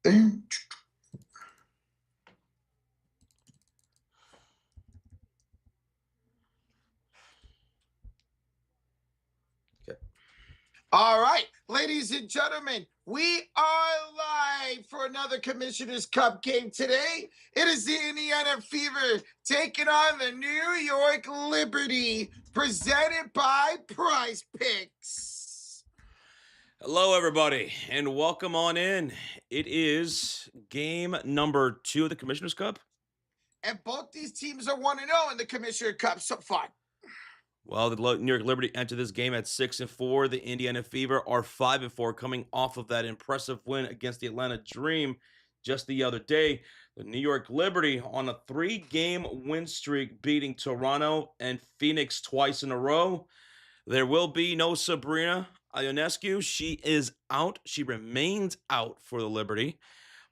All right, ladies and gentlemen, we are live for another Commissioner's Cup game today. It is the Indiana Fever taking on the New York Liberty, presented by PrizePicks. Hello, everybody, and welcome on in. It is game number 2 of the Commissioner's Cup. And both these teams are 1-0 in the Commissioner Cup so far. Well, the New York Liberty entered this game at 6-4. The Indiana Fever are 5-4, coming off of that impressive win against the Atlanta Dream just the other day. The New York Liberty on a 3-game win streak, beating Toronto and Phoenix twice in a row. There will be no Sabrina Ionescu. She is out. She remains out for the Liberty,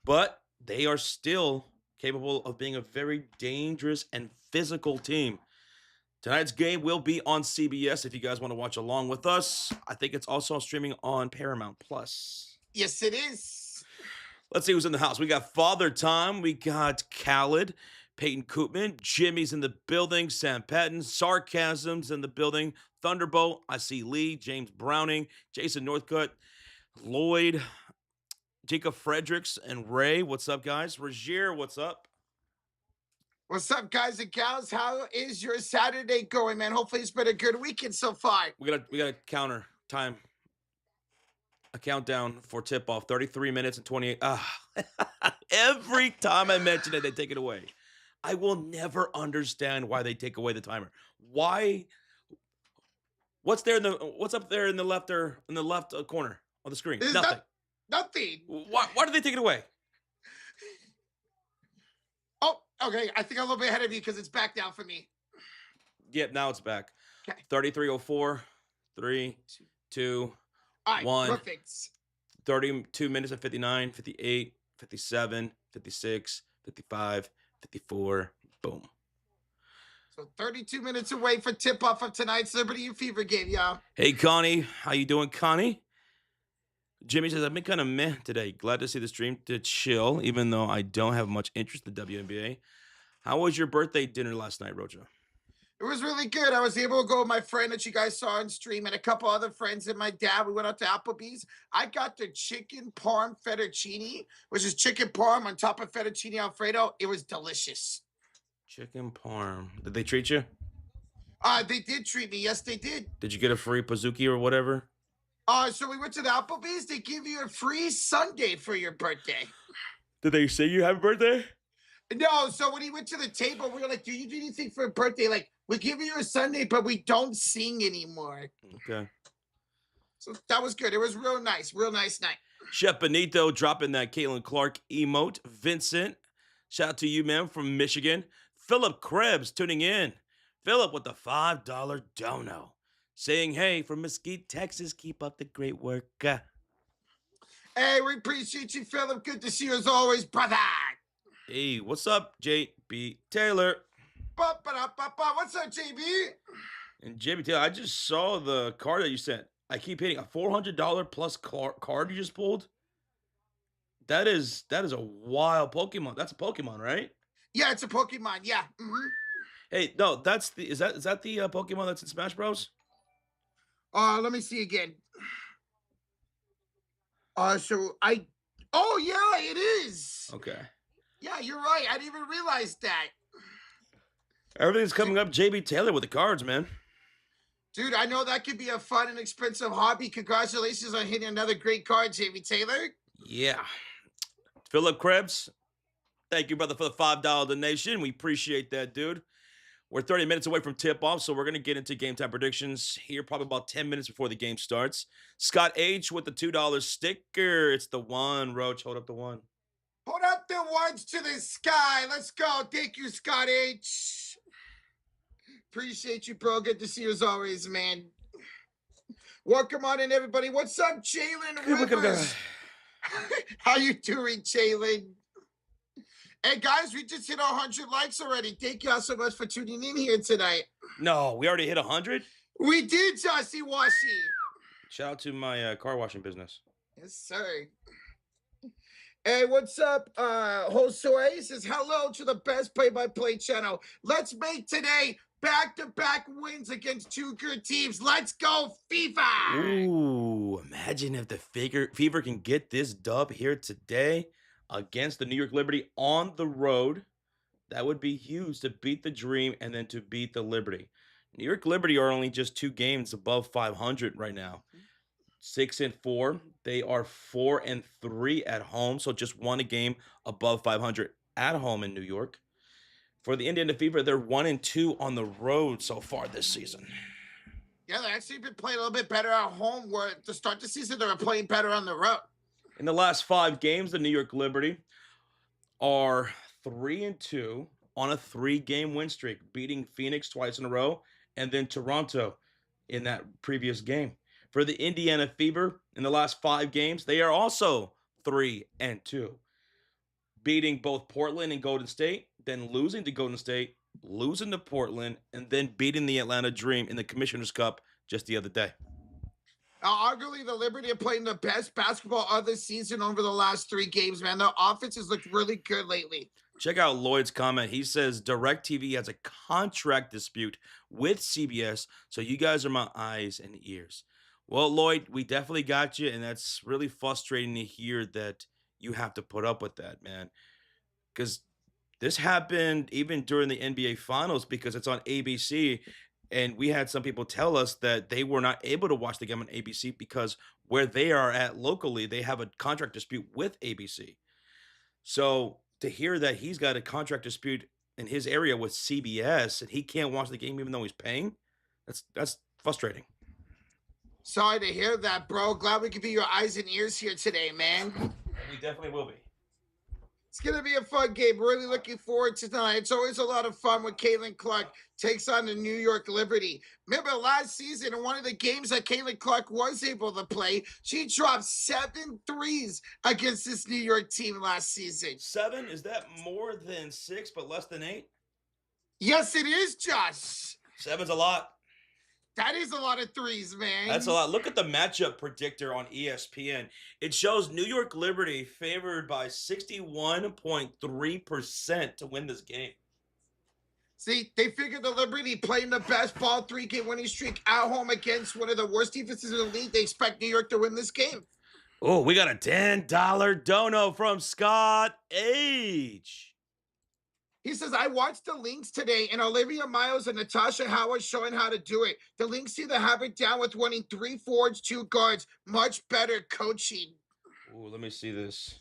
but they are still capable of being a very dangerous and physical team. Tonight's game will be on CBS if you guys want to watch along with us. I think it's also streaming on Paramount Plus. Yes, it is. Let's see who's in the house. We got Father Time. We got Khaled, Peyton Koopman. Jimmy's in the building. Sam Patton. Sarcasm's in the building. Thunderbolt. I see Lee. James Browning. Jason Northcutt. Lloyd. Jacob Fredericks and Ray. What's up, guys? Rogier, what's up? What's up, guys and gals? How is your Saturday going, man? Hopefully it's been a good weekend so far. We got a counter time. A countdown for tip-off. 33 minutes and 28. Every time I mention it, they take it away. I will never understand why they take away the timer. Why? What's up there in the left corner on the screen? Nothing. Nothing. Why do they take it away? Oh, okay. I think I'm a little bit ahead of you because it's back down for me. Yep, now it's back. Okay. 33:04, 3, 2, all right, 1. Perfect. 32 minutes and 59, 58, 57, 56, 55, 54. Boom. So 32 minutes away for tip-off of tonight's Liberty and Fever game, y'all. Hey, Connie. How you doing, Connie? Jimmy says, I've been kind of meh today. Glad to see the stream to chill, even though I don't have much interest in the WNBA. How was your birthday dinner last night, Rojo? It was really good. I was able to go with my friend that you guys saw on stream and a couple other friends and my dad. We went out to Applebee's. I got the chicken parm fettuccine, which is chicken parm on top of fettuccine Alfredo. It was delicious. Chicken parm. Did they treat you? They did treat me. Yes, they did. Did you get a free Pizookie or whatever? So we went to the Applebee's. They give you a free sundae for your birthday. Did they say you have a birthday? No. So when he went to the table, we were like, do you do anything for a birthday? Like, we give you a sundae, but we don't sing anymore. Okay. So that was good. It was real nice. Real nice night. Chef Benito dropping that Caitlin Clark emote. Vincent, shout out to you, man, from Michigan. Philip Krebs tuning in. Philip with the $5 dono. Saying, hey, from Mesquite, Texas, keep up the great work. Hey, we appreciate you, Philip. Good to see you as always, brother. Hey, what's up, JB Taylor? What's up, JB? And JB Taylor, I just saw the card that you sent. I keep hitting a $400 plus card you just pulled. That is a wild Pokemon. That's a Pokemon, right? Yeah, it's a Pokemon. Yeah. Mm-hmm. Hey, no, is that the Pokemon that's in Smash Bros? Let me see again. Oh yeah, it is. Okay. Yeah, you're right. I didn't even realize that. Everything's coming up JB Taylor with the cards, man. Dude, I know that could be a fun and expensive hobby. Congratulations on hitting another great card, JB Taylor. Yeah. Philip Krebs, thank you, brother, for the $5 donation. We appreciate that, dude. We're 30 minutes away from tip-off, so we're going to get into game time predictions here probably about 10 minutes before the game starts. Scott H. with the $2 sticker. It's the one, Roach. Hold up the one. Hold up the ones to the sky. Let's go. Thank you, Scott H. Appreciate you, bro. Good to see you as always, man. Welcome on in, everybody. What's up, Jalen Rivers? How you doing, Jalen? Hey, guys, we just hit 100 likes already. Thank y'all so much for tuning in here tonight. No, we already hit 100? We did, Jossie Washi. Shout out to my car washing business. Yes, sir. Hey, what's up? Josue says hello to the best play-by-play channel. Let's make today back-to-back wins against two good teams. Let's go, FIFA! Ooh, imagine if the Fever can get this dub here today against the New York Liberty on the road. That would be huge to beat the Dream and then to beat the Liberty. New York Liberty are only just 2 games above 500 right now. 6-4. They are 4-3 at home, so just won a game above 500 at home in New York. For the Indiana Fever, they're 1-2 on the road so far this season. Yeah, they actually been playing a little bit better at home. Where to start the season, they were playing better on the road. In the last 5 games, the New York Liberty are 3-2 on a 3-game win streak, beating Phoenix twice in a row and then Toronto in that previous game. For the Indiana Fever, in the last 5 games, they are also 3-2, beating both Portland and Golden State, then losing to Golden State, losing to Portland, and then beating the Atlanta Dream in the Commissioner's Cup just the other day. Arguably, the Liberty are playing the best basketball of the season over the last 3 games, man. Their offense has looked really good lately. Check out Lloyd's comment. He says DirecTV has a contract dispute with CBS, so you guys are my eyes and ears. Well, Lloyd, we definitely got you, and that's really frustrating to hear that you have to put up with that, man. Because this happened even during the NBA Finals because it's on ABC, and we had some people tell us that they were not able to watch the game on ABC because where they are at locally, they have a contract dispute with ABC. So to hear that he's got a contract dispute in his area with CBS and he can't watch the game even though he's paying, that's frustrating. Sorry to hear that, bro. Glad we could be your eyes and ears here today, man. We definitely will be. It's going to be a fun game. Really looking forward to tonight. It's always a lot of fun when Caitlin Clark takes on the New York Liberty. Remember last season, in one of the games that Caitlin Clark was able to play, she dropped 7 threes against this New York team last season. 7? Is that more than 6 but less than 8? Yes, it is, Josh. 7's a lot. That is a lot of threes, man. That's a lot. Look at the matchup predictor on ESPN. It shows New York Liberty favored by 61.3% to win this game. See, they figured the Liberty playing the best ball 3-game winning streak at home against one of the worst defenses in the league. They expect New York to win this game. Oh, we got a $10 dono from Scott H. He says, I watched the links today, and Olivia Miles and Natasha Howard showing how to do it. The links seem to have it down with winning 3 forwards, 2 guards. Much better coaching. Ooh, let me see this.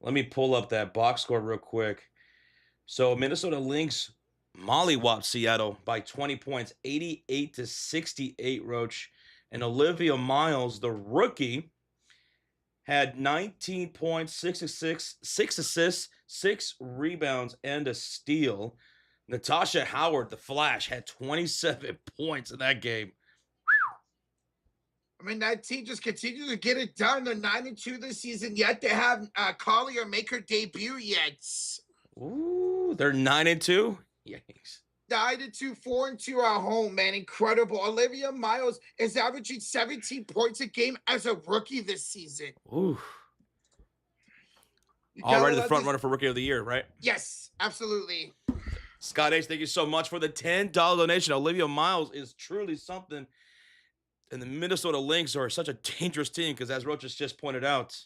Let me pull up that box score real quick. So Minnesota Lynx mollywopped Seattle by 20 points, 88-68, Roach. And Olivia Miles, the rookie, had 19 points, 6 assists, 6 rebounds, and a steal. Natasha Howard, the Flash, had 27 points in that game. I mean, that team just continues to get it done. They're 9-2 this season, yet they have Collier make her debut yet. Ooh, they're 9-2? Yikes. 9-2, 4-2 at home, man. Incredible. Olivia Miles is averaging 17 points a game as a rookie this season. Ooh. Already the front runner for Rookie of the Year, right? Yes, absolutely. Scott H, thank you so much for the $10 donation. Olivia Miles is truly something. And the Minnesota Lynx are such a dangerous team because, as Roach just pointed out,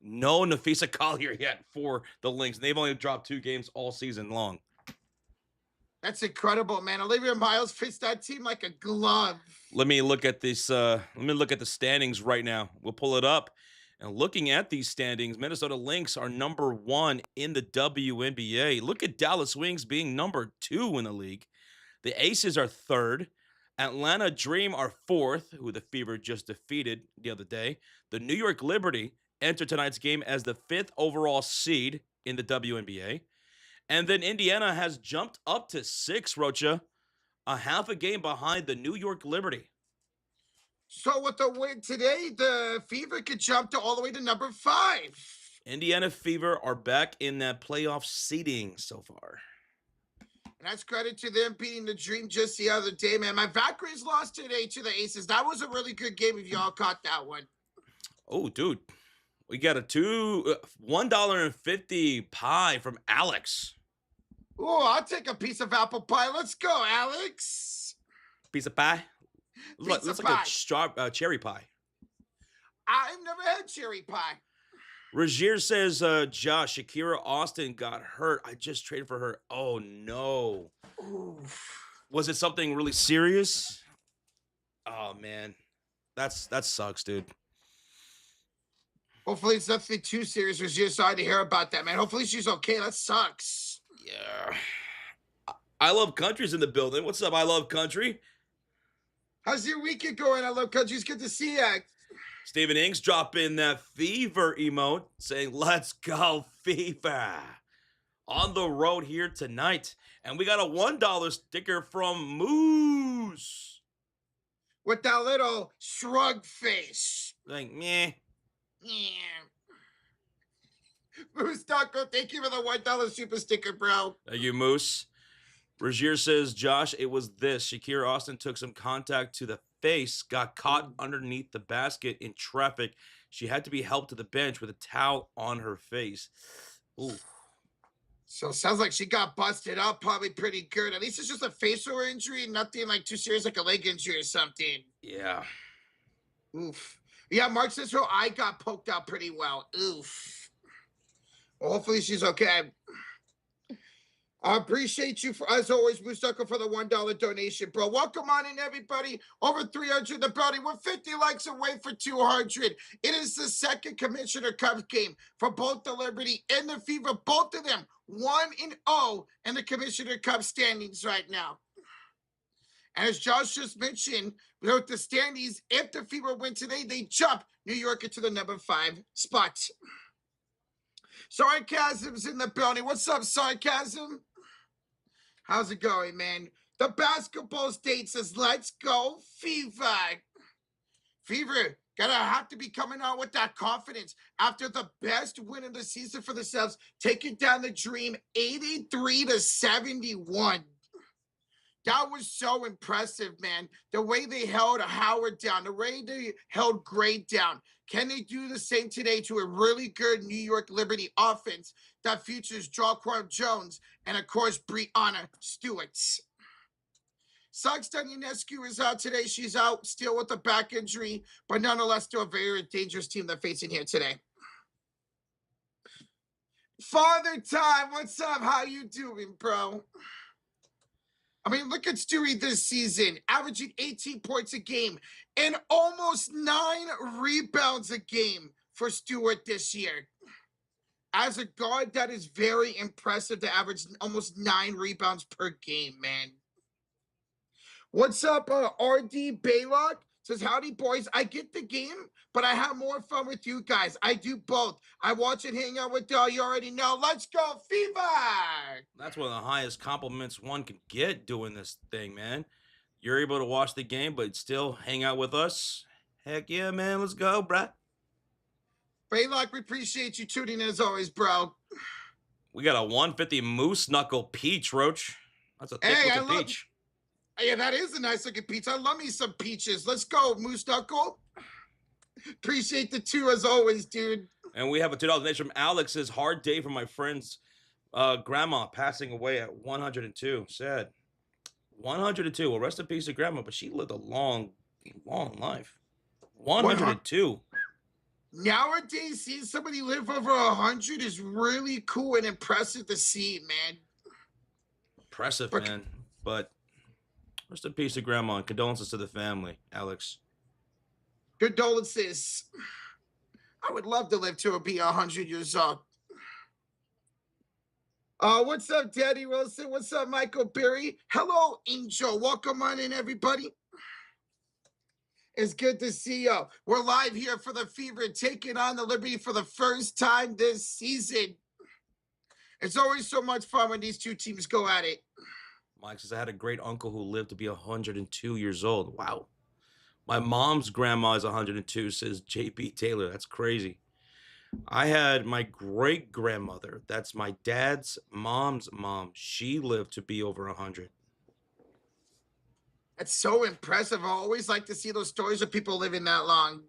no Nafisa Collier yet for the Lynx. They've only dropped 2 games all season long. That's incredible, man. Olivia Miles fits that team like a glove. Let me look at this. Let me look at the standings right now. We'll pull it up. And looking at these standings, Minnesota Lynx are number 1 in the WNBA. Look at Dallas Wings being number 2 in the league. The Aces are 3rd. Atlanta Dream are 4th, who the Fever just defeated the other day. The New York Liberty enter tonight's game as the 5th overall seed in the WNBA. And then Indiana has jumped up to 6, Rocha, a half a game behind the New York Liberty. So with the win today, the Fever could jump all the way to number 5. Indiana Fever are back in that playoff seeding so far. And that's credit to them beating the Dream just the other day, man. My Valkyries lost today to the Aces. That was a really good game if y'all caught that one. Oh, dude. We got a $1.50 pie from Alex. Oh, I'll take a piece of apple pie. Let's go, Alex. Piece of pie. Pizza Looks like a pie. cherry pie. I've never had cherry pie. Rajier says, Josh, Shakira Austin got hurt. I just traded for her. Oh no. Oof. Was it something really serious? Oh man. That sucks, dude. Hopefully it's nothing too serious. We're just sorry to hear about that, man. Hopefully she's okay. That sucks. Yeah. I Love Country's in the building. What's up, I Love Country? How's your weekend going? I love country. It's good to see you. Stephen Inks drop in that fever emote saying, let's go fever. On the road here tonight. And we got a $1 sticker from Moose. With that little shrug face. Like, meh. Yeah. Moose Taco, thank you for the $1 super sticker, bro. Thank you, Moose. Rajier says, Josh, it was this. Shakira Austin took some contact to the face, got caught underneath the basket in traffic. She had to be helped to the bench with a towel on her face. Ooh. So sounds like she got busted up probably pretty good. At least it's just a facial injury, nothing like too serious like a leg injury or something. Yeah. Oof. Yeah, Mark says her eye got poked out pretty well. Oof. Well, hopefully she's okay. I appreciate you, for, as always, Mustucker, for the $1 donation, bro. Welcome on in, everybody. Over 300 in the building. We're 50 likes away for 200. It is the second Commissioner Cup game for both the Liberty and the Fever. Both of them 1-0 in the Commissioner Cup standings right now. And as Josh just mentioned, with the standings, if the Fever win today, they jump New York into the number 5 spot. Sarcasm's in the building. What's up, Sarcasm? How's it going, man? The basketball state says, let's go, Fever. Fever, gotta have to be coming out with that confidence after the best win of the season for themselves, taking down the Dream 83-71. That was so impressive, man. The way they held Howard down, the way they held Gray down. Can they do the same today to a really good New York Liberty offense that features Jaquan Jones and, of course, Breanna Stewart? Sucks Ionescu is out today. She's out still with a back injury, but nonetheless still a very dangerous team they're facing here today. Father Time, what's up? How you doing, bro? I mean, look at Stewie this season, averaging 18 points a game and almost 9 rebounds a game for Stewart this year. As a guard, that is very impressive to average almost 9 rebounds per game, man. What's up, RD Baylock? Says, howdy, boys. I get the game, but I have more fun with you guys. I do both. I watch and hang out with y'all. You already know. Let's go, Fever! That's one of the highest compliments one can get doing this thing, man. You're able to watch the game, but still hang out with us. Heck yeah, man. Let's go, bruh. Baylock, we appreciate you tuning in as always, bro. We got a 150 Moose Knuckle Peach, Roach. That's a thick looking peach. Yeah, that is a nice looking peach. I love me some peaches. Let's go, Moose Knuckle. Appreciate the 2 as always, dude. And we have a $2 donation from Alex. Says, hard day for my friend's grandma passing away at 102. Sad. 102. Well, rest in peace to grandma, but she lived a long, long life. 102. Nowadays, seeing somebody live over 100 is really cool and impressive to see, man. Impressive, man. But rest in peace to grandma and condolences to the family, Alex. Condolences. I would love to live to be 100 years old. What's up, Daddy Wilson? What's up, Michael Berry? Hello, Angel. Welcome on in, everybody. It's good to see you. We're live here for the Fever, taking on the Liberty for the first time this season. It's always so much fun when these two teams go at it. Mike says, I had a great uncle who lived to be 102 years old. Wow. My mom's grandma is 102, says JP Taylor. That's crazy. I had my great-grandmother. That's my dad's mom's mom. She lived to be over 100. That's so impressive. I always like to see those stories of people living that long.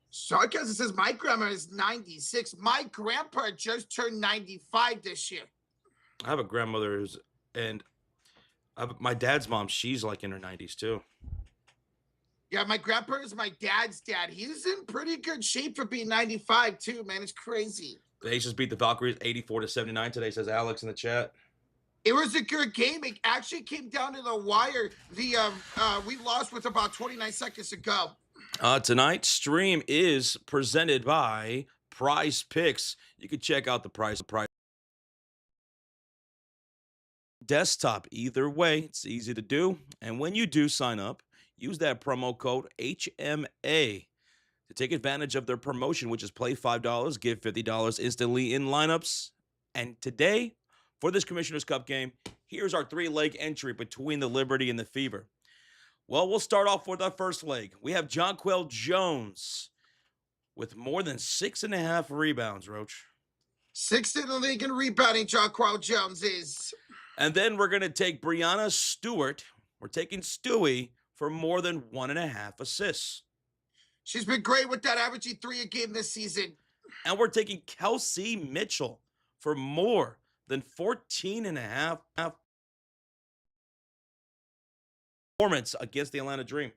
Sarcasm says my grandma is 96. My grandpa just turned 95 this year. I have a grandmother and my dad's mom, she's like in her 90s too. Yeah, my grandpa is my dad's dad. He's in pretty good shape for being 95 too, man. It's crazy. The Aces beat the Valkyries 84-79 today, says Alex in the chat. It was a good game. It actually came down to the wire. We lost with about 29 seconds to go. Tonight's stream is presented by PrizePicks. You can check out the price desktop. Either way, it's easy to do. And when you do sign up, use that promo code HMA to take advantage of their promotion, which is play $5, give $50 instantly in lineups. And today, for this Commissioner's Cup game, here's our 3-leg entry between the Liberty and the Fever. Well, we'll start off with our first leg. We have Jonquel Jones with more than 6.5 rebounds, Roach. 6th in the league in rebounding, Jonquel Jones is. And then we're going to take Brianna Stewart. We're taking Stewie for more than 1.5 assists. She's been great with that, averaging 3 a game this season. And we're taking Kelsey Mitchell for more than 14.5 performance against the Atlanta Dream.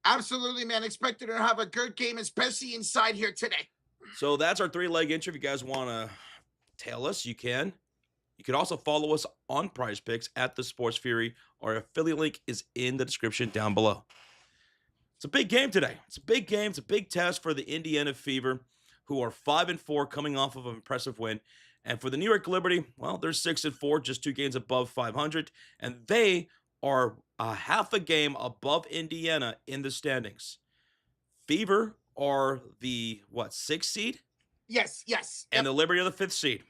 Absolutely, man. Expected her to have a good game, especially inside here today. So that's our 3-leg entry. If you guys want to tail us, you can. You can also follow us on PrizePicks at the Sports Fury. Our affiliate link is in the description down below. It's a big game today. It's a big game. It's a big test for the Indiana Fever, who are 5-4 coming off of an impressive win. And for the New York Liberty, well, they're 6-4, just 2 games above 500. And they are a half a game above Indiana in the standings. Fever are the, 6th seed? Yes. And the Liberty are the 5th seed.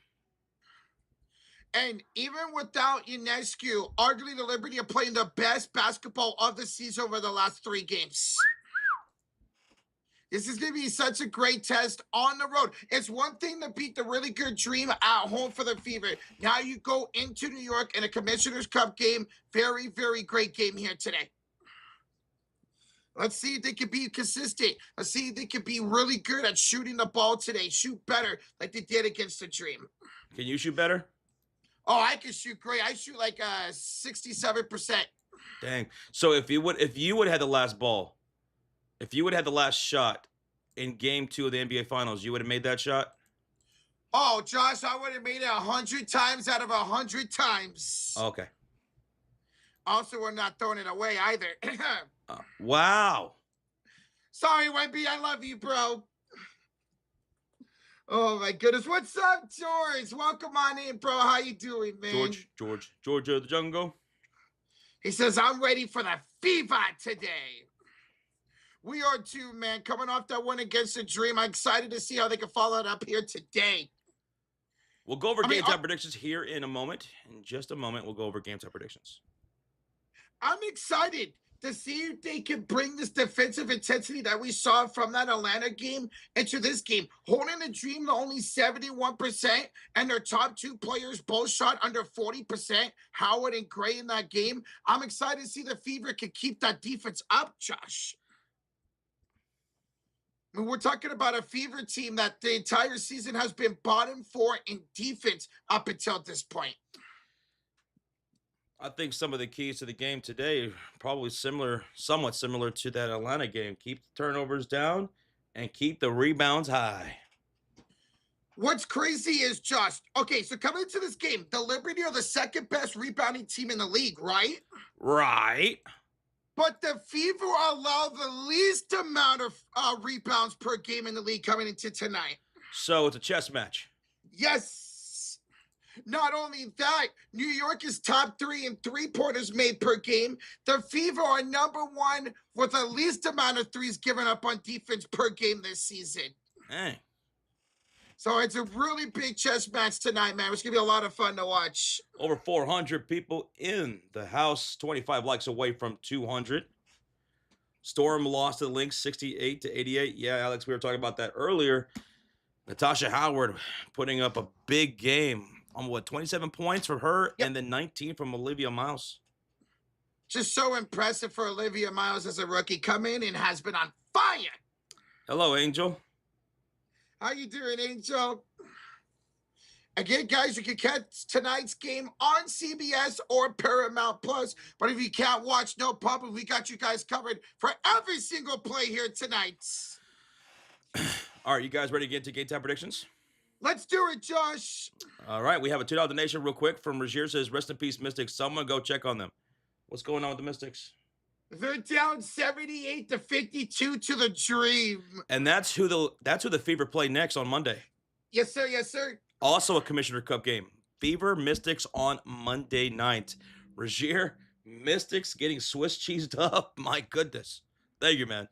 And even without Ionescu, arguably the Liberty are playing the best basketball of the season over the last 3 games. This is going to be such a great test on the road. It's one thing to beat the really good Dream at home for the Fever. Now you go into New York in a Commissioner's Cup game. Very, very great game here today. Let's see if they can be consistent. Let's see if they can be really good at shooting the ball today. Shoot better like they did against the Dream. Can you shoot better? Oh, I can shoot great. I shoot like 67%. Dang. So if you would have had the last ball, if you would have had the last shot in game 2 of the NBA Finals, you would have made that shot? Oh, Josh, I would have made it 100 times out of 100 times. Okay. Also, we're not throwing it away either. Wow. Sorry, Wemby. I love you, bro. Oh, my goodness. What's up, George? Welcome on in, bro. How you doing, man? Georgia the Jungle. He says, I'm ready for the Fever today. We are too, man. Coming off that one against the Dream. I'm excited to see how they can follow it up here today. We'll go over game time predictions here in a moment. In just a moment, we'll go over game time predictions. I'm excited to see if they can bring this defensive intensity that we saw from that Atlanta game into this game. Holding the Dream to only 71%, and their top 2 players both shot under 40%, Howard and Gray in that game. I'm excited to see the Fever can keep that defense up, Josh. I mean, we're talking about a Fever team that the entire season has been bottom 4 in defense up until this point. I think some of the keys to the game today are probably somewhat similar to that Atlanta game. Keep the turnovers down and keep the rebounds high. What's crazy is, Josh, okay, so coming into this game, the Liberty are the 2nd best rebounding team in the league, right? Right. But the Fever allow the least amount of rebounds per game in the league coming into tonight. So it's a chess match. Yes. Not only that, New York is top 3 in 3-pointers made per game. The Fever are number 1 with the least amount of threes given up on defense per game this season. Hey. So it's a really big chess match tonight, man. It's going to be a lot of fun to watch. Over 400 people in the house, 25 likes away from 200. Storm lost to the Lynx 68-88. Yeah, Alex, we were talking about that earlier. Natasha Howard putting up a big game on 27 points for her, and then 19 from Olivia Miles. Just so impressive for Olivia Miles as a rookie. Come in and has been on fire. Hello, Angel. How you doing, Angel? Again, guys, you can catch tonight's game on CBS or Paramount Plus. But if you can't watch, no problem. We got you guys covered for every single play here tonight. All right, you guys ready to get into game time predictions? Let's do it, Josh. All right, we have a $2 donation real quick from Rogier says, rest in peace, Mystics. Someone go check on them. What's going on with the Mystics? They're down 78-52 to the Dream. And that's who the Fever play next on Monday. Yes, sir. Yes, sir. Also a Commissioner Cup game. Fever Mystics on Monday night. Rogier, Mystics getting Swiss cheesed up. My goodness. Thank you, man.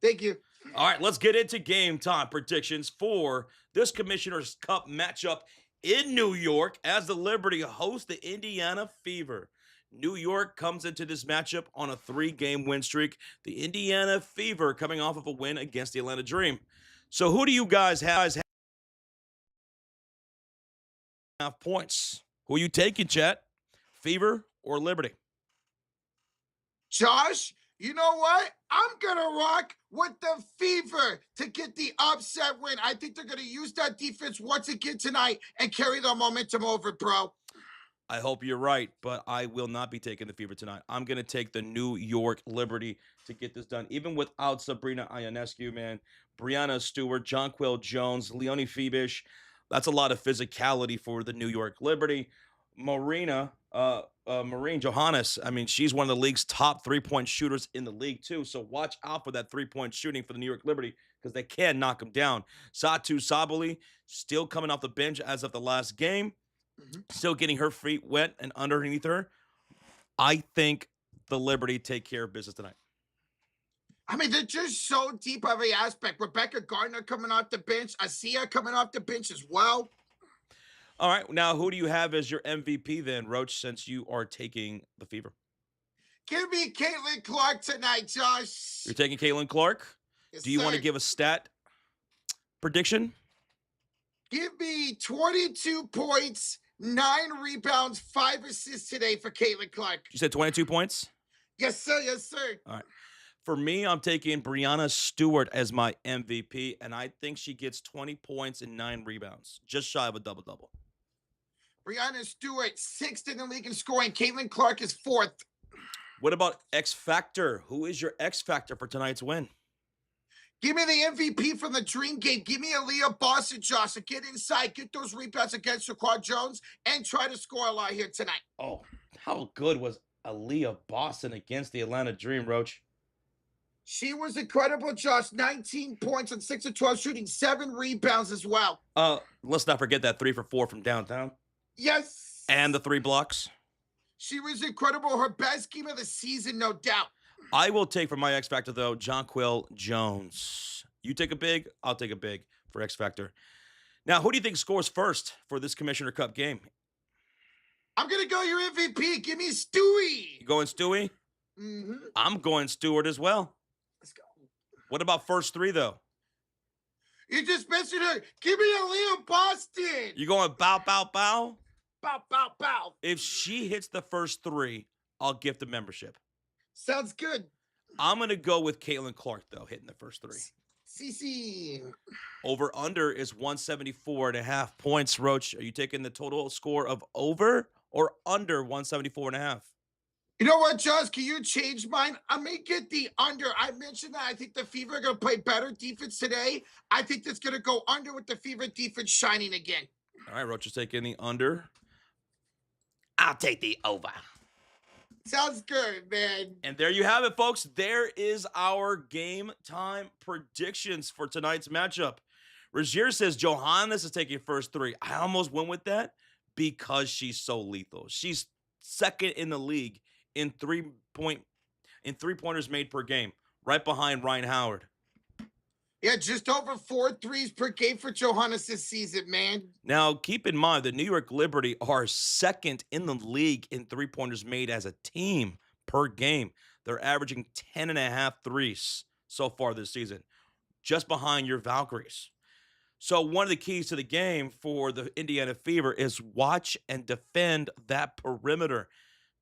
Thank you. All right, let's get into game time predictions for this Commissioner's Cup matchup in New York as the Liberty host the Indiana Fever. New York comes into this matchup on a 3-game win streak. The Indiana Fever coming off of a win against the Atlanta Dream. So who do you guys have points? Who are you taking, chat? Fever or Liberty? Josh, you know what? I'm going to rock with the Fever to get the upset win. I think they're going to use that defense once again tonight and carry the momentum over, bro. I hope you're right, but I will not be taking the Fever tonight. I'm going to take the New York Liberty to get this done, even without Sabrina Ionescu, man. Brianna Stewart, Jonquil Jones, Leonie Febish. That's a lot of physicality for the New York Liberty. Marine Johannes, I mean, she's one of the league's top three-point shooters in the league, too. So watch out for that three-point shooting for the New York Liberty because they can knock them down. Satu Sabali, still coming off the bench as of the last game. Still getting her feet wet and underneath her. I think the Liberty take care of business tonight. I mean, they're just so deep every aspect. Rebecca Gardner coming off the bench. Asia coming off the bench as well. All right. Now, who do you have as your MVP then, Roach, since you are taking the Fever? Give me Caitlin Clark tonight, Josh. You're taking Caitlin Clark? Yes, do you want to give a stat prediction? Give me 22 points, 9 rebounds, 5 assists today for Caitlin Clark. You said 22 points? Yes, sir. Yes, sir. All right. For me, I'm taking Brianna Stewart as my MVP, and I think she gets 20 points and 9 rebounds, just shy of a double-double. Brianna Stewart, 6th in the league in scoring. Caitlin Clark is 4th. What about X Factor? Who is your X Factor for tonight's win? Give me the MVP from the Dream game. Give me Aaliyah Boston, Josh. So get inside, get those rebounds against Shaquan Jones, and try to score a lot here tonight. Oh, how good was Aaliyah Boston against the Atlanta Dream, Roach? She was incredible, Josh. 19 points on 6 of 12 shooting, 7 rebounds as well. Let's not forget that 3 for 4 from downtown. Yes. And the 3 blocks. She was incredible. Her best game of the season, no doubt. I will take for my X Factor, though, Jonquil Jones. You take a big, I'll take a big for X Factor. Now, who do you think scores first for this Commissioner Cup game? I'm going to go your MVP. Give me Stewie. You going Stewie? Mm-hmm. I'm going Stewart as well. Let's go. What about first 3, though? You just mentioned her. Give me Aaliyah Boston. You going bow, bow, bow? Bow, bow, bow. If she hits the first 3, I'll gift the membership. Sounds good. I'm going to go with Caitlin Clark, though, hitting the first 3. CC. Over under is 174.5 points. Roach, are you taking the total score of over or under 174.5? You know what, Josh? Can you change mine? I may get the under. I mentioned that I think the Fever are going to play better defense today. I think that's going to go under with the Fever defense shining again. All right, Roach is taking the under. I'll take the over. Sounds good, man. And there you have it, folks. There is our game time predictions for tonight's matchup. Rogier says Johannes is taking first 3. I almost went with that because she's so lethal. She's second in the league in three-pointers made per game, right behind Ryan Howard. Yeah, just over 4 threes per game for Johannes this season, man. Now, keep in mind, the New York Liberty are second in the league in three-pointers made as a team per game. They're averaging 10.5 threes so far this season, just behind your Valkyries. So one of the keys to the game for the Indiana Fever is watch and defend that perimeter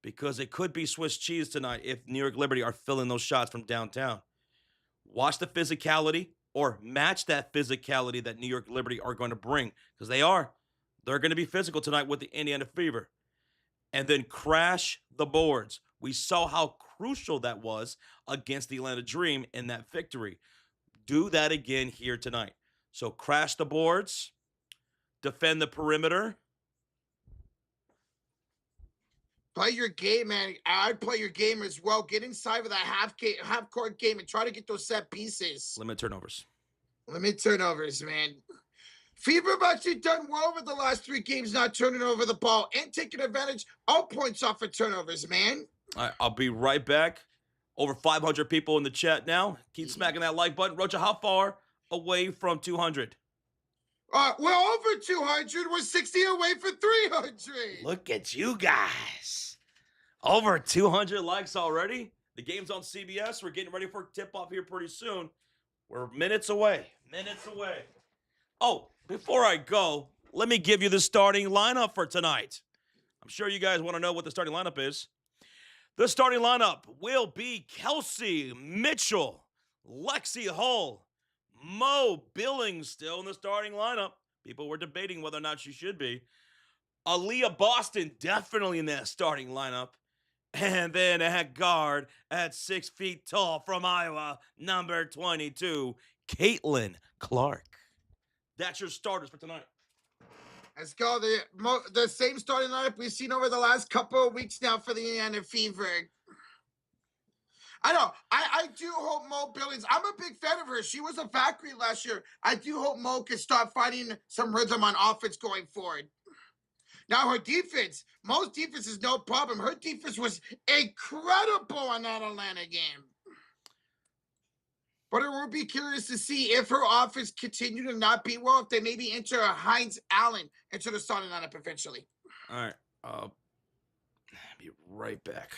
because it could be Swiss cheese tonight if New York Liberty are filling those shots from downtown. Watch the physicality. or match that physicality that New York Liberty are going to bring, because they are. They're going to be physical tonight with the Indiana Fever. And then crash the boards. We saw how crucial that was against the Atlanta Dream in that victory. Do that again here tonight. So crash the boards, defend the perimeter. Play your game, man. I'd play your game as well. Get inside with that half court game and try to get those set pieces. Limit turnovers. Limit turnovers, man. Fever have actually done well with the last 3 games, not turning over the ball and taking advantage of points off of turnovers, man. All right, I'll be right back. Over 500 people in the chat now. Keep smacking that like button. Rocha, how far away from 200? We're over 200. We're 60 away from 300. Look at you guys. Over 200 likes already. The game's on CBS. We're getting ready for tip-off here pretty soon. We're minutes away. Minutes away. Oh, before I go, let me give you the starting lineup for tonight. I'm sure you guys want to know what the starting lineup is. The starting lineup will be Kelsey Mitchell, Lexi Hull, Mo Billings still in the starting lineup. People were debating whether or not she should be. Aaliyah Boston definitely in that starting lineup. And then at guard, at 6 feet tall from Iowa, number 22, Caitlin Clark. That's your starters for tonight. Let's go. The same starting lineup we've seen over the last couple of weeks now for the Indiana Fever. I know. I do hope Mo Billings. I'm a big fan of her. She was a factory last year. I do hope Mo can start finding some rhythm on offense going forward. Now, her defense, Mo's defense is no problem. Her defense was incredible in that Atlanta game. But it will be curious to see if her offense continue to not be well, if they maybe enter a Hines Allen into the starting lineup eventually. All right. I'll be right back.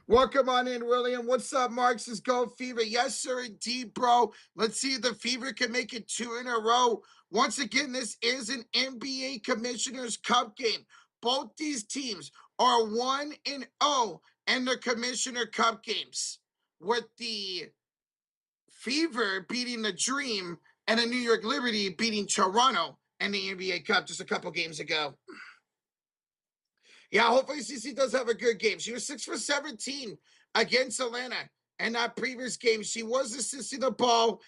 Welcome on in, William. What's up, Marx's Go Fever? Yes, sir, indeed, bro. Let's see if the Fever can make it 2 in a row. Once again, this is an NBA Commissioner's Cup game. Both these teams are 1-0 in the Commissioner Cup games, with the Fever beating the Dream and the New York Liberty beating Toronto in the NBA Cup just a couple games ago. Yeah, hopefully CC does have a good game. She was 6 for 17 against Atlanta in that previous game. She was assisting the ball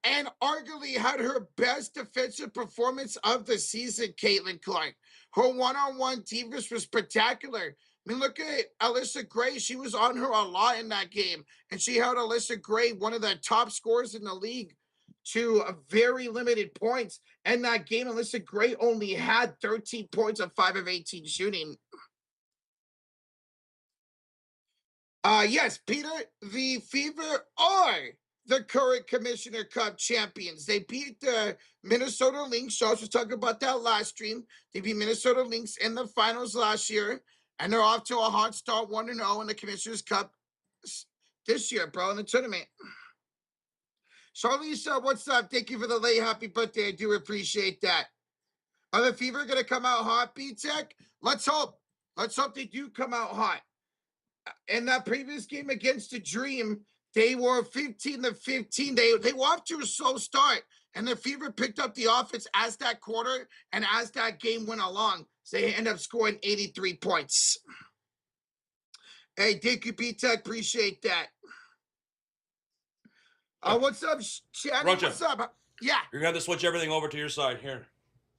and arguably had her best defensive performance of the season, Caitlin Clark. Her one-on-one defense was spectacular. I mean, look at Alyssa Gray. She was on her a lot in that game, and she held Alyssa Gray, one of the top scorers in the league, to a very limited points. In that game, Alyssa Gray only had 13 points on 5 of 18 shooting. Yes, Peter, the Fever are the current Commissioner Cup champions. They beat the Minnesota Lynx. Josh was talking about that last stream. They beat Minnesota Lynx in the finals last year, and they're off to a hot start, 1-0 in the Commissioner's Cup this year, bro, in the tournament. Charlize, what's up? Thank you for the late happy birthday. I do appreciate that. Are the Fever going to come out hot, B-Tech? Let's hope. Let's hope they do come out hot. In that previous game against the Dream, they were 15-15. They were off to a slow start, and the Fever picked up the offense as that quarter and as that game went along. So they ended up scoring 83 points. Hey, thank you, B-Tech. Appreciate that. What's up, Shannon? Roger. What's up? Yeah. You're going to have to switch everything over to your side here.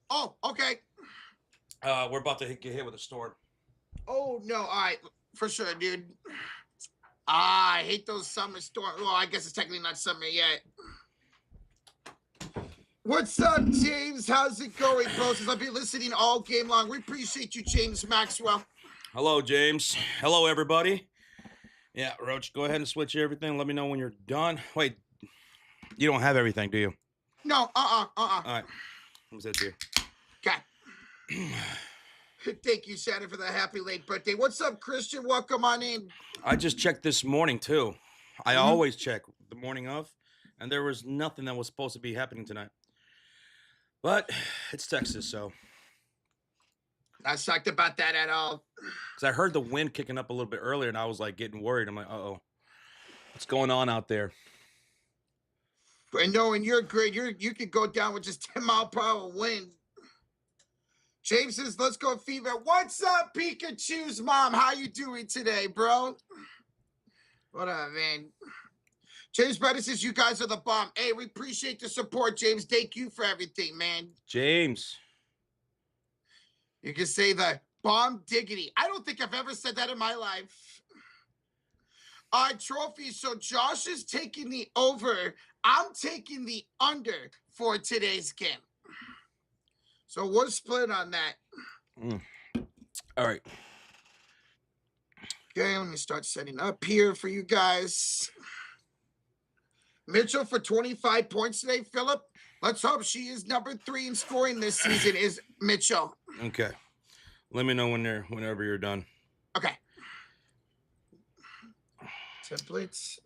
Oh, okay. We're about to get hit with a storm. Oh, no. All right. For sure, dude. I hate those summer storms. Well, I guess it's technically not summer yet. What's up, James? How's it going, bro? Since I've been listening all game long. We appreciate you, James Maxwell. Hello, James. Hello, everybody. Yeah, Roach, go ahead and switch everything. Let me know when you're done. Wait, you don't have everything, do you? No, All right. Who's that here? Okay. Thank you, Shannon, for the happy late birthday. What's up, Christian? Welcome on in. I just checked this morning, too. I always check the morning of, and there was nothing that was supposed to be happening tonight. But it's Texas, so. Not shocked about that at all. Because I heard the wind kicking up a little bit earlier, and I was, like, getting worried. I'm like, uh-oh. What's going on out there? And knowing your grid, you could go down with just 10-mile-per-hour wind. James says, let's go Fever. What's up, Pikachu's mom? How you doing today, bro? What up, man? James Brother says, you guys are the bomb. Hey, we appreciate the support, James. Thank you for everything, man. James. You can say the bomb diggity. I don't think I've ever said that in my life. All right, trophy. So Josh is taking the over. I'm taking the under for today's game. So we'll split on that. All right. Okay, let me start setting up here for you guys. Mitchell for 25 points today. Philip, let's hope she is number 3 in scoring this season is Mitchell. Okay. Let me know whenever you're done. Okay. Templates.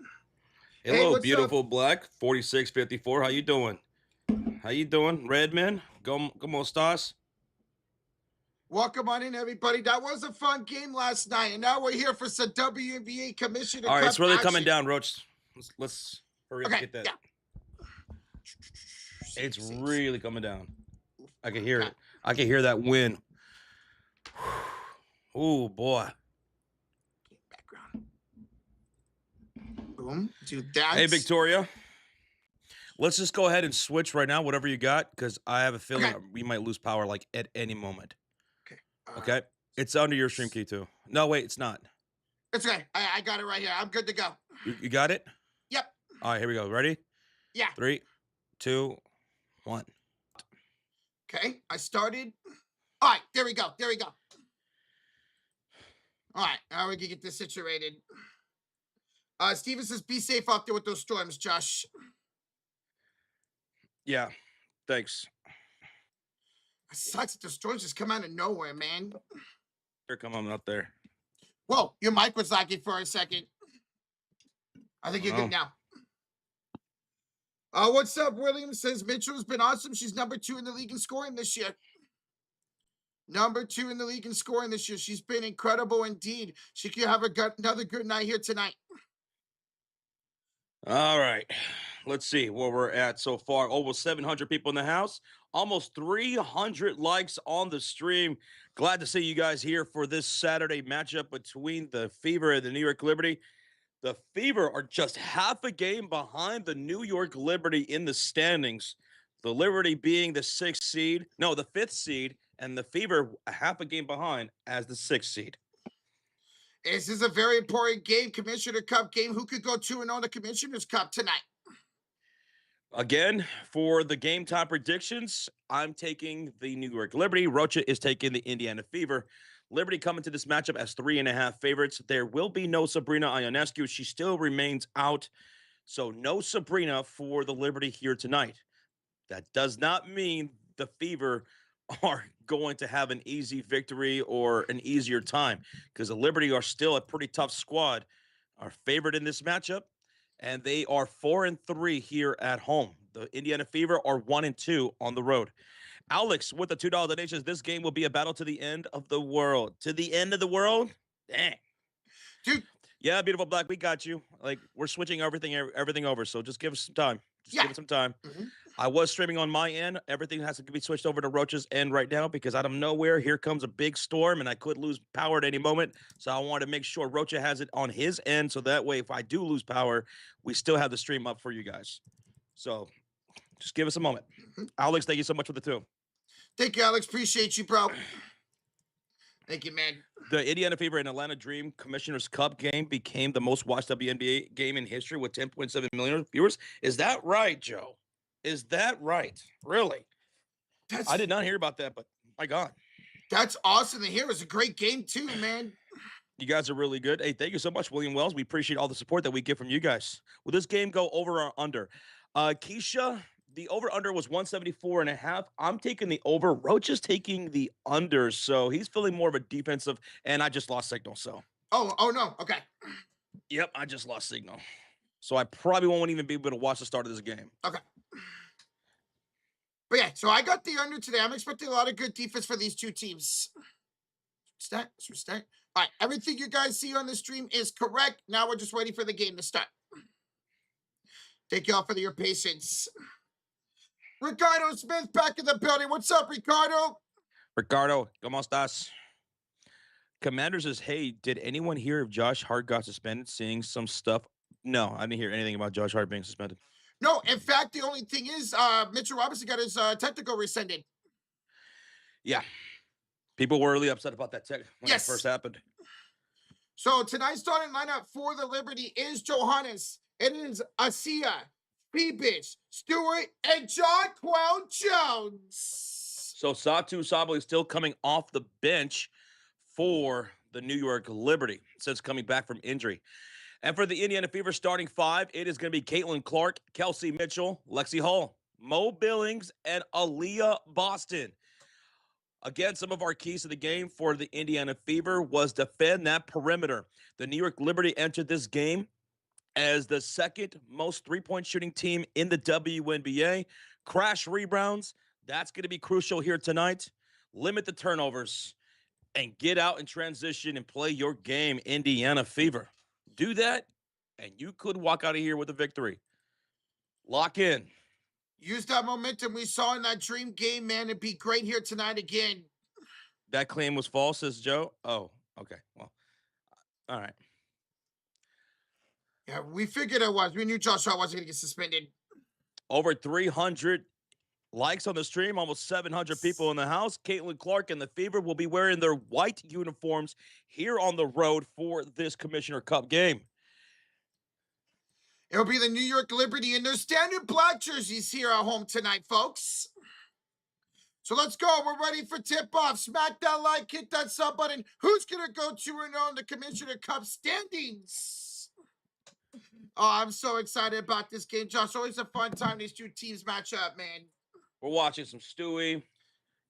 Hello, hey, beautiful up? Black 4654. How you doing? How you doing, Redman? ¿Cómo estás? Welcome on in, everybody. That was a fun game last night, and now we're here for some WNBA Commissioner All right, Cup it's really action. coming down, Roach. Let's hurry up and get that. Yeah. It's really coming down. I can hear it. I can hear that wind. Oh boy. Background. Boom. Do that. Hey, Victoria. Let's just go ahead and switch right now, whatever you got, because I have a feeling we might lose power like at any moment. Okay. It's under your stream key too. No, wait, it's not. It's okay. I got it right here. I'm good to go. You got it? Yep. All right, here we go. Ready? Yeah. 3, 2, 1. Okay, I started. All right, there we go. There we go. All right, now we can get this situated. Steven says, be safe out there with those storms, Josh. Yeah, thanks. It sucks that the storms just come out of nowhere, man. Here, come on up there. Whoa, your mic was lagging for a second. I think you're good now. What's up? William says Mitchell's been awesome. She's number 2 in the league in scoring this year. Number 2 in the league in scoring this year. She's been incredible indeed. She could have another good night here tonight. All right. Let's see where we're at so far. Over 700 people in the house. Almost 300 likes on the stream. Glad to see you guys here for this Saturday matchup between the Fever and the New York Liberty. The Fever are just half a game behind the New York Liberty in the standings. The Liberty being the 6th seed. No, the 5th seed. And the Fever a half a game behind as the 6th seed. This is a very important game, Commissioner Cup game. Who could go 2-0 in the Commissioner's Cup tonight? Again, for the game time predictions, I'm taking the New York Liberty. Rocha is taking the Indiana Fever. Liberty coming to this matchup as 3.5 favorites. There will be no Sabrina Ionescu. She still remains out. So no Sabrina for the Liberty here tonight. That does not mean the Fever are going to have an easy victory or an easier time, because the Liberty are still a pretty tough squad, are favored in this matchup, and they are 4-3 here at home. The Indiana Fever are 1-2 on the road. Alex with the $2 donations. This game will be a battle to the end of the world. To the end of the world? Dang. Dude. Yeah, beautiful Black, we got you. Like, we're switching everything over, so just give us some time. Give it some time. Mm-hmm. I was streaming on my end. Everything has to be switched over to Roach's end right now, because out of nowhere, here comes a big storm, and I could lose power at any moment. So I wanted to make sure Rocha has it on his end, so that way, if I do lose power, we still have the stream up for you guys. So just give us a moment. Mm-hmm. Alex, thank you so much for the 2. Thank you, Alex. Appreciate you, bro. Thank you, man. The Indiana Fever and Atlanta Dream Commissioner's Cup game became the most watched WNBA game in history with 10.7 million viewers. Is that right, Joe? Is that right? Really? I did not hear about that, but my God. That's awesome to hear. It was a great game too, man. You guys are really good. Hey, thank you so much, William Wells. We appreciate all the support that we get from you guys. Will this game go over or under? Keisha, the over-under was 174.5. I'm taking the over. Roach is taking the under, so he's feeling more of a defensive, and I just lost signal, so. Oh no, okay. Yep, I just lost signal. So I probably won't even be able to watch the start of this game. Okay. But yeah, so I got the under today. I'm expecting a lot of good defense for these two teams. Start. All right, everything you guys see on the stream is correct. Now we're just waiting for the game to start. Thank you all for your patience. Ricardo Smith back in the building. What's up, Ricardo? Ricardo, ¿cómo estás? Commanders says, hey, did anyone hear if Josh Hart got suspended? Seeing some stuff. No, I didn't hear anything about Josh Hart being suspended. No, in fact, the only thing is Mitchell Robinson got his technical rescinded. Yeah. People were really upset about that tech when it first happened. So tonight's starting lineup for the Liberty is Johannes. It is Asia, P-Bitch, Stewart, and Jonquel Jones. So Satu Sabali is still coming off the bench for the New York Liberty since coming back from injury. And for the Indiana Fever starting five, it is going to be Caitlin Clark, Kelsey Mitchell, Lexi Hall, Mo Billings, and Aaliyah Boston. Again, some of our keys to the game for the Indiana Fever was defend that perimeter. The New York Liberty entered this game as the second most three-point shooting team in the WNBA. Crash rebounds, that's going to be crucial here tonight. Limit the turnovers and get out and transition and play your game, Indiana Fever. Do that, and you could walk out of here with a victory. Lock in. Use that momentum we saw in that dream game, man, and be great here tonight again. That claim was false, says Joe. Oh, okay. Well, all right. Yeah, we figured it was. We knew Josh Hart wasn't going to get suspended. Over 300 likes on the stream, almost 700 people in the house. Caitlin Clark and the Fever will be wearing their white uniforms here on the road for this Commissioner Cup game. It'll be the New York Liberty in their standard black jerseys here at home tonight, folks. So let's go. We're ready for tip-off. Smack that like, hit that sub button. Who's going to go 2-0 in the Commissioner Cup standings? Oh, I'm so excited about this game, Josh. Always a fun time these two teams match up, man. We're watching some Stewie,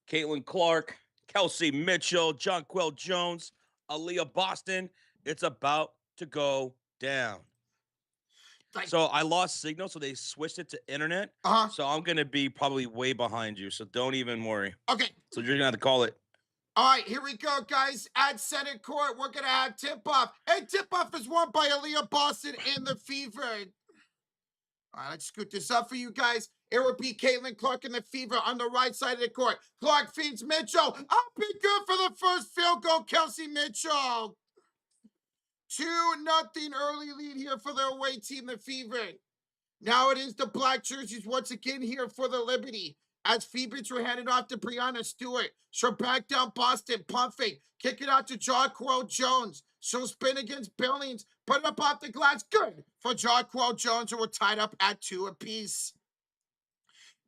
Caitlin Clark, Kelsey Mitchell, Jonquel Jones, Aaliyah Boston. It's about to go down. So I lost signal, so they switched it to internet. So I'm going to be probably way behind you, so don't even worry. Okay. So you're going to have to call it. All right, here we go, guys. At center court, we're going to have tip-off. And tip-off is won by Aaliyah Boston and the Fever. All right, let's scoot this up for you guys. It will be Caitlin Clark and the Fever on the right side of the court. Clark feeds Mitchell. Up and good for the first field goal, Kelsey Mitchell. 2-0 early lead here for the away team, the Fever. Now it is the black jerseys once again here for the Liberty. As Phoebus were handed off to Brianna Stewart. She'll back down Boston, pump fake. Kick it out to Jonquel Jones. She'll spin against Billings. Put it up off the glass. Good for Jonquel Jones, who were tied up at 2 apiece.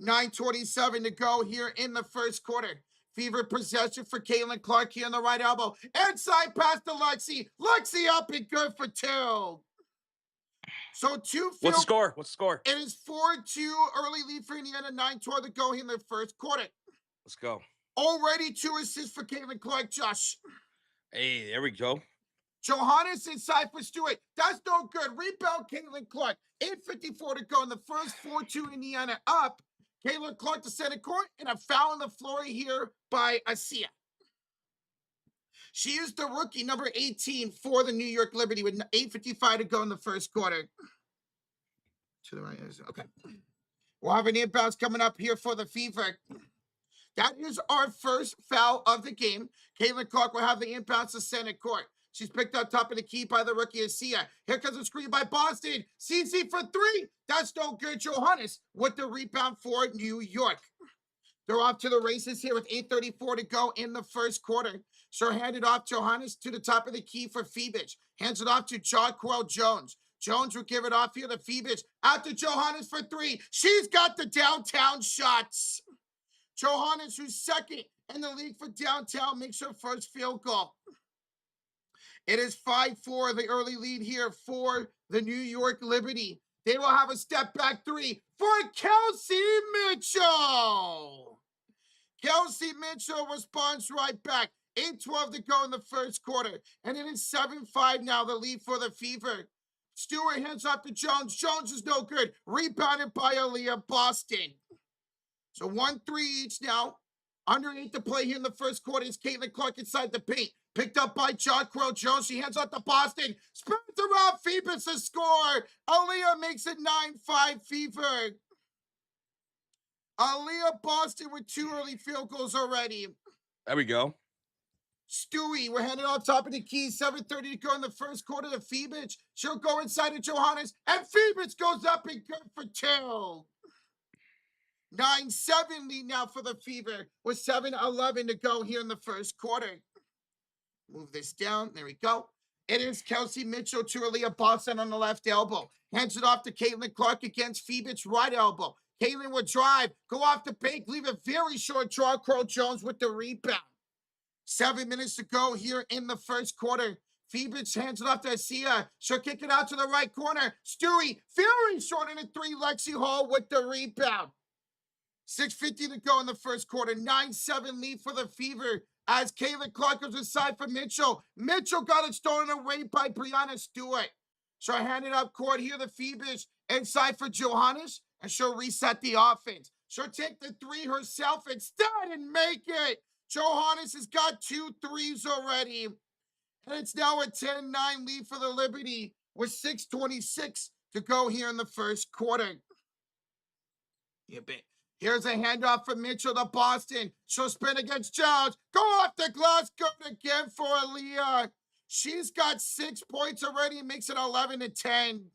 9:27 to go here in the first quarter. Fever possession for Caitlin Clark here on the right elbow. Inside pass to Lexi. Lexi up and good for 2. So 2 field. What's the score? What's the score? It is 4-2 early lead for Indiana. 9:12 to go here in the first quarter. Let's go. Already 2 assists for Caitlin Clark, Josh. Hey, there we go. Johannes inside for Stewart. That's no good. Rebound Caitlin Clark. 8:54 to go in the first. 4-2 Indiana up. Caitlin Clark to center court, and a foul on the floor here by Asia. She is the rookie, number 18 for the New York Liberty with 8:55 to go in the first quarter. To the right. Okay. We'll have an inbounds coming up here for the Fever. That is our first foul of the game. Caitlin Clark will have the inbounds to center court. She's picked up top of the key by the rookie Asia. Here comes a screen by Boston. CC for 3. That's no good. Johannes with the rebound for New York. They're off to the races here with 8:34 to go in the first quarter. So handed off Johannes to the top of the key for Phoebus. Hands it off to Jonquel Jones. Jones will give it off here to Phoebus. Out to Johannes for 3. She's got the downtown shots. Johannes, who's second in the league for downtown, makes her first field goal. It is 5-4, the early lead here for the New York Liberty. They will have a step back 3 for Kelsey Mitchell. Kelsey Mitchell responds right back. 8:12 to go in the first quarter. And it is 7-5 now, the lead for the Fever. Stewart hands off to Jones. Jones is no good. Rebounded by Aaliyah Boston. So 1-3 each now. Under 8 to play here in the first quarter is Caitlin Clark inside the paint. Picked up by Jonquil Jones. She hands out to Boston. Spins around. Phoebus to score. Aaliyah makes it 9-5 Fever. Aaliyah Boston with 2 early field goals already. There we go. Stewie, we're heading off top of the key. 7:30 to go in the first quarter to Phoebus. She'll go inside to Johannes. And Phoebus goes up and good for 2. 9-7 lead now for the Fever with 7:11 to go here in the first quarter. Move this down. There we go. It is Kelsey Mitchell to Aaliyah Boston on the left elbow. Hands it off to Caitlin Clark against Phoebus' right elbow. Caitlin would drive, go off the bank, leave a very short draw. Crow Jones with the rebound. 7 minutes to go here in the first quarter. Phoebus hands it off to Asia. She'll kick it out to the right corner. Stewie, very short in a 3. Lexi Hall with the rebound. 6:50 to go in the first quarter. 9-7 lead for the Fever as Caitlin Clark goes inside for Mitchell. Mitchell got it stolen away by Brianna Stewart. She'll hand it up court here. The Phoebus inside for Johannes, and she'll reset the offense. She'll take the 3 herself instead and make it. Johannes has got 2 threes already. And it's now a 10-9 lead for the Liberty with 6:26 to go here in the first quarter. Here's a handoff from Mitchell to Boston. She'll spin against Jones. Go off the glass. Good again for Aaliyah. She's got 6 points already. Makes it 11-10.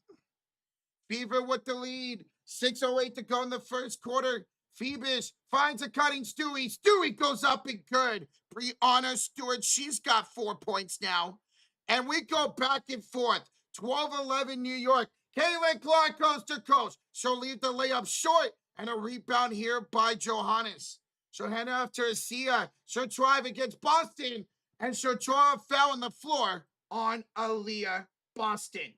Fever with the lead. 6:08 to go in the first quarter. Phoebus finds a cutting Stewie. Stewie goes up and good. Brianna Stewart, she's got 4 points now. And we go back and forth. 12-11 New York. Caitlin Clark coast to coast. She'll leave the layup short. And a rebound here by Johannes. She'll hand it off to Asia. She'll drive against Boston. And she'll draw a foul on the floor on Aaliyah Boston.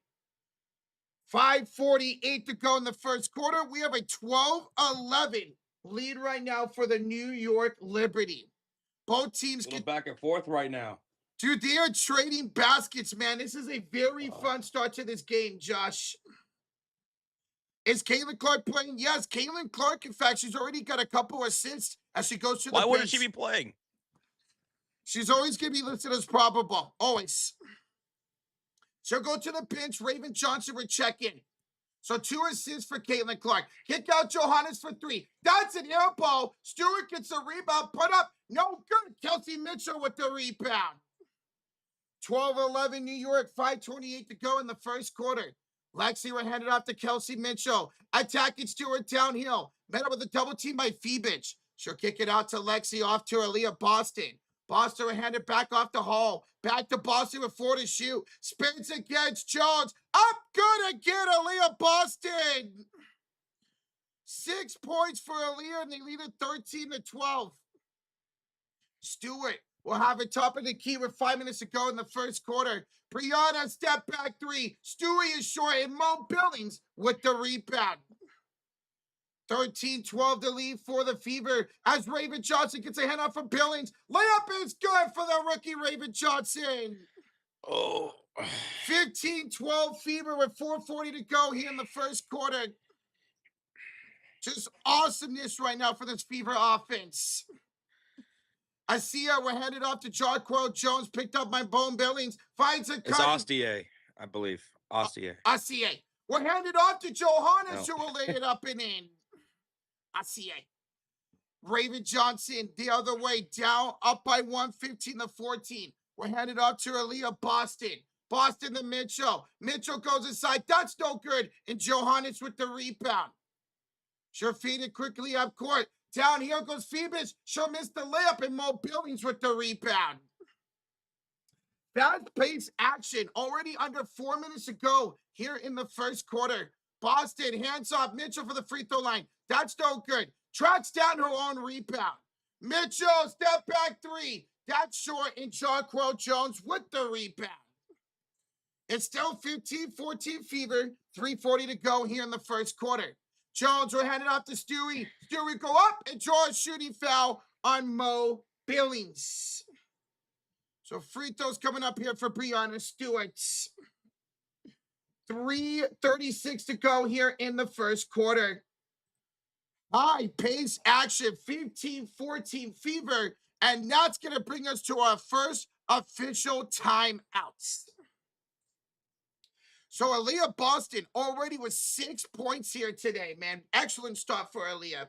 5:48 to go in the first quarter. We have a 12-11 lead right now for the New York Liberty. Both teams get back and forth right now. Dude, they are trading baskets, man. This is a very fun start to this game, Josh. Is Caitlin Clark playing? Yes, Caitlin Clark, in fact, she's already got a couple assists as she goes to the bench. Why wouldn't she be playing? She's always going to be listed as probable. Always. She'll go to the bench. Raven Johnson will check in. So 2 assists for Caitlin Clark. Kick out Johannes for 3. That's an air ball. Stewart gets a rebound. Put up. No good. Kelsey Mitchell with the rebound. 12-11 New York. 5:28 to go in the first quarter. Lexi will hand it off to Kelsey Mitchell. Attacking Stewart downhill. Met up with a double team by Phoebus. She'll kick it out to Lexi off to Aaliyah Boston. Boston will hand it back off to Hall. Back to Boston with 4 to shoot. Spins against Jones. Up good again, Aaliyah Boston. 6 points for Aaliyah, and they lead it 13-12. Stewart will have it top of the key with 5 minutes to go in the first quarter. Brianna step back 3. Stewie is short, and Mo Billings with the rebound. 13-12 to lead for the Fever as Raven Johnson gets a handoff from Billings. Layup is good for the rookie Raven Johnson. 15-12 Fever with 4:40 to go here in the first quarter. Just awesomeness right now for this Fever offense. Asia, we're headed off to Jonquil Jones, picked up by Bone Billings, finds a cut. It's Ostier, I believe. Ostier. Asia. We're handed off to Johannes, who will lay it up and in. Asia. Raven Johnson the other way, down, up by 1, 15-14. We're handed off to Aaliyah Boston. Boston to Mitchell. Mitchell goes inside. That's no good. And Johannes with the rebound. She'll feed it quickly up court. Down here goes Phoebus. She'll miss the layup, and Mo Billings with the rebound. Fast-paced action. Already under 4 minutes to go here in the first quarter. Boston hands off Mitchell for the free throw line. That's no good. Tracks down her own rebound. Mitchell, step back 3. That's short, and Jonquil Jones with the rebound. It's still 15-14 Fever. 3:40 to go here in the first quarter. Jones will hand it off to Stewie. Stewie go up and draw a shooting foul on Mo Billings. So free throws coming up here for Brianna Stewart. 3:36 to go here in the first quarter. High pace action, 15-14 Fever. And that's going to bring us to our first official timeouts. So Aaliyah Boston already with 6 points here today, man. Excellent start for Aaliyah.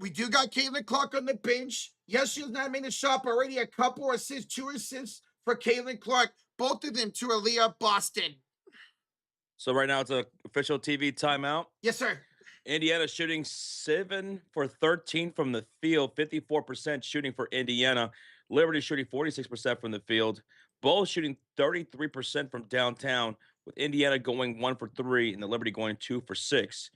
We do got Caitlin Clark on the bench. Yes, she has not made a shot, but already a couple assists, 2 assists for Caitlin Clark. Both of them to Aaliyah Boston. So right now it's an official TV timeout. Yes, sir. Indiana shooting 7 for 13 from the field, 54% shooting for Indiana. Liberty shooting 46% from the field. Both shooting 33% from downtown, with Indiana going 1 for 3 and the Liberty going 2 for 6.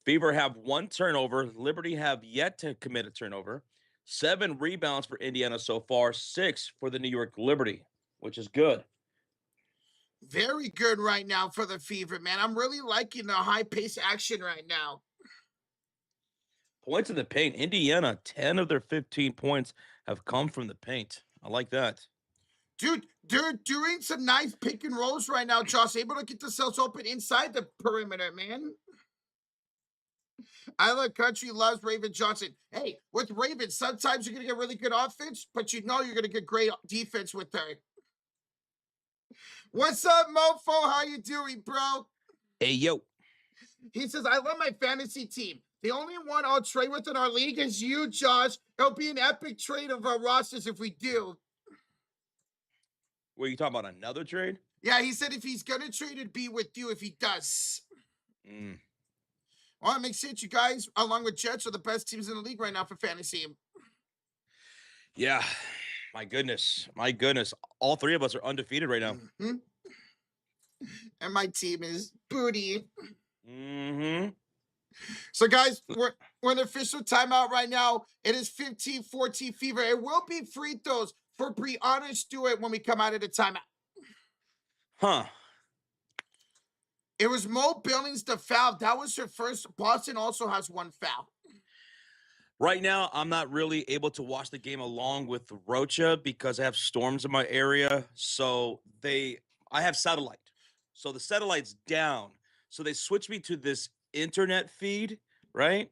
Fever have 1 turnover. Liberty have yet to commit a turnover. 7 rebounds for Indiana so far, 6 for the New York Liberty, which is good. Very good right now for the Fever, man. I'm really liking the high-pace action right now. Points in the paint. Indiana, 10 of their 15 points have come from the paint. I like that. Dude, they're doing some nice pick and rolls right now, Josh. Able to get themselves open inside the perimeter, man. I Love Country loves Raven Johnson. Hey, with Raven, sometimes you're going to get really good offense, but you know you're going to get great defense with her. What's up, mofo? How you doing, bro? Hey, yo. He says, I love my fantasy team. The only one I'll trade with in our league is you, Josh. It'll be an epic trade of our rosters if we do. Were you talking about another trade? Yeah, he said if he's going to trade, it'd be with you if he does. Well, it makes sense. You guys, along with Jets, are the best teams in the league right now for fantasy. Yeah. My goodness. My goodness. All 3 of us are undefeated right now. Mm-hmm. And my team is booty. Mm-hmm. So, guys, we're in official timeout right now. It is 15-14 Fever. It will be free throws for Breanna Stewart when we come out of the timeout. Huh. It was Mo Billings the foul. That was her first. Boston also has 1 foul. Right now, I'm not really able to watch the game along with Rocha because I have storms in my area. So I have satellite. So the satellite's down. So they switched me to this internet feed, right?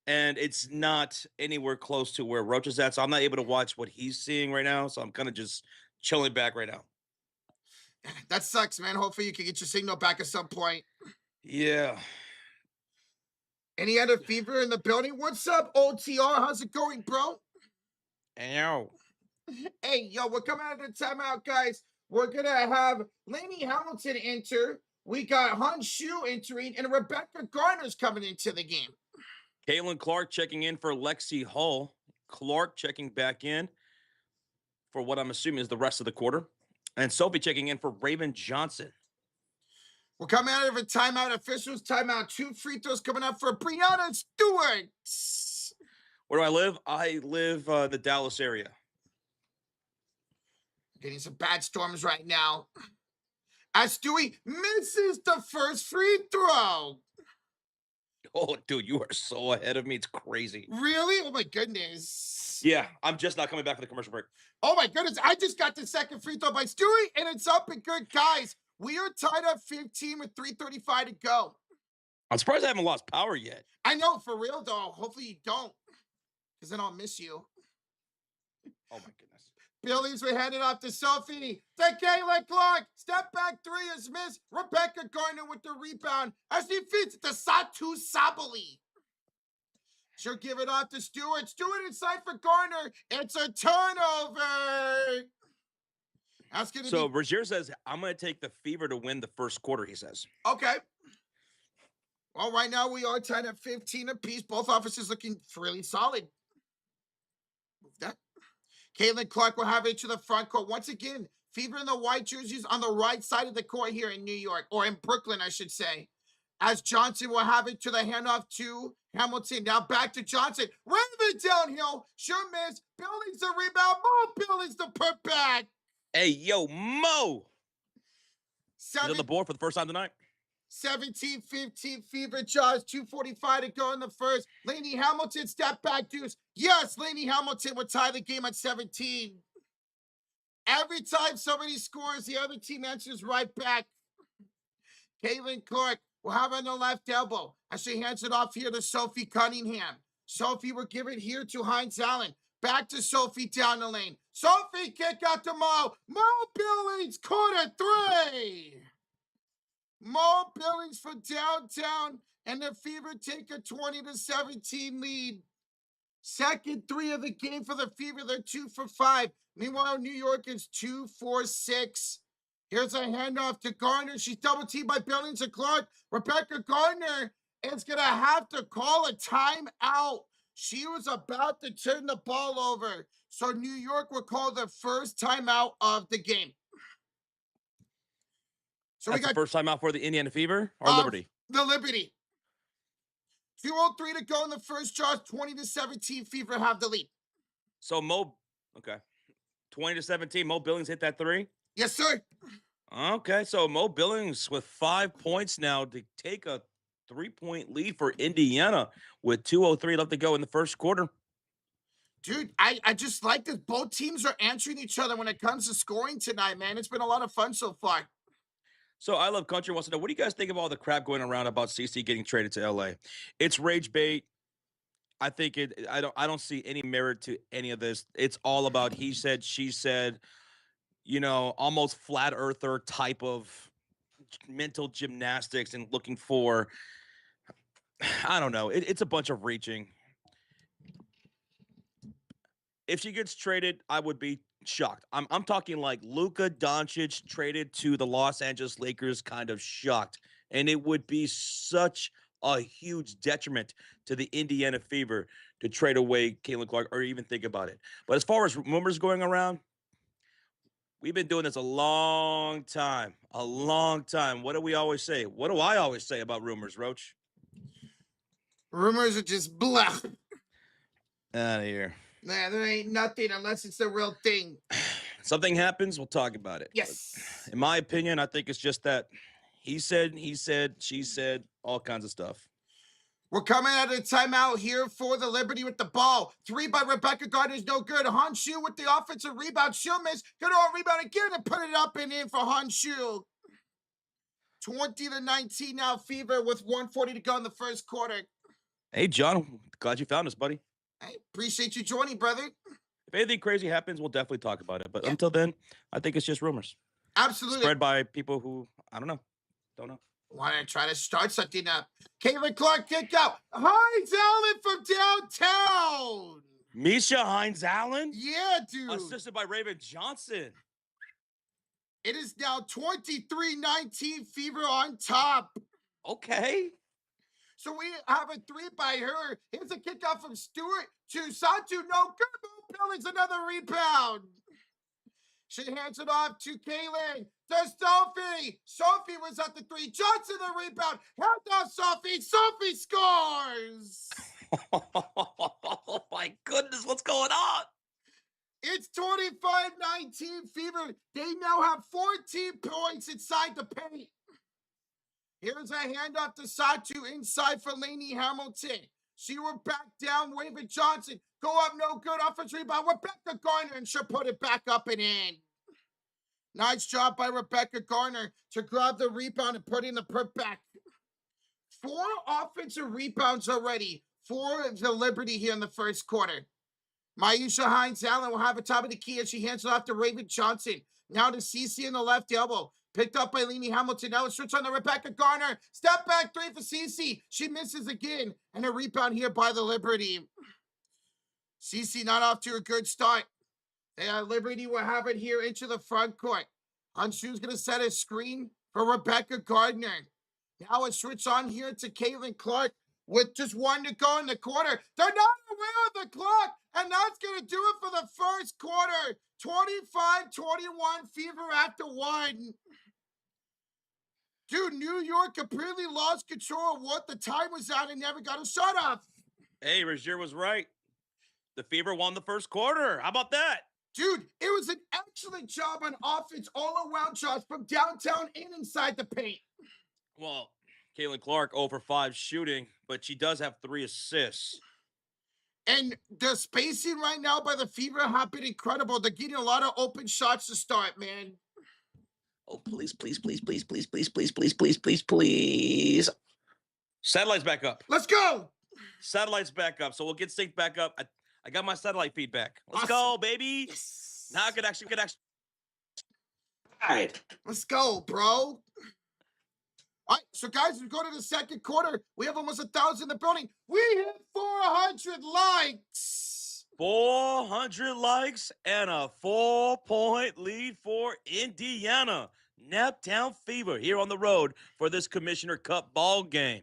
And it's not anywhere close to where Rocha's at. So I'm not able to watch what he's seeing right now. So I'm kind of just chilling back right now. That sucks, man. Hopefully you can get your signal back at some point. Yeah. Any other Fever in the building? What's up, OTR? How's it going, bro? Ow. Hey, yo, we're coming out of the timeout, guys. We're going to have Lainey Hamilton enter. We got Han Shu entering, and Rebecca Garner's coming into the game. Caitlin Clark checking in for Lexi Hull. Clark checking back in for what I'm assuming is the rest of the quarter. And Sophie checking in for Raven Johnson. We're coming out of a timeout. Officials timeout. 2 free throws coming up for Breanna Stewart. Where do I live? I live in the Dallas area. Getting some bad storms right now. As Stewie misses the first free throw. Oh, dude, you are so ahead of me. It's crazy. Really? Oh, my goodness. Yeah, I'm just not coming back for the commercial break. Oh, my goodness. I just got the second free throw by Stewie, and it's up and good. Guys, we are tied up 15 with 3:35 to go. I'm surprised I haven't lost power yet. I know, for real, though. Hopefully you don't, because then I'll miss you. Oh, my goodness. Billy's were handed off to Sophie. To Caitlin Clark. Step back 3 is missed. Rebecca Garner with the rebound as he feeds to Satu Sabali. She'll give it off to Stewart. Stewart inside for Garner. It's a turnover. That's gonna So Rozier says, I'm going to take the Fever to win the first quarter, he says. Okay. Well, right now we are tied at 15 apiece. Both offenses looking really solid. Move that. Caitlin Clark will have it to the front court. Once again, Fever in the white jerseys on the right side of the court here in New York, or in Brooklyn, I should say. As Johnson will have it to the handoff to Hamilton. Now back to Johnson. Raven downhill. Sure miss. Billings the rebound. Mo Billings the putback. Hey, yo, Mo. He's on the board for the first time tonight. 17-15 Fever, Jaws, 2:45 to go in the first. Lainey Hamilton, step back deuce. Yes, Lainey Hamilton would tie the game at 17. Every time somebody scores, the other team answers right back. Caitlin Clark will have on the left elbow as she hands it off here to Sophie Cunningham. Sophie will give it here to Heinz Allen. Back to Sophie down the lane. Sophie kick out to Mo. Mo Billings, corner 3. Mo Billings for downtown, and the Fever take a 20-17 lead. Second 3 of the game for the Fever. They're 2 for 5. Meanwhile, New York is 2 for 6. Here's a handoff to Gardner. She's double teamed by Billings and Clark. Rebecca Gardner is going to have to call a timeout. She was about to turn the ball over. So New York will call the first timeout of the game. So that's we got the first timeout for the Indiana Fever or Liberty? The Liberty. 2:03 to go in the first charge. 20-17 Fever have the lead. So okay. 20-17. Mo Billings hit that 3? Yes, sir. Okay, so Mo Billings with 5 points now to take a 3-point lead for Indiana with 2:03 left to go in the first quarter. Dude, I just like that both teams are answering each other when it comes to scoring tonight, man. It's been a lot of fun so far. So I Love Country wants to know, what do you guys think of all the crap going around about CC getting traded to LA? It's rage bait. I think I don't see any merit to any of this. It's all about he said, she said, almost flat earther type of mental gymnastics and looking for, I don't know. It's a bunch of reaching. If she gets traded, I would be shocked. I'm talking like Luka Doncic traded to the Los Angeles Lakers, kind of shocked. And it would be such a huge detriment to the Indiana Fever to trade away Caitlin Clark or even think about it. But as far as rumors going around, we've been doing this a long time. A long time. What do we always say? What do I always say about rumors, Roach? Rumors are just blah. Out of here. Nah, there ain't nothing unless it's the real thing. Something happens, we'll talk about it. Yes. But in my opinion, I think it's just that he said, she said, all kinds of stuff. We're coming out of the timeout here for the Liberty with the ball. 3 by Rebecca Gardner is no good. Honshu with the offensive rebound. She'll miss. Good on rebound again and put it up and in for Honshu. 20-19 now, Fever with 1:40 to go in the first quarter. Hey, John, glad you found us, buddy. I appreciate you joining, brother. If anything crazy happens, we'll definitely talk about it. But until then, I think it's just rumors. Absolutely. Spread by people who, I don't know. Don't know. Why don't I try to start something up? Caitlin Clark kick out. Heinz Allen from downtown. Misha Heinz Allen? Yeah, dude. Assisted by Raven Johnson. It is now 23-19 Fever on top. Okay. So we have a 3 by her. Here's a kickoff from Stewart to Santu. No good. Mo Billings, another rebound. She hands it off to Kaylin. To Sophie. Sophie was at the 3. Johnson the rebound. Hand off Sophie. Sophie scores. Oh my goodness, what's going on? It's 25-19 Fever. They now have 14 points inside the paint. Here's a handoff to Satu inside for Lainey Hamilton. She will back down. Raven Johnson. Go up, no good. Offense rebound. Rebecca Garner, and she'll put it back up and in. Nice job by Rebecca Garner to grab the rebound and put in the putback. 4 offensive rebounds already for the Liberty here in the first quarter. Maisha Heinz Allen will have a top of the key as she hands it off to Raven Johnson. Now to Cece in the left elbow. Picked up by Lainey Hamilton. Now it's switch on to Rebecca Garner. Step back 3 for Cece. She misses again. And a rebound here by the Liberty. Cece not off to a good start. Liberty will have it here into the front court. Honshu's going to set a screen for Rebecca Gardner. Now a switch on here to Caitlin Clark with just 1 to go in the quarter. They're not aware of the clock, and that's going to do it for the first quarter. 25-21 Fever after 1. Dude, New York completely lost control of what the time was at and never got a shot off. Hey, Rozier was right. The Fever won the first quarter. How about that? Dude, it was an excellent job on offense all around, Josh, from downtown and inside the paint. Well, Caitlin Clark 0 for 5 shooting, but she does have 3 assists. And the spacing right now by the Fever have been incredible. They're getting a lot of open shots to start, man. Oh, please, please, please, please, please, please, please, please, please, please, please. Satellite's back up. Let's go. Satellite's back up, so we'll get synced back up. I got my satellite feedback. Let's Awesome. go, baby. Yes. Now I could actually. All right. Let's go, bro. All right, so guys, we go to the second quarter. We have almost 1,000 in the building. We hit 400 likes. 400 likes and a 4-point lead for Indiana. Naptown Fever here on the road for this Commissioner Cup ball game.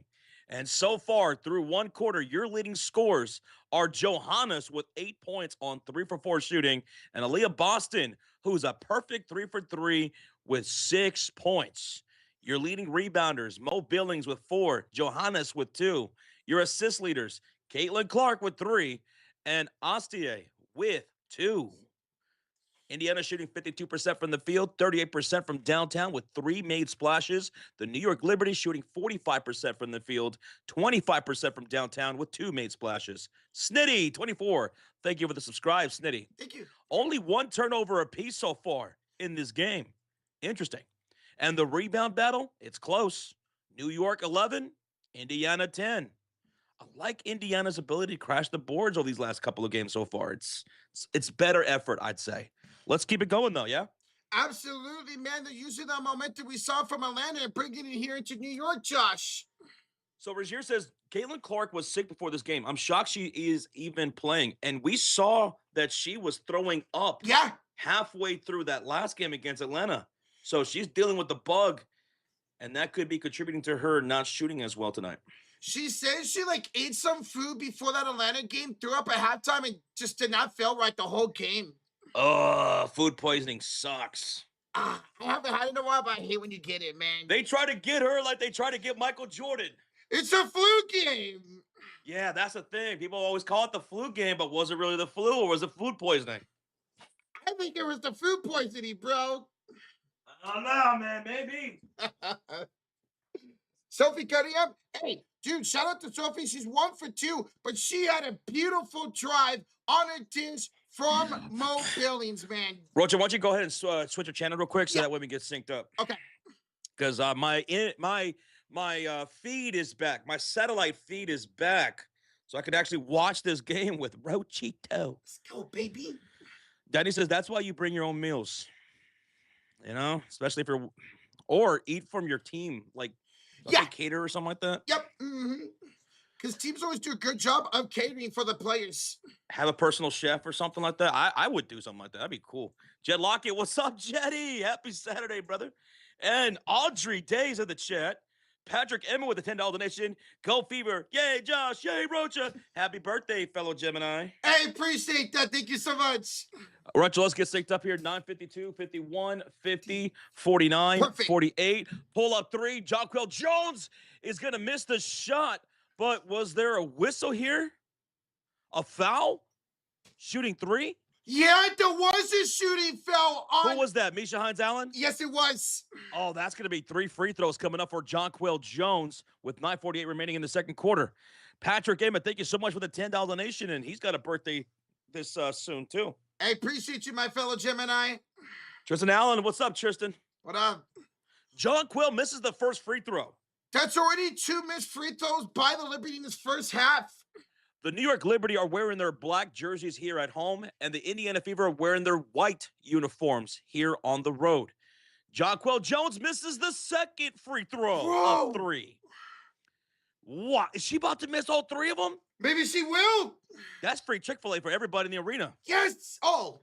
And so far, through one quarter, your leading scores are Johannes with 8 points on 3 for 4 shooting, and Aaliyah Boston, who's a perfect 3 for 3 with 6 points. Your leading rebounders, Mo Billings with 4, Johannes with 2. Your assist leaders, Caitlin Clark with 3, and Astie with 2. Indiana shooting 52% from the field, 38% from downtown with 3 made splashes. The New York Liberty shooting 45% from the field, 25% from downtown with 2 made splashes. Snitty, 24. Thank you for the subscribe, Snitty. Thank you. Only 1 turnover apiece so far in this game. Interesting. And the rebound battle, it's close. New York 11, Indiana 10. I like Indiana's ability to crash the boards over these last couple of games so far. It's better effort, I'd say. Let's keep it going, though, yeah? Absolutely, man. They're using that momentum we saw from Atlanta and bringing it here into New York, Josh. So Razier says Caitlin Clark was sick before this game. I'm shocked she is even playing. And we saw that she was throwing up halfway through that last game against Atlanta. So she's dealing with the bug, and that could be contributing to her not shooting as well tonight. She says she ate some food before that Atlanta game, threw up at halftime, and just did not feel right the whole game. Food poisoning sucks. I haven't had it in a while, but I hate when you get it, man. They try to get her like they try to get Michael Jordan. It's a flu game. Yeah, that's the thing. People always call it the flu game, but was it really the flu or was it food poisoning? I think it was the food poisoning, bro. I don't know, man. Maybe. Sophie cutting up. Hey, dude, shout out to Sophie. She's 1 for 2, but she had a beautiful drive on her dish from Mo Billings, man. Roger, why don't you go ahead and switch your channel real quick so that way we get synced up. Okay. Because my feed is back. My satellite feed is back. So I could actually watch this game with Rochito. Let's go, baby. Danny says that's why you bring your own meals. You know, especially if you're, or eat from your team, like cater or something like that. Yep. Because teams always do a good job of catering for the players. Have a personal chef or something like that. I would do something like that. That'd be cool. Jed Lockett, what's up, Jetty? Happy Saturday, brother. And Audrey Days in the chat. Patrick Emma with a $10 donation. Go Fever. Yay, Josh. Yay, Rocha. Happy birthday, fellow Gemini. Hey, appreciate that. Thank you so much. All right, so let's get synced up here. 9:52, 51, 50, 49, Perfect. 48. Pull up 3. Jonquel Jones is going to miss the shot. But was there a whistle here? A foul? Shooting 3? Yeah, there was a shooting foul on. Who was that? Misha Hines-Allen? Yes, it was. Oh, that's going to be 3 free throws coming up for Jonquel Jones with 9:48 remaining in the second quarter. Patrick Gaiman, thank you so much for the $10 donation, and he's got a birthday this soon, too. I appreciate you, my fellow Gemini. Tristan Allen, what's up, Tristan? What up? Jonquel misses the first free throw. That's already 2 missed free throws by the Liberty in this first half. The New York Liberty are wearing their black jerseys here at home, and the Indiana Fever are wearing their white uniforms here on the road. Jonquel Jones misses the second free throw of 3. What? Is she about to miss all 3 of them? Maybe she will. That's free Chick-fil-A for everybody in the arena. Yes. Oh.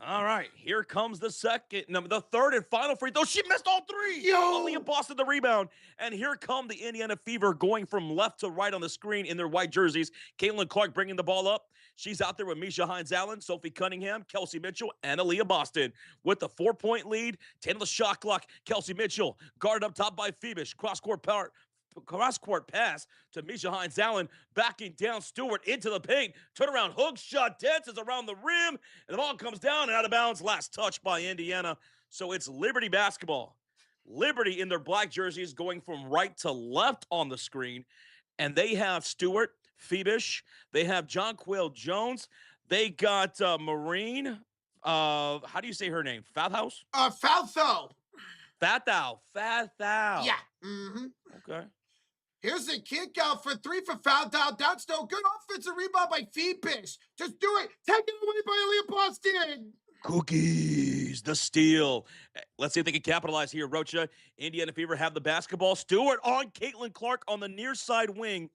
All right, here comes the third and final free throw. She missed all 3. Aaliyah Boston the rebound. And here come the Indiana Fever going from left to right on the screen in their white jerseys. Caitlin Clark bringing the ball up. She's out there with Misha Hines-Allen, Sophie Cunningham, Kelsey Mitchell, and Aaliyah Boston. With the 4-point lead, 10 of the shot clock, Kelsey Mitchell guarded up top by Phoebish. Cross-court pass to Misha Hines-Allen, backing down Stewart into the paint. Turnaround hook shot, dances around the rim, and the ball comes down and out of bounds. Last touch by Indiana. So it's Liberty basketball. Liberty in their black jerseys going from right to left on the screen. And they have Stewart, Phoebish. They have Jonquel Jones. They got Marine. How do you say her name? Fathouse? Faltho. Fathow. Yeah. Mm-hmm. Okay. Here's a kick out for 3 for foul down. That's no good. Offensive rebound by PrizePicks. Just do it. Take it away by Leah Boston. Cookies, the steal. Let's see if they can capitalize here. Rocha, Indiana Fever have the basketball. Stewart on Caitlin Clark on the near side wing.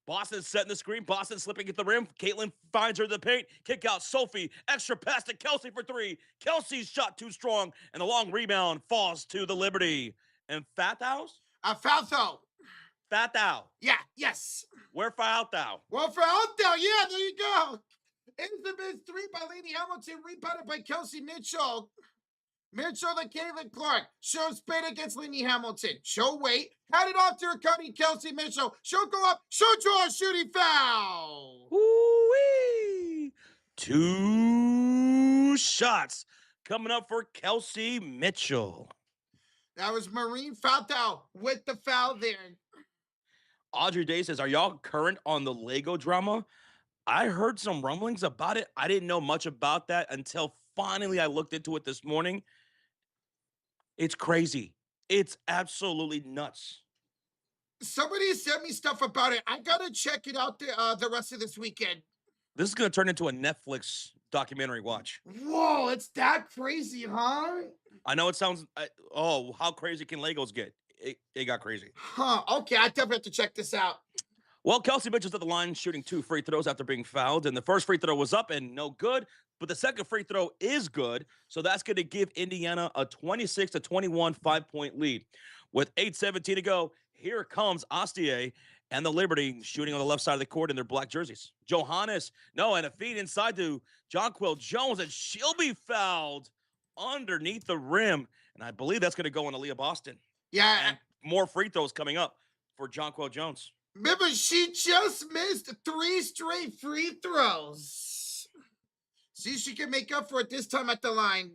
Boston setting the screen. Boston slipping at the rim. Caitlin finds her in the paint. Kick out Sophie. Extra pass to Kelsey for 3. Kelsey's shot too strong, and the long rebound falls to the Liberty. And Fathouse? Falthou. Fathou. Yeah, yes. Where Fathou? Well, for Outdow, yeah, there you go. It's the mid 3 by Lady Hamilton, rebounded by Kelsey Mitchell. Mitchell to Caitlin Clark. Show spin against Lenny Hamilton. Show wait. Hand it off to her cutting Kelsey Mitchell. She'll go up. She'll draw a shooting foul. Ooh-wee. 2 shots coming up for Kelsey Mitchell. That was Marine Falthou with the foul there. Audrey Day says, are y'all current on the Lego drama? I heard some rumblings about it. I didn't know much about that until finally I looked into it this morning. It's crazy. It's absolutely nuts. Somebody sent me stuff about it. I gotta check it out the rest of this weekend. This is going to turn into a Netflix documentary watch. Whoa, it's that crazy, huh? I know it sounds, oh, how crazy can Legos get? It got crazy. Huh, okay, I definitely have to check this out. Well, Kelsey Mitchell's at the line shooting 2 free throws after being fouled, and the first free throw was up and no good, but the second free throw is good, so that's going to give Indiana a 26-21 5-point lead. With 8:17 to go, here comes Astier and the Liberty shooting on the left side of the court in their black jerseys. Johannes, and a feed inside to Jonquil Jones, and she'll be fouled underneath the rim, and I believe that's going to go into Leah Boston. Yeah. And more free throws coming up for Jonquil Jones. Remember, she just missed 3 straight free throws. See if she can make up for it this time at the line.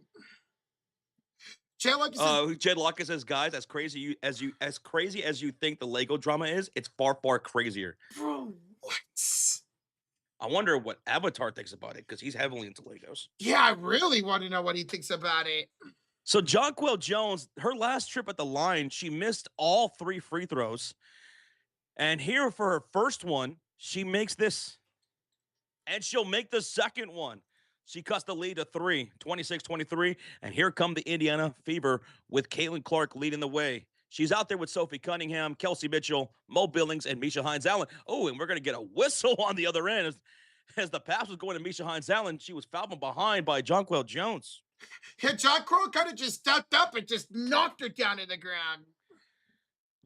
Jed Lucas says, guys, as crazy as you think the Lego drama is, it's far, far crazier. Bro, what? I wonder what Avatar thinks about it, because he's heavily into Legos. Yeah, I really want to know what he thinks about it. So Jonquil Jones, her last trip at the line, she missed all 3 free throws. And here for her first one, she makes this. And she'll make the second one. She cuts the lead to 3, 26-23. And here come the Indiana Fever with Caitlin Clark leading the way. She's out there with Sophie Cunningham, Kelsey Mitchell, Mo Billings, and Misha Hines-Allen. Oh, and we're going to get a whistle on the other end. As the pass was going to Misha Hines-Allen, she was fouled from behind by Jonquil Jones. Yeah, Jonquil kind of just stepped up and just knocked her down to the ground.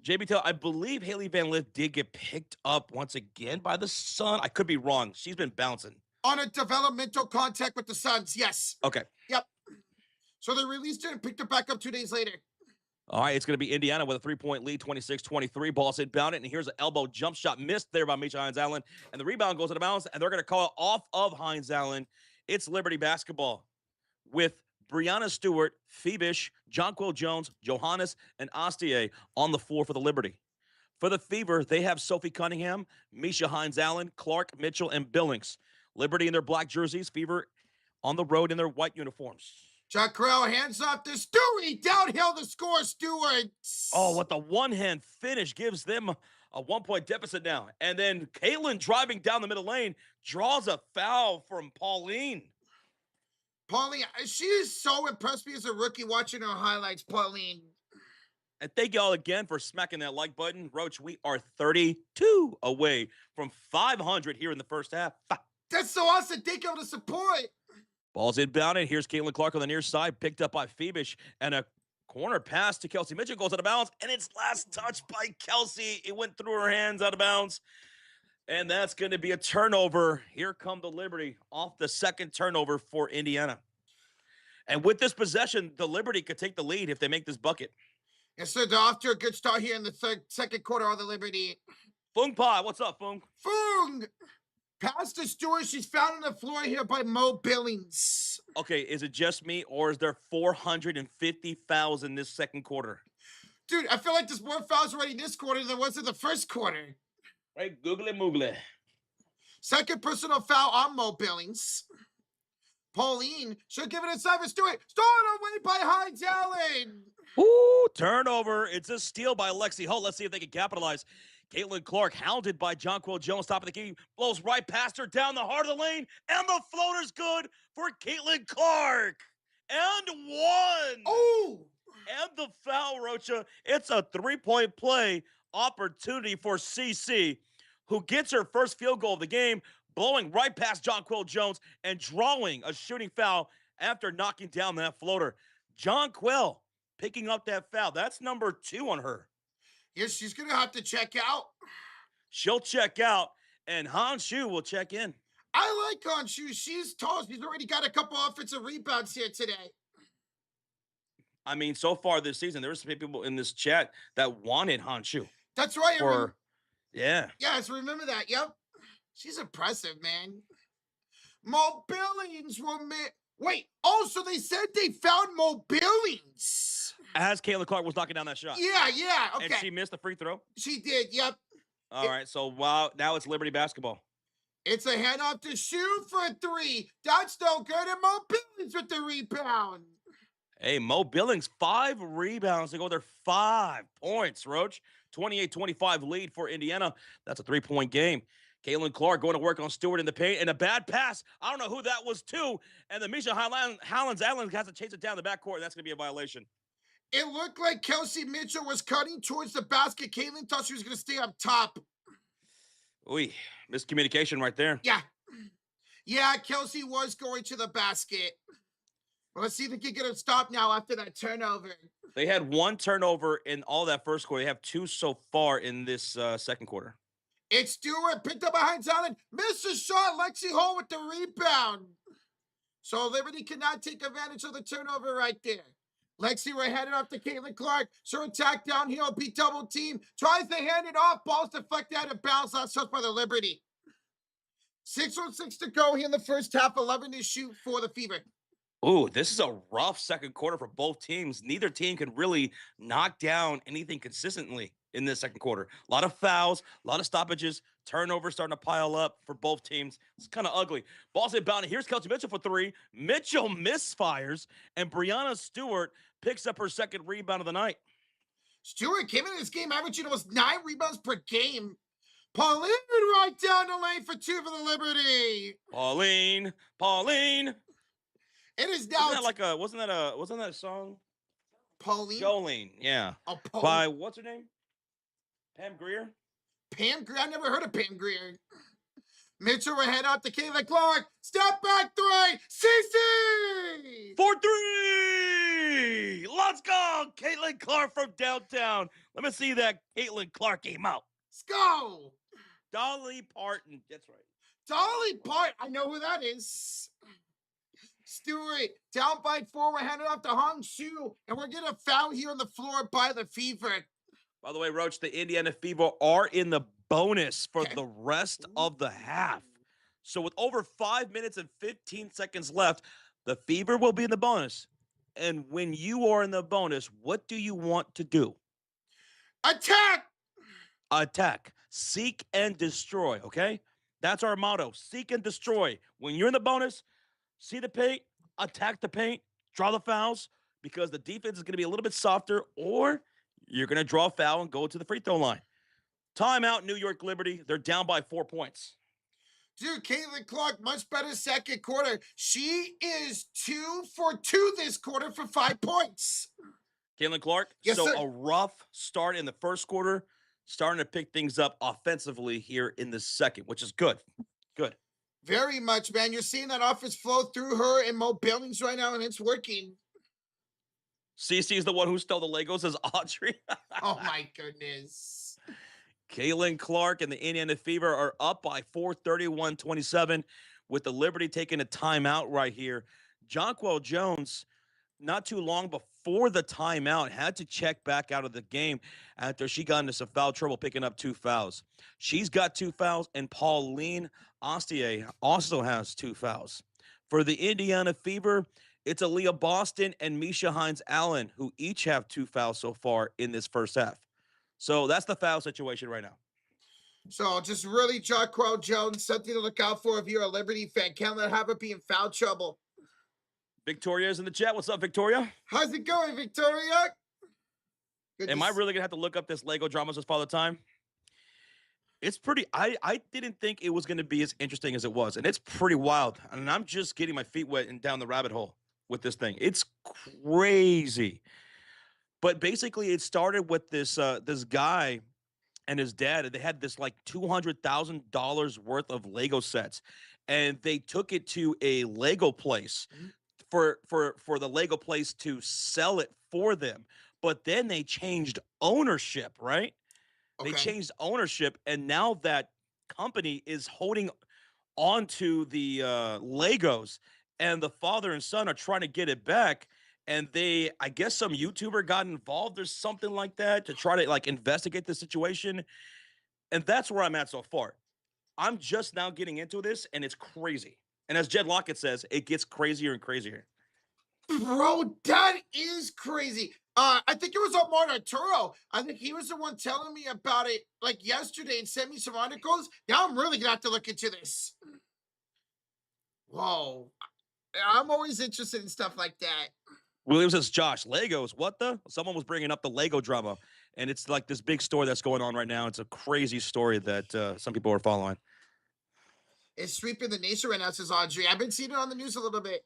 JB Taylor, I believe Haley Van Lith did get picked up once again by the Sun. I could be wrong. She's been bouncing. On a developmental contact with the Suns, yes. Okay. Yep. So they released her and picked her back up 2 days later. All right, it's going to be Indiana with a 3-point lead, 26-23. Ball's inbounded, and here's an elbow jump shot missed there by Misha Hines-Allen. And the rebound goes out of bounds, and they're going to call it off of Hines-Allen. It's Liberty basketball with Brianna Stewart, Phoebish, Jonquil Jones, Johannes, and Astier on the floor for the Liberty. For the Fever, they have Sophie Cunningham, Misha Hines-Allen, Clark, Mitchell, and Billings. Liberty in their black jerseys, Fever on the road in their white uniforms. Jonquil hands off to Stewie. Downhill to score, Stewart. Oh, what the one-hand finish gives them a 1-point deficit now. And then Caitlin driving down the middle lane draws a foul from Pauline. Pauline, she is so impressed me as a rookie watching her highlights, Pauline. And thank y'all again for smacking that like button. Roach, we are 32 away from 500 here in the first half. That's so awesome. Thank you for the support. Ball's inbounded. Here's Caitlin Clark on the near side, picked up by Phoebish, and a corner pass to Kelsey Mitchell goes out of bounds, and it's last touch by Kelsey. It went through her hands out of bounds, and that's going to be a turnover. Here come the Liberty off the second turnover for Indiana. And with this possession, the Liberty could take the lead if they make this bucket. Yes, sir. They're off to a good start here in the second quarter of the Liberty. Fung Pa, what's up, Fung? Fung! Pass to Stewart. She's found on the floor here by Mo Billings. Okay, is it just me, or is there 450 fouls in this second quarter? Dude, I feel like there's more fouls already this quarter than there was in the first quarter. Right, googly moogly. Second personal foul on Mo Billings. Pauline should give it inside for Stewart. Stolen away by Hines-Allen. Ooh, turnover. It's a steal by Lexi Holt. Let's see if they can capitalize. Caitlin Clark, hounded by Jonquil Jones, top of the key, blows right past her down the heart of the lane, and the floater's good for Caitlin Clark. And one. Oh! And the foul, Rocha. It's a three-point play opportunity for CC, who gets her first field goal of the game, blowing right past Jonquil Jones and drawing a shooting foul after knocking down that floater. Jonquil picking up that foul. That's number 2 on her. Yes, she's going to have to check out. She'll check out, and Han Shu will check in. I like Honshu. She's tall. She's already got a couple offensive rebounds here today. I mean, so far this season, there were some people in this chat that wanted Han Shu. That's right. Yeah. Yes, remember that. Yep. She's impressive, man. Mo Billings will wait. Oh, so they said they found Mo Billings. As Caitlin Clark was knocking down that shot. Yeah. Okay. And she missed the free throw. She did. Yep. All right. So now it's Liberty basketball. It's a handoff to Shu for 3. That's no good. And Mo Billings with the rebound. Hey, Mo Billings, 5 rebounds to go there, 5 points, Roach. 28-25 lead for Indiana. That's a 3-point game. Caitlin Clark going to work on Stewart in the paint, and a bad pass. I don't know who that was to. And the Misha Highlands Allen has to chase it down the backcourt. That's going to be a violation. It looked like Kelsey Mitchell was cutting towards the basket. Caitlin thought she was going to stay up top. Ooh, miscommunication right there. Yeah, Kelsey was going to the basket. Well, let's see if they can get it stopped now after that turnover. They had 1 turnover in all that first quarter. They have 2 so far in this second quarter. It's Stewart, picked up behind Allen, missed a shot, Lexi Hall with the rebound. So Liberty cannot take advantage of the turnover right there. Lexi right handed off to Caitlin Clark. So attack downhill, beat double team, tries to hand it off, balls deflected out of bounds, last touch by the Liberty. 6:06 to go here in the first half, 11 to shoot for the Fever. Ooh, this is a rough second quarter for both teams. Neither team can really knock down anything consistently in this second quarter. A lot of fouls, a lot of stoppages, turnovers starting to pile up for both teams. It's kind of ugly. Ball's inbound. Here's Kelsey Mitchell for 3. Mitchell misfires, and Brianna Stewart picks up her second rebound of the night. Stewart came in this game averaging almost 9 rebounds per game. Pauline right down the lane for 2 for the Liberty. Pauline. It is now. Wasn't that a song? Pauline? Jolene, yeah. Oh, Pauline. By, what's her name? Pam Grier? Pam Grier? I never heard of Pam Grier. Mitchell will head out to Caitlin Clark. Step back 3. CC! For 3! Let's go! Caitlin Clark from downtown. Let me see that Caitlin Clark game out. Let's go! Dolly Parton. That's right. Dolly Parton. I know who that is. Stewart down by 4. We're handing off to Hong Shu, and we're getting a foul here on the floor by the Fever. By the way, Roach, the Indiana Fever are in the bonus for the rest of the half. So with over 5 minutes and 15 seconds left, the Fever will be in the bonus. And when you are in the bonus, what do you want to do? Attack! Attack. Seek and destroy, okay? That's our motto. Seek and destroy. When you're in the bonus, see the paint, attack the paint, draw the fouls, because the defense is going to be a little bit softer, or you're going to draw a foul and go to the free throw line. Timeout, New York Liberty. They're down by 4 points. Dude, Caitlin Clark, much better second quarter. She is 2 for 2 this quarter for 5 points. Caitlin Clark, yes, so sir. A rough start in the first quarter, starting to pick things up offensively here in the second, which is good. Good. Very much, man. You're seeing that offense flow through her and Mo Billings right now, and it's working. CC is the one who stole the Legos as Audrey. Oh, my goodness. Caitlin Clark and the Indiana Fever are up by 4:31-27 with the Liberty taking a timeout right here. Jonquil Jones, not too long before the timeout, had to check back out of the game after she got into some foul trouble picking up 2 fouls. She's got 2 fouls, and Pauline Ostier also has 2 fouls. For the Indiana Fever, it's Aaliyah Boston and Misha Hines Allen, who each have 2 fouls so far in this first half. So that's the foul situation right now. So just really Jonquil Jones, something to look out for if you're a Liberty fan. Can't let her be in foul trouble. Victoria's in the chat. What's up, Victoria? How's it going, Victoria? Am I really going to have to look up this Lego drama as part of the time? It's pretty I didn't think it was gonna be as interesting as it was, and it's pretty wild. And I'm just getting my feet wet and down the rabbit hole with this thing. It's crazy. But basically it started with this guy and his dad, and they had this like $200,000 worth of Lego sets. And they took it to a Lego place Mhm. for the Lego place to sell it for them. But then they changed ownership, right? They Okay. changed ownership, and now that company is holding onto the Legos, and the father and son are trying to get it back. And I guess, some YouTuber got involved or something like that to try to like investigate the situation. And that's where I'm at so far. I'm just now getting into this, and it's crazy. And as Jed Lockett says, it gets crazier and crazier. Bro, that is crazy. I think it was Omar Arturo. I think he was the one telling me about it like yesterday and sent me some articles. Now I'm really gonna have to look into this. Whoa. I'm always interested in stuff like that. Williams says, Josh, Legos, what the? Someone was bringing up the Lego drama, and it's like this big story that's going on right now. It's a crazy story that some people are following. It's sweeping the nation right now, says Audrey. I've been seeing it on the news a little bit.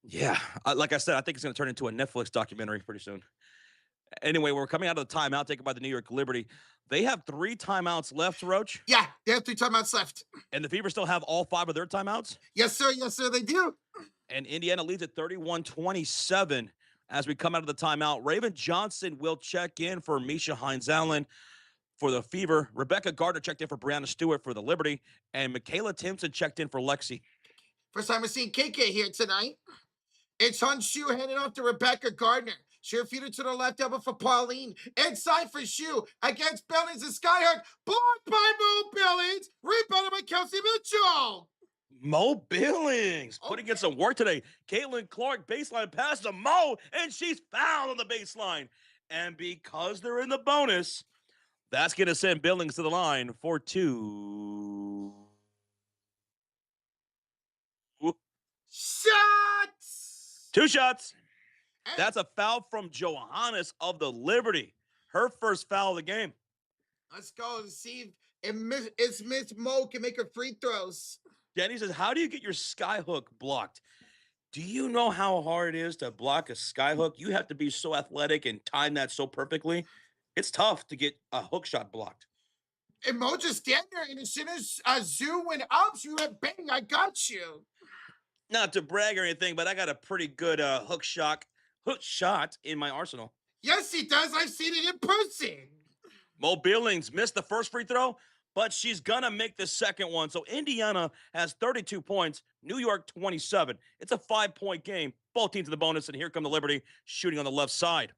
Yeah, like I said, I think it's going to turn into a Netflix documentary pretty soon. Anyway, we're coming out of the timeout taken by the New York Liberty. They have 3 timeouts left, Roach, Yeah, they have 3 timeouts left. and the Fever still have all 5 of their timeouts. Yes, sir. Yes, sir. They do. And Indiana leads at 31-27 as we come out of the timeout. Raven Johnson will check in for Misha Hines-Allen for the Fever. Rebecca Gardner checked in for Brianna Stewart for the Liberty. And Michaela Timpson checked in for Lexi. First time we're seeing KK here tonight. It's Hun Shu handing off to Rebecca Gardner. She'll feed it to the left elbow for Pauline. Inside for Shu against Billings and Skyhook. Blocked by Mo Billings. Rebounded by Kelsey Mitchell. Mo Billings putting in Okay. some work today. Caitlin Clark baseline pass to Mo, and she's fouled on the baseline. And because they're in the bonus, that's going to send Billings to the line for 2. Shots. 2 shots. And That's a foul from Johannes of the Liberty. Her first foul of the game. let's go and see if Miss Mo can make her free throws. Danny says, how do you get your skyhook blocked? Do you know how hard it is to block a skyhook? You have to be so athletic and time that so perfectly. It's tough to get a hook shot blocked. And Mo just stand there, and as soon as Zoo went up, she went, bang, I got you. Not to brag or anything, but I got a pretty good hook shot in my arsenal. Yes, he does. I've seen it in person. Mo Billings missed the first free throw, but she's going to make the second one. So Indiana has 32 points, New York 27. It's a 5-point game. Both teams in the bonus, and here come the Liberty shooting on the left side.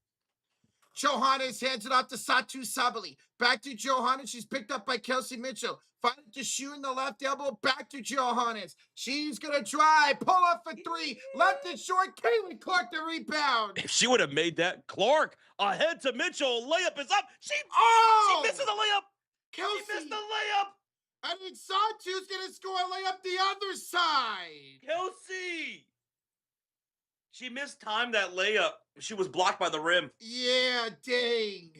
Johannes hands it off to Satu Sabali. Back to Johannes. She's picked up by Kelsey Mitchell. Finally to Shu in the left elbow. Back to Johannes. She's going to drive. Pull up for 3. Left it short. Caitlin Clark the rebound. If she would have made that, Clark ahead to Mitchell. Layup is up. She misses the layup. Kelsey. She missed the layup. And then Satu's going to score a layup the other side. Kelsey. She mistimed that layup. She was blocked by the rim. Yeah, dang.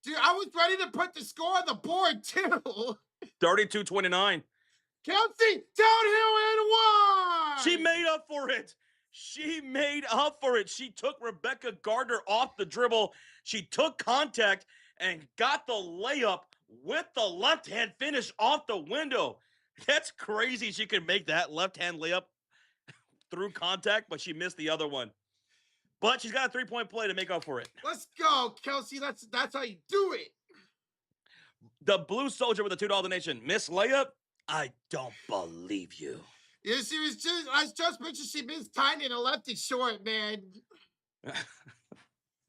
Dude, I was ready to put the score on the board, too. 32-29. Kelsey, downhill and one. She made up for it. She took Rebecca Gardner off the dribble. She took contact and got the layup with the left-hand finish off the window. That's crazy. She could make that left-hand layup through contact, but she missed the other one. But she's got a 3-point play to make up for it. Let's go, Kelsey. That's how you do it. The Blue Soldier with a $2 donation. Miss layup? I don't believe you. Yeah, she was just, I just mentioned she missed tiny and left it short, man.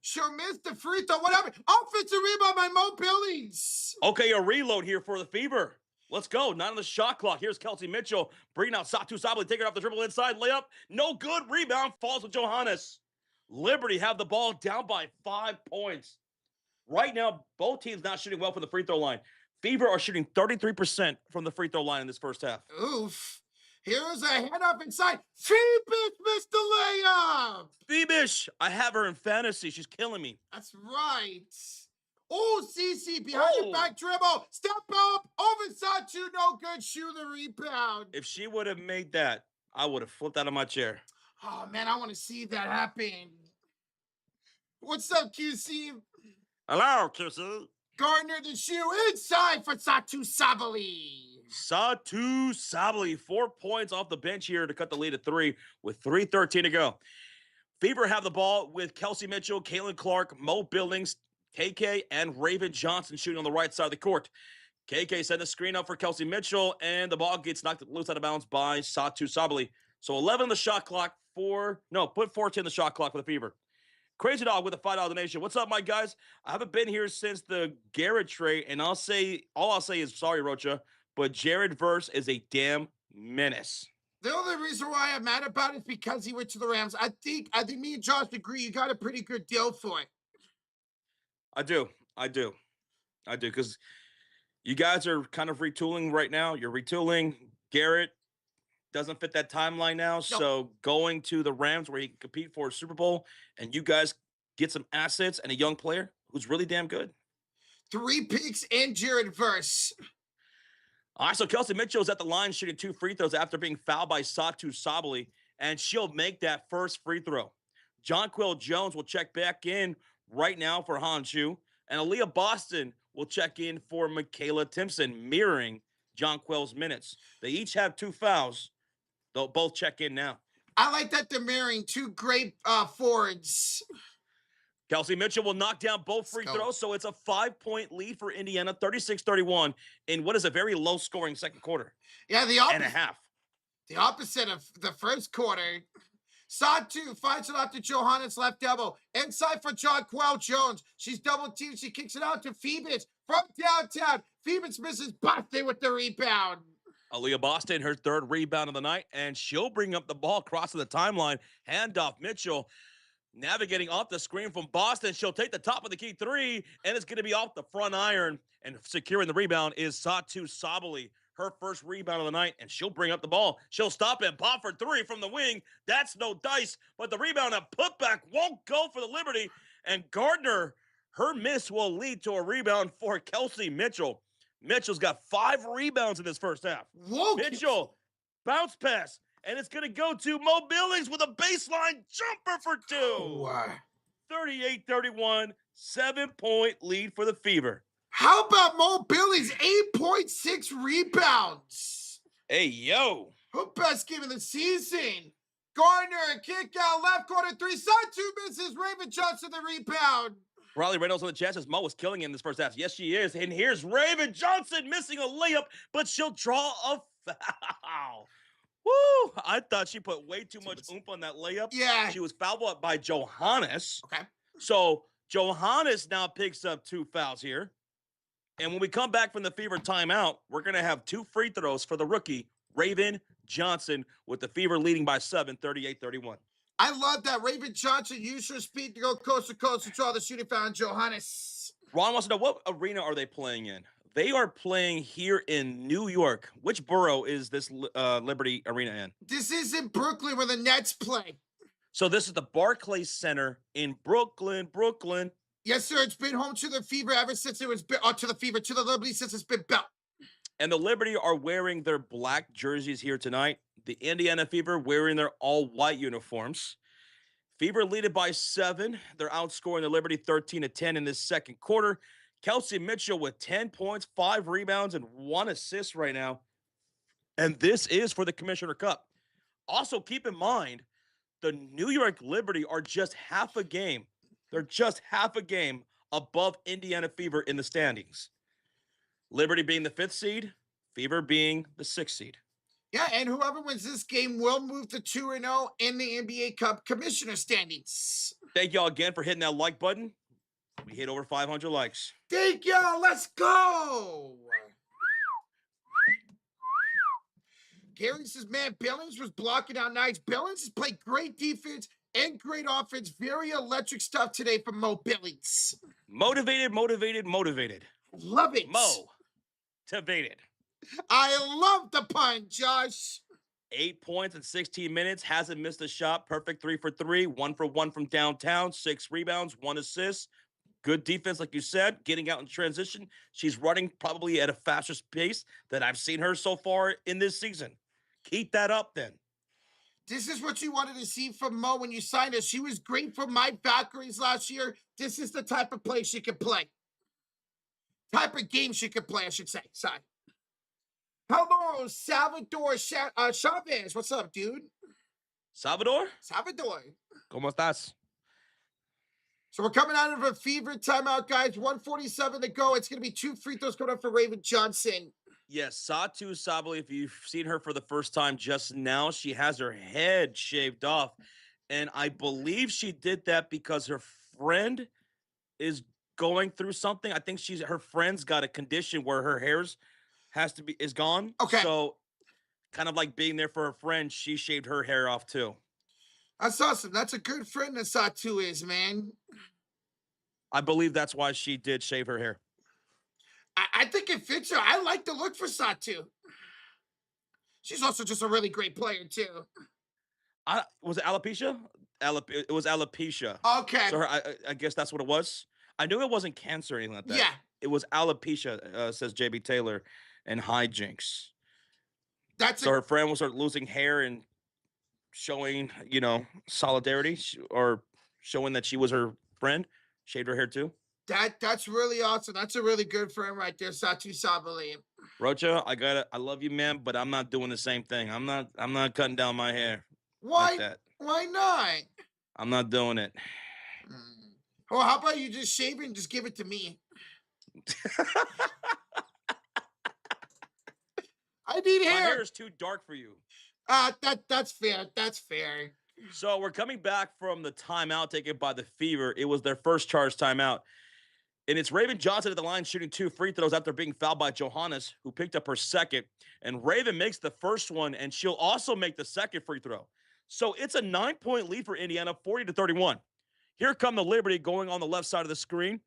She missed the free throw. What happened? Offensive rebound by Mo Billings. Okay, a reload here for the Fever. Let's go. Not on the shot clock. Here's Kelsey Mitchell. Bringing out Satu Sabali. Taking it off the dribble inside. Layup. No good. Rebound. Falls with Johannes. Liberty have the ball down by 5 points. Right now, both teams not shooting well from the free throw line. Fever are shooting 33% from the free throw line in this first half. Oof. Here's a handoff inside. Phoebus missed the layup. Phoebus, I have her in fantasy. She's killing me. That's right. Oh, CC behind the Oh, back dribble. Step up. Over Satu. No good. Shoot the rebound. if she would have made that, I would have flipped out of my chair. Oh, man, I want to see that happen. What's up, QC? Hello, QC. Gardner the shoe inside for Satu Sabali. Satu Sabali, 4 points off the bench here to cut the lead to 3 with 3:13 to go. Fever have the ball with Kelsey Mitchell, Kaylin Clark, Mo Billings, KK, and Raven Johnson shooting on the right side of the court. KK sent a screen up for Kelsey Mitchell, and the ball gets knocked loose out of bounds by Satu Sabali. So 11 on the shot clock put 14 on the shot clock for the Fever. Crazy Dog with a $5 donation. What's up, my guys? I haven't been here since the Garrett trade, and all I'll say is sorry, Rocha, but Jared Verse is a damn menace. The only reason why I'm mad about it is because he went to the Rams. I think me and Josh agree you got a pretty good deal for it. I do, because you guys are kind of retooling right now. You're retooling. Garrett doesn't fit that timeline now. Nope. So going to the Rams where he can compete for a Super Bowl and you guys get some assets and a young player who's really damn good. 3 picks and Jared Verse. All right, so Kelsey Mitchell's at the line shooting 2 free throws after being fouled by Satu Sabali, and she'll make that first free throw. Jonquil Jones will check back in right now for Honshu, and Aaliyah Boston will check in for Michaela Timpson, mirroring Jonquil's minutes. They each have 2 fouls. They'll both check in now. I like that they're marrying 2 great forwards. Kelsey Mitchell will knock down both free throws, so it's a 5-point lead for Indiana, 36-31, in what is a very low-scoring second quarter. Yeah, and a half. The opposite of the first quarter. Satu finds it off to Johannes' left elbow. Inside for Jonquil Jones. She's double-teamed. She kicks it out to Phoebus from downtown. Phoebus misses Boston with the rebound. Aaliyah Boston, her 3rd rebound of the night, and she'll bring up the ball crossing the timeline. Handoff Mitchell. Navigating off the screen from Boston. She'll take the top of the key 3, and it's going to be off the front iron. And securing the rebound is Satu Sabali, her first rebound of the night, and she'll bring up the ball. She'll stop and pop for 3 from the wing. That's no dice, but the rebound and putback won't go for the Liberty. And Gardner, her miss will lead to a rebound for Kelsey Mitchell. Mitchell's got 5 rebounds in this first half. Whoa, Mitchell, bounce pass. And it's going to go to Mo Billings with a baseline jumper for 2. Oh, 38-31, 7-point lead for the Fever. how about Mo Billings? 8.6 rebounds. Hey, yo. Her best game of the season. Gardner, kick out, left corner 3. Satu misses. Raven Johnson the rebound. Riley Reynolds on the chat says Mo was killing in this first half. Yes, she is. And here's Raven Johnson missing a layup, but she'll draw a foul. Woo! I thought she put way too much oomph on that layup. Yeah. She was fouled up by Johannes. Okay. So Johannes now picks up 2 fouls here. And when we come back from the Fever timeout, we're going to have 2 free throws for the rookie, Raven Johnson, with the Fever leading by 7, 38-31. I love that. Raven Johnson used her speed to go coast to coast to draw the shooting foul on Johannes. Ron wants to know, what arena are they playing in? They are playing here in New York. Which borough is this Liberty Arena in? This is in Brooklyn where the Nets play. So this is the Barclays Center in Brooklyn. Yes, sir. It's been home to the Fever ever since it was built. To the Liberty since it's been built. And the Liberty are wearing their black jerseys here tonight. The Indiana Fever wearing their all-white uniforms. Fever lead it by 7. They're outscoring the Liberty 13-10 in this second quarter. Kelsey Mitchell with 10 points, 5 rebounds, and 1 assist right now. And this is for the Commissioner Cup. Also, keep in mind, the New York Liberty are just half a game. They're just half a game above Indiana Fever in the standings. Liberty being the 5th seed, Fever being the 6th seed. Yeah, and whoever wins this game will move to 2-0 in the NBA Cup Commissioner standings. Thank y'all again for hitting that like button. We hit over 500 likes. Thank y'all. Let's go. Gary says, man, Billings was blocking out nice. Billings has played great defense and great offense. Very electric stuff today from Mo Billings. Motivated. Love it. Motivated. I love the pun, Josh. 8 points in 16 minutes. Hasn't missed a shot. Perfect 3 for 3. 1 for 1 from downtown. 6 rebounds. 1 assist. Good defense, like you said, getting out in transition. She's running probably at a faster pace than I've seen her so far in this season. Keep that up then. This is what you wanted to see from Mo when you signed her. She was great for my Valkyries last year. This is the type of play she can play. Type of game she can play, I should say. Sorry. Hello, Salvador Chavez. What's up, dude? Salvador? Salvador. ¿Cómo estás? So we're coming out of a fever timeout, guys. 1:47 to go. It's going to be 2 free throws coming up for Raven Johnson. Yes, Satu Sabali, if you've seen her for the first time just now, she has her head shaved off. And I believe she did that because her friend is going through something. I think her friend's got a condition where her hair's is gone. Okay. So kind of like being there for her friend, she shaved her hair off too. That's awesome. That's a good friend that Satu is, man. I believe that's why she did shave her hair. I think it fits her. I like the look for Satu. She's also just a really great player too. Was it alopecia? It was alopecia. Okay. So I guess that's what it was. I knew it wasn't cancer or anything like that. Yeah. It was alopecia, says JB Taylor and hijinks. So her friend will start losing hair and showing, solidarity or showing that she was her friend. Shaved her hair too. That's really awesome. That's a really good friend right there, Satu Sabali. Rocha, I love you, man, but I'm not doing the same thing. I'm not cutting down my hair. Why? Like that. Why not? I'm not doing it. Well, how about you just shave it and just give it to me? I need hair. My hair is too dark for you. That's fair. That's fair. So we're coming back from the timeout taken by the Fever. It was their first charge timeout. And it's Raven Johnson at the line shooting 2 free throws after being fouled by Johannes, who picked up her second. And Raven makes the first one, and she'll also make the second free throw. So it's a 9-point lead for Indiana, 40-31. Here come the Liberty going on the left side of the screen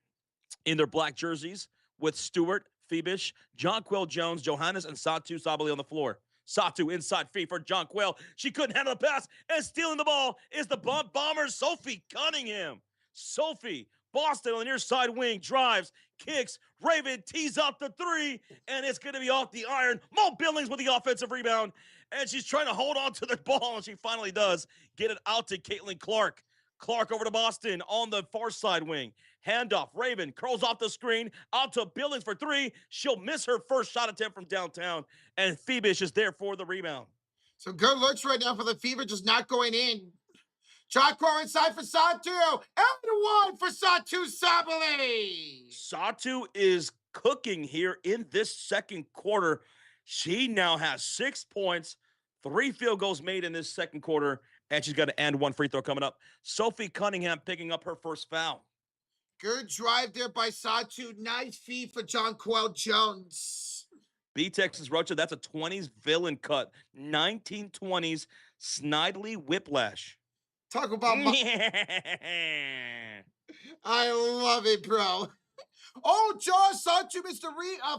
in their black jerseys with Stewart, Phoebish, Jonquel Jones, Johannes, and Satu Sabali on the floor. Satu inside feed for Jonquel. She couldn't handle the pass, and stealing the ball is the bomber, Sophie Cunningham. Sophie, Boston on the near side wing, drives, kicks, Raven tees up the 3, and it's going to be off the iron. Mo Billings with the offensive rebound, and she's trying to hold on to the ball, and she finally does get it out to Caitlin Clark. Clark over to Boston on the far side wing. Handoff. Raven curls off the screen. Out to Billings for 3. She'll miss her first shot attempt from downtown. And Phoebish is there for the rebound. So good looks right now for the Fever, just not going in. Jonquel inside for Satu. And 1 for Satu Sabali. Satu is cooking here in this second quarter. She now has 6 points, 3 field goals made in this second quarter, and she's got to end 1 free throw coming up. Sophie Cunningham picking up her first foul. Good drive there by Satu. Nice feed for Jonquel Jones. B-Texas Rocha, that's a 20s villain cut. 1920s Snidely whiplash. Talk about I love it, bro. Oh, Josh Satu missed a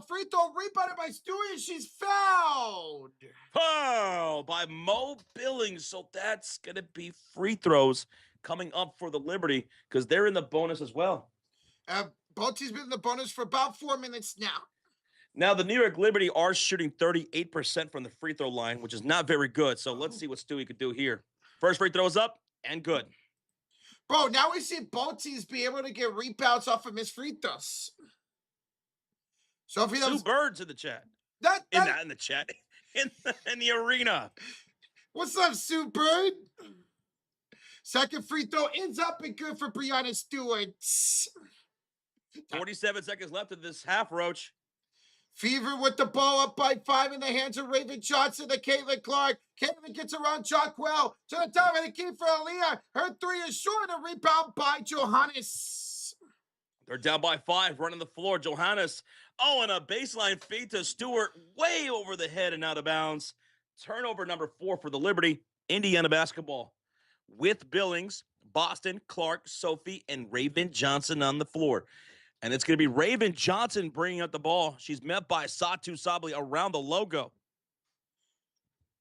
free throw rebounded by Stewie, and she's fouled. Foul by Mo Billings. So that's going to be free throws coming up for the Liberty because they're in the bonus as well. Both teams been in the bonus for about 4 minutes now. Now, the New York Liberty are shooting 38% from the free throw line, which is not very good. So let's see what Stewie could do here. First free throw is up and good. Bro, now we see both teams be able to get rebounds off of missed free throws. So if Sue Bird's in the chat. In the chat. In the arena. What's up, Sue Bird? Second free throw ends up and good for Breanna Stewart. 47 seconds left of this half, Roach. Fever with the ball up by 5 in the hands of Raven Johnson to Caitlin Clark. Caitlin gets around Jonquel to the top of the key for Aaliyah. Her 3 is short and a rebound by Johannes. They're down by 5, running the floor. Johannes, and a baseline feed to Stewart, way over the head and out of bounds. Turnover number 4 for the Liberty. Indiana basketball with Billings, Boston, Clark, Sophie, and Raven Johnson on the floor. And it's going to be Raven Johnson bringing up the ball. She's met by Satu Sabali around the logo.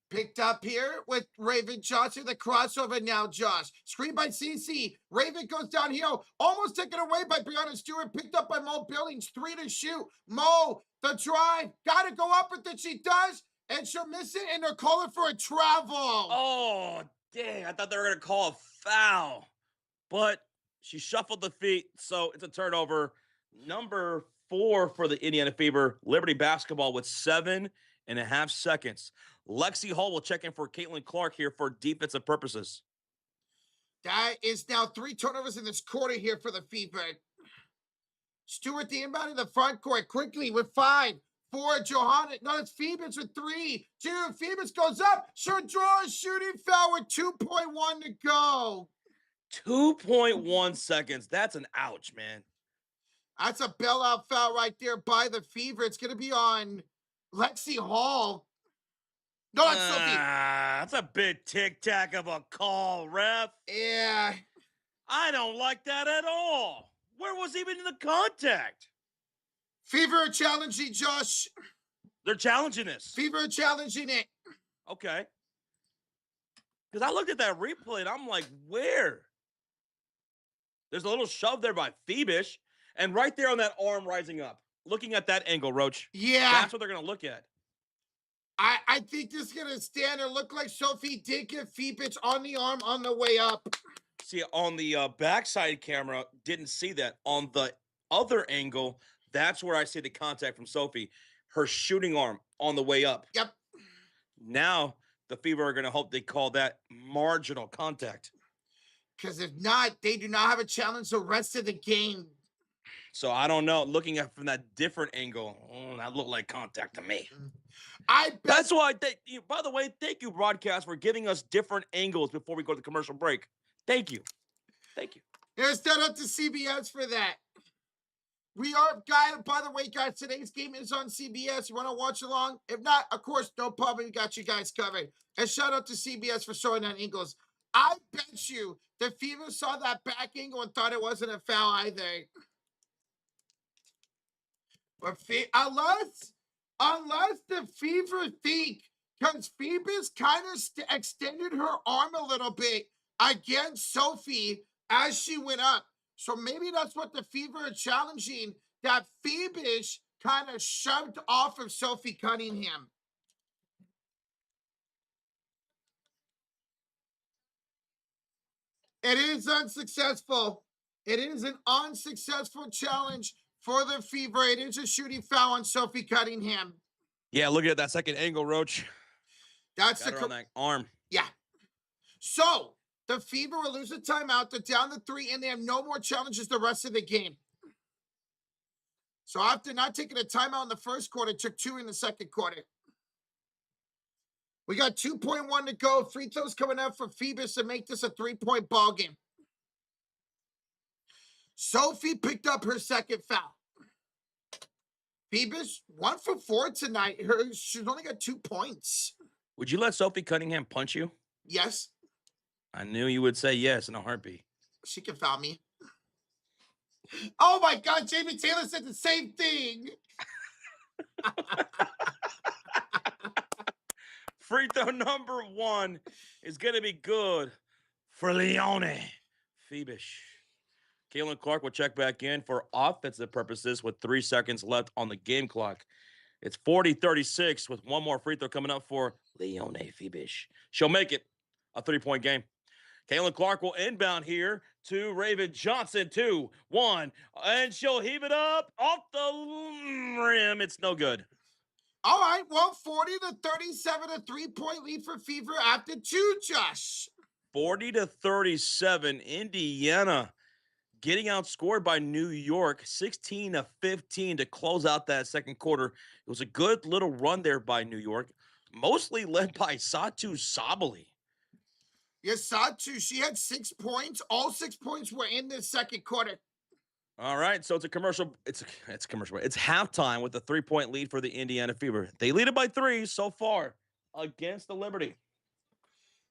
Picked up here with Raven Johnson, the crossover now, Josh. Screen by CC. Raven goes downhill, almost taken away by Brianna Stewart. Picked up by Mo Billings, 3 to shoot. Mo, the drive, got to go up with it. She does, and she'll miss it, and they're calling for a travel. Oh, dang. I thought they were going to call a foul. But she shuffled the feet, so it's a turnover. Number 4 for the Indiana Fever, Liberty basketball with 7.5 seconds. Lexi Hall will check in for Caitlin Clark here for defensive purposes. That is now 3 turnovers in this quarter here for the Fever. Stewart, the inbound in the front court, quickly with 5. 4, Johanna. No, it's Phoebus with 3. 2, Phoebus goes up. She'll draw a shooting foul with 2.1 to go. 2.1 seconds. That's an ouch, man. That's a bailout foul right there by the Fever. It's going to be on Lexi Hall. No, that's Sophie. That's a bit tic-tac of a call, ref. Yeah. I don't like that at all. Where was even the contact? Fever are challenging, Josh. They're challenging this. Fever are challenging it. Okay. Because I looked at that replay and I'm like, where? There's a little shove there by Phoebus, and right there on that arm rising up. Looking at that angle, Roach. Yeah. That's what they're going to look at. I think this is going to stand and look like Sophie did get Phoebus on the arm on the way up. See, on the backside camera, didn't see that. On the other angle, that's where I see the contact from Sophie. Her shooting arm on the way up. Yep. Now, the Fever are going to hope they call that marginal contact. Because if not, they do not have a challenge the rest of the game. So I don't know. Looking at from that different angle, that looked like contact to me. I bet. That's why, by the way, thank you, broadcast, for giving us different angles before we go to the commercial break. Thank you. Thank you. Here's that up to CBS for that. We are, by the way, guys, today's game is on CBS. You want to watch along? If not, of course, no problem. We got you guys covered. And shout out to CBS for showing that angles. I bet you the Fever saw that back angle and thought it wasn't a foul either. But unless the Fever think, because Phoebus kind of extended her arm a little bit against Sophie as she went up. So maybe that's what the Fever are challenging, that Phoebus kind of shoved off of Sophie Cunningham. It is unsuccessful. It is an unsuccessful challenge for the Fever. It is a shooting foul on Sophie Cunningham. Yeah, look at that second angle, Roach. That's Got her on that arm. Yeah. So the Fever will lose a timeout. They're down to 3, and they have no more challenges the rest of the game. So after not taking a timeout in the first quarter, took 2 in the second quarter. We got 2.1 to go. Free throws coming up for Phoebus to make this a 3-point ball game. Sophie picked up her second foul. Phoebus 1 for 4 tonight. She's only got 2 points. Would you let Sophie Cunningham punch you? Yes. I knew you would say yes in a heartbeat. She can foul me. Oh my God, Jamie Taylor said the same thing. Free throw number 1 is going to be good for Leone Phoebus. Caitlin Clark will check back in for offensive purposes with 3 seconds left on the game clock. It's 40-36 with one more free throw coming up for Leone Phoebus. She'll make it a 3-point game. Caitlin Clark will inbound here to Raven Johnson. 2-1, and she'll heave it up off the rim. It's no good. All right, well, 40-37, a 3-point lead for Fever after 2, Josh. 40-37, Indiana getting outscored by New York, 16-15 to close out that second quarter. It was a good little run there by New York, mostly led by Satu Sabali. Yes, Satu, she had 6 points. All 6 points were in this second quarter. All right, so it's a commercial. It's commercial. It's halftime with a 3-point lead for the Indiana Fever. They lead it by 3 so far against the Liberty.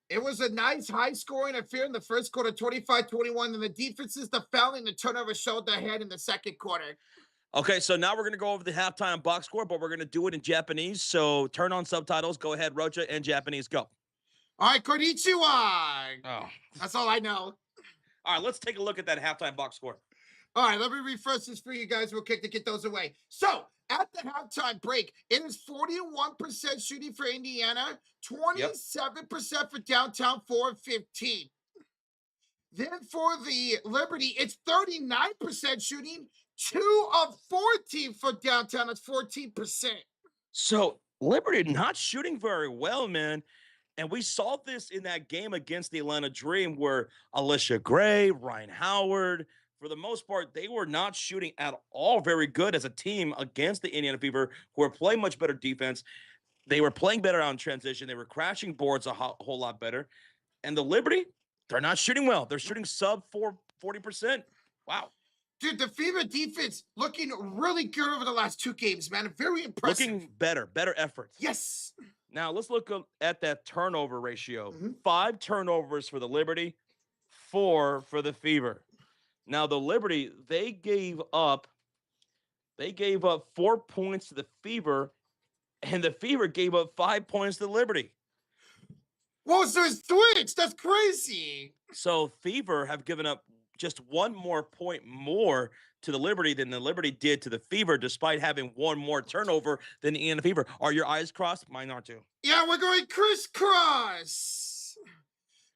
It was a nice high-scoring affair in the first quarter, 25-21, and the defenses, the fouling, the turnover showed their head in the second quarter. Okay, so now we're going to go over the halftime box score, but we're going to do it in Japanese. So turn on subtitles. Go ahead, Rocha, and Japanese, go. All right, konnichiwa. Oh. That's all I know. All right, let's take a look at that halftime box score. All right, let me refresh this for you guys real quick to get those away. So, at the halftime break, it is 41% shooting for Indiana, 27% for downtown, 4-15. Then for the Liberty, it's 39% shooting, 2 of 14 for downtown. That's 14%. So Liberty not shooting very well, man. And we saw this in that game against the Atlanta Dream where Alicia Gray, Ryan Howard, for the most part, they were not shooting at all very good as a team against the Indiana Fever, who are playing much better defense. They were playing better on transition. They were crashing boards a whole lot better. And the Liberty, they're not shooting well. They're shooting sub 40%. Wow. Dude, the Fever defense looking really good over the last 2 games, man. Very impressive. Looking better efforts. Yes. Now, let's look at that turnover ratio. 5 turnovers for the Liberty, 4 for the Fever. Now, the Liberty, they gave up 4 points to the Fever, and the Fever gave up 5 points to the Liberty. Whoa, so it's switch. That's crazy. So Fever have given up just 1 more point more to the Liberty than the Liberty did to the Fever, despite having 1 more turnover than the Indiana Fever. Are your eyes crossed? Mine are too. Yeah, we're going crisscross.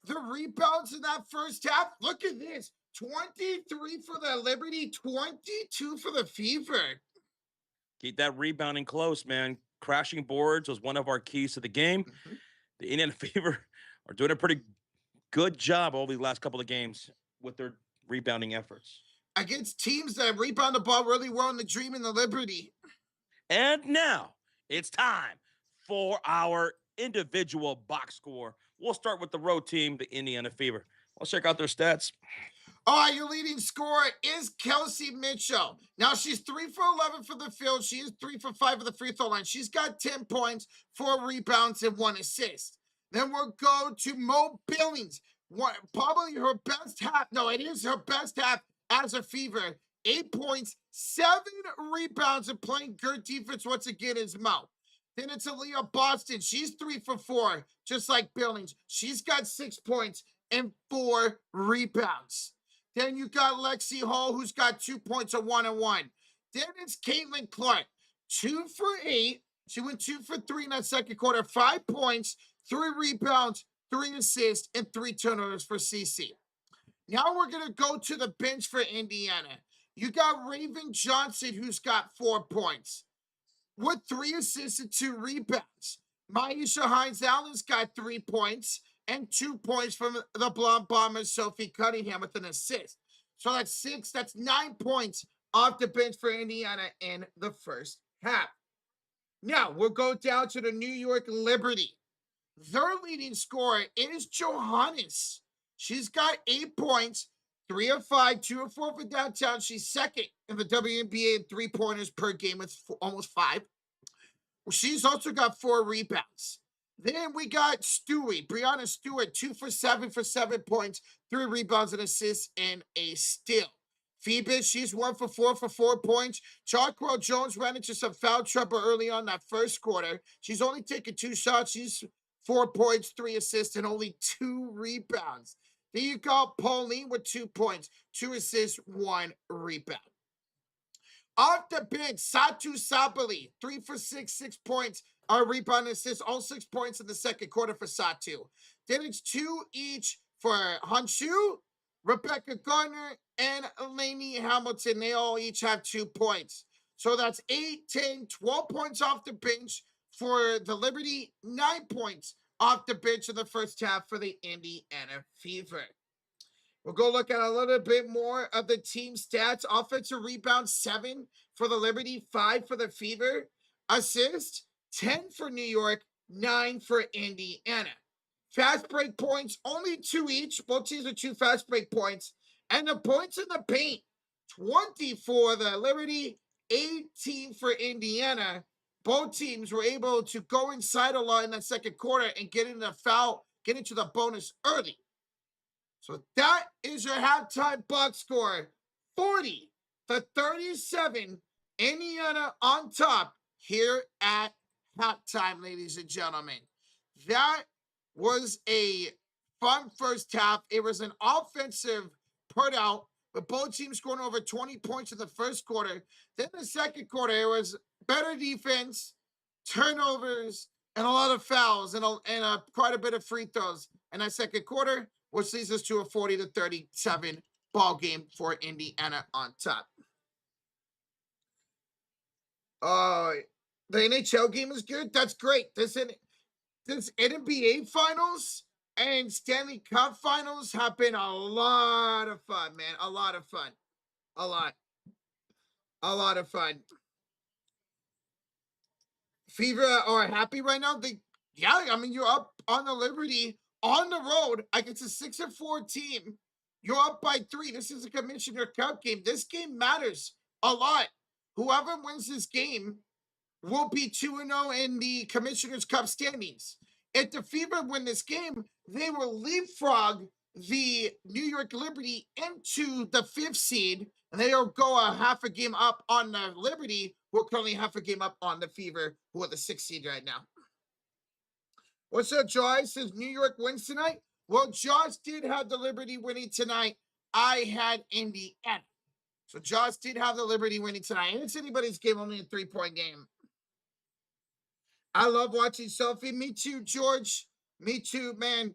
The rebounds in that first half, look at this. 23 for the Liberty, 22 for the Fever. Keep that rebounding close, man. Crashing boards was one of our keys to the game. The Indiana Fever are doing a pretty good job over the last couple of games with their rebounding efforts. Against teams that rebound the ball really well in the Dream and the Liberty. And now it's time for our individual box score. We'll start with the road team, the Indiana Fever. Let's check out their stats. All right, your leading scorer is Kelsey Mitchell. Now, she's 3 for 11 for the field. She is 3 for 5 for the free throw line. She's got 10 points, 4 rebounds, and 1 assist. Then we'll go to Mo Billings. Probably her best half. No, it is her best half as a Fever. 8 points, 7 rebounds, and playing good defense once again is Mo. Then it's Aaliyah Boston. She's 3 for 4, just like Billings. She's got 6 points and 4 rebounds. Then you got Lexi Hall, who's got 2 points, a 1 and 1. Then it's Caitlin Clark, 2 for 8. She went 2 for 3 in that second quarter, 5 points, 3 rebounds, 3 assists, and 3 turnovers for CC. Now we're going to go to the bench for Indiana. You got Raven Johnson, who's got 4 points with 3 assists and 2 rebounds. Maisha Hines-Allen's got 3 points and 2 points from the Blonde Bomber, Sophie Cunningham, with an assist. So that's 9 points off the bench for Indiana in the first half. Now, we'll go down to the New York Liberty. Their leading scorer is Johannes. She's got 8 points, 3 of 5, 2 of 4 for downtown. She's second in the WNBA in 3-pointers per game with almost 5. She's also got 4 rebounds. Then we got Stewie, Brianna Stewart, 2 for 7 for 7 points, 3 rebounds and assists, and a steal. Phoebus, she's 1 for 4 for 4 points. Charquel Jones ran into some foul trouble early on that first quarter. She's only taken 2 shots. She's 4 points, 3 assists, and only 2 rebounds. Then you got Pauline with 2 points, 2 assists, 1 rebound. Off the bench, Satu Sabali, 3 for 6, 6 points, a rebound and assist, all 6 points in the second quarter for Satu. Then it's 2 each for Honshu, Rebecca Gardner, and Lainey Hamilton. They all each have 2 points. So that's 8, 10, 12 points off the bench for the Liberty, 9 points off the bench in the first half for the Indiana Fever. We'll go look at a little bit more of the team stats. Offensive rebound, 7 for the Liberty, 5 for the Fever. Assist, 10 for New York, 9 for Indiana. Fast break points, only 2 each. Both teams are 2 fast break points. And the points in the paint, 20 for the Liberty, 18 for Indiana. Both teams were able to go inside a lot in that second quarter and get into the bonus early. So that is your halftime box score, 40-37 Indiana on top here at halftime, ladies and gentlemen. That was a fun first half. It was an offensive put out, with both teams scoring over 20 points in the first quarter. Then the second quarter, it was better defense, turnovers, and a lot of fouls, and quite a bit of free throws in that second quarter, which leads us to a 40-37 ball game for Indiana on top. The NHL game is good. That's great. This NBA finals and Stanley Cup finals have been a lot of fun, man. A lot of fun. A lot of fun. Fever are happy right now. You're up on the Liberty on the road against a 6-4 team. You're up by 3. This is a Commissioner Cup game. This game matters a lot. Whoever wins this game will be 2-0 in the Commissioner's Cup standings. If the Fever win this game, they will leapfrog the New York Liberty into the 5th seed, and they'll go a half a game up on the Liberty, who are currently half a game up on the Fever, who are the 6th seed right now. What's up, Josh? Says New York wins tonight. Well, Josh did have the Liberty winning tonight. I had Indiana. So Josh did have the Liberty winning tonight. And it's anybody's game, only a 3-point game. I love watching Sophie. Me too, George. Me too, man.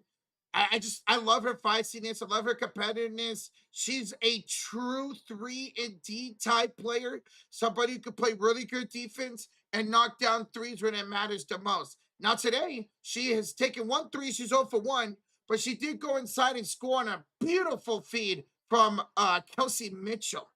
I love her feistiness. I love her competitiveness. She's a true 3-and-D type player. Somebody who could play really good defense and knock down threes when it matters the most. Now today, she has taken 1 3. She's 0 for 1, but she did go inside and score on a beautiful feed from Kelsey Mitchell.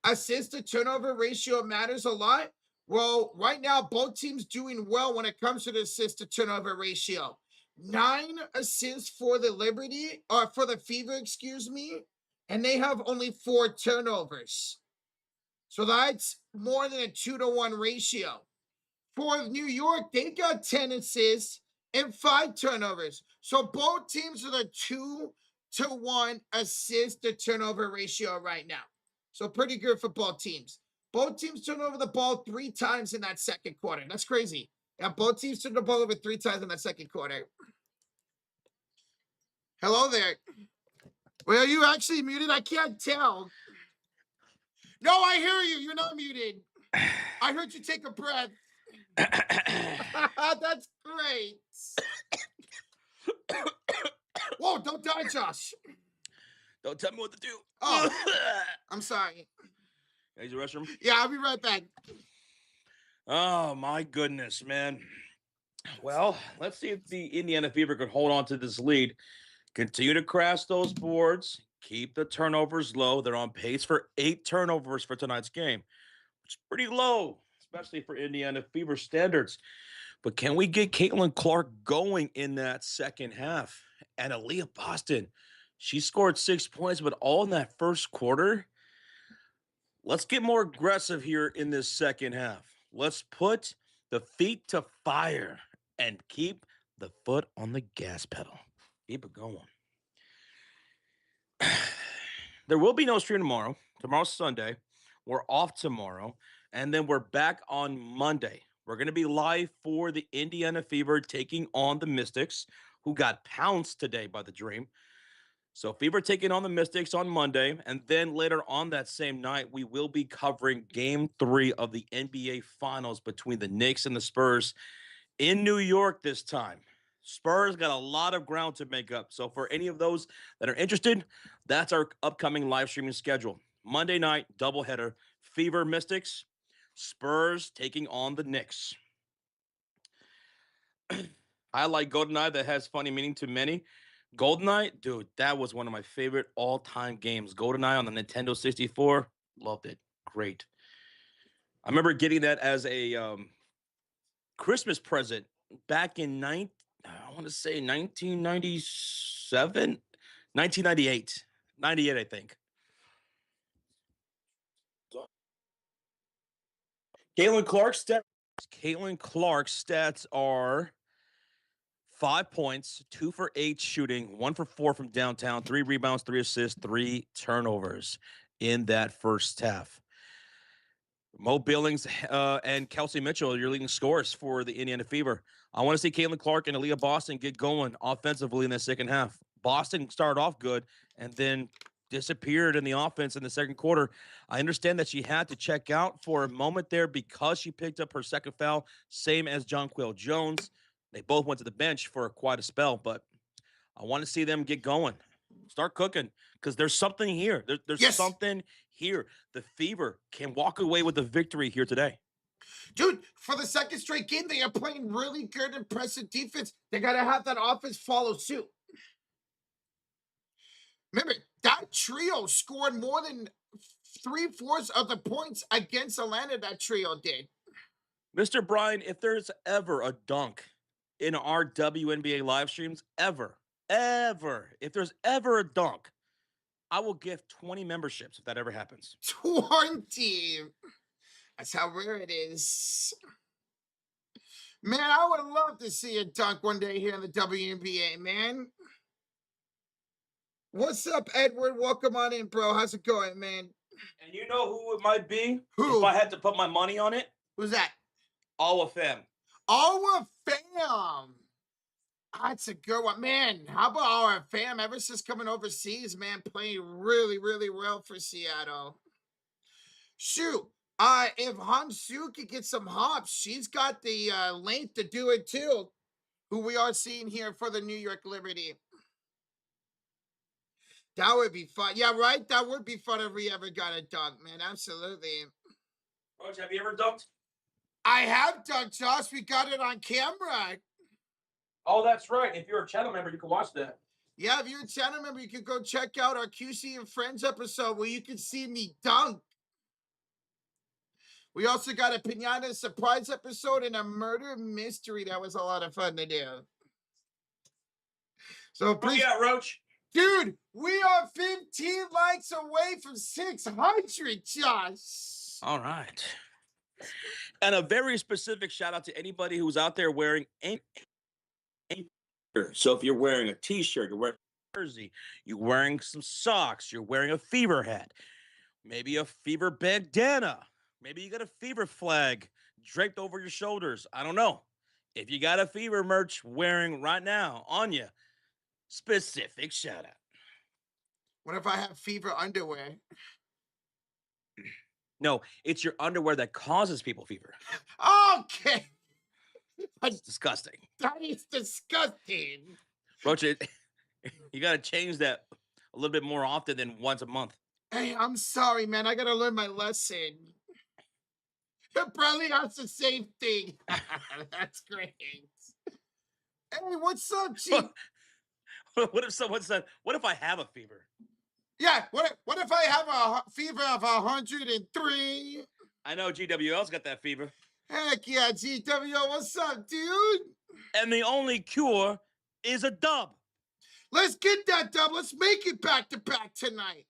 Assist to turnover ratio matters a lot. Well, right now, both teams doing well when it comes to the assist to turnover ratio. 9 assists for the Liberty, or for the Fever, excuse me, and they have only 4 turnovers. So that's more than a 2-to-1 ratio. For New York, they got 10 assists and 5 turnovers. So both teams are the 2-to-1 assist to turnover ratio right now. So pretty good for both teams. Both teams turned over the ball 3 times in that second quarter. That's crazy. Yeah, both teams turned the ball over 3 times in that second quarter. Hello there. Well, are you actually muted? I can't tell. No, I hear you. You're not muted. I heard you take a breath. That's great. Whoa, don't die, Josh. Don't tell me what to do. Oh, I'm sorry. Use the restroom? Yeah, I'll be right back. Oh, my goodness, man. Well, let's see if the Indiana Fever could hold on to this lead. Continue to crash those boards. Keep the turnovers low. They're on pace for 8 turnovers for tonight's game, which is pretty low, especially for Indiana Fever standards. But can we get Caitlin Clark going in that second half? And Aaliyah Boston, she scored 6 points, but all in that first quarter. Let's get more aggressive here in this second half. Let's put the feet to fire and keep the foot on the gas pedal. Keep it going. There will be no stream tomorrow. Tomorrow's Sunday. We're off tomorrow. And then we're back on Monday. We're going to be live for the Indiana Fever taking on the Mystics, who got pounced today by the Dream. So Fever taking on the Mystics on Monday. And then later on that same night, we will be covering Game 3 of the NBA Finals between the Knicks and the Spurs in New York this time. Spurs got a lot of ground to make up. So for any of those that are interested, that's our upcoming live streaming schedule. Monday night, doubleheader, Fever Mystics, Spurs taking on the Knicks. I like GoldenEye. That has funny meaning to many. GoldenEye, dude, that was one of my favorite all-time games. GoldenEye on the Nintendo 64, loved it. Great. I remember getting that as a Christmas present back in 1997, 1998, 98, I think. Caitlin Clark's stats are 5 points, 2 for 8 shooting, 1 for 4 from downtown, 3 rebounds, 3 assists, 3 turnovers in that first half. Mo Billings and Kelsey Mitchell are your leading scorers for the Indiana Fever. I want to see Caitlin Clark and Aaliyah Boston get going offensively in the second half. Boston started off good and then disappeared in the offense in the second quarter. I understand that she had to check out for a moment there because she picked up her second foul, same as Jonquil Jones. They both went to the bench for quite a spell, but I want to see them get going. Start cooking because there's something here. There's Yes. something here. The Fever can walk away with a victory here today. Dude, for the second straight game, they are playing really good, impressive defense. They got to have that offense follow suit. Remember, that trio scored more than 3/4 of the points against Atlanta, that trio did. Mr. Brian, if there's ever a dunk in our WNBA live streams, ever, if there's ever a dunk, I will give 20 memberships if that ever happens. 20. That's how rare it is. Man, I would love to see a dunk one day here in the WNBA, man. What's up, Edward? Welcome on in, bro. How's it going, man? And you know who it might be? Who? If I had to put my money on it? Who's that? All of them. Our fam. That's a good one. Man, how about our fam? Ever since coming overseas, man, playing really, really well for Seattle. Shoot. If Hansu could get some hops, she's got the length to do it too. Who we are seeing here for the New York Liberty. That would be fun. Yeah, right? That would be fun if we ever got a dunk, man. Absolutely. Coach, have you ever dunked? I have dunked, Josh. We got it on camera. Oh, that's right. If you're a channel member, you can watch that. Yeah, if you're a channel member, you can go check out our QC and Friends episode where you can see me dunk. We also got a Pinata surprise episode and a murder mystery. That was a lot of fun to do. So, please, yeah, Roach. Dude, we are 15 likes away from 600, Josh. All right. And a very specific shout out to anybody who's out there wearing any. So if you're wearing a t-shirt, you're wearing a jersey, you're wearing some socks, you're wearing a Fever hat, maybe a Fever bandana, maybe you got a Fever flag draped over your shoulders. I don't know. If you got a Fever merch wearing right now on you, specific shout out. What if I have Fever underwear? No, it's your underwear that causes people fever. Okay. That's disgusting. That is disgusting. Roach, you got to change that a little bit more often than once a month. Hey, I'm sorry, man. I got to learn my lesson. It probably has the same thing. That's great. Hey, what's up, G? What if someone said, what if I have a fever? Yeah, what if I have a fever of 103? I know GWL's got that fever. Heck yeah, GWL, what's up, dude? And the only cure is a dub. Let's get that dub. Let's make it back-to-back tonight.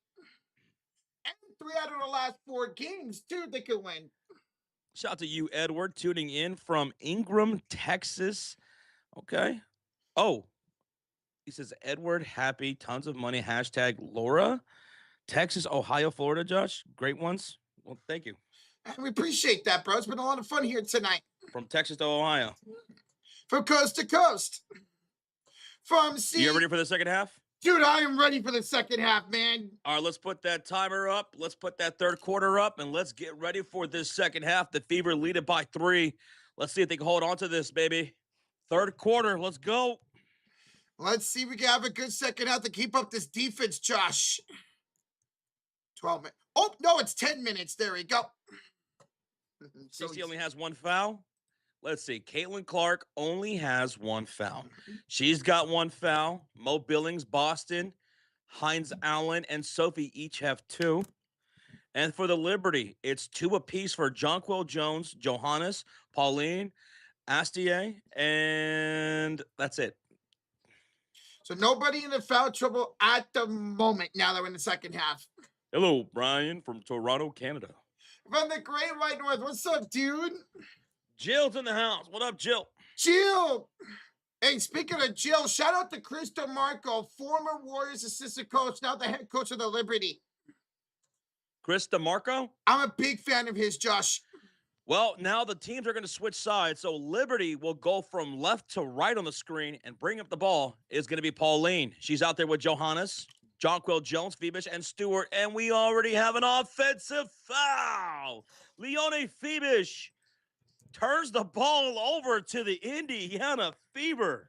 And 3 out of the last 4 games, dude, they could win. Shout out to you, Edward, tuning in from Ingram, Texas. Okay. Oh, he says, Edward, happy, tons of money, hashtag Laura. Texas, Ohio, Florida, Josh. Great ones. Well, thank you. We appreciate that, bro. It's been a lot of fun here tonight. From Texas to Ohio. From coast to coast. From sea. You ready for the second half? Dude, I am ready for the second half, man. All right, let's put that timer up. Let's put that third quarter up, and let's get ready for this second half. The Fever lead it by 3. Let's see if they can hold on to this, baby. Third quarter, let's go. Let's see if we can have a good second half to keep up this defense, Josh. 12 minutes. Oh, no, it's 10 minutes. There we go. CC only has 1 foul. Let's see. Caitlin Clark only has 1 foul. She's got 1 foul. Mo Billings, Boston, Hines Allen, and Sophie each have 2. And for the Liberty, it's 2 apiece for Jonquil Jones, Johannes, Pauline, Astier, and that's it. So nobody in the foul trouble at the moment now that we're in the second half. Hello, Brian from Toronto, Canada. From the Great White North. What's up, dude? Jill's in the house. What up, Jill? Jill. Hey, speaking of Jill, shout out to Chris DeMarco, former Warriors assistant coach, now the head coach of the Liberty. Chris DeMarco? I'm a big fan of his, Josh. Well, now the teams are going to switch sides. So Liberty will go from left to right on the screen and bring up the ball is going to be Pauline. She's out there with Johannes, Jonquil Jones, Phoebus, and Stewart. And we already have an offensive foul. Leone Phoebus turns the ball over to the Indiana Fever.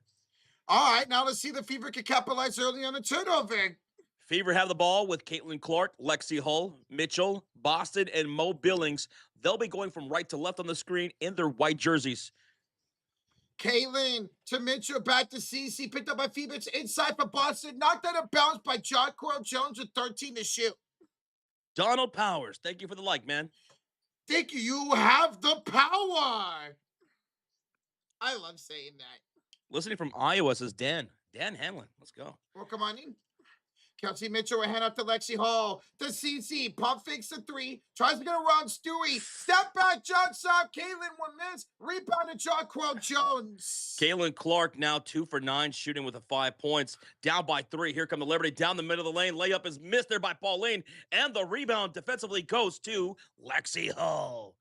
All right, now let's see the Fever can capitalize early on the turnover. Fever have the ball with Caitlin Clark, Lexi Hull, Mitchell, Boston, and Mo Billings. They'll be going from right to left on the screen in their white jerseys. Caitlin to Mitchell, back to CC, picked up by Phoebus, inside for Boston, knocked out of bounds by Jonquil Jones with 13 to shoot. Donald Powers, thank you for the like, man. Thank you. You have the power. I love saying that. Listening from Iowa says Dan Hanlon. Let's go. Welcome on in. Kelsey Mitchell will hand up to Lexi Hall. To CC. Pump fakes the three. Tries to get around Stewie. Step back, John Sock. Caitlin will miss. Rebound to Jonquil Jones. Caitlin Clark now 2 for 9, shooting with 5 points. Down by 3. Here come the Liberty down the middle of the lane. Layup is missed there by Pauline. And the rebound defensively goes to Lexi Hull.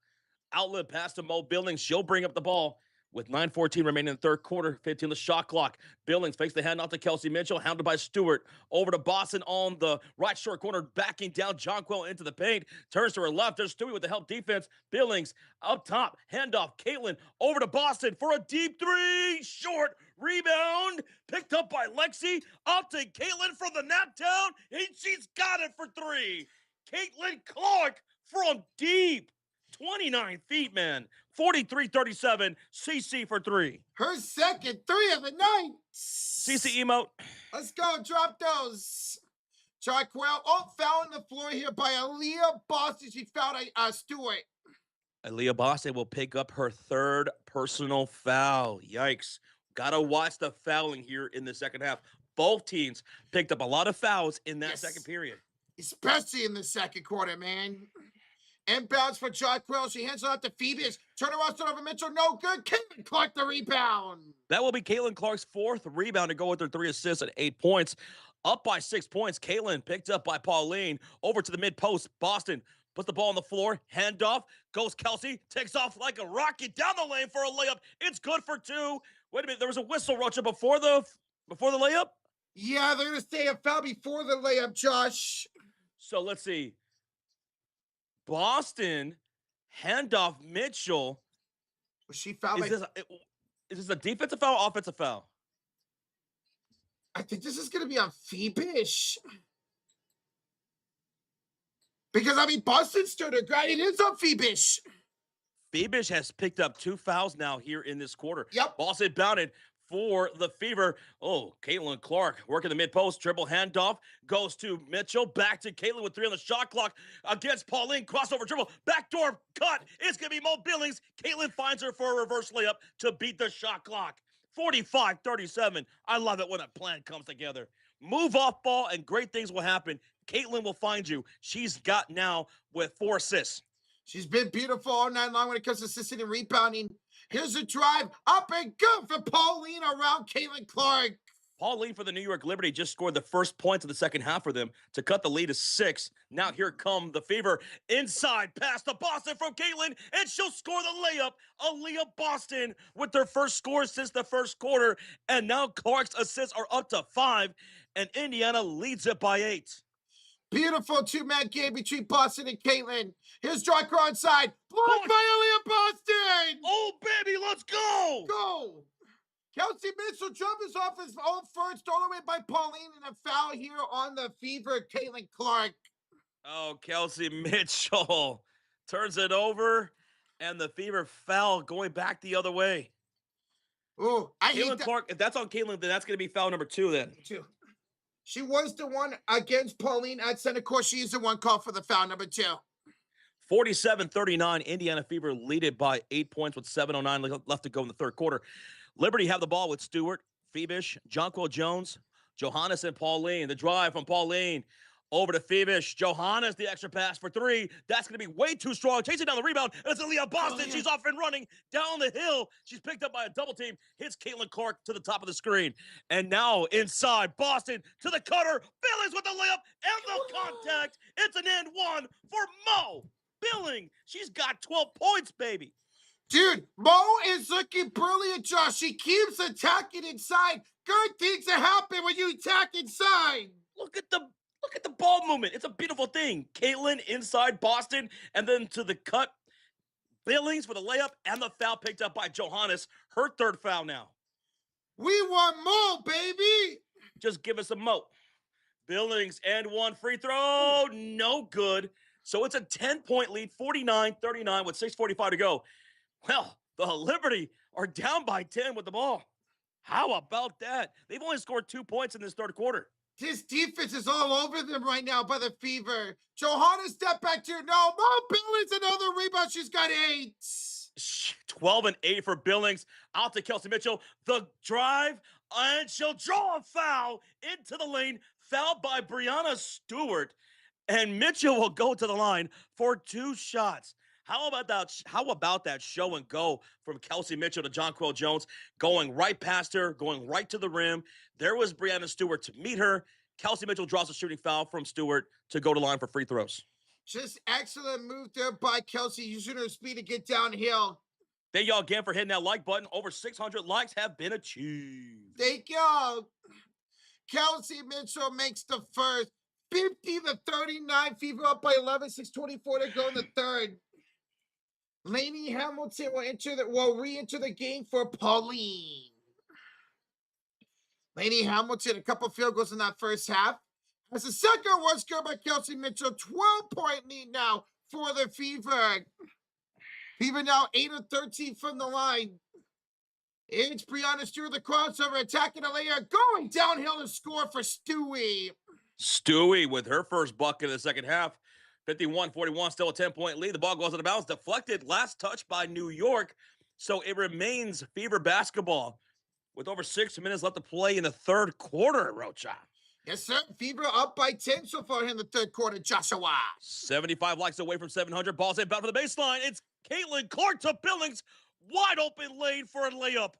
Outlet pass to Mo Billings. She'll bring up the ball. With 9:14 remaining in the third quarter, 15 on the shot clock. Billings fakes the handoff to Kelsey Mitchell, hounded by Stewart. Over to Boston on the right short corner, backing down Jonquil into the paint. Turns to her left. There's Stewie with the help defense. Billings up top, handoff. Caitlin over to Boston for a deep three. Short rebound, picked up by Lexi. Up to Caitlin for the knockdown, and she's got it for 3. Caitlin Clark from deep. 29 feet, man. 43-37. CC for 3. Her second 3 of the night. CC emote. Let's go. Drop those. Jonquil. Oh, foul on the floor here by Aaliyah Boston. She fouled Stewart. Aaliyah Boston will pick up her 3rd personal foul. Yikes. Gotta watch the fouling here in the second half. Both teams picked up a lot of fouls in that second period. Especially in the second quarter, man. Inbounds for Jonquil. She hands it out to Phoebus. Turn around over Mitchell. No good. Caitlin Clark the rebound. That will be Caitlin Clark's 4th rebound to go with her 3 assists and 8 points. Up by 6 points. Caitlin picked up by Pauline. Over to the mid post. Boston puts the ball on the floor. Handoff. Goes Kelsey. Takes off like a rocket down the lane for a layup. It's good for 2. Wait a minute. There was a whistle, Rocha, before the layup? Yeah, they're going to say a foul before the layup, Josh. So let's see. Boston, handoff Mitchell. Was she fouled? Is this a defensive foul or offensive foul? I think this is going to be on Phoebus. Because, I mean, Boston stood her ground. It is on Phoebus. Phoebus has picked up 2 fouls now here in this quarter. Yep. Boston bounded for the Fever. Oh, Caitlin Clark working the mid-post. Dribble handoff. Goes to Mitchell. Back to Caitlin with 3 on the shot clock. Against Pauline. Crossover dribble. Backdoor cut. It's going to be Mo Billings. Caitlin finds her for a reverse layup to beat the shot clock. 45-37. I love it when a plan comes together. Move off ball and great things will happen. Caitlin will find you. She's got now with 4 assists. She's been beautiful all night long when it comes to assisting and rebounding. Here's a drive, up and good for Pauline around Caitlin Clark. Pauline for the New York Liberty just scored the first points of the second half for them to cut the lead to 6. Now here come the Fever. Inside pass to Boston from Caitlin, and she'll score the layup. Aaliyah Boston with their first score since the first quarter. And now Clark's assists are up to 5, and Indiana leads it by 8. Beautiful 2-man game between Boston and Caitlin. Here's Jonquil inside. Blocked by Aaliyah Boston. Oh, baby, let's go. Go. Kelsey Mitchell jumps off his own first, stolen away by Pauline, and a foul here on the Fever, Caitlin Clark. Oh, Kelsey Mitchell turns it over, and the Fever foul going back the other way. Oh, I hate Caitlin Clark, if that's on Caitlin, then that's going to be foul number 2 then. 2. She was the one against Pauline at center court. She is the one called for the foul number 2. 47-39, Indiana Fever lead it by 8 points with 7:09 left to go in the third quarter. Liberty have the ball with Stewart, Phoebus, Jonquil Jones, Johannes, and Pauline. The drive from Pauline Over to Phoebish. Johannes, the extra pass for three. That's going to be way too strong. Chasing down the rebound. And it's Aaliyah Boston. She's off and running down the hill. She's picked up by a double team. Hits Caitlin Clark to the top of the screen. And now inside, Boston to the cutter. Billings with the layup and the contact. It's an and one for Mo Billing. She's got 12 points, baby. Dude, Mo is looking brilliant, Josh. She keeps attacking inside. Good things that happen when you attack inside. Look at the ball movement. It's a beautiful thing. Caitlin inside Boston, and then to the cut. Billings for the layup and the foul picked up by Johannes. Her third foul now. We want Mo, baby. Just give us a Mo. Billings and one free throw. No good. So it's a 10-point lead, 49-39 with 6:45 to go. Well, the Liberty are down by 10 with the ball. How about that? They've only scored 2 points in this third quarter. This defense is all over them right now by the Fever. Johanna, step back to no. Mo Billings, another rebound. She's got 8. 12 and 8 for Billings. Out to Kelsey Mitchell. The drive, and she'll draw a foul into the lane. Fouled by Brianna Stewart. And Mitchell will go to the line for 2 shots. How about that show and go from Kelsey Mitchell to Jonquel Jones, going right past her, going right to the rim. There was Brianna Stewart to meet her. Kelsey Mitchell draws a shooting foul from Stewart to go to line for free throws. Just excellent move there by Kelsey, using her speed to get downhill. Thank y'all again for hitting that like button. Over 600 likes have been achieved. Thank y'all. Kelsey Mitchell makes the first. 50-39, Fever up by 11, 6:24 to go in the third. Lainey Hamilton will re-enter the game for Pauline. Lainey Hamilton, a couple field goals in that first half. As the second was scored by Kelsey Mitchell, 12-point lead now for the Fever. Fever now 8 of 13 from the line. It's Brianna Stewart, the crossover, attacking the layer, going downhill to score for Stewie. Stewie with her first bucket in the second half. 51-41, still a 10-point lead. The ball goes out of bounds, deflected, last touch by New York. So it remains Fever basketball with over 6 minutes left to play in the third quarter, Rocha. Yes, sir. Fever up by 10 so far in the third quarter, Joshua. 75 likes away from 700. Ball's inbound for the baseline. It's Caitlin Clark to Billings. Wide open lane for a layup.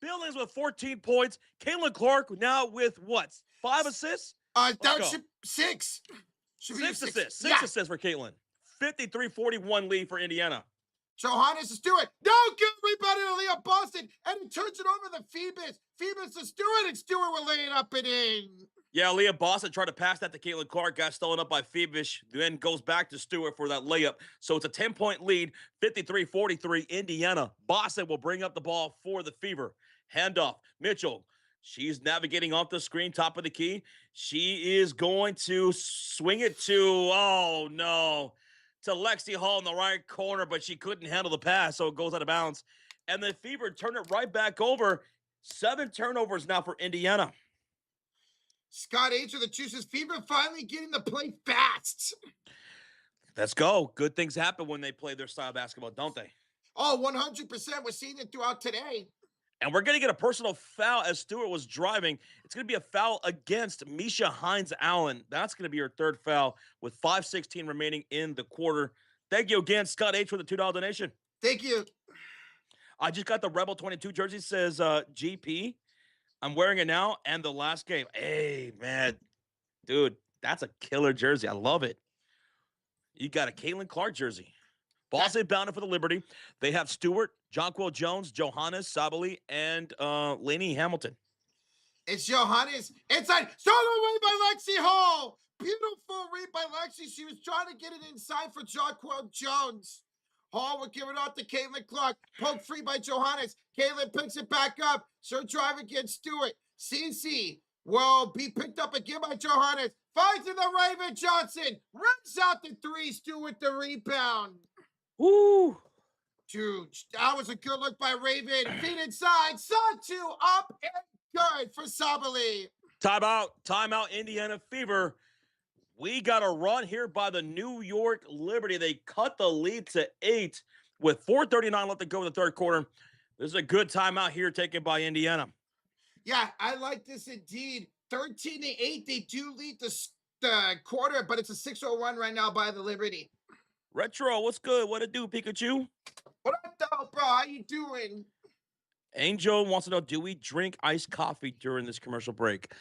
Billings with 14 points. Caitlin Clark now with what? 5 assists? That should 6. Should be 6 assists. 6 assists for Caitlin. 53-41 lead for Indiana. Johannes to Stewart. No, good rebound to Leah Boston. And he turns it over to Phoebus. Phoebus to Stewart, and Stewart will lay it up and in. Yeah, Leah Boston tried to pass that to Caitlin Clark. Got stolen up by Phoebus. Then goes back to Stewart for that layup. So it's a 10-point lead. 53-43 Indiana. Boston will bring up the ball for the Fever. Handoff. Mitchell. She's navigating off the screen, top of the key. She is going to swing it to, oh no, to Lexi Hall in the right corner, but she couldn't handle the pass, so it goes out of bounds. And the Fever turn it right back over. 7 turnovers now for Indiana. Scott H. with the Juices. Fever finally getting the play fast. Let's go. Good things happen when they play their style of basketball, don't they? Oh, 100%. We're seeing it throughout today. And we're going to get a personal foul as Stewart was driving. It's going to be a foul against Misha Hines-Allen. That's going to be her third foul with 5:16 remaining in the quarter. Thank you again, Scott H. for the $2 donation. Thank you. I just got the Rebel 22 jersey. Says GP. I'm wearing it now and the last game. Hey, man. Dude, that's a killer jersey. I love it. You got a Caitlin Clark jersey. Boston bounded for the Liberty. They have Stewart, Jonquel Jones, Johannes, Sabali, and Lainey Hamilton. It's Johannes. Inside. Stolen away by Lexi Hall. Beautiful read by Lexi. She was trying to get it inside for Jonquel Jones. Hall will give it off to Caitlin Clark. Poke free by Johannes. Caitlin picks it back up. She'll drive against Stewart. CC will be picked up again by Johannes. Finds in the Raven Johnson. Runs out the 3. Stewart the rebound. Woo! Dude, that was a good look by Raven. Feet inside. Santu up and good for Sabali. Timeout, Indiana Fever. We got a run here by the New York Liberty. They cut the lead to 8 with 4:39 left to go in the third quarter. This is a good timeout here taken by Indiana. Yeah, I like this indeed. 13-8. They do lead the the quarter, but it's a 6-0 right now by the Liberty. Retro, what's good? What it do, Pikachu? What up, though, bro? How you doing? Angel wants to know, do we drink iced coffee during this commercial break?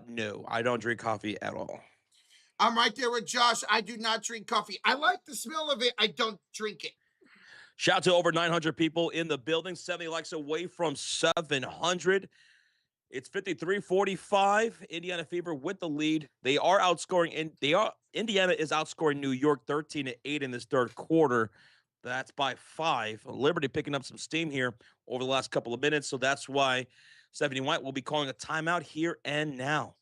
No, I don't drink coffee at all. I'm right there with Josh. I do not drink coffee. I like the smell of it. I don't drink it. Shout out to over 900 people in the building, 70 likes away from 700. It's 53-45. Indiana Fever with the lead. They are outscoring, and Indiana is outscoring New York 13-8 in this third quarter. That's by 5. Liberty picking up some steam here over the last couple of minutes, so that's why Stephanie White will be calling a timeout here and now.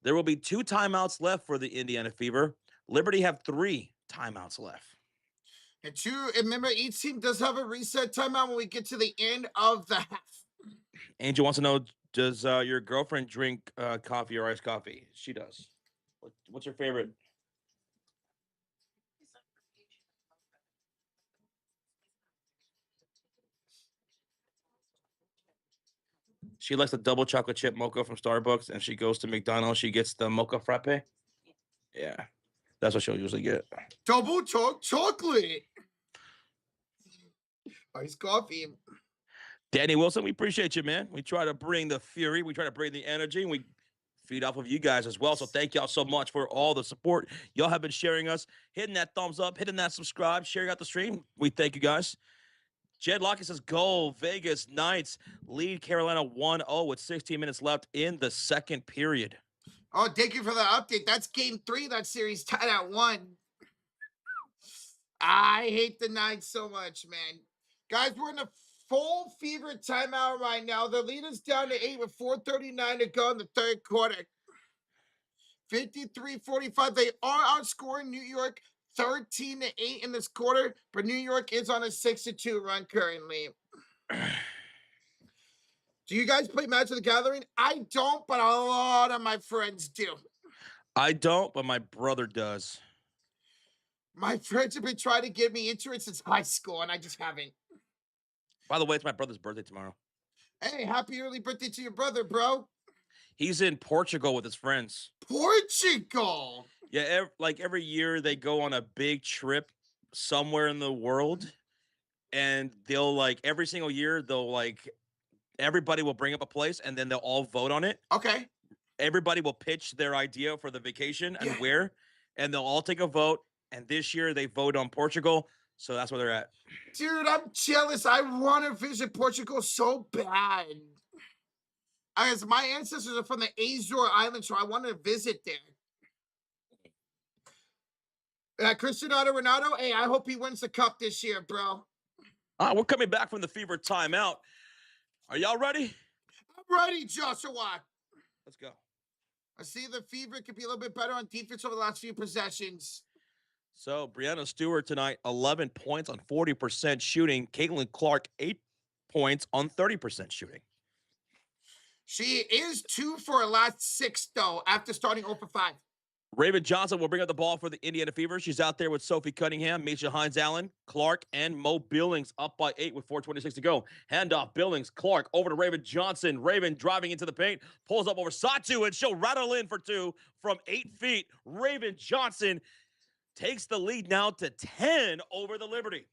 There will be 2 timeouts left for the Indiana Fever. Liberty have 3 timeouts left. And remember, each team does have a reset timeout when we get to the end of the half. Angel wants to know, does your girlfriend drink coffee or iced coffee? She does. What's your favorite? She likes the double chocolate chip mocha from Starbucks, and she goes to McDonald's. She gets the mocha frappe. Yeah, that's what she'll usually get. Double chocolate. Iced coffee. Danny Wilson, we appreciate you, man. We try to bring the fury. We try to bring the energy. And we feed off of you guys as well. So thank y'all so much for all the support. Y'all have been sharing us, hitting that thumbs up, hitting that subscribe, sharing out the stream. We thank you guys. Jed Lockett says, go Vegas Knights. Lead Carolina 1-0 with 16 minutes left in the second period. Oh, thank you for the update. That's game 3. That series tied at 1. I hate the Knights so much, man. Guys, we're in a full fever timeout right now. The lead is down to 8 with 4:39 to go in the third quarter. 53-45. They are outscoring New York 13-8 in this quarter, but New York is on a 6-2 run currently. Do you guys play Magic the Gathering? I don't, but a lot of my friends do. I don't, but my brother does. My friends have been trying to get me into it since high school, and I just haven't. By the way, it's my brother's birthday tomorrow. Hey, happy early birthday to your brother, bro. He's in Portugal with his friends. Portugal? Yeah, every year they go on a big trip somewhere in the world, and they'll every single year everybody will bring up a place, and then they'll all vote on it. Okay. Everybody will pitch their idea for the vacation and where, and they'll all take a vote. And this year they vote on Portugal, so that's where they're at. Dude, I'm jealous. I want to visit Portugal so bad. As my ancestors are from the Azore Islands, so I want to visit there. Cristiano Ronaldo, hey, I hope he wins the cup this year, bro. We're coming back from the fever timeout. Are y'all ready? I'm ready, Joshua. Let's go. I see the Fever could be a little bit better on defense over the last few possessions. So, Brianna Stewart tonight, 11 points on 40% shooting. Caitlin Clark, 8 points on 30% shooting. She is 2 for her last 6, though, after starting 0 for 5. Raven Johnson will bring up the ball for the Indiana Fever. She's out there with Sophie Cunningham, Misha Hines-Allen, Clark, and Mo Billings up by 8 with 4:26 to go. Handoff, Billings, Clark, over to Raven Johnson. Raven driving into the paint, pulls up over Satu, and she'll rattle in for 2 from 8 feet. Raven Johnson takes the lead now to 10 over the Liberty.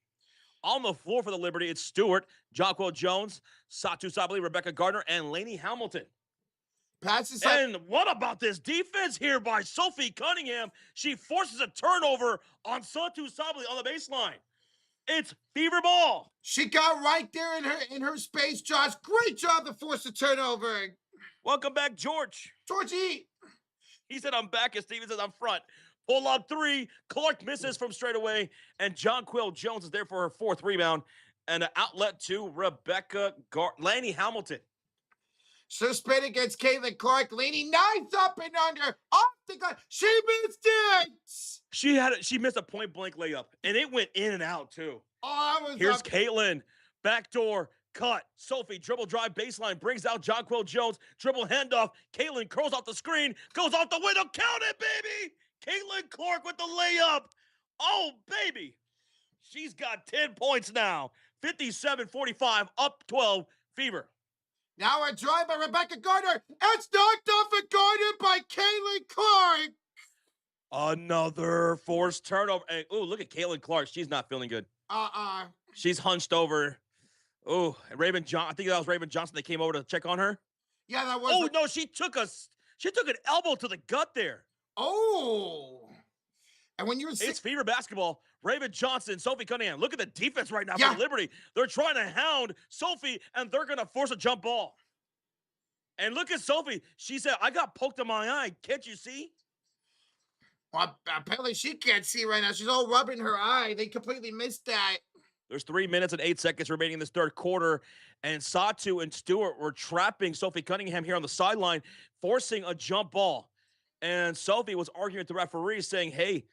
On the floor for the Liberty, it's Stewart, Jonquil Jones, Satu Sabali, Rebecca Gardner, and Lainey Hamilton. And what about this defense here by Sophie Cunningham? She forces a turnover on Satu Sabali on the baseline. It's Fever ball. She got right there in her space, Josh. Great job to force the turnover. Welcome back, George. Georgie. He said, I'm back, and Steven says, I'm front. Pull up 3. Clark misses from straight away, and Jonquil Jones is there for her 4th rebound. And an outlet to Rebecca Lainey Hamilton. Suspended against Caitlin Clark. Lainey, nice up and under. Off the glass. She missed it. She missed a point-blank layup, and it went in and out, too. Oh, Here's Caitlin. Backdoor. Cut. Sophie, dribble drive baseline, brings out Jonquil Jones. Dribble handoff. Caitlin curls off the screen. Goes off the window. Count it, baby. Caitlin Clark with the layup. Oh, baby. She's got 10 points now. 57-45, up 12, Fever. Now a drive by Rebecca Gardner. It's knocked off and guarded by Caitlin Clark. Another forced turnover. And, ooh, look at Caitlin Clark. She's not feeling good. She's hunched over. Oh, and I think that was Raven Johnson that came over to check on her. Yeah, that was. Oh, no, she took an elbow to the gut there. Oh. And when you were It's Fever basketball. Raven Johnson, Sophie Cunningham. Look at the defense right now for Liberty. They're trying to hound Sophie, and they're going to force a jump ball. And look at Sophie. She said, I got poked in my eye. Can't you see? Well, apparently she can't see right now. She's all rubbing her eye. They completely missed that. There's 3 minutes and 8 seconds remaining in this third quarter, and Satu and Stewart were trapping Sophie Cunningham here on the sideline, forcing a jump ball. And Sophie was arguing with the referee, saying, hey,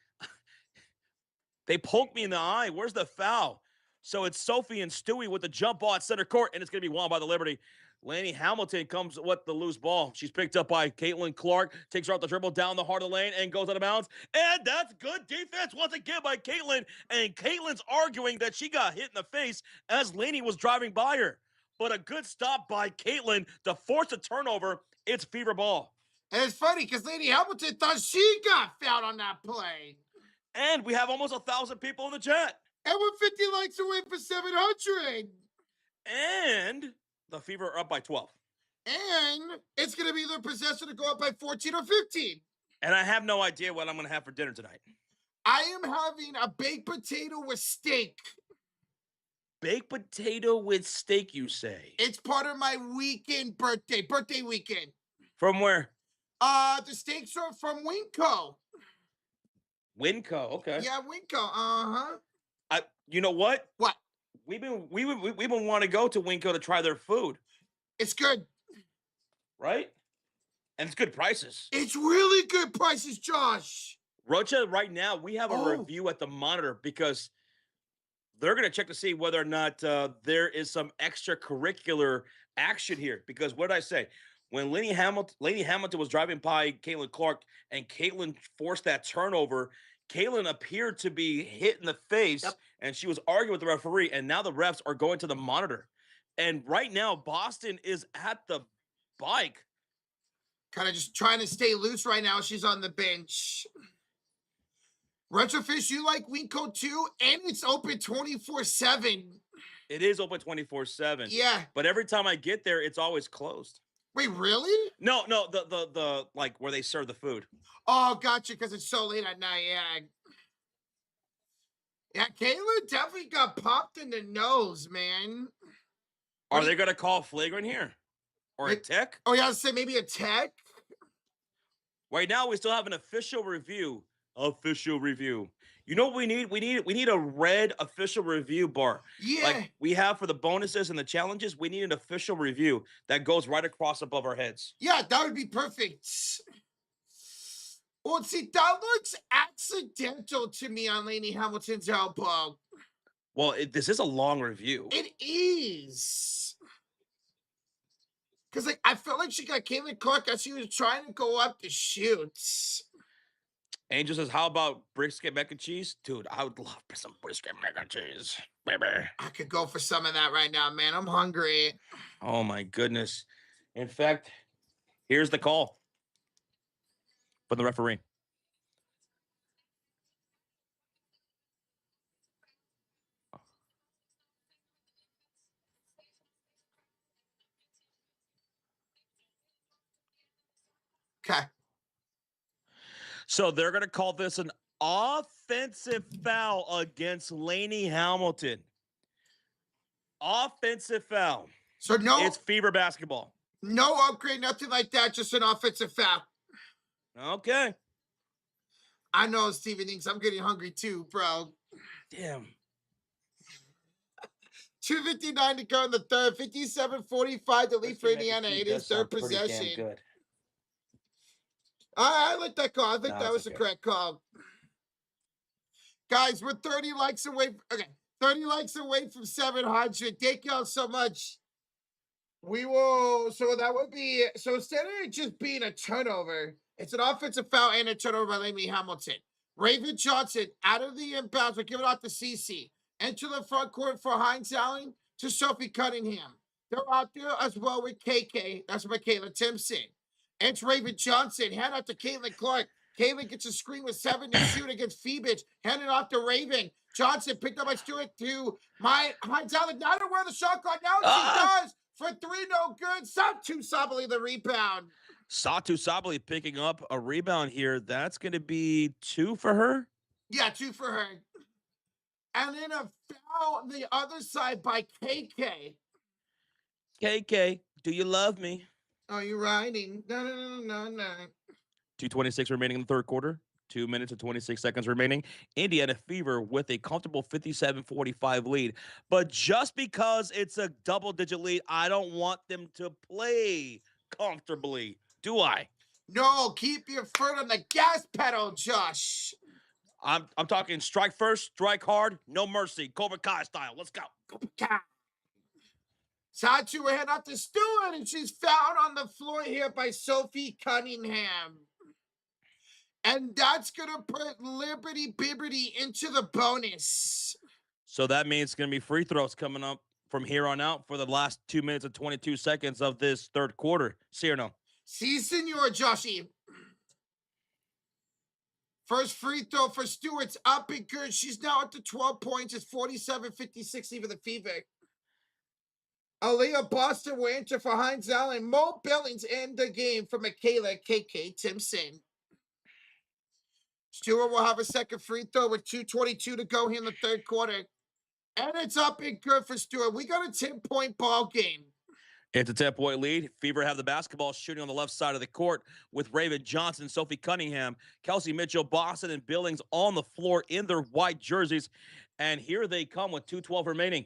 they poked me in the eye. Where's the foul? So it's Sophie and Stewie with the jump ball at center court, and it's going to be won by the Liberty. Laney Hamilton comes with the loose ball. She's picked up by Caitlin Clark, takes her out the dribble down the heart of the lane, and goes out of bounds. And that's good defense once again by Caitlin. And Caitlin's arguing that she got hit in the face as Laney was driving by her. But a good stop by Caitlin to force a turnover. It's Fever ball. And it's funny because Laney Hamilton thought she got fouled on that play. And we have almost 1,000 people in the chat. And we're 50 likes away for 700. And the Fever are up by 12. And it's going to be their possession to go up by 14 or 15. And I have no idea what I'm going to have for dinner tonight. I am having a baked potato with steak. Baked potato with steak, you say? It's part of my birthday weekend. From where? The steaks are from Winco. Winco, okay. Yeah, Winco. You know what? What? We've been wanting to go to Winco to try their food. It's good, right? And it's good prices. It's really good prices, Josh. Rocha, right now we have a review at the monitor because they're going to check to see whether or not there is some extracurricular action here. Because what did I say? When Lady Hamilton was driving by Caitlin Clark and Caitlin forced that turnover, Caitlin appeared to be hit in the face, and she was arguing with the referee, and now the refs are going to the monitor. And right now, Boston is at the bike. Kind of just trying to stay loose right now. She's on the bench. Retrofish, you like Winco too? And it's open 24/7. It is open 24/7. Yeah. But every time I get there, it's always closed. Wait, really? No, the like where they serve the food. Oh, gotcha, because it's so late at night, Yeah, Caitlin definitely got popped in the nose, man. Are they going to call flagrant here? Or a tech? Oh, yeah, I'd say maybe a tech? Right now, we still have an official review. You know what we need? We need a red official review bar. Yeah. Like we have for the bonuses and the challenges, we need an official review that goes right across above our heads. Yeah, that would be perfect. Well, see, that looks accidental to me on Laney Hamilton's elbow. Well, this is a long review. It is. Because, like, I felt like she got Caitlin Clark as she was trying to go up to shoot. Angel says, how about brisket mac and cheese? Dude, I would love some brisket mac and cheese, baby. I could go for some of that right now, man. I'm hungry. Oh, my goodness. In fact, here's the call from the referee. Okay. So they're going to call this an offensive foul against Laney Hamilton. Offensive foul. So no. It's Fever basketball. No upgrade, nothing like that. Just an offensive foul. Okay. I know, Steven thinks I'm getting hungry too, bro. Damn. 2:59 to go in the third. 57-45 to lead for Indiana. It is third possession. Good. I like that call. I think that was the correct call. Guys, we're 30 likes away. Okay, 30 likes away from 700. Thank y'all so much. We will. So that would be. So instead of it just being a turnover, it's an offensive foul and a turnover by Laney Hamilton. Raven Johnson out of the inbounds. We're giving out to CC. Enter the front court for Hines Allen to Sophie Cunningham. They're out there as well with KK. That's Michaela Timpson. It's Raven Johnson. Hand out to Caitlin Clark. Kayla gets a screen with 7 to shoot against Phoebus. Handed off to Raven. Johnson picked up by Stewart to Hines Allen. Not aware of the shot clock. Now she does. For 3, no good. Satu Sabali the rebound. Satu Sabali picking up a rebound here. That's going to be 2 for her? Yeah, 2 for her. And then a foul on the other side by KK. KK, do you love me? Are you riding? No. 2:26 remaining in the third quarter. 2 minutes and 26 seconds remaining. Indiana Fever with a comfortable 57-45 lead. But just because it's a double-digit lead, I don't want them to play comfortably, do I? No, keep your foot on the gas pedal, Josh. I'm talking strike first, strike hard, no mercy. Cobra Kai style. Let's go. Satu head off to Stewart, and she's found on the floor here by Sophie Cunningham. And that's going to put Liberty Bibberty into the bonus. So that means it's going to be free throws coming up from here on out for the last 2 minutes and 22 seconds of this third quarter. See or no? Si, senor, Joshy. First free throw for Stewart's up and good. She's now up to 12 points. It's 47-56 even the Fever. Aaliyah Boston will enter for Hines Allen. Mo Billings end the game for Michaela KK Timpson. Stewart will have a second free throw with 2:22 to go here in the third quarter. And it's up and good for Stewart. We got a 10-point ball game. It's a 10-point lead. Fever have the basketball shooting on the left side of the court with Raven Johnson, Sophie Cunningham, Kelsey Mitchell, Boston, and Billings on the floor in their white jerseys. And here they come with 2:12 remaining.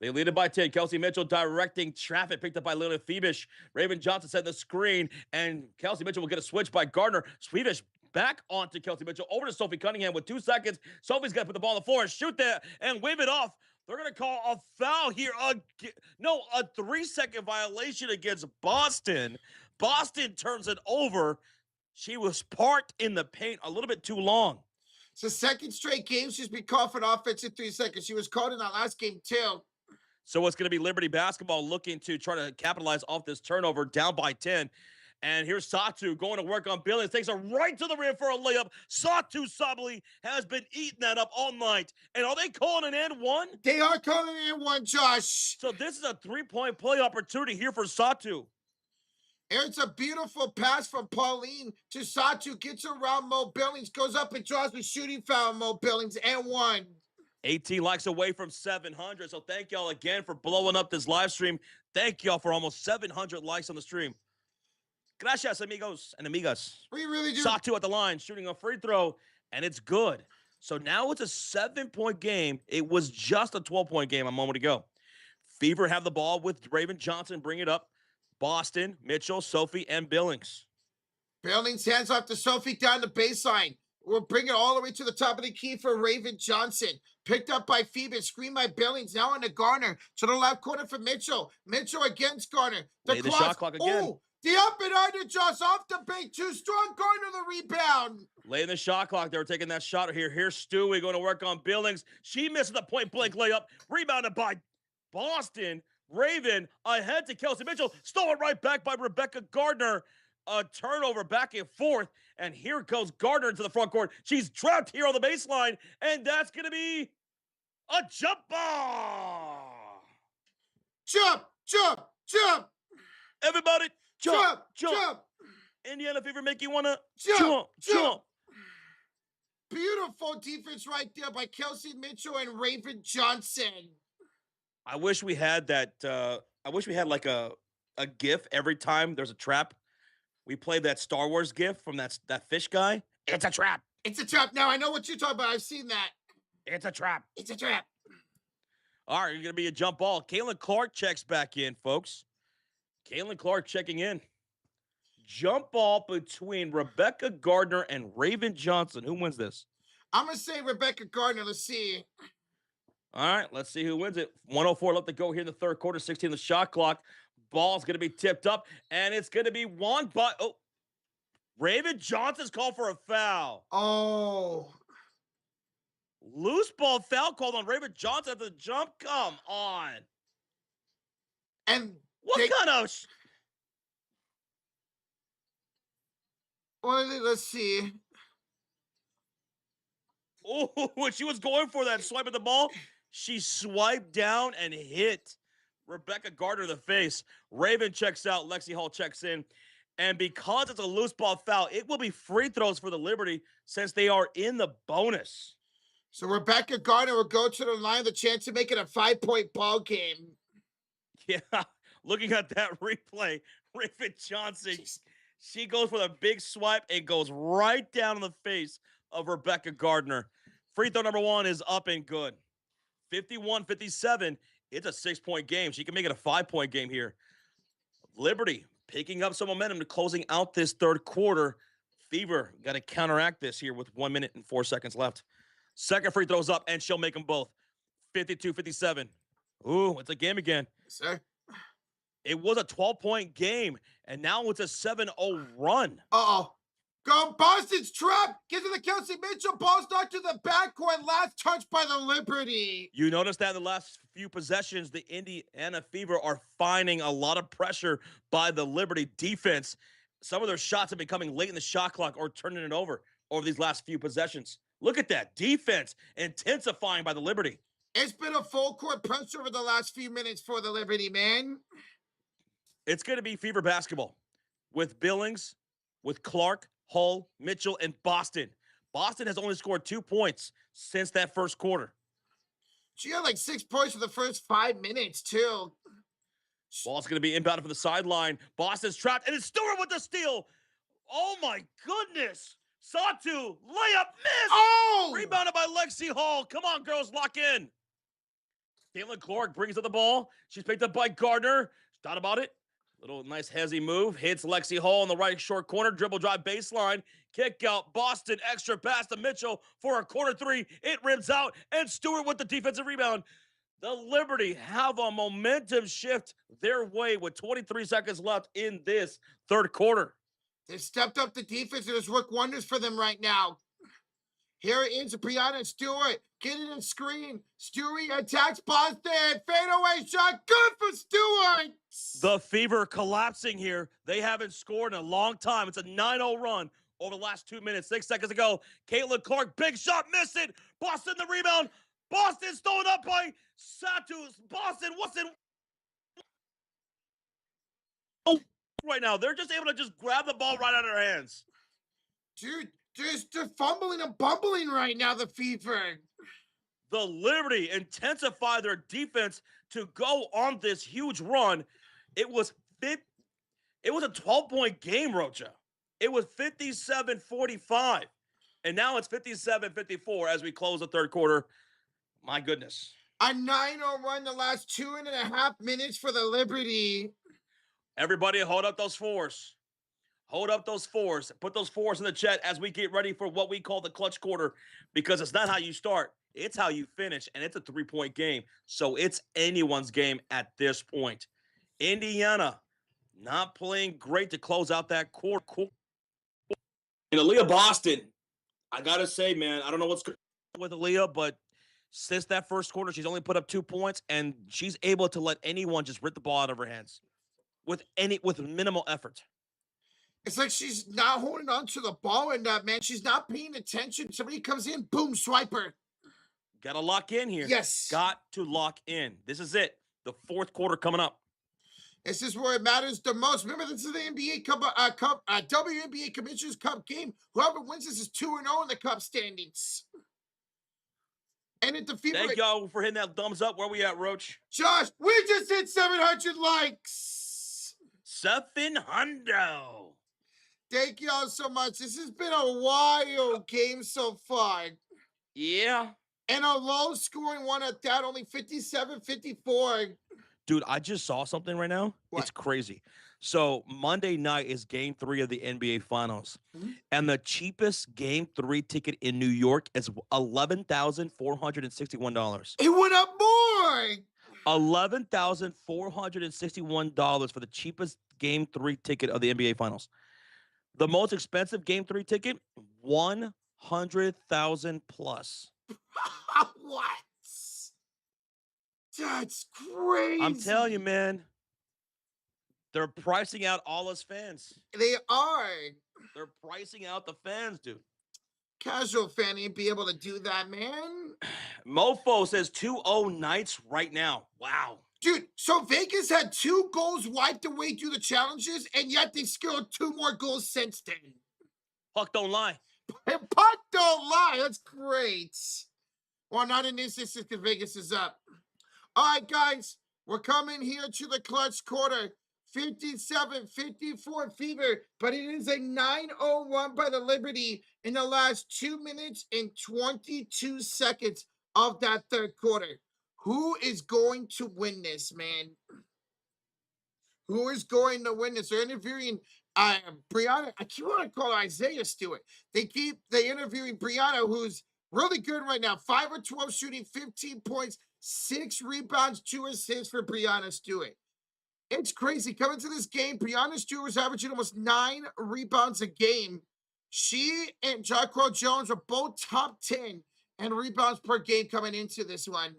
They lead it by 10. Kelsey Mitchell directing traffic, picked up by Lilith Phoebus. Raven Johnson setting the screen, and Kelsey Mitchell will get a switch by Gardner. Phoebus back onto Kelsey Mitchell, over to Sophie Cunningham with 2 seconds. Sophie's got to put the ball on the floor and shoot that and wave it off. They're going to call a foul here. No, a 3-second violation against Boston. Boston turns it over. She was parked in the paint a little bit too long. It's the second straight game she's been called for an offense in 3 seconds. She was called in that last game too. So it's going to be Liberty basketball looking to try to capitalize off this turnover, down by 10. And here's Satu going to work on Billings. Takes her right to the rim for a layup. Satu Sabali has been eating that up all night. And are they calling an and one? They are calling an and one, Josh. So this is a 3-point play opportunity here for Satu. It's a beautiful pass from Pauline to Satu. Gets around Mo Billings. Goes up and draws with shooting foul. Mo Billings and 1. 18 likes away from 700. So thank y'all again for blowing up this live stream. Thank y'all for almost 700 likes on the stream. Gracias, amigos and amigas. We really do. Satu at the line, shooting a free throw, and it's good. So now it's a 7-point game. It was just a 12-point game a moment ago. Fever have the ball with Raven Johnson. Bring it up. Boston, Mitchell, Sophie, and Billings. Billings hands off to Sophie down the baseline. We'll bring it all the way to the top of the key for Raven Johnson. Picked up by Phoebus, screen by Billings, now on to Garner. To the left corner for Mitchell. Mitchell against Garner. The shot clock again. Ooh, the up and under, Josh, off the bank. Too strong, Garner the rebound. Late in the shot clock, they were taking that shot here. Here's Stewie going to work on Billings. She misses the point-blank layup. Rebounded by Boston. Raven ahead to Kelsey Mitchell. Stolen right back by Rebecca Gardner. A turnover back and forth. And here goes Gardner into the front court. She's trapped here on the baseline. And that's going to be a jump ball. Jump, jump, jump. Everybody, jump. Jump. Indiana Fever make you want to jump. Beautiful defense right there by Kelsey Mitchell and Raven Johnson. I wish we had that. I wish we had like a GIF every time there's a trap. We played that Star Wars GIF from that fish guy. It's a trap. It's a trap. Now I know what you're talking about. I've seen that. It's a trap. It's a trap. All right, you're going to be a jump ball. Caitlin Clark checks back in, folks. Caitlin Clark checking in. Jump ball between Rebecca Gardner and Raven Johnson. Who wins this? I'm going to say Rebecca Gardner. Let's see. All right, let's see who wins it. 104 left to go here in the third quarter. 16 the shot clock. Ball's going to be tipped up, and it's going to be won by... Oh, Raven Johnson's called for a foul. Oh. Loose ball foul called on Raven Johnson at the jump. Come on. And what kind of... Well, let's see. Oh, when she was going for that swipe at the ball, she swiped down and hit Rebecca Gardner in the face. Raven checks out, Lexi Hall checks in. And because it's a loose ball foul, it will be free throws for the Liberty since they are in the bonus. So Rebecca Gardner will go to the line, the chance to make it a 5-point ball game. Yeah, looking at that replay, Raven Johnson, she goes for the big swipe and goes right down in the face of Rebecca Gardner. Free throw number one is up and good. 51-57. It's a 6-point game. She can make it a 5-point game here. Liberty picking up some momentum to closing out this third quarter. Fever got to counteract this here with 1 minute and 4 seconds left. Second free throws up, and she'll make them both. 52-57. Ooh, it's a game again. Sir? It was a 12-point game, and now it's a 7-0 run. Uh-oh. Go Boston's trap. Gives it to Kelsey Mitchell. Ball's knocked to the backcourt. Last touch by the Liberty. You notice that in the last few possessions, the Indiana Fever are finding a lot of pressure by the Liberty defense. Some of their shots have been coming late in the shot clock or turning it over these last few possessions. Look at that defense intensifying by the Liberty. It's been a full court pressure over the last few minutes for the Liberty, man. It's going to be Fever basketball with Billings, with Clark, Hull, Mitchell, and Boston. Boston has only scored 2 points since that first quarter. She had like 6 points for the first 5 minutes, too. Ball's going to be inbounded from the sideline. Boston's trapped, and it's Stewart with the steal. Oh, my goodness. Satu, layup, miss. Oh! Rebounded by Lexi Hall. Come on, girls, lock in. Caitlin Clark brings up the ball. She's picked up by Gardner. She's thought about it. Little nice hezzy move. Hits Lexi Hall in the right short corner. Dribble drive baseline. Kick out. Boston extra pass to Mitchell for a corner three. It rims out. And Stewart with the defensive rebound. The Liberty have a momentum shift their way with 23 seconds left in this third quarter. They've stepped up the defense and it's worked wonders for them right now. Here it is, Brianna Stewart. Get it in screen. Stewie attacks Boston. Fadeaway shot. Good for Stewart. The Fever collapsing here. They haven't scored in a long time. It's a 9-0 run over the last 2 minutes. 6 seconds ago. Caitlin Clark, big shot, miss it. Boston the rebound. Boston stolen up by Satu. Boston, what's in? Oh, right now. They're just able to just grab the ball right out of their hands. Dude, they're fumbling and bumbling right now, the Fever. The Liberty intensify their defense to go on this huge run. It was a 12-point game, Rocha. It was 57-45. And now it's 57-54 as we close the third quarter. My goodness. A 9-0 run the last 2.5 minutes for the Liberty. Everybody hold up those fours. Hold up those fours. Put those fours in the chat as we get ready for what we call the clutch quarter, because it's not how you start. It's how you finish, and it's a 3-point game. So it's anyone's game at this point. Indiana not playing great to close out that quarter. And Aaliyah Boston, I got to say, man, I don't know what's going on with Aaliyah, but since that first quarter, she's only put up 2 points, and she's able to let anyone just rip the ball out of her hands with minimal effort. It's like she's not holding on to the ball enough, man. She's not paying attention. Somebody comes in, boom, swiper. Got to lock in here. Yes. Got to lock in. This is it. The fourth quarter coming up. This is where it matters the most. Remember, this is the NBA Cup, WNBA Commissioner's Cup game. Whoever wins this is 2-0 in the Cup standings. And at the Fever. Thank y'all for hitting that thumbs up. Where we at, Roach? Josh, we just hit 700 likes. 700. Thank y'all so much. This has been a wild game so far. Yeah. And a low-scoring one at that, only 57-54. Dude, I just saw something right now. What? It's crazy. So Monday night is game 3 of the NBA Finals. Mm-hmm. And the cheapest game 3 ticket in New York is $11,461. It went up more. $11,461 for the cheapest game 3 ticket of the NBA Finals. The most expensive game 3 ticket, $100,000 plus. What? That's crazy. I'm telling you, man. They're pricing out all us fans. They are. They're pricing out the fans, dude. Casual fan ain't be able to do that, man. Mofo says 2-0 Knights right now. Wow. Dude, so Vegas had 2 goals wiped away through the challenges, and yet they scored 2 more goals since then. Puck don't lie. And puck don't lie. That's great. Well, not in this instance because Vegas is up. All right, guys, we're coming here to the clutch quarter. 57-54 Fever, but it is a 9-0 by the Liberty in the last 2 minutes and 22 seconds of that third quarter. Who is going to win this, man? Who is going to win this? They're interviewing Brianna. I keep wanting to call her Isaiah Stewart. They're interviewing Brianna, who's really good right now. 5 of 12 shooting, 15 points, 6 rebounds, 2 assists for Brianna Stewart. It's crazy. Coming to this game, Brianna Stewart was averaging almost 9 rebounds a game. She and Jacquel Jones are both top 10 in rebounds per game coming into this one.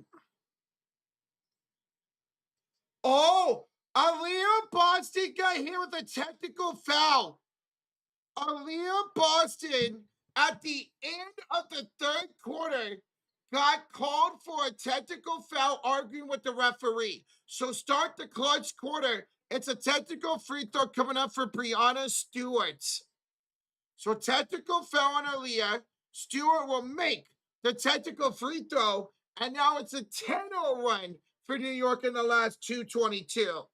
Oh, Aaliyah Boston got hit with a technical foul. Aaliyah Boston, at the end of the third quarter, got called for a technical foul arguing with the referee. So start the clutch quarter. It's a technical free throw coming up for Brianna Stewart. So technical foul on Aaliyah. Stewart will make the technical free throw. And now it's a 10-0 run for New York in the last 2:22.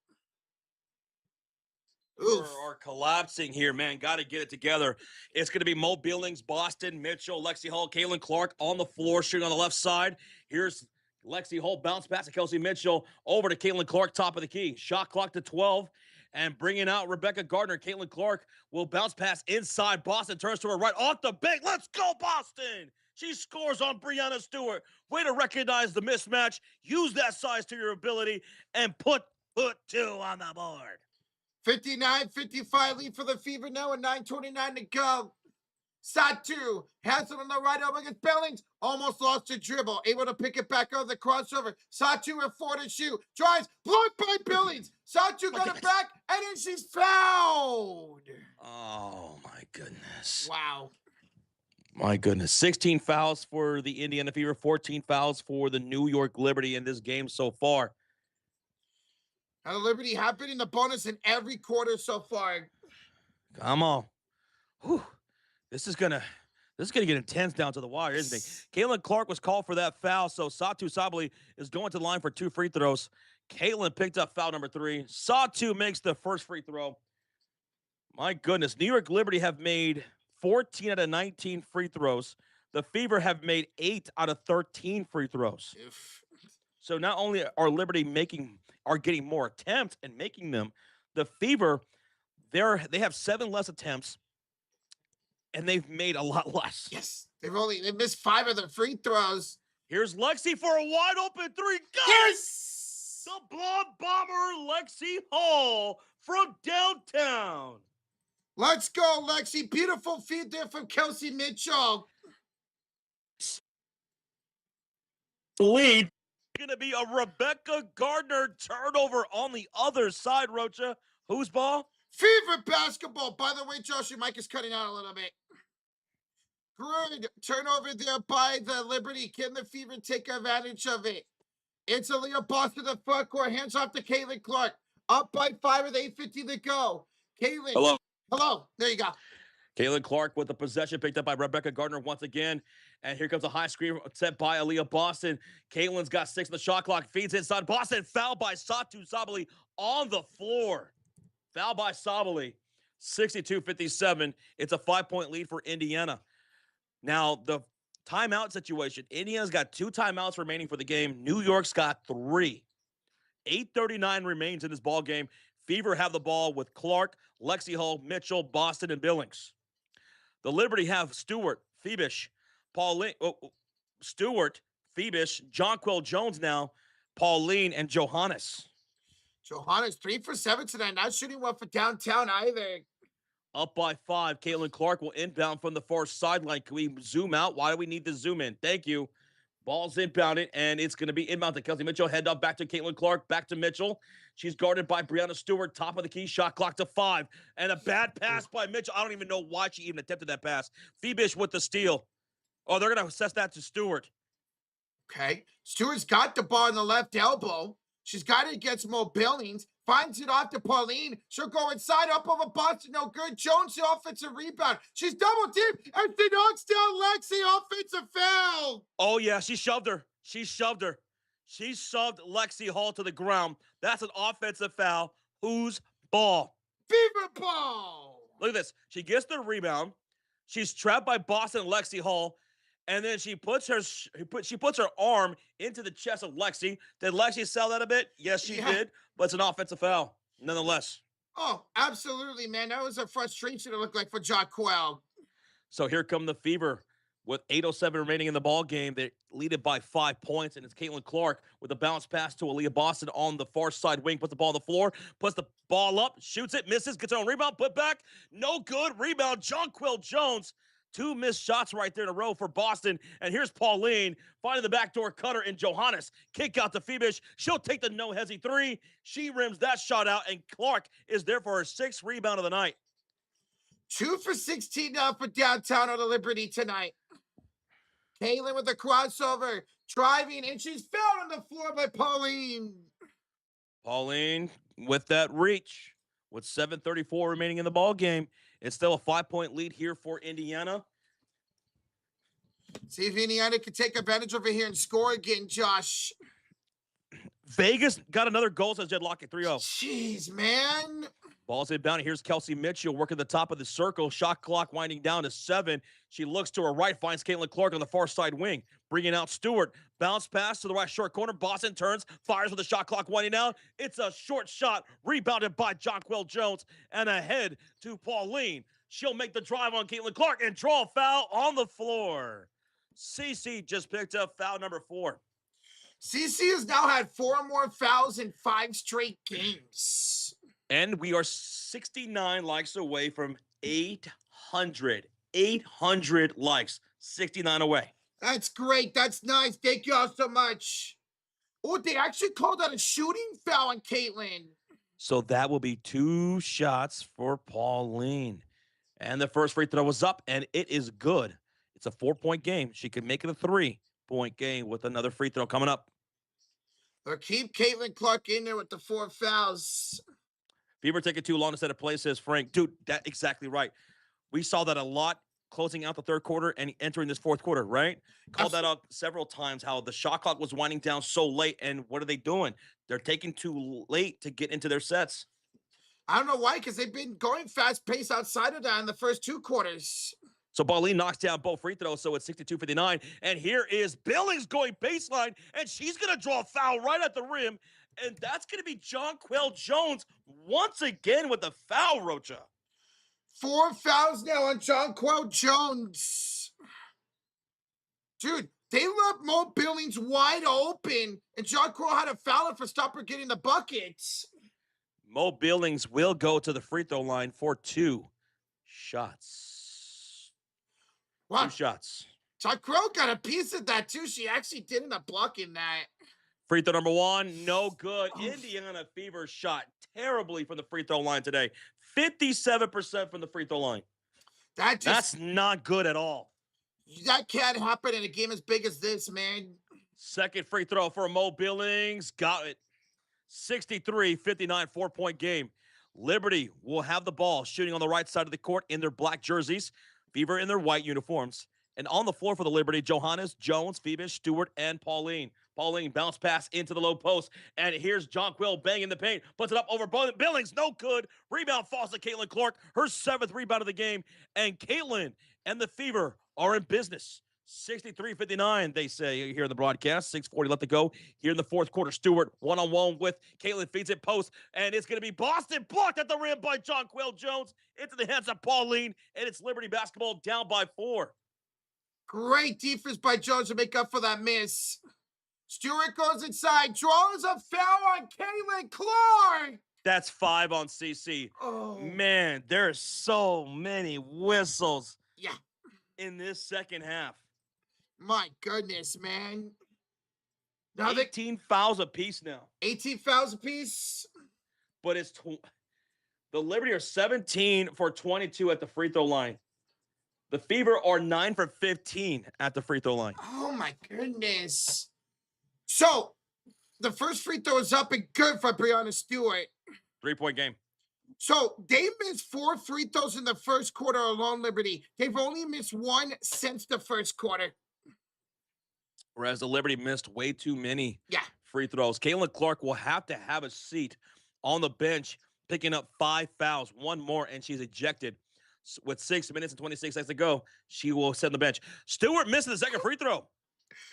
Are collapsing here, man. Got to get it together. It's going to be Mo Billings, Boston, Mitchell, Lexi Hall, Caitlin Clark on the floor, shooting on the left side. Here's Lexi Hall, bounce pass to Kelsey Mitchell, over to Caitlin Clark, top of the key. Shot clock to 12, and bringing out Rebecca Gardner. Caitlin Clark will bounce pass inside. Boston turns to her right, off the bank. Let's go, Boston! She scores on Brianna Stewart. Way to recognize the mismatch. Use that size to your ability, and put 2 on the board. 59-55 lead for the Fever now with 9:29 to go. Satu has it on the right elbow against Billings. Almost lost the dribble. Able to pick it back over the crossover. Satu with 4 to shoot. Drives. Blocked by Billings. Satu got it back. And then she's fouled. Oh, my goodness. Wow. My goodness. 16 fouls for the Indiana Fever. 14 fouls for the New York Liberty in this game so far. Now the Liberty have been in the bonus in every quarter so far. Come on. Whew. This is gonna get intense down to the wire, isn't it? Caitlin Clark was called for that foul, so Satu Sabali is going to the line for 2 free throws. Caitlin picked up foul number 3. Satu makes the first free throw. My goodness, New York Liberty have made 14 out of 19 free throws. The Fever have made 8 out of 13 free throws. So not only are Liberty getting more attempts and making them, the Fever, they have 7 less attempts, and they've made a lot less. Yes, they've missed 5 of their free throws. Here's Lexi for a wide open 3. Yes! The blonde bomber Lexi Hall from downtown. Let's go, Lexi. Beautiful feed there from Kelsey Mitchell. Lead. Going to be a Rebecca Gardner turnover on the other side, Rocha. Whose ball? Fever basketball. By the way, Josh, your mic is cutting out a little bit. Good turnover there by the Liberty. Can the Fever take advantage of it? It's Aaliyah Boston, the front court. Hands off to Caitlin Clark. Up by 5 with 8:50 to go. Caitlin. Hello. There you go. Caitlin Clark with the possession picked up by Rebecca Gardner once again. And here comes a high screen set by Aaliyah Boston. Caitlin's got 6 on the shot clock. Feeds inside. Boston fouled by Satu Sabali on the floor. Foul by Sabali. 62-57. It's a 5-point lead for Indiana. Now, the timeout situation. Indiana's got 2 timeouts remaining for the game. New York's got 3. 8:39 remains in this ball game. Fever have the ball with Clark, Lexi Hall, Mitchell, Boston, and Billings. The Liberty have Stewart, Phoebish, Jonquil Jones now, Pauline, and Johannes. Johannes 3 for 7 tonight. Not shooting well for downtown either. Up by 5. Caitlin Clark will inbound from the far sideline. Can we zoom out? Why do we need to zoom in? Thank you. Ball's inbounded, and it's going to be inbound to Kelsey Mitchell. Head up back to Caitlin Clark, back to Mitchell. She's guarded by Brianna Stewart, top of the key, shot clock to 5. And a bad pass by Mitchell. I don't even know why she even attempted that pass. Phoebish with the steal. Oh, they're going to assess that to Stewart. Okay. Stewart's got the ball in the left elbow. She's got it against Mo Billings. Finds it off to Pauline. She'll go inside, up over Boston. No good. Jones, the offensive rebound. She's double teamed, and she knocks down Lexi. Offensive foul. Oh, yeah. She shoved her. She shoved Lexi Hall to the ground. That's an offensive foul. Whose ball? Fever ball. Look at this. She gets the rebound. She's trapped by Boston and Lexi Hall. And then she puts her arm into the chest of Lexi. Did Lexi sell that a bit? Yes, she did. But it's an offensive foul, nonetheless. Oh, absolutely, man. That was a frustration it looked like for Jaquel. So here come the Fever with 8:07 remaining in the ball game. They lead it by 5 points, and it's Caitlin Clark with a bounce pass to Aaliyah Boston on the far side wing. Puts the ball on the floor, puts the ball up, shoots it, misses, gets her own rebound, put back. No good. Rebound, Jonquil Jones. 2 missed shots right there in a row for Boston. And here's Pauline finding the backdoor cutter in Johannes. Kick out to Phoebish. She'll take the no-hesi 3. She rims that shot out, and Clark is there for her 6th rebound of the night. 2 for 16 now for downtown on the Liberty tonight. Caitlin with a crossover, driving, and she's fouled on the floor by Pauline. Pauline with that reach. With 7:34 remaining in the ball game, it's still a 5-point lead here for Indiana. See if Indiana can take advantage over here and score again, Josh. Vegas got another goal, says Jed Lockett, 3-0. Jeez, man. Ball's inbound. Here's Kelsey Mitchell working the top of the circle. Shot clock winding down to 7. She looks to her right, finds Caitlin Clark on the far side wing, bringing out Stewart. Bounce pass to the right short corner. Boston turns, fires with the shot clock winding down. It's a short shot, rebounded by Jonquil Jones, and ahead to Pauline. She'll make the drive on Caitlin Clark and draw a foul on the floor. CC just picked up foul number 4. CC has now had 4 more fouls in 5 straight games. And we are 69 likes away from 800. 800 likes. 69 away. That's great. That's nice. Thank you all so much. Oh, they actually called out a shooting foul on Caitlin. So that will be 2 shots for Pauline. And the first free throw was up, and it is good. It's a 4-point game. She could make it a 3-point game with another free throw coming up. Or keep Caitlin Clark in there with the 4 fouls. Fever taking too long to set a play, says Frank. Dude, that's exactly right. We saw that a lot closing out the 3rd quarter and entering this 4th quarter, right? Called that out several times, how the shot clock was winding down so late, and what are they doing? They're taking too late to get into their sets. I don't know why, because they've been going fast-paced outside of that in the first 2 quarters. So Pauline knocks down both free throws, so it's 62-59. And here is Billings going baseline, and she's going to draw a foul right at the rim. And that's going to be Jonquil Jones once again with the foul, Rocha. 4 fouls now on Jonquil Jones. Dude, they left Mo Billings wide open, and Jonquil had a foul for stop her getting the buckets. Mo Billings will go to the free throw line for 2 shots. Wow. 2 shots. Jonquil got a piece of that, too. She actually did end up blocking that. Free throw number 1, no good. Indiana Fever shot terribly from the free throw line today. 57% from the free throw line. That's not good at all. That can't happen in a game as big as this, man. Second free throw for Mo Billings. Got it. 63-59, 4-point game. Liberty will have the ball shooting on the right side of the court in their black jerseys. Fever in their white uniforms. And on the floor for the Liberty, Johannes, Jones, Phoebish, Stewart, and Pauline. Pauline bounce pass into the low post. And here's Jonquil banging the paint. Puts it up over Billings. No good. Rebound falls to Caitlin Clark. Her 7th rebound of the game. And Caitlin and the Fever are in business. 63-59, they say here in the broadcast. 6:40 left to go here in the 4th quarter. Stewart one-on-one with Caitlin, feeds it post, and it's going to be Boston blocked at the rim by Jonquil Jones into the hands of Pauline, and it's Liberty basketball down by 4. Great defense by Jones to make up for that miss. Stewart goes inside, draws a foul on Caitlin Clark. That's 5 on CC. Oh. Man, there's so many whistles in this second half. My goodness, man. Now 18 fouls apiece now. 18 fouls apiece. But it's the Liberty are 17 for 22 at the free throw line. The Fever are 9 for 15 at the free throw line. Oh my goodness. So the first free throw is up and good for Breonna Stewart. 3-point game. So they missed 4 free throws in the first quarter alone, Liberty. They've only missed 1 since the first quarter. Whereas the Liberty missed way too many Yeah. free throws. Caitlin Clark will have to have a seat on the bench, picking up 5 fouls, 1 more, and she's ejected. With 6 minutes and 26 seconds to go, she will sit on the bench. Stewart missing the second free throw.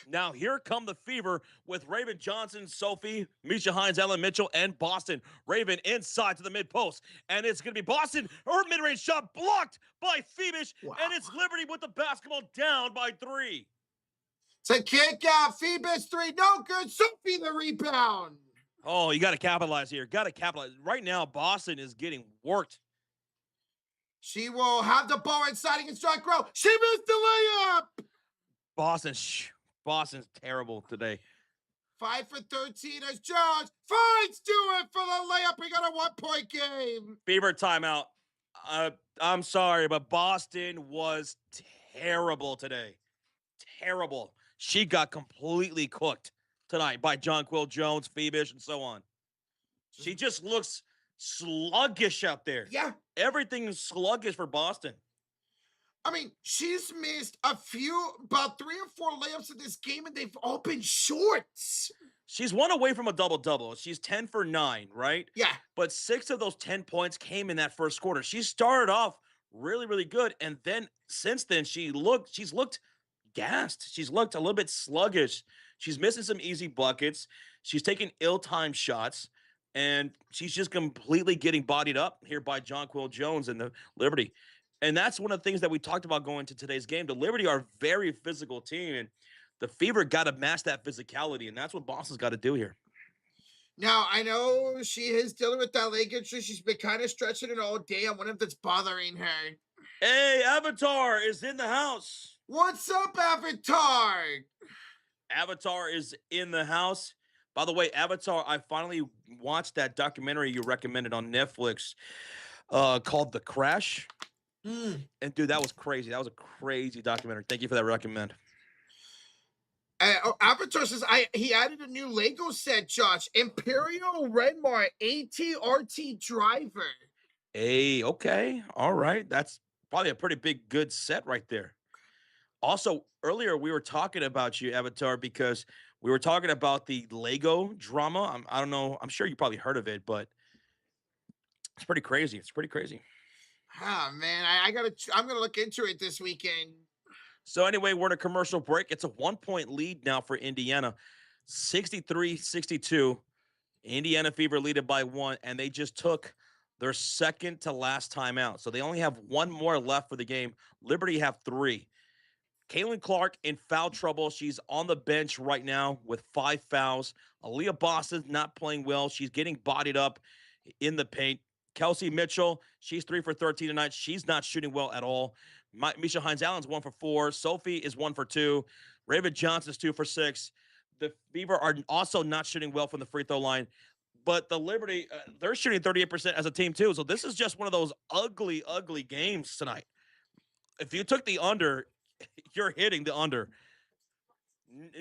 Now here come the Fever with Raven Johnson, Sophie, Misha Hines, Ellen Mitchell, and Boston. Raven inside to the mid-post, and it's going to be Boston. Her mid-range shot blocked by Phoebish, and it's Liberty with the basketball down by 3. To kick out, Phoebus 3, no good. Sophie the rebound. Oh, you got to capitalize here. Got to capitalize. Right now, Boston is getting worked. She will have the ball inside against Strike Row. She missed the layup. Boston's terrible today. 5 for 13 as Jones finds Stewart for the layup. We got a 1-point game. Fever timeout. I'm sorry, but Boston was terrible today. Terrible. She got completely cooked tonight by Jonquil Jones, Phoebish, and so on. She just looks sluggish out there. Yeah. Everything is sluggish for Boston. I mean, she's missed about 3 or 4 layups in this game, and they've all been shorts. She's 1 away from a double-double. She's 10 for 9, right? Yeah. But 6 of those 10 points came in that first quarter. She started off really, really good, and then since then, she's looked gassed. She's looked a little bit sluggish. She's missing some easy buckets. She's taking ill-timed shots, and she's just completely getting bodied up here by Jonquil Jones and the Liberty. And that's one of the things that we talked about going to today's game. The Liberty are a very physical team, and the Fever got to match that physicality, and that's what Boston's got to do here. Now, I know she is dealing with that leg injury. She's been kind of stretching it all day. I wonder if that's bothering her. Hey, Avatar is in the house. What's up, Avatar? Avatar is in the house. By the way, Avatar, I finally watched that documentary you recommended on Netflix called The Crash. And dude, that was crazy. That was a crazy documentary. Thank you for that recommend. Avatar says he added a new Lego set, Josh. Imperial Redmar ATRT driver. Hey, okay. All right. That's probably a pretty big, good set right there. Also, earlier we were talking about you, Avatar, because we were talking about the Lego drama. I don't know. I'm sure you probably heard of it, but it's pretty crazy. It's pretty crazy. Oh man, I'm gonna look into it this weekend. So anyway, we're in a commercial break. It's a 1-point lead now for Indiana, 63-62. Indiana Fever lead it by 1, and they just took their second to last timeout. So they only have 1 more left for the game. Liberty have 3. Caitlin Clark in foul trouble. She's on the bench right now with 5 fouls. Aaliyah Boston's not playing well. She's getting bodied up in the paint. Kelsey Mitchell, she's 3 for 13 tonight. She's not shooting well at all. Misha Hines-Allen's 1 for 4. Sophie is 1 for 2. Raven Johnson's 2 for 6. The Fever are also not shooting well from the free throw line. But the Liberty, they're shooting 38% as a team too. So this is just one of those ugly, ugly games tonight. If you took the under, you're hitting the under.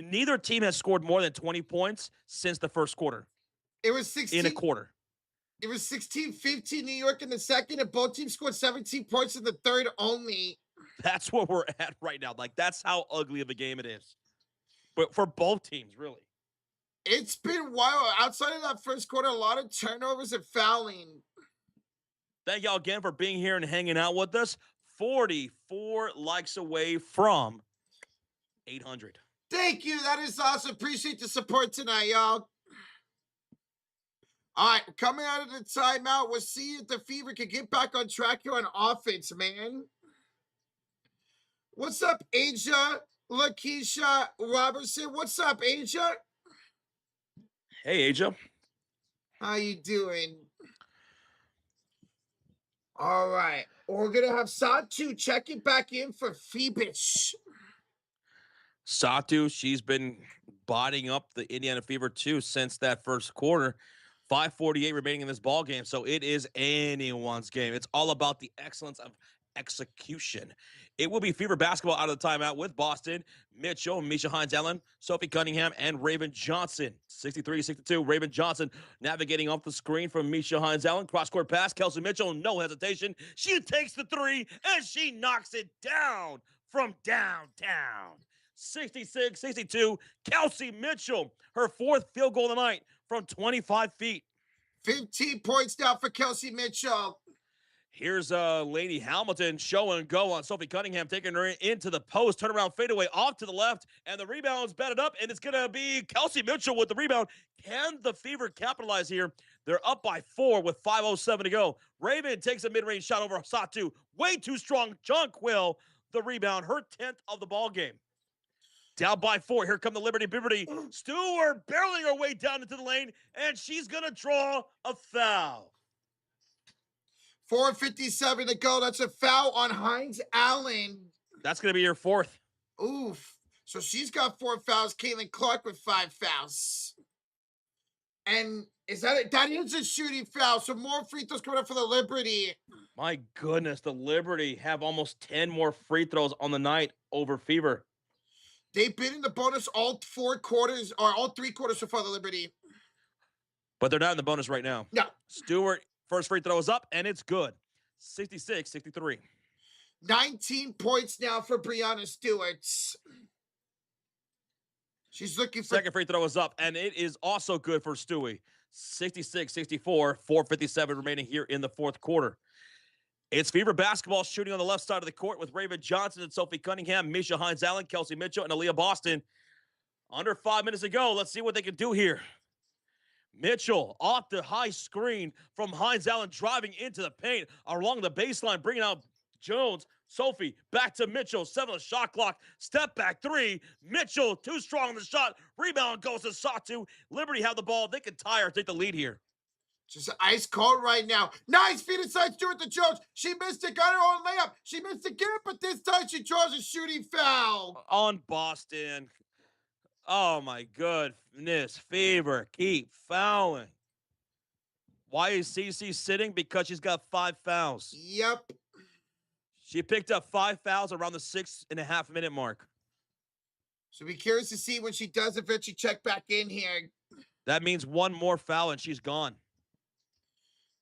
Neither team has scored more than 20 points since the first quarter. It was 16 in a quarter. It was 16-15 New York in the second, and both teams scored 17 points in the third only. That's where we're at right now. Like, that's how ugly of a game it is. But for both teams, really. It's been wild. Outside of that first quarter, a lot of turnovers and fouling. Thank y'all again for being here and hanging out with us. 44 likes away from 800. Thank you. That is awesome. Appreciate the support tonight, y'all. All right, coming out of the timeout, we'll see if the Fever can get back on track here on offense, man. What's up, Asia, Lakeisha Robertson? What's up, Asia? Hey, Asia. How you doing? All right, we're going to have Satu checking back in for Phoebish. Satu, she's been botting up the Indiana Fever too since that first quarter. 5:48 remaining in this ball game, so it is anyone's game. It's all about the excellence of execution. It will be Fever basketball out of the timeout with Boston, Mitchell, Misha Hines-Allen, Sophie Cunningham, and Raven Johnson. 63-62, Raven Johnson navigating off the screen from Misha Hines-Allen. Cross-court pass, Kelsey Mitchell, no hesitation. She takes the three, and she knocks it down from downtown. 66-62, Kelsey Mitchell, her fourth field goal of the night from 25 feet. 15 points now for Kelsey Mitchell. Here's Lady Hamilton show and go on Sophie Cunningham, taking her into the post, turnaround fadeaway off to the left, and the rebound's batted up, and it's going to be Kelsey Mitchell with the rebound. Can the Fever capitalize here? They're up by 4 with 5:07 to go. Raven takes a mid-range shot over Satu. Way too strong. Jonquil, the rebound, her 10th of the ball game. Down by 4. Here come the Liberty. Stewart barreling her way down into the lane, and she's going to draw a foul. 4:57 to go. That's a foul on Hines-Allen. That's going to be your fourth. Oof. So she's got 4 fouls. Caitlin Clark with 5 fouls. And is that it? That is a shooting foul. So more free throws coming up for the Liberty. My goodness, the Liberty have almost 10 more free throws on the night over Fever. They've been in the bonus all 4 quarters, or all 3 quarters so far, the Liberty. But they're not in the bonus right now. No. Stewart, first free throw is up, and it's good. 66-63. 19 points now for Breanna Stewart. She's looking for... Second free throw is up, and it is also good for Stewie. 66-64, 4:57 remaining here in the fourth quarter. It's Fever basketball shooting on the left side of the court with Raven Johnson and Sophie Cunningham, Misha Hines-Allen, Kelsey Mitchell, and Aaliyah Boston. Under 5 minutes to go. Let's see what they can do here. Mitchell off the high screen from Hines-Allen, driving into the paint along the baseline, bringing out Jones. Sophie back to Mitchell, 7 on the shot clock, step back 3. Mitchell too strong on the shot. Rebound goes to Satu. Liberty have the ball. They can tie or take the lead here. Just ice cold right now. Nice feed inside Stewart to Jones. She missed it, got her own layup. She missed again, but this time she draws a shooting foul. On Boston. Oh my goodness. Fever, keep fouling. Why is CC sitting? Because she's got 5 fouls. Yep. She picked up 5 fouls around the 6.5 minute mark. So be curious to see when she does eventually check back in here. That means 1 more foul and she's gone.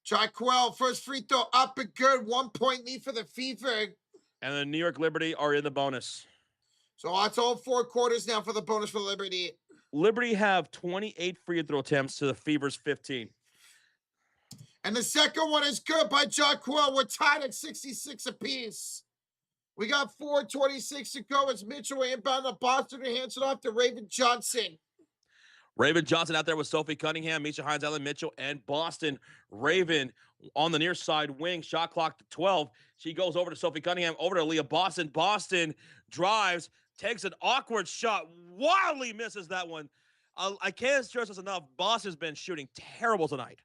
Jonquil, first free throw up and good. 1 point lead for the Fever. And the New York Liberty are in the bonus. So that's all 4 quarters now for the bonus for Liberty. Liberty have 28 free throw attempts to the Fever's 15. And the second one is good by Jonquil. We're tied at 66 apiece. We got 4:26 to go as Mitchell inbound to Boston and hands it off to Raven Johnson. Raven Johnson out there with Sophie Cunningham, Misha Hines-Allen, Mitchell, and Boston. Raven on the near side wing, shot clock to 12. She goes over to Sophie Cunningham, over to Leah Boston. Boston drives, takes an awkward shot, wildly misses that one. I can't stress this enough. Boston's been shooting terrible tonight.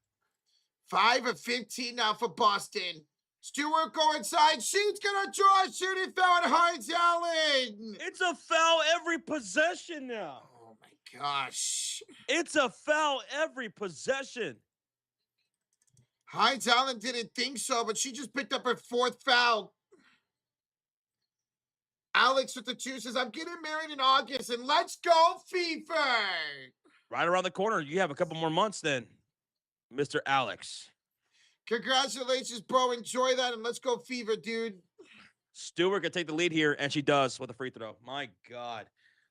5 of 15 now for Boston. Stewart go inside. She's going to draw a shooting foul on Hines-Allen. It's a foul every possession now. Oh, my gosh. It's a foul every possession. Hines-Allen didn't think so, but she just picked up her 4th foul. Alex with the 2 says, I'm getting married in August, and let's go Fever. Right around the corner. You have a couple more months then, Mr. Alex. Congratulations, bro. Enjoy that, and let's go Fever, dude. Stewart can take the lead here, and she does with a free throw. My God.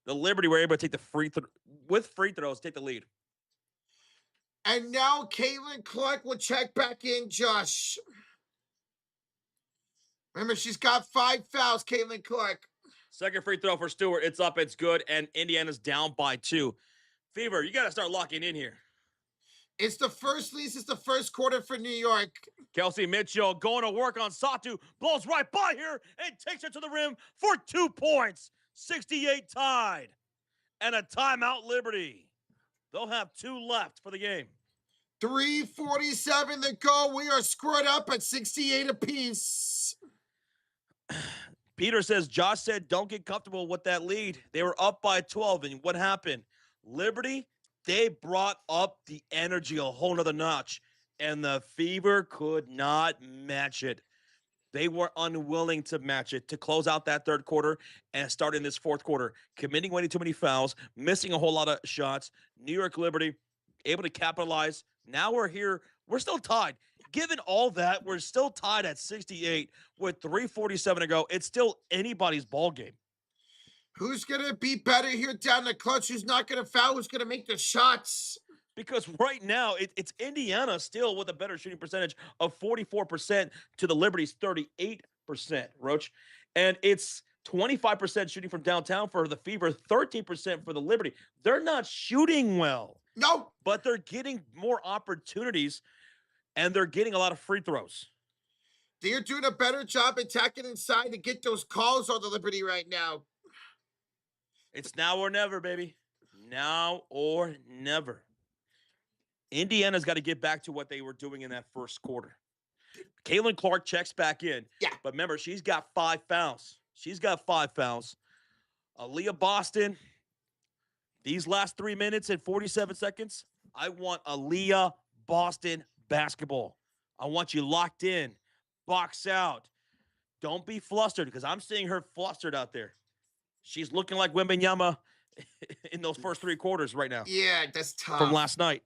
The Liberty were able to take the free throws, take the lead. And now Caitlin Clark will check back in, Josh. Remember, she's got 5 fouls, Caitlin Clark. Second free throw for Stewart. It's up, it's good, and Indiana's down by 2. Fever, you got to start locking in here. It's the first lead since the first quarter for New York. Kelsey Mitchell going to work on Satu. Blows right by her and takes her to the rim for 2 points. 68 tied. And a timeout Liberty. They'll have 2 left for the game. 3:47 to go. We are squared up at 68 apiece. Peter says, Josh said, don't get comfortable with that lead. They were up by 12, and what happened? Liberty, they brought up the energy a whole nother notch, and the Fever could not match it. They were unwilling to match it to close out that third quarter and start in this fourth quarter, committing way too many fouls, missing a whole lot of shots. New York Liberty able to capitalize. Now we're here. We're still tied. Given all that, we're still tied at 68 with 3:47 to go. It's still anybody's ball game. Who's going to be better here down the clutch? Who's not going to foul? Who's going to make the shots? Because right now, it's Indiana still with a better shooting percentage of 44% to the Liberty's 38%, Roach. And it's 25% shooting from downtown for the Fever, 13% for the Liberty. They're not shooting well. No. But they're getting more opportunities, and they're getting a lot of free throws. They're doing a better job attacking inside to get those calls on the Liberty right now. It's now or never, baby. Now or never. Indiana's got to get back to what they were doing in that first quarter. Caitlin Clark checks back in. Yeah. But remember, she's got 5 fouls. Aaliyah Boston, these last 3 minutes and 47 seconds, I want Aaliyah Boston basketball. I want you locked in, box out. Don't be flustered, because I'm seeing her flustered out there. She's looking like Wembanyama in those first 3 quarters right now. Yeah, that's tough. From last night.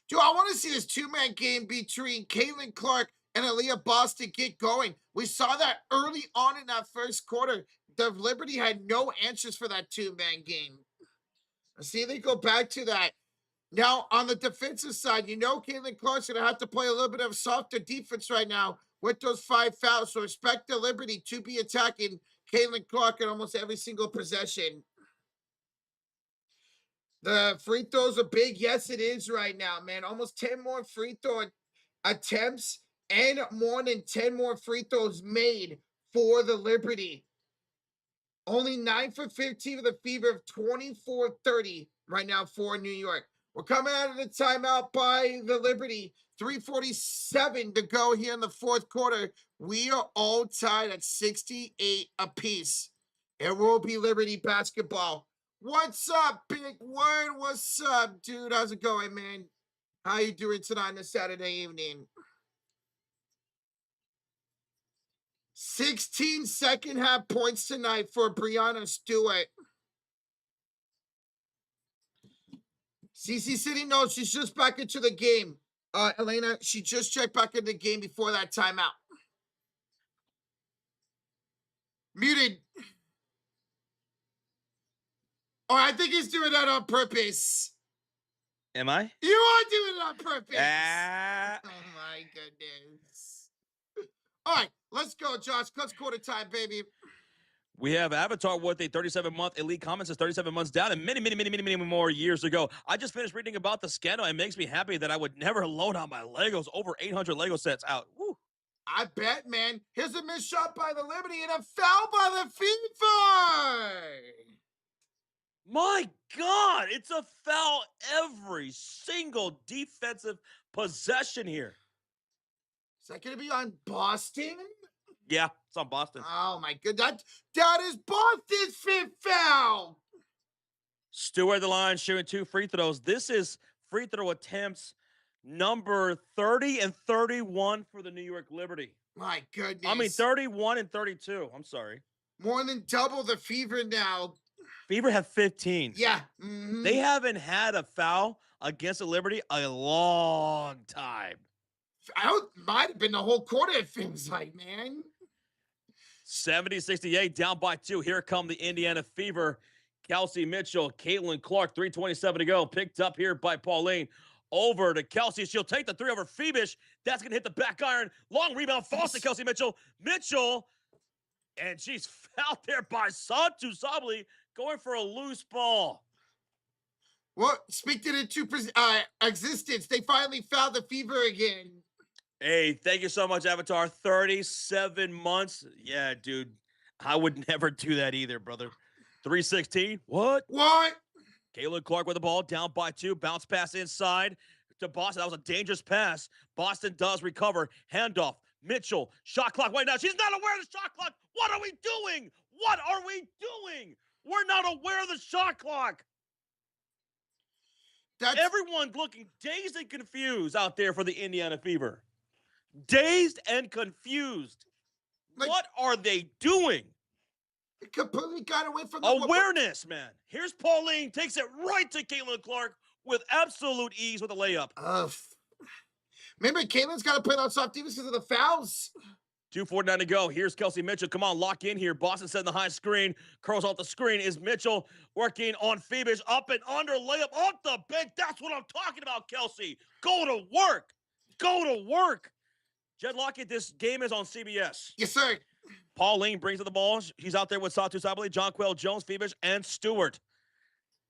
Dude, I want to see this 2-man game between Caitlin Clark and Aaliyah Boston get going. We saw that early on in that first quarter. The Liberty had no answers for that 2-man game. I see they go back to that. Now, on the defensive side, you know Caitlin Clark's going to have to play a little bit of softer defense right now with those 5 fouls. So expect the Liberty to be attacking Caitlin Clark in almost every single possession. The free throws are big. Yes, it is right now, man. Almost 10 more free throw attempts and more than 10 more free throws made for the Liberty. Only 9 for 15 with a Fever of 24-30 right now for New York. We're coming out of the timeout by the Liberty. 3:47 to go here in the fourth quarter. We are all tied at 68 apiece. It will be Liberty basketball. What's up, Big Word? What's up, dude? How's it going, man? How you doing tonight on this Saturday evening? 16 second half points tonight for Brianna Stewart. CC City knows she's just back into the game. Elena, she just checked back into the game before that timeout. Muted. Oh, I think he's doing that on purpose. Am I? You are doing it on purpose. Ah. Oh, my goodness. All right, let's go, Josh. Clutch quarter time, baby. We have Avatar with a 37-month elite comment, says 37 months down and many more years ago. I just finished reading about the scandal. It makes me happy that I would never loan out my Legos. Over 800 Lego sets out. Woo. I bet, man. Here's a missed shot by the Liberty and a foul by the Fever. My God, it's a foul every single defensive possession here. Is that going to be on Boston? Yeah, it's on Boston. Oh, my goodness. That is Boston's 5th foul. Stewart at the line shooting 2 free throws. This is free throw attempts number 30 and 31 for the New York Liberty. My goodness. I mean, 31 and 32. I'm sorry. More than double the Fever now. Fever have 15. Yeah. Mm-hmm. They haven't had a foul against the Liberty a long time. Might have been the whole quarter, it feels like, man. 70-68, down by 2. Here come the Indiana Fever. Kelsey Mitchell, Caitlin Clark, 3:27 to go. Picked up here by Pauline. Over to Kelsey. She'll take the 3 over Phoebish. That's going to hit the back iron. Long rebound falls to Kelsey Mitchell. Mitchell, and she's fouled there by Santu Sabli, going for a loose ball. Well, speak it into existence. They finally fouled the Fever again. Hey, thank you so much, Avatar. 37 months. Yeah, dude. I would never do that either, brother. 3:16. What? Caitlin Clark with the ball, down by 2. Bounce pass inside to Boston. That was a dangerous pass. Boston does recover. Handoff. Mitchell, shot clock right now. She's not aware of the shot clock. What are we doing? What are we doing? We're not aware of the shot clock. Everyone looking dazed and confused out there for the Indiana Fever. Dazed and confused. What are they doing? It completely got away from the awareness, man. Here's Pauline, takes it right to Caitlin Clark with absolute ease with a layup. Remember, Caitlin's got to play that soft defense because of the fouls. 2:49 to go. Here's Kelsey Mitchell. Come on, lock in here. Boston setting the high screen. Curls off the screen. Is Mitchell working on Phoebus. Up and under. Layup off the bench. That's what I'm talking about, Kelsey. Go to work. Go to work. Jed Lockett, this game is on CBS. Yes, sir. Pauline brings to the ball. He's out there with Satu Sabali, Jonquel Jones, Phoebus, and Stewart.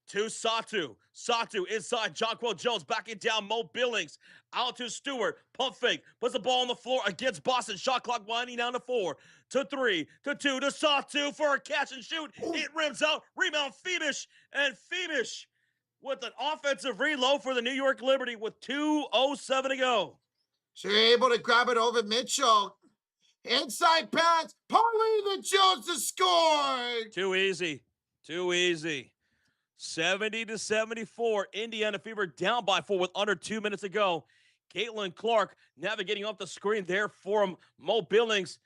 To Satu. Satu inside. Jonquel Jones backing down. Mo Billings out to Stewart. Pump fake. Puts the ball on the floor against Boston. Shot clock winding down to 4 to 3 to 2 to Satu for a catch and shoot. It rims out. Rebound Phoebus. And Phoebus with an offensive reload for the New York Liberty with 2:07 to go. So you're able to grab it over Mitchell. Inside pass. Pauline Jones to score. Too easy. Too easy. 70-74. Indiana Fever down by 4 with under 2 minutes to go. Caitlin Clark navigating off the screen there for Mo Billings.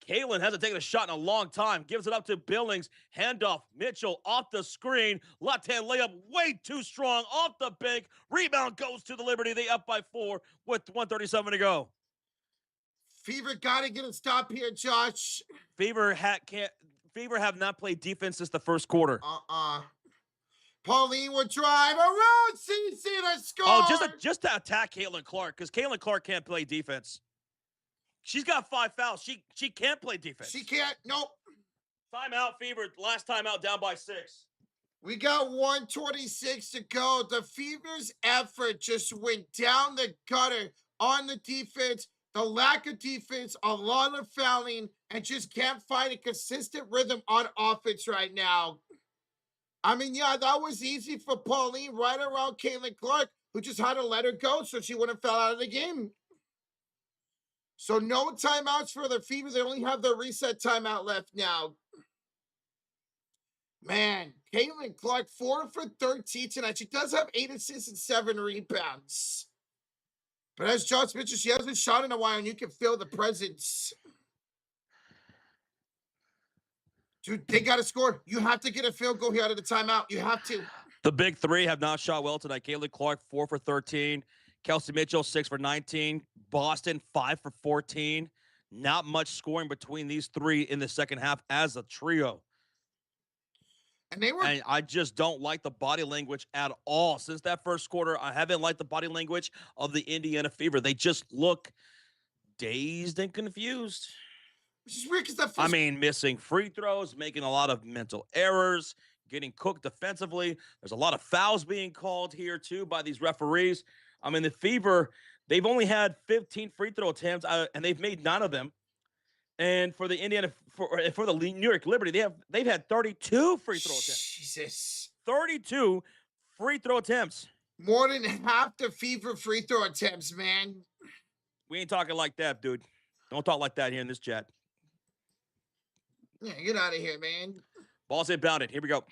Caitlin hasn't taken a shot in a long time. Gives it up to Billings. Handoff. Mitchell off the screen. Left-hand layup way too strong. Off the bank. Rebound goes to the Liberty. They up by 4 with 1:37 to go. Fever got to get a stop here, Josh. Fever have not played defense since the first quarter. Pauline will drive around CC to score. Oh, just to attack Caitlin Clark, because Caitlin Clark can't play defense. She's got 5 fouls. She can't play defense. She can't. Nope. Timeout, Fever. Last timeout, down by 6. We got 1:26 to go. The Fever's effort just went down the gutter on the defense. The lack of defense, a lot of fouling, and just can't find a consistent rhythm on offense right now. I mean, yeah, that was easy for Pauline right around Caitlin Clark, who just had to let her go so she wouldn't fall out of the game. So no timeouts for the Fever. They only have the reset timeout left now. Man, Caitlin Clark, 4 for 13 tonight. She does have 8 assists and 7 rebounds. But as Josh mentioned, she hasn't shot in a while, and you can feel the presence. Dude, they got to score. You have to get a field goal here out of the timeout. You have to. The big three have not shot well tonight. Caitlin Clark, 4 for 13. Kelsey Mitchell, 6 for 19. Boston, 5 for 14. Not much scoring between these three in the second half as a trio. And I just don't like the body language at all. Since that first quarter, I haven't liked the body language of the Indiana Fever. They just look dazed and confused. Which is weird because missing free throws, making a lot of mental errors, getting cooked defensively. There's a lot of fouls being called here, too, by these referees. I mean, the Fever, they've only had 15 free throw attempts, and they've made 9 of them. And for the for the New York Liberty, they've had 32 free throw attempts. Jesus. 32 free throw attempps. More than half the Fever free throw attempts, man. We ain't talking like that, dude. Don't talk like that here in this chat. Yeah, get out of here, man. Ball's inbounded. Here we go.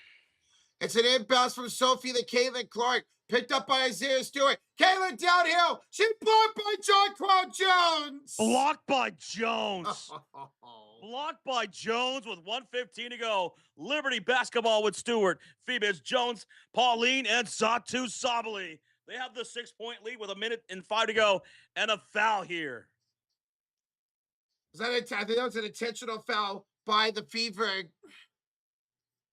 It's an inbounds from Sophie to Caitlin Clark. Picked up by Isaiah Stewart. Caitlin downhill. She blocked by Jonquel Jones. Blocked by Jones. Blocked by Jones with 1:15 to go. Liberty basketball with Stewart, Phoebus, Jones, Pauline, and Satu Sabali. They have the 6-point lead with 1:05 to go and a foul here. I think that was an intentional foul by the Fever.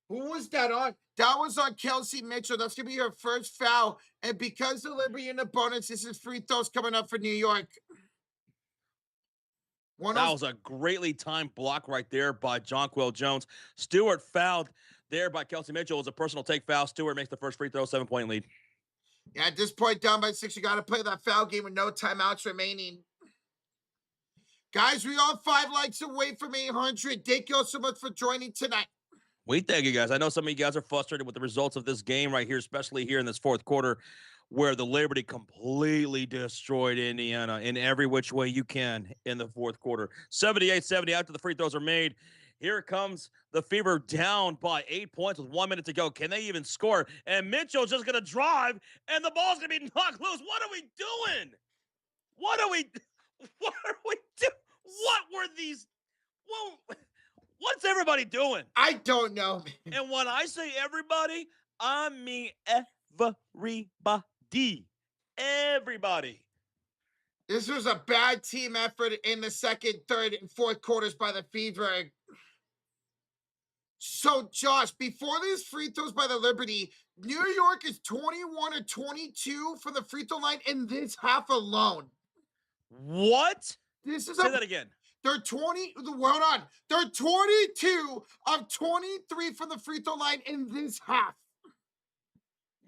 Who was that on? That was on Kelsey Mitchell. That's going to be her first foul. And because the Liberty in the bonus, this is free throws coming up for New York. That was a greatly timed block right there by Jonquel Jones. Stewart fouled there by Kelsey Mitchell. It was a personal take foul. Stewart makes the first free throw, 7-point lead. Yeah, at this point, down by 6, you got to play that foul game with no timeouts remaining. Guys, we are 5 likes away from 800. Thank you all so much for joining tonight. We thank you guys. I know some of you guys are frustrated with the results of this game right here, especially here in this fourth quarter. where the Liberty completely destroyed Indiana in every which way you can in the fourth quarter. 78-70 after the free throws are made. Here comes the Fever down by 8 points with 1 minute to go. Can they even score? And Mitchell's just going to drive, and the ball's going to be knocked loose. What are we doing? What are we doing? What were these? What's everybody doing? I don't know. And when I say everybody, I mean everybody. Everybody. This was a bad team effort in the second, third, and fourth quarters by the Fever. So, Josh, before these free throws by the Liberty, New York is 21 or 22 from the free throw line in this half alone. What? This is Say that again. They're 20. Hold on. They're 22 of 23 from the free throw line in this half.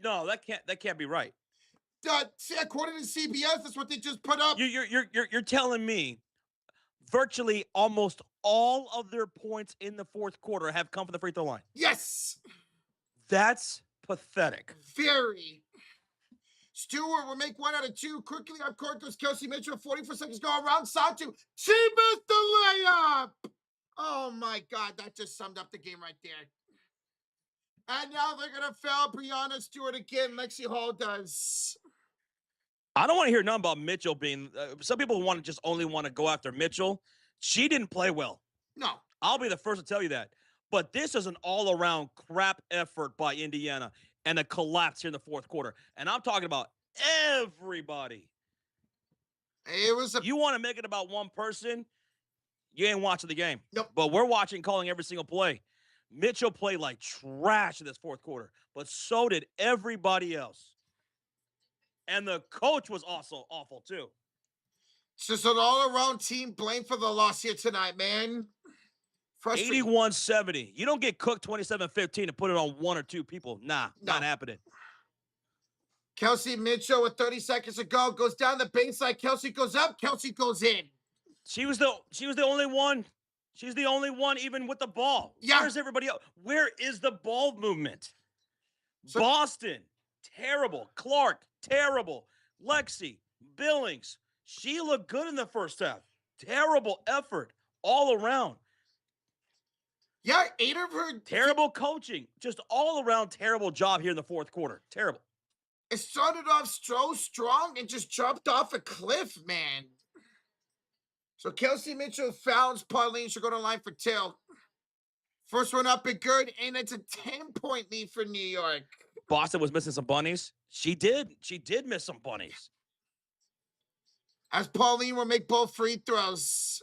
No, that can't be right. According to CBS, that's what they just put up. You're telling me virtually almost all of their points in the fourth quarter have come from the free throw line? Yes. That's pathetic. Very. Stewart will make 1 out of 2. Quickly up court goes Kelsey Mitchell. 44 seconds go around Santu. She missed the layup. Oh my God, that just summed up the game right there. And now they're gonna foul Breanna Stewart again. Lexi Hall does. I don't want to hear nothing about Mitchell being. Some people only want to go after Mitchell. She didn't play well. No. I'll be the first to tell you that. But this is an all-around crap effort by Indiana and a collapse here in the fourth quarter. And I'm talking about everybody. You want to make it about one person, you ain't watching the game. Nope. But we're watching, calling every single play. Mitchell played like trash in this fourth quarter, but so did everybody else. And the coach was also awful, too. It's just an all-around team blamed for the loss here tonight, man. 81-70. You don't get cooked 27-15 and put it on one or two people. Nah, not happening. Kelsey Mitchell with 30 seconds to go goes down the baseline. Kelsey goes up. Kelsey goes in. She was the only one. She's the only one even with the ball. Yeah. Where's everybody else? Where is the ball movement? Boston, terrible. Clark, terrible. Lexi, Billings, she looked good in the first half. Terrible effort all around. Yeah, 8 of her. Terrible coaching. Just all around terrible job here in the fourth quarter. Terrible. It started off so strong and just jumped off a cliff, man. So Kelsey Mitchell fouls Pauline. She'll go to the line for 2. First one up and good, and it's a 10-point lead for New York. Boston was missing some bunnies. She did miss some bunnies. As Pauline will make both free throws.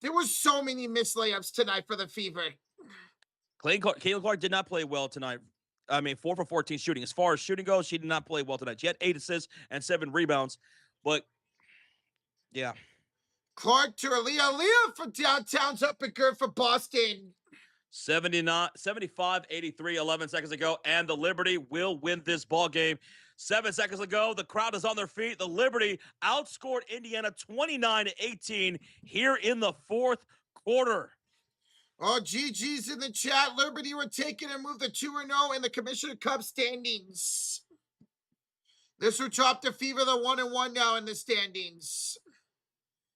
There were so many missed layups tonight for the Fever. Caitlin Clark did not play well tonight. 4 for 14 shooting. As far as shooting goes, she did not play well tonight. She had 8 assists and 7 rebounds. But, yeah. Clark to Aaliyah. Aaliyah from downtown's up and good for Boston. 75-83, 11 seconds ago, and the Liberty will win this ball game. 7 seconds ago, the crowd is on their feet. The Liberty outscored Indiana 29-18 here in the fourth quarter. Oh, GG's in the chat. Liberty were taken and moved to 2-0 in the Commissioner Cup standings. This will drop the Fever to 1-1 now in the standings.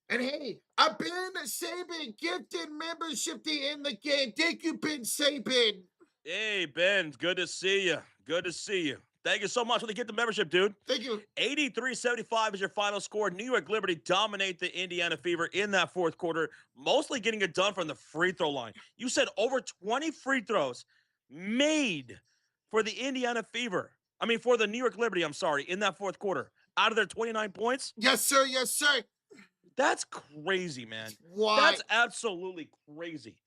And hey, a Ben Saban gifted membership to end the game. Thank you, Ben Saban. Hey, Ben, good to see you. Good to see you. Thank you so much for the gift of membership, dude. Thank you. 83-75 is your final score. New York Liberty dominate the Indiana Fever in that fourth quarter, mostly getting it done from the free throw line. You said over 20 free throws made for the Indiana Fever. For the New York Liberty, in that fourth quarter. Out of their 29 points? Yes, sir. Yes, sir. That's crazy, man. Why? That's absolutely crazy.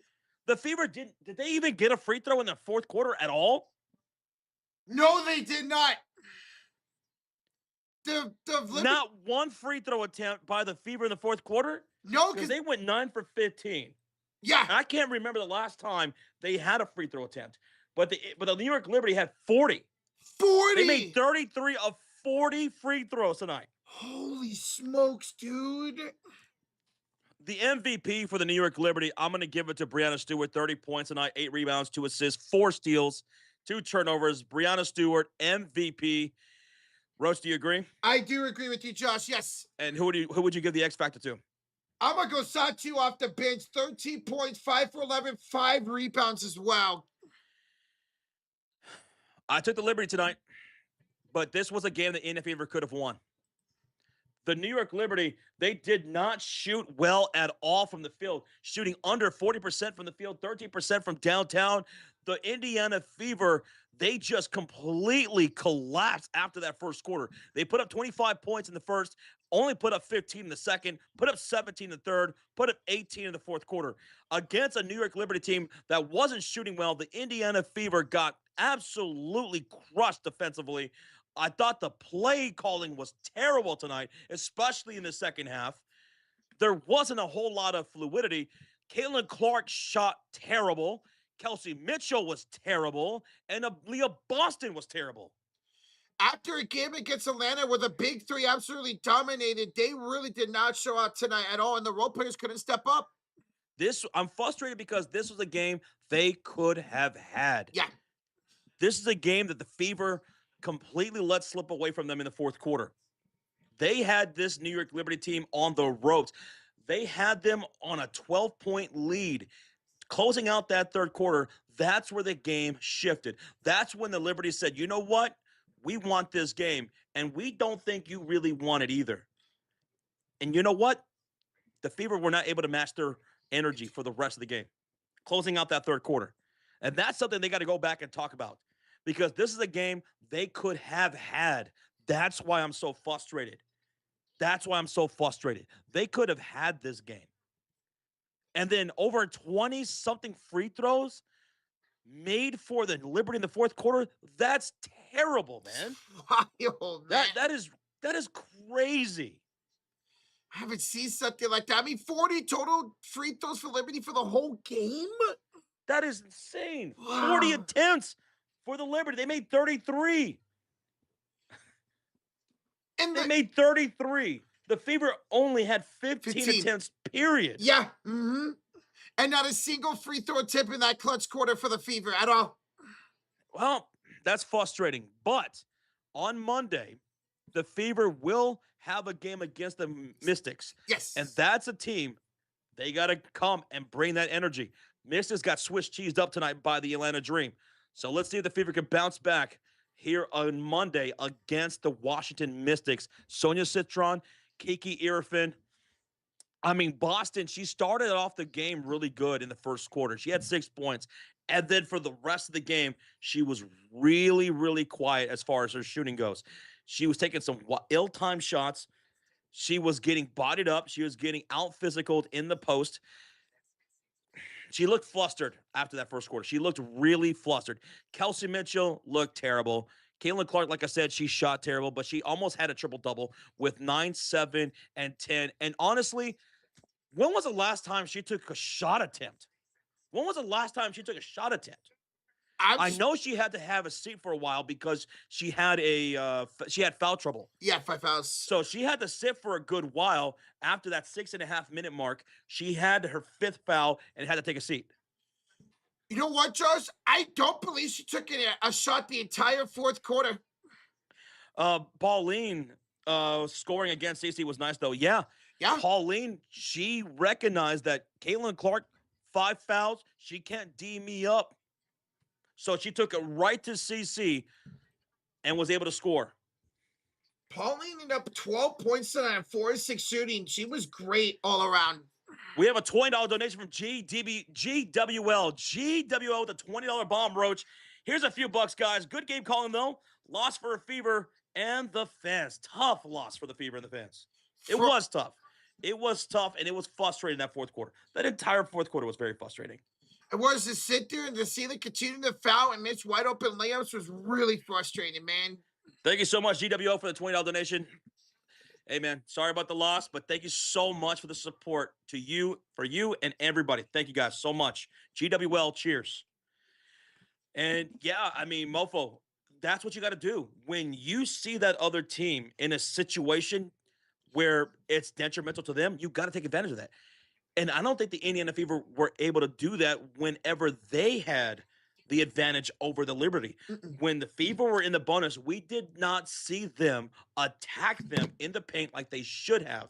The Fever did they even get a free throw in the fourth quarter at all? No, they did not. Not one free throw attempt by the Fever in the fourth quarter? No, because they went 9 for 15. Yeah. And I can't remember the last time they had a free throw attempt. But the New York Liberty had 40. 40? They made 33 of 40 free throws tonight. Holy smokes, dude. The MVP for the New York Liberty, I'm going to give it to Breanna Stewart. 30 points tonight, 8 rebounds, 2 assists, 4 steals, 2 turnovers. Breanna Stewart, MVP. Roach, do you agree? I do agree with you, Josh. Yes. And who would you give the X factor to? I'm going to go Satu off the bench. 13 points, 5 for 11, 5 rebounds as well. I took the Liberty tonight, but this was a game that Indiana Fever could have won. The New York Liberty, they did not shoot well at all from the field, shooting under 40% from the field, 13% from downtown. The Indiana Fever, they just completely collapsed after that first quarter. They put up 25 points in the first, only put up 15 in the second, put up 17 in the third, put up 18 in the fourth quarter. Against a New York Liberty team that wasn't shooting well, the Indiana Fever got absolutely crushed defensively. I thought the play calling was terrible tonight, especially in the second half. There wasn't a whole lot of fluidity. Caitlin Clark shot terrible. Kelsey Mitchell was terrible. And Leah Boston was terrible. After a game against Atlanta where the big three absolutely dominated, they really did not show out tonight at all, and the role players couldn't step up. I'm frustrated because this was a game they could have had. Yeah. This is a game that the Fever completely let slip away from them in the fourth quarter. They had this New York Liberty team on the ropes. They had them on a 12-point lead. Closing out that third quarter, that's where the game shifted. That's when the Liberty said, you know what? We want this game, and we don't think you really want it either. And you know what? The Fever were not able to match their energy for the rest of the game, closing out that third quarter. And that's something they got to go back and talk about, because this is a game they could have had. That's why I'm so frustrated. They could have had this game. And then over 20-something free throws made for the Liberty in the fourth quarter. That's terrible, man. Wild, man. That is crazy. I haven't seen something like that. I mean, 40 total free throws for Liberty for the whole game? That is insane. Wow. 40 attempts for the Liberty. They made 33. And they made 33. The Fever only had 15 attempts, period. Yeah. Mm-hmm. And not a single free throw attempt in that clutch quarter for the Fever at all. Well, that's frustrating. But on Monday, the Fever will have a game against the Mystics. Yes. And that's a team, they got to come and bring that energy. Mystics got Swiss cheesed up tonight by the Atlanta Dream. So let's see if the Fever can bounce back here on Monday against the Washington Mystics. Sonia Citron, Kiki Irfin. I mean, Boston, she started off the game really good in the first quarter. She had 6 points. And then for the rest of the game, she was really, really quiet as far as her shooting goes. She was taking some ill-timed shots. She was getting bodied up. She was getting out-physicaled in the post. She looked flustered after that first quarter. She looked really flustered. Kelsey Mitchell looked terrible. Caitlin Clark, like I said, she shot terrible, but she almost had a triple-double with 9, 7, and 10. And honestly, when was the last time she took a shot attempt? I know she had to have a seat for a while because she had foul trouble. Yeah, 5 fouls. So she had to sit for a good while. After that 6.5-minute mark, she had her 5th foul and had to take a seat. You know what, Josh? I don't believe she took a shot the entire fourth quarter. Pauline scoring against CC was nice, though. Yeah. Pauline, she recognized that Caitlin Clark, 5 fouls, she can't D me up. So she took it right to CC and was able to score. Pauline ended up 12 points tonight and 4 of 6 shooting. She was great all around. We have a $20 donation from GWL. GWL with a $20 bomb, Roach. Here's a few bucks, guys. Good game calling, though. Loss for Fever and the fans. Tough loss for the Fever and the fans. It was tough. It was tough, and it was frustrating that fourth quarter. That entire fourth quarter was very frustrating. It was to sit there and to see them continue to foul and miss wide open layups was really frustrating, man. Thank you so much, GWO, for the $20 donation. Hey, man, sorry about the loss, but thank you so much for the support for you and everybody. Thank you guys so much. GWL, cheers. And yeah, I mean, Mofo, that's what you got to do. When you see that other team in a situation where it's detrimental to them, you got to take advantage of that. And I don't think the Indiana Fever were able to do that whenever they had the advantage over the Liberty. Mm-mm. When the Fever were in the bonus, we did not see them attack them in the paint like they should have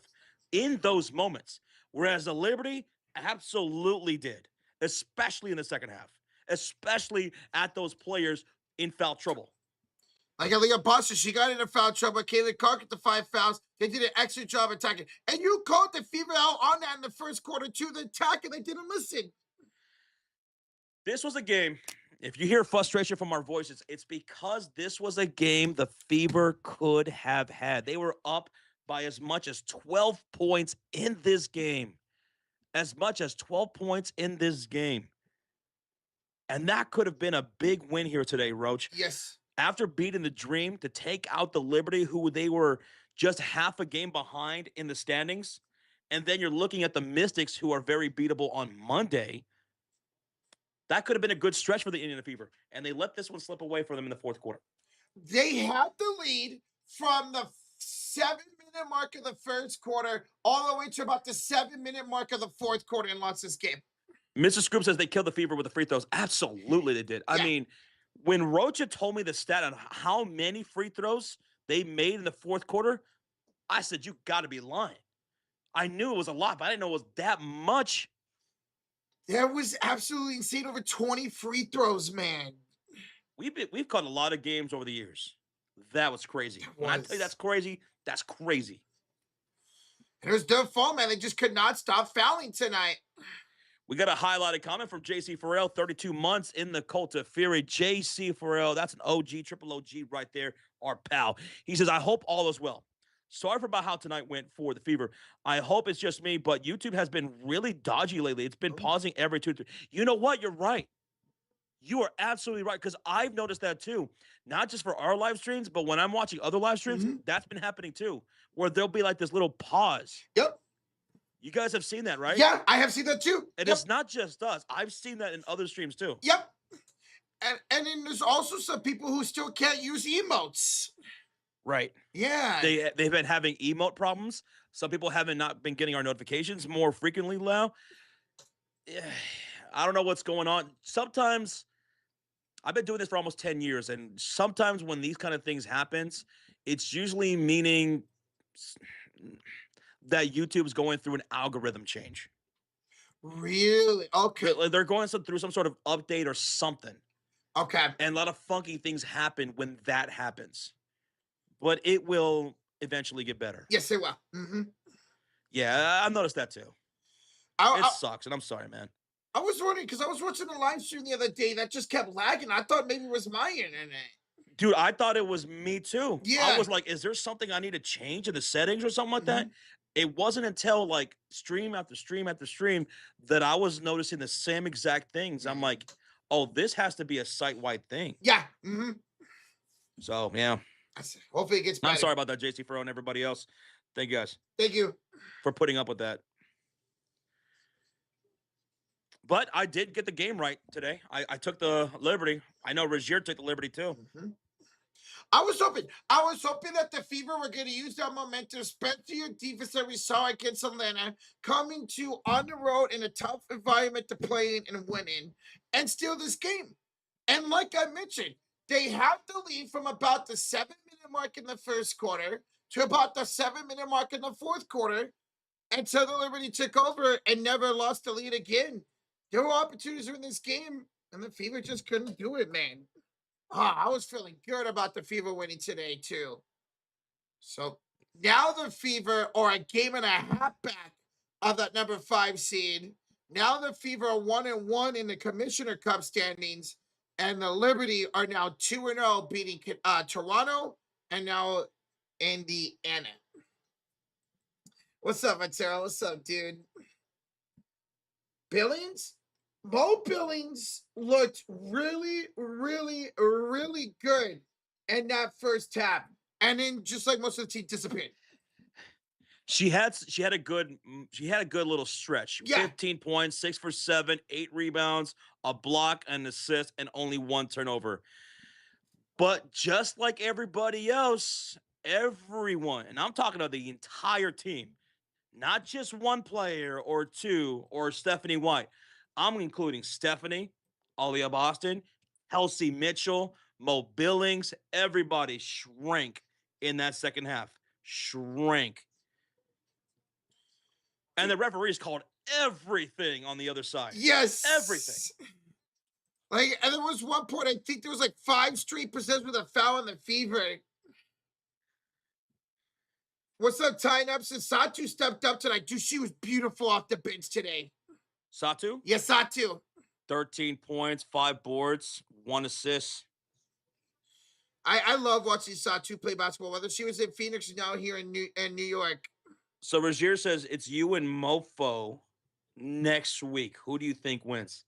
in those moments. Whereas the Liberty absolutely did, especially in the second half, especially at those players in foul trouble. Like Aaliyah Buster, she got into foul trouble. Kaylee Clark at the 5 fouls. They did an excellent job attacking. And you called the Fever out on that in the first quarter too. The attack, and they didn't listen. This was a game. If you hear frustration from our voices, it's because this was a game the Fever could have had. They were up by as much as 12 points in this game. As much as 12 points in this game. And that could have been a big win here today, Roach. Yes. After beating the Dream to take out the Liberty, who they were just half a game behind in the standings. And then you're looking at the Mystics, who are very beatable on Monday. That could have been a good stretch for the Indiana Fever. And they let this one slip away from them in the fourth quarter. They had the lead from the 7-minute mark of the first quarter all the way to about the 7-minute mark of the fourth quarter and lost this game. Mr. Scoop says they killed the Fever with the free throws. Absolutely they did. I mean, when Rocha told me the stat on how many free throws they made in the fourth quarter, I said, you got to be lying. I knew it was a lot, but I didn't know it was that much. That was absolutely insane. Over 20 free throws, man. We've caught a lot of games over the years. That was crazy. When I tell you that's crazy, that's crazy. And it was their fault, man. They just could not stop fouling tonight. We got a highlighted comment from JC Farrell, 32 months in the cult of fury. JC Farrell, that's an OG, triple OG right there, our pal. He says, I hope all is well. Sorry for about how tonight went for the Fever. I hope it's just me, but YouTube has been really dodgy lately. It's been pausing every 2 3. You know what? You're right. You are absolutely right, because I've noticed that too. Not just for our live streams, but when I'm watching other live streams, that's been happening too, where there'll be like this little pause. Yep. You guys have seen that, right? Yeah, I have seen that too. And it's not just us. I've seen that in other streams too. Yep. And then there's also some people who still can't use emotes. Right. Yeah. They've been having emote problems. Some people haven't not been getting our notifications more frequently now. I don't know what's going on. Sometimes I've been doing this for almost 10 years, and sometimes when these kind of things happens, it's usually meaning that YouTube's going through an algorithm change. Really? Okay. They're going through some sort of update or something. Okay. And a lot of funky things happen when that happens. But it will eventually get better. Yes, it will. Mm-hmm. Yeah, I've noticed that too. It sucks, and I'm sorry, man. I was wondering, because I was watching the live stream the other day that just kept lagging. I thought maybe it was my internet. Dude, I thought it was me too. Yeah. I was like, is there something I need to change in the settings or something like that? It wasn't until like stream after stream after stream that I was noticing the same exact things. I'm like, oh, this has to be a site-wide thing. Yeah. So, yeah. Hopefully it gets better. I'm sorry about that, JC Farrow and everybody else. Thank you guys. Thank you for putting up with that. But I did get the game right today. I took the Liberty. I know Rozier took the Liberty too. I was hoping that the Fever were going to use that momentum, especially your defense that we saw against Atlanta, coming to on the road in a tough environment to play in and win in, and steal this game. And like I mentioned, they have the lead from about the 7-minute mark in the first quarter to about the 7-minute mark in the fourth quarter until the Liberty took over and never lost the lead again. There were opportunities in this game, and the Fever just couldn't do it, man. I was feeling good about the Fever winning today, too. So now the Fever are a game and a half back of that number 5 seed. Now the Fever are 1-1 in the Commissioner Cup standings, and the Liberty are now 2-0, beating Toronto and now Indiana. What's up, Matera? What's up, dude? Billings? Mo Billings looked really, really, really good in that first half, and then just like most of the team disappeared. She had a good little stretch. Yeah. 15 points, 6 for 7, 8 rebounds, a block, an assist, and only 1 turnover. But just like everybody else, everyone, and I'm talking about the entire team, not just one player or two or Stephanie White. I'm including Stephanie, Aaliyah Boston, Halsey Mitchell, Mo Billings, everybody shrank in that second half. Shrank. And the referees called everything on the other side. Yes. Everything. Like, and there was one point, I think there was like 5 straight possessions with a foul on the Fever. What's up, Tynups? And Satu stepped up tonight. Dude, she was beautiful off the bench today. Satu? Yes, Satu. 13 points, 5 boards, 1 assist. I love watching Satu play basketball, whether she was in Phoenix or now here in New York. So Rozier says it's you and Mofo next week. Who do you think wins?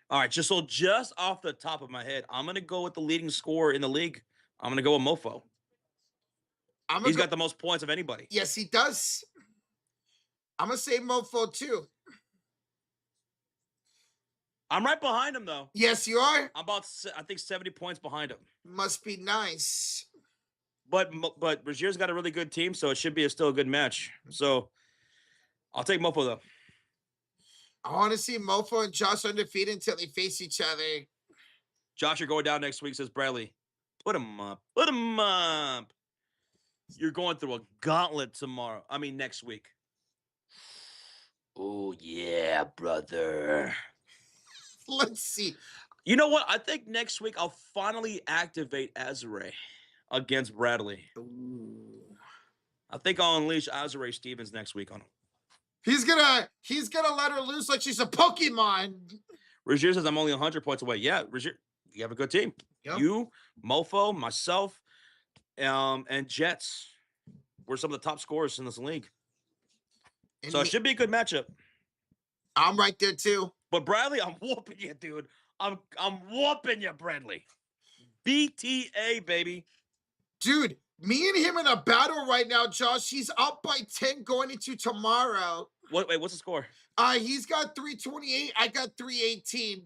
All right, just off the top of my head, I'm going to go with the leading scorer in the league. I'm going to go with Mofo. He's got the most points of anybody. Yes, he does. I'm going to say Mofo too. I'm right behind him, though. Yes, you are? I'm about, I think, 70 points behind him. Must be nice. But Rozier's got a really good team, so it should be still a good match. So I'll take Mofo, though. I want to see Mofo and Josh undefeated until they face each other. Josh, you're going down next week, says Bradley. Put him up. Put him up. You're going through a gauntlet tomorrow. I mean, next week. Oh, yeah, brother. Let's see. You know what? I think next week I'll finally activate Azure against Bradley. Ooh. I think I'll unleash Azure Stevens next week on him. He's gonna let her loose like she's a Pokemon. Rozier says I'm only 100 points away. Yeah, Rozier, you have a good team. Yep. You, Mofo, myself, and Jets. We're some of the top scorers in this league. So it should be a good matchup. I'm right there too. But Bradley, I'm whooping you, dude. I'm whooping you, Bradley. BTA, baby. Dude, me and him in a battle right now, Josh. He's up by 10 going into tomorrow. Wait, what's the score? He's got 328. I got 318.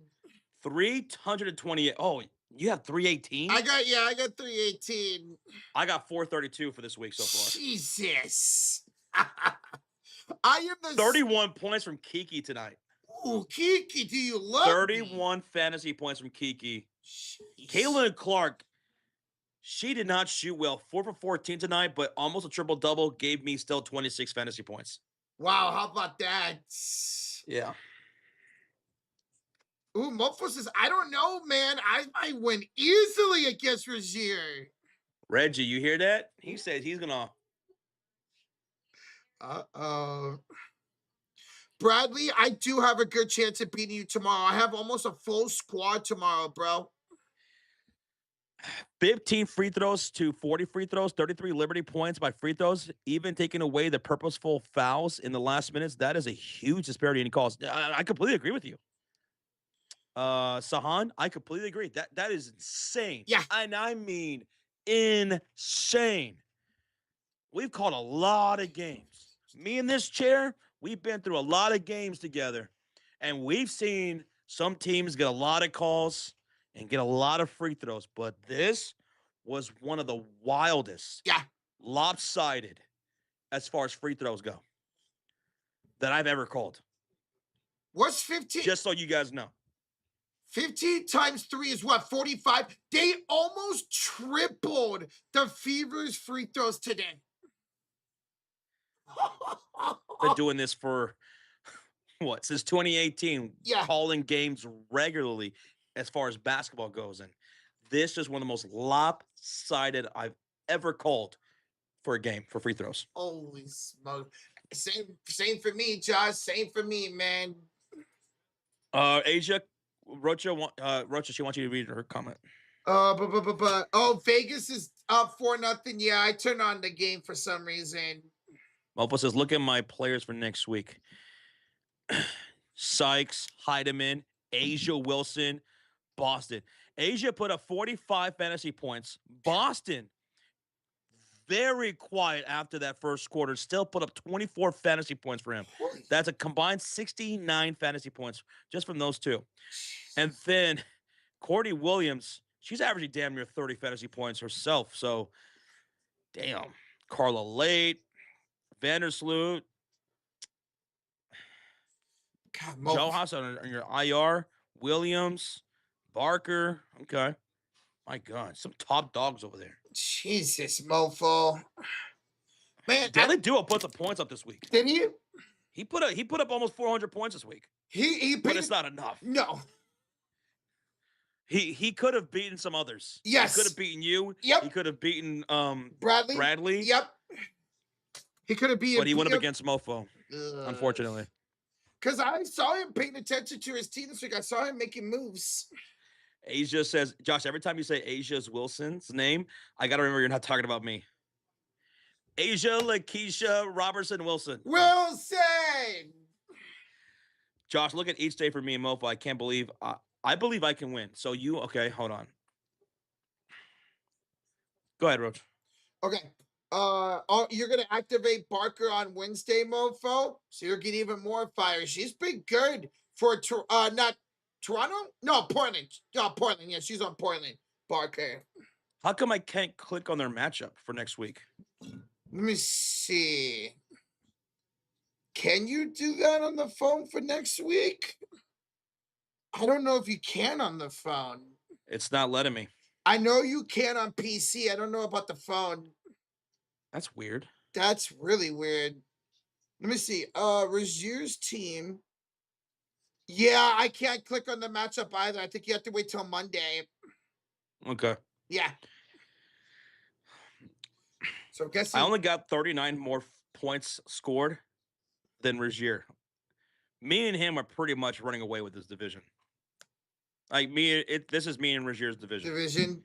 328. Oh, you have 318? I got 318. I got 432 for this week so far. Jesus. I am the 31 points from Kiki tonight. Ooh, Kiki, do you love 31 fantasy points from Kiki. Jeez. Caitlin Clark, she did not shoot well. 4 for 14 tonight, but almost a triple-double gave me still 26 fantasy points. Wow, how about that? Yeah. Ooh, Mofo says, I don't know, man. I might win easily against Rozier. Reggie, you hear that? He says he's going to... Uh-oh. Bradley, I do have a good chance of beating you tomorrow. I have almost a full squad tomorrow, bro. 15 free throws to 40 free throws, 33 Liberty points by free throws, even taking away the purposeful fouls in the last minutes. That is a huge disparity in calls. I completely agree with you. Sahan, I completely agree. That is insane. Yeah. And I mean insane. We've called a lot of games. Me in this chair, we've been through a lot of games together, and we've seen some teams get a lot of calls and get a lot of free throws, but this was one of the wildest, lopsided, as far as free throws go, that I've ever called. What's 15? Just so you guys know. 15 times 3 is what, 45? They almost tripled the Fever's free throws today. Been doing this for, what, since 2018, calling games regularly as far as basketball goes. And this is one of the most lopsided I've ever called for a game for free throws. Holy smoke. Same for me, Josh. Same for me, man. Asia, Rocha, she wants you to read her comment. Vegas is up 4-0. Yeah, I turned on the game for some reason. Mofo says, look at my players for next week. Sykes, Heidemann, Asia Wilson, Boston. Asia put up 45 fantasy points. Boston, very quiet after that first quarter, still put up 24 fantasy points for him. That's a combined 69 fantasy points just from those two. And then Courtney Williams, she's averaging damn near 30 fantasy points herself. So, damn. Carla Late, Vandersloot, Joe Haas on your IR, Williams, Barker. Okay. My God, some top dogs over there. Jesus, mofo. Man, Daily Duo put the points up this week. did he? He put up almost 400 points this week. But it's not enough. No. He could have beaten some others. Yes. He could have beaten you. Yep. He could have beaten Bradley. Yep. He could have beaten. But he went up against Mofo, unfortunately. Because I saw him paying attention to his team this week. I saw him making moves. Asia says, Josh, every time you say Asia's Wilson's name, I got to remember you're not talking about me. Asia Lakeisha Robertson Wilson. Wilson! Josh, look at each day for me and Mofo. I can't believe I believe I can win. So okay, hold on. Go ahead, Roach. Okay. You're gonna activate Barker on Wednesday, mofo. So you're getting even more fire. She's been good for not Toronto? No, Portland. No, Portland. Yeah, she's on Portland. Barker. How come I can't click on their matchup for next week? Let me see. Can you do that on the phone for next week? I don't know if you can on the phone. It's not letting me. I know you can on PC. I don't know about the phone. That's weird. That's really weird. Let me see. Rozier's team. Yeah, I can't click on the matchup either. I think you have to wait till Monday. Okay. Yeah. So I'm guessing I only got 39 more points scored than Rozier. Me and him are pretty much running away with this division. Like this is me and Rozier's division.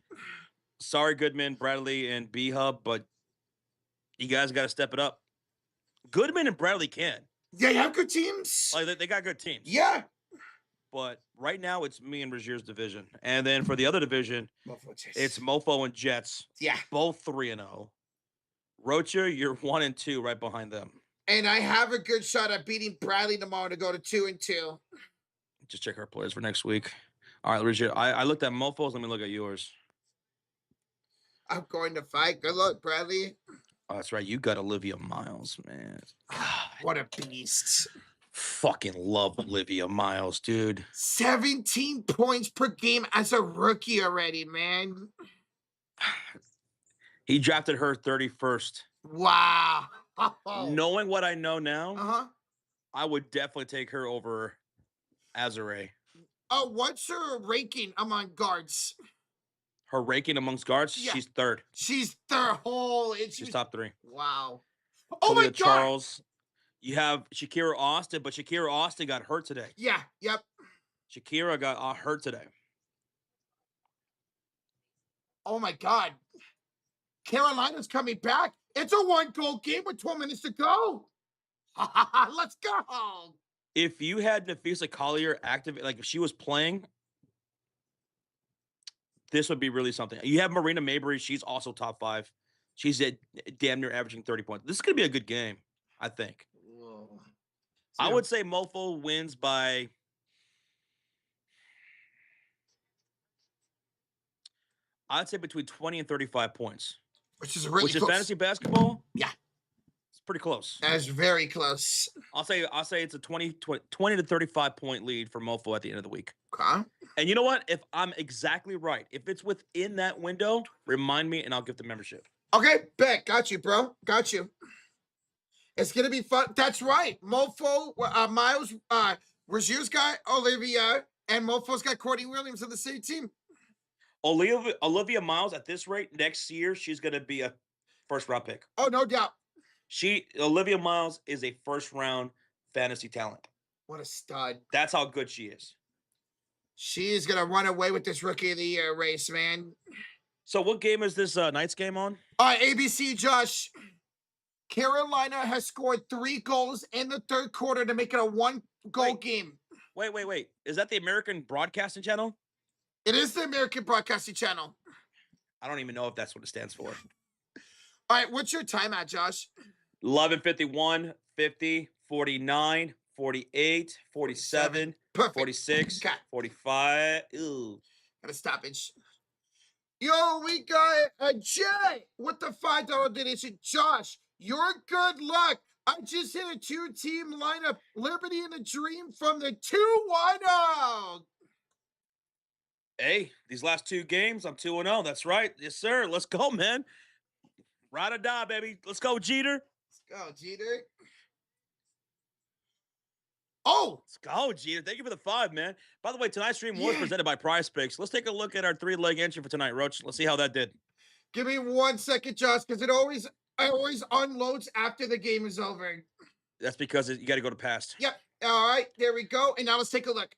Sorry, Goodman, Bradley, and B-Hub, but you guys got to step it up. Goodman and Bradley can. They have good teams. Like they got good teams. Yeah. But right now it's me and Rozier's division. And then for the other division, it's Mofo and Jets. Yeah. Both 3-0. Rocha, you're 1-2 right behind them. And I have a good shot at beating Bradley tomorrow to go to 2-2. Just check our players for next week. All right, Rocha, I looked at Mofo's. Let me look at yours. I'm going to fight. Good luck, Bradley. Oh, that's right. You got Olivia Miles, man. What a beast. Fucking love Olivia Miles, dude. 17 points per game as a rookie already, man. He drafted her 31st. Wow. Knowing what I know now, I would definitely take her over Azure. Oh, what's her ranking among guards? Her ranking amongst guards? Yeah. She's third. She's third. She's top 3. Wow. Oh, my God. Charles. You have Shakira Austin, but Shakira Austin got hurt today. Yeah, yep. Shakira got hurt today. Oh, my God. Carolina's coming back. It's a 1-goal game with 12 minutes to go. Let's go. If you had Nafisa Collier active, like if she was playing, this would be really something. You have Marina Mabry. She's also top 5. She's at damn near averaging 30 points. This is going to be a good game, I think. Whoa. I would say Mofo wins by... I'd say between 20 and 35 points. Which is really close. Which is fantasy basketball? Yeah. It's pretty close. That's very close. I'll say it's a 20 to 35 point lead for Mofo at the end of the week. Okay. And you know what? If I'm exactly right, if it's within that window, remind me and I'll give the membership. Okay, bet. Got you, bro. Got you. It's going to be fun. That's right. Mofo, Miles, Rozier's got Olivia, and Mofo's got Courtney Williams on the same team. Olivia Miles, at this rate, next year, she's going to be a first-round pick. Oh, no doubt. Olivia Miles is a first-round fantasy talent. What a stud. That's how good she is. She is going to run away with this Rookie of the Year race, man. So what game is this Knights game on? ABC, Josh. Carolina has scored 3 goals in the third quarter to make it a 1-goal game. Wait. Is that the American Broadcasting Channel? It is the American Broadcasting Channel. I don't even know if that's what it stands for. All right, what's your time at, Josh? 11:51, 50, 49, 48, 47, Perfect. 46, 45. Ooh. Got a stoppage. Yo, we got a Jay with the $5 donation. Josh, your good luck. I just hit a 2-team lineup. Liberty and the Dream from the 2-1-0. Hey, these last 2 games, I'm 2-0. That's right. Yes, sir. Let's go, man. Ride or die, baby. Let's go, Jeter. Let's go, Jeter. Oh, Let's go, Jeter. Thank you for the 5, man. By the way, tonight's stream was yeah. presented by PrizePicks. Let's take a look at our 3-leg entry for tonight, Roach. Let's see how that did. Give me 1 second, Josh, because it always unloads after the game is over. That's because you got to go to past. Yep. All right, there we go. And now let's take a look.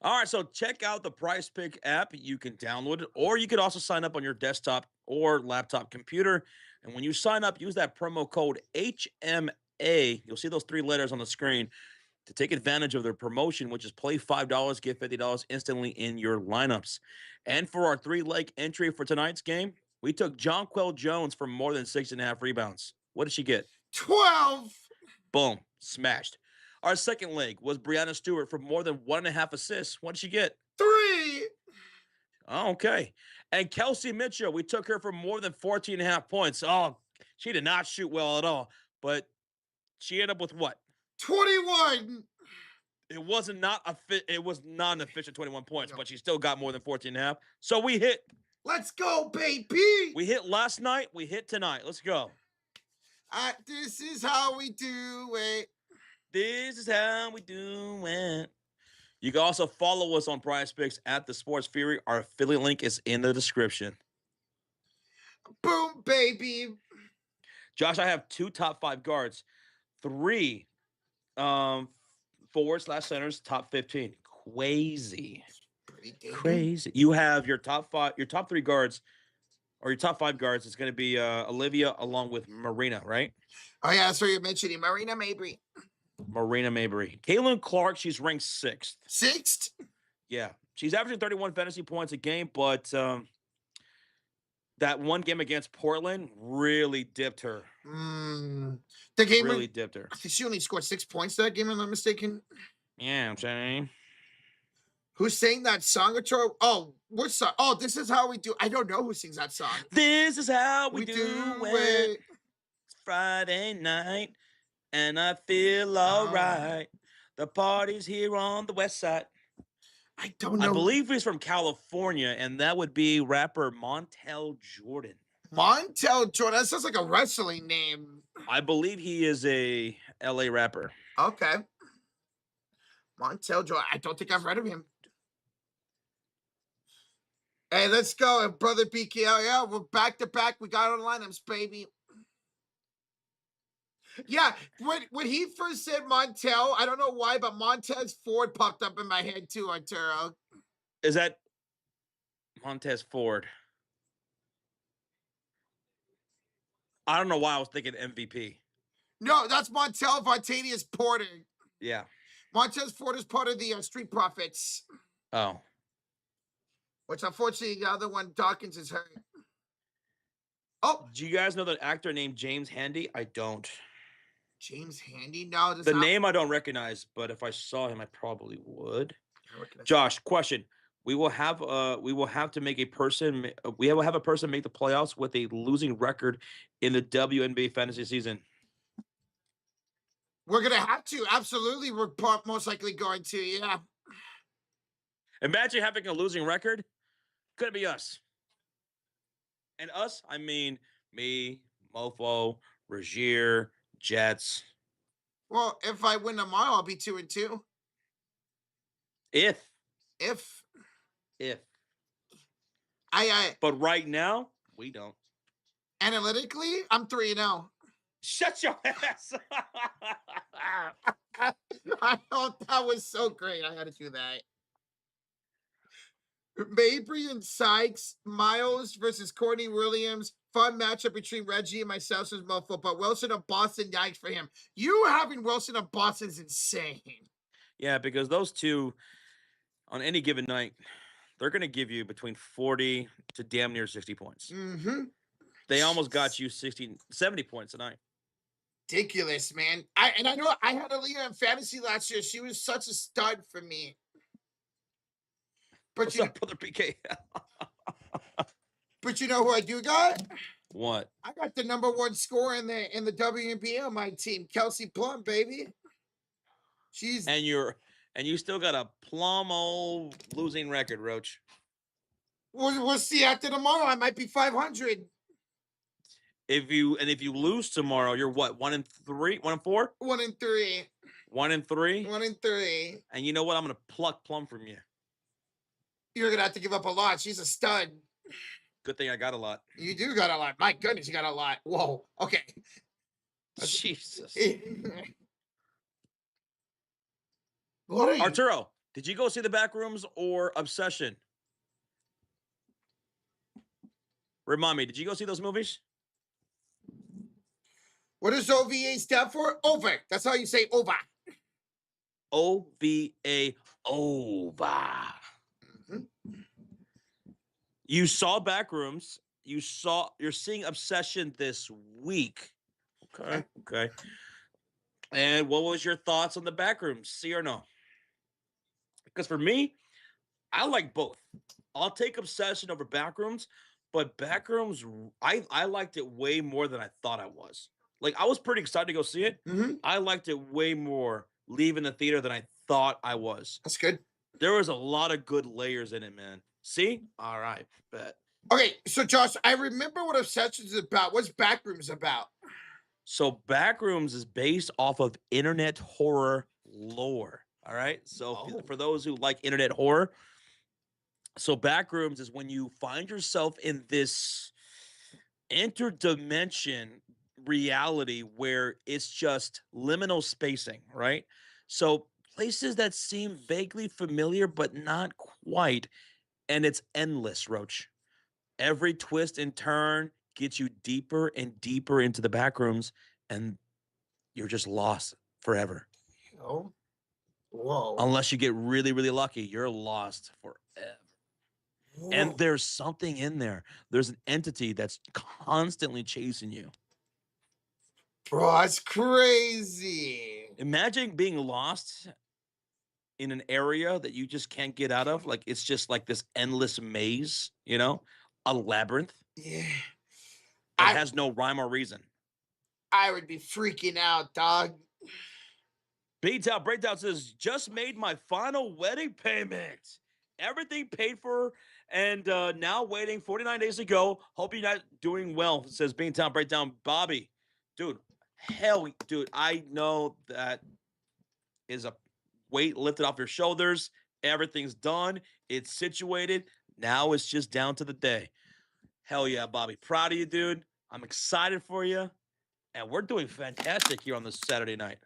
All right, so check out the PrizePick app. You can download it, or you could also sign up on your desktop or laptop computer. And when you sign up, use that promo code HMA. You'll see those 3 letters on the screen to take advantage of their promotion, which is play $5, get $50 instantly in your lineups. And for our 3-leg entry for tonight's game, we took Jonquel Jones for more than 6.5 rebounds. What did she get? 12. Boom, smashed. Our second leg was Brianna Stewart for more than 1.5 assists. What did she get? 3. Oh, okay. And Kelsey Mitchell, we took her for more than 14.5 points. Oh, she did not shoot well at all, but she ended up with what? 21. It was not an efficient 21 points, but she still got more than 14.5. So we hit. Let's go, baby. We hit last night. We hit tonight. Let's go. This is how we do it. This is how we do it. You can also follow us on PrizePicks at the Sports Fury. Our affiliate link is in the description. Boom, baby. Josh, I have 2 top 5 guards, 3 forwards/centers, top 15. Crazy. You have your top 3 guards, or your top 5 guards. It's going to be Olivia along with Marina, right? Oh, yeah, that's what you're mentioning. Marina Mabry. Marina Mabry. Caitlin Clark, she's ranked 6th. 6th? Yeah. She's averaging 31 fantasy points a game, but that one game against Portland really dipped her. The game really dipped her. I think she only scored 6 points that game, if I'm not mistaken. Yeah, I'm saying. Who's saying that song? Oh, what song? Oh, This Is How We Do. I don't know who sings that song. This is how we do it. It's Friday night, and I feel all right. The party's here on the west side. I don't know. I believe he's from California, and that would be rapper Montel Jordan. Montel Jordan? That sounds like a wrestling name. I believe he is a LA rapper. Okay. Montel Jordan. I don't think I've heard of him. Hey, let's go, brother BKL. Yeah, we're back to back. We got our lineups, baby. Yeah, when he first said Montel, I don't know why, but Montez Ford popped up in my head too, Arturo. Is that Montez Ford? I don't know why I was thinking MVP. No, that's Montel Vartanius Porter. Yeah. Montez Ford is part of the Street Profits. Oh. Which, unfortunately, the other one, Dawkins, is hurt. Oh. Do you guys know that actor named James Handy? I don't. James Handy? No. The name I don't recognize, but if I saw him, I probably would. Josh, question. We will have to make a person. We will have a person make the playoffs with a losing record in the WNBA fantasy season. We're gonna have to. Absolutely, we're most likely going to. Yeah. Imagine having a losing record. Could be us. And us, I mean me, Mofo, Regier, Jets. Well, if I win tomorrow, I'll be 2-2. If. But right now, we don't. Analytically, I'm 3-0. Shut your ass. I thought that was so great. I had to do that. Mabry and Sykes, Miles versus Courtney Williams. Fun matchup between Reggie and myself as Mofo, but Wilson of Boston, yikes for him. You having Wilson of Boston is insane. Yeah, because those two, on any given night, they're going to give you between 40 to damn near 60 points. Mm-hmm. They almost got you 70 points tonight. Ridiculous, man. I know I had Aaliyah in fantasy last year. She was such a stud for me. But What's up, brother PK? But you know who I do got? What? I got the #1 scorer in the WNBA on my team, Kelsey Plum, baby. And you still got a plum old losing record, Roach. We'll see after tomorrow. I might be 500. If you lose tomorrow, you're what? 1-3, 1-4, 1-3. 1-3. 1-3. And you know what? I'm gonna pluck Plum from you. You're gonna have to give up a lot. She's a stud. Good thing I got a lot. You do got a lot. My goodness, you got a lot. Whoa. Okay. Jesus. What are you? Arturo, did you go see the Backrooms or Obsession? Remind me, did you go see those movies? What does OVA stand for? Over. That's how you say over. OVA, over. You saw Backrooms. You're seeing Obsession this week. Okay. And what was your thoughts on the Backrooms? See or no? Because for me, I like both. I'll take Obsession over Backrooms, but Backrooms, I liked it way more than I thought I was. Like, I was pretty excited to go see it. I liked it way more leaving the theater than I thought I was. That's good. There was a lot of good layers in it, man. See? All right, bet. Okay, so Josh, I remember what Obsession is about. What's Backrooms about? So Backrooms is based off of internet horror lore. All right. So for those who like internet horror, so Backrooms is when you find yourself in this interdimension reality where it's just liminal spacing, right? So places that seem vaguely familiar but not quite, and it's endless, Roach. Every twist and turn gets you deeper and deeper into the Backrooms, and you're just lost forever. Oh, whoa. Unless you get really, really lucky, you're lost forever. Whoa. And there's something in there. There's an entity that's constantly chasing you. Bro, that's crazy. Imagine being lost in an area that you just can't get out of. Like, it's just like this endless maze, a labyrinth. Yeah. It has no rhyme or reason. I would be freaking out, dog. Beatown Breakdown says, just made my final wedding payment. Everything paid for, and now waiting 49 days to go. Hope you're not doing well, says Beantown Breakdown. Bobby, dude, I know that is a weight lifted off your shoulders. Everything's done. It's situated. Now it's just down to the day. Hell yeah, Bobby. Proud of you, dude. I'm excited for you. And we're doing fantastic here on this Saturday night.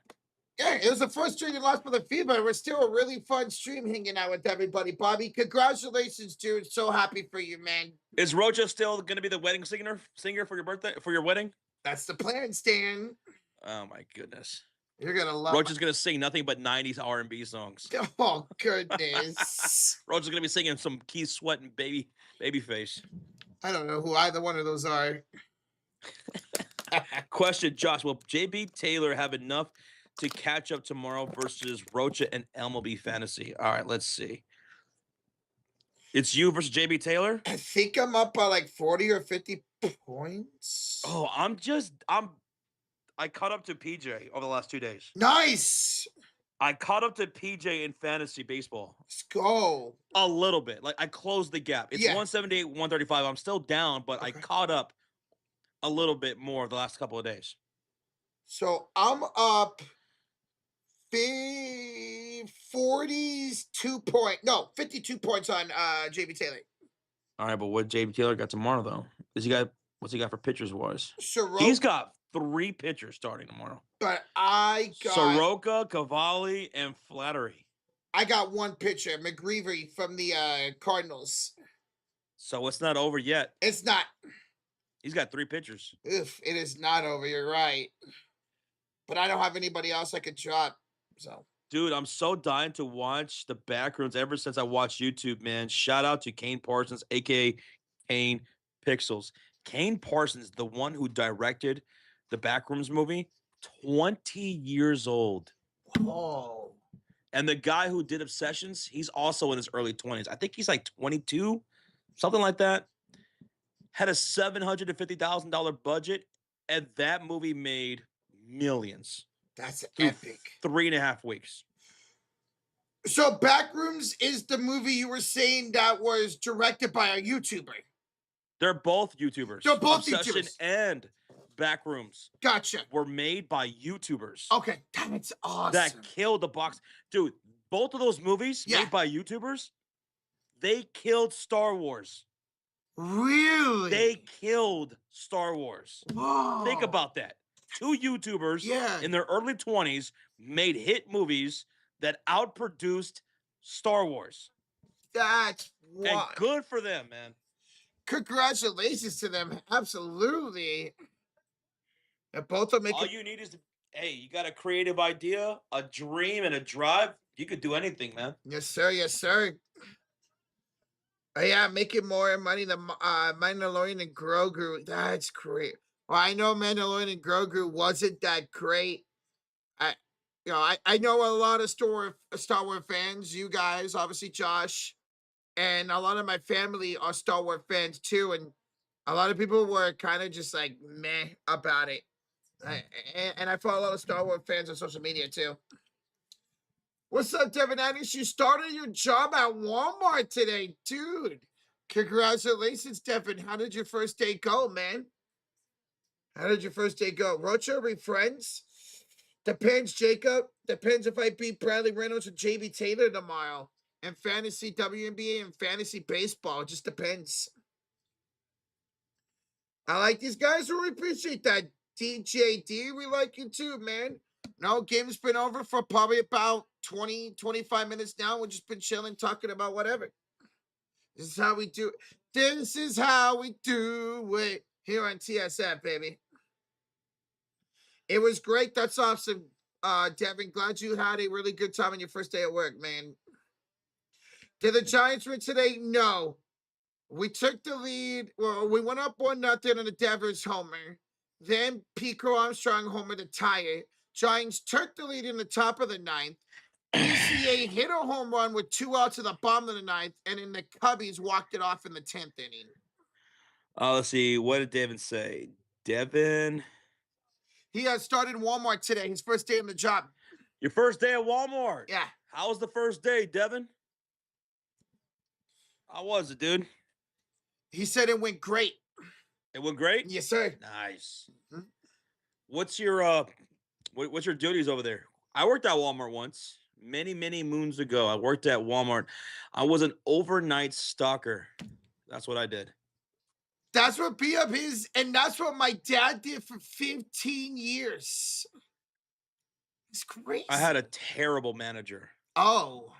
Yeah, it was the first stream you lost for the feed, but it was still a really fun stream hanging out with everybody. Bobby, congratulations, dude. So happy for you, man. Is Rocha still going to be the wedding singer for your birthday, for your wedding? That's the plan, Stan. Oh, my goodness. You're going to love Rocha's going to sing nothing but 90s R&B songs. Oh, goodness. Rocha's going to be singing some Keith Sweat and Babyface. I don't know who either one of those are. Question, Josh, will JB Taylor have enough to catch up tomorrow versus Rocha and MLB Fantasy? All right, let's see. It's you versus JB Taylor? I think I'm up by like 40 or 50 points. Oh, I caught up to PJ over the last 2 days. Nice. I caught up to PJ in fantasy baseball. Let's go. A little bit. Like, I closed the gap. It's 178, 135. I'm still down, but I caught up a little bit more the last couple of days. So I'm up 52 points on JB Taylor. All right, but what JB Taylor got tomorrow though? What's he got for pitchers wise? Soroka. He's got 3 pitchers starting tomorrow. But I got Soroka, Cavalli, and Flattery. I got one pitcher, McGreevy from the Cardinals. So it's not over yet. It's not. He's got 3 pitchers. Oof, it is not over. You're right. But I don't have anybody else I could drop. So, dude, I'm so dying to watch the Backrooms ever since I watched YouTube, man. Shout out to Kane Parsons, aka Kane Pixels. Kane Parsons, the one who directed the Backrooms movie, 20 years old. Oh. And the guy who did Obsessions, he's also in his early 20s. I think he's like 22, something like that. Had a $750,000 budget, and that movie made millions. That's epic. 3.5 weeks. So Backrooms is the movie you were saying that was directed by a YouTuber. They're both YouTubers. They're both Obsession YouTubers. and Backrooms Gotcha. were made by YouTubers Okay, that's that awesome. killed the box. Dude, both of those movies Yeah. made by YouTubers, they killed Star Wars. Really? They killed Star Wars. Whoa. Think about that. Two YouTubers Yeah. in their early 20s made hit movies that outproduced Star Wars. That's And what. good for them, man. Congratulations to them. Absolutely. And both are All making. you need is, hey, you got a creative idea, a dream, and a drive. You could do anything, man. Yes, sir. Yes, sir. Yeah, making more money than Mandalorian and Grogu. That's great. Well, I know Mandalorian and Grogu wasn't that great. I know a lot of Star Wars fans. You guys, obviously, Josh, and a lot of my family are Star Wars fans too. And a lot of people were kind of just like meh about it. And I follow a lot of Star Wars fans on social media too. What's up, Devin Addis? You started your job at Walmart today, dude. Congratulations, Devin. How did your first day go, man? How did your first day go? Rocha, are we friends? Depends, Jacob. Depends if I beat Bradley Reynolds or JB Taylor tomorrow. And fantasy WNBA and fantasy baseball. It just depends. I like these guys. We appreciate that. DJD, we like you too, man. No, game's been over for probably about 20, 25 minutes now. We've just been chilling, talking about whatever. This is how we do it. This is how we do it here on TSF, baby. It was great. That's awesome, Devin. Glad you had a really good time on your first day at work, man. Did the Giants win today? No. We took the lead. Well, we went up 1-0 on the Devers homer. Then Pico Armstrong homer to tie it. Giants took the lead in the top of the ninth. ECA hit a home run with 2 outs at the bottom of the ninth, and then the Cubbies walked it off in the 10th inning. Let's see. What did Devin say? Devin, He has started Walmart today, his first day on the job. your first day at Walmart. Yeah. How was the first day, Devin? How was it, dude? He said it went great. It went great? Yes, sir. Nice. Mhm. What's your what's your duties over there? I worked at Walmart once, many, many moons ago. I worked at Walmart. I was an overnight stalker. That's what I did. That's what B-Up is, and that's what my dad did for 15 years. It's crazy. I had a terrible manager. Oh.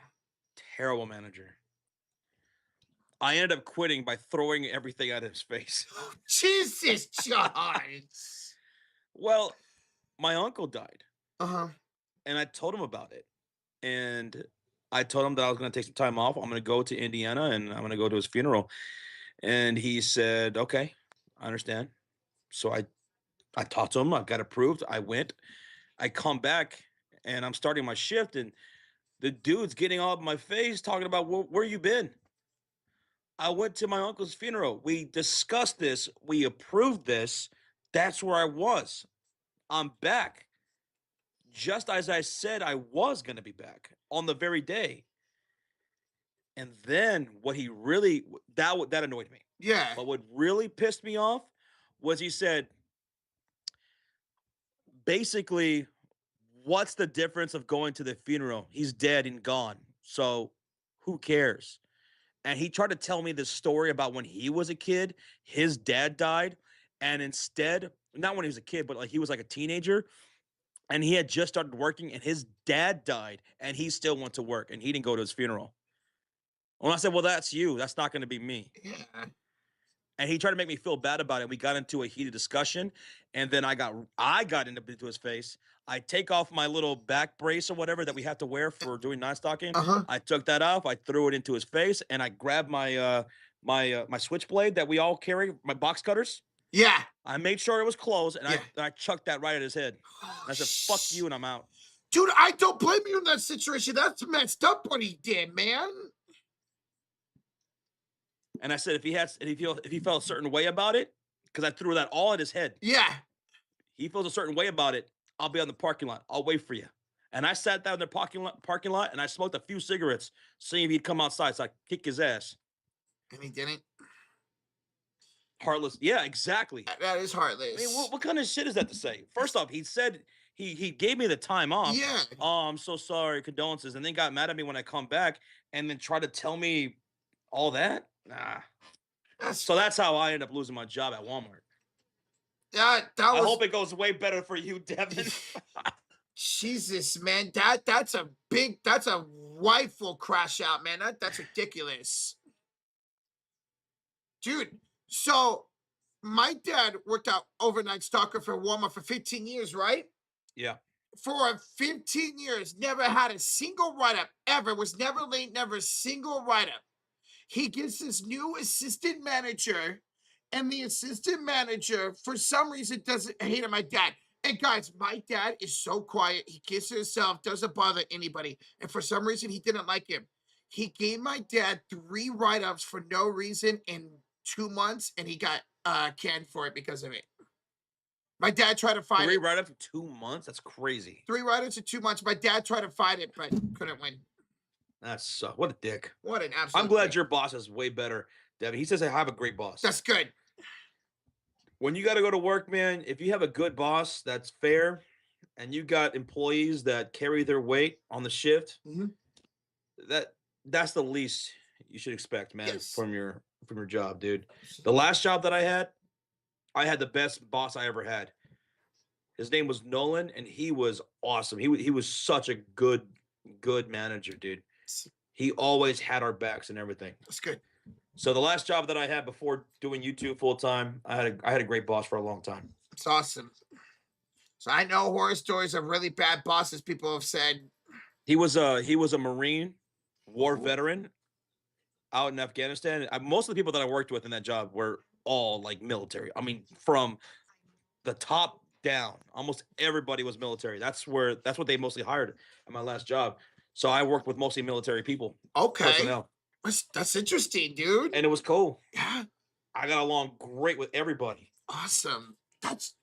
Terrible manager. I ended up quitting by throwing everything at his face. Jesus, Charles. Well, my uncle died, Uh-huh. and I told him about it. And I told him that I was going to take some time off. I'm going to go to Indiana, and I'm going to go to his funeral. And he said, "Okay, I understand." So I talked to him. I got approved. I went. I come back, and I'm starting my shift, and the dude's getting all up in my face talking about where you been. I went to my uncle's funeral. We discussed this. We approved this. That's where I was. I'm back. Just as I said I was going to be back on the very day. And then what he really that annoyed me. Yeah. But what really pissed me off was he said, basically, what's the difference of going to the funeral? He's dead and gone. So who cares? And he tried to tell me this story about when he was a kid, his dad died. And instead, not when he was a kid, but like he was like a teenager. And he had just started working, and his dad died, and he still went to work, and he didn't go to his funeral. When I said, "Well, that's you. That's not going to be me." Yeah. And he tried to make me feel bad about it. We got into a heated discussion, and then I got into his face. I take off my little back brace or whatever that we have to wear for doing non-stocking. Uh-huh. I took that off. I threw it into his face, and I grabbed my my switchblade that we all carry, my box cutters. Yeah. I made sure it was closed, and Yeah. I chucked that right at his head. And I said, "Fuck you," and I'm out. Dude, I don't blame you in that situation. That's messed up what he did, man. And I said, if he felt a certain way about it, because I threw that all at his head. Yeah. He feels a certain way about it. I'll be on the parking lot. I'll wait for you. And I sat down in the parking lot and I smoked a few cigarettes, seeing if he'd come outside so I kick his ass. And he didn't. Heartless. Yeah, exactly. That is I mean, heartless. what kind of shit is that to say? First off, he said he gave me the time off. Yeah. Oh, I'm so sorry, condolences, and then got mad at me when I come back, and then tried to tell me all that. Nah. That's So that's how I end up losing my job at Walmart. that I was hope it goes way better for you, Devin. Jesus, man. That's a rifle crash out, man. That's ridiculous. Dude, so my dad worked out overnight stalker for Walmart for 15 years, right? Yeah. For 15 years, never had a single write-up ever, was never late, never a single write-up. He gets this new assistant manager, and the assistant manager, for some reason, doesn't hate my dad. And guys, my dad is so quiet. He keeps to himself, doesn't bother anybody. And for some reason, he didn't like him. He gave my dad 3 write-ups for no reason in 2 months, and he got canned for it because of it. My dad tried to fight 3 it. right after 2 months? That's crazy. 3 write-ups in 2 months. My dad tried to fight it, but couldn't win. That's what a dick. What an absolute I'm glad dick. your boss is way better, Devin. He says I have a great boss. That's good. When you got to go to work, man, if you have a good boss that's fair and you got employees that carry their weight on the shift, Mhm. that's the least you should expect, man, Yes. from your job, dude. The last job that I had the best boss I ever had. His name was Nolan, and he was awesome. He was such a good manager, dude. He always had our backs and everything. That's good. So the last job that I had before doing YouTube full time, I had a great boss for a long time. It's awesome. So I know horror stories of really bad bosses. People have said He was a Marine, war veteran, out in Afghanistan. Most of the people that I worked with in that job were all like military. I mean, from the top down, almost everybody was military. That's what they mostly hired at my last job. So I worked with mostly military people, okay, personnel, that's interesting, dude. and it was cool. Yeah, I got along great with everybody. awesome. That's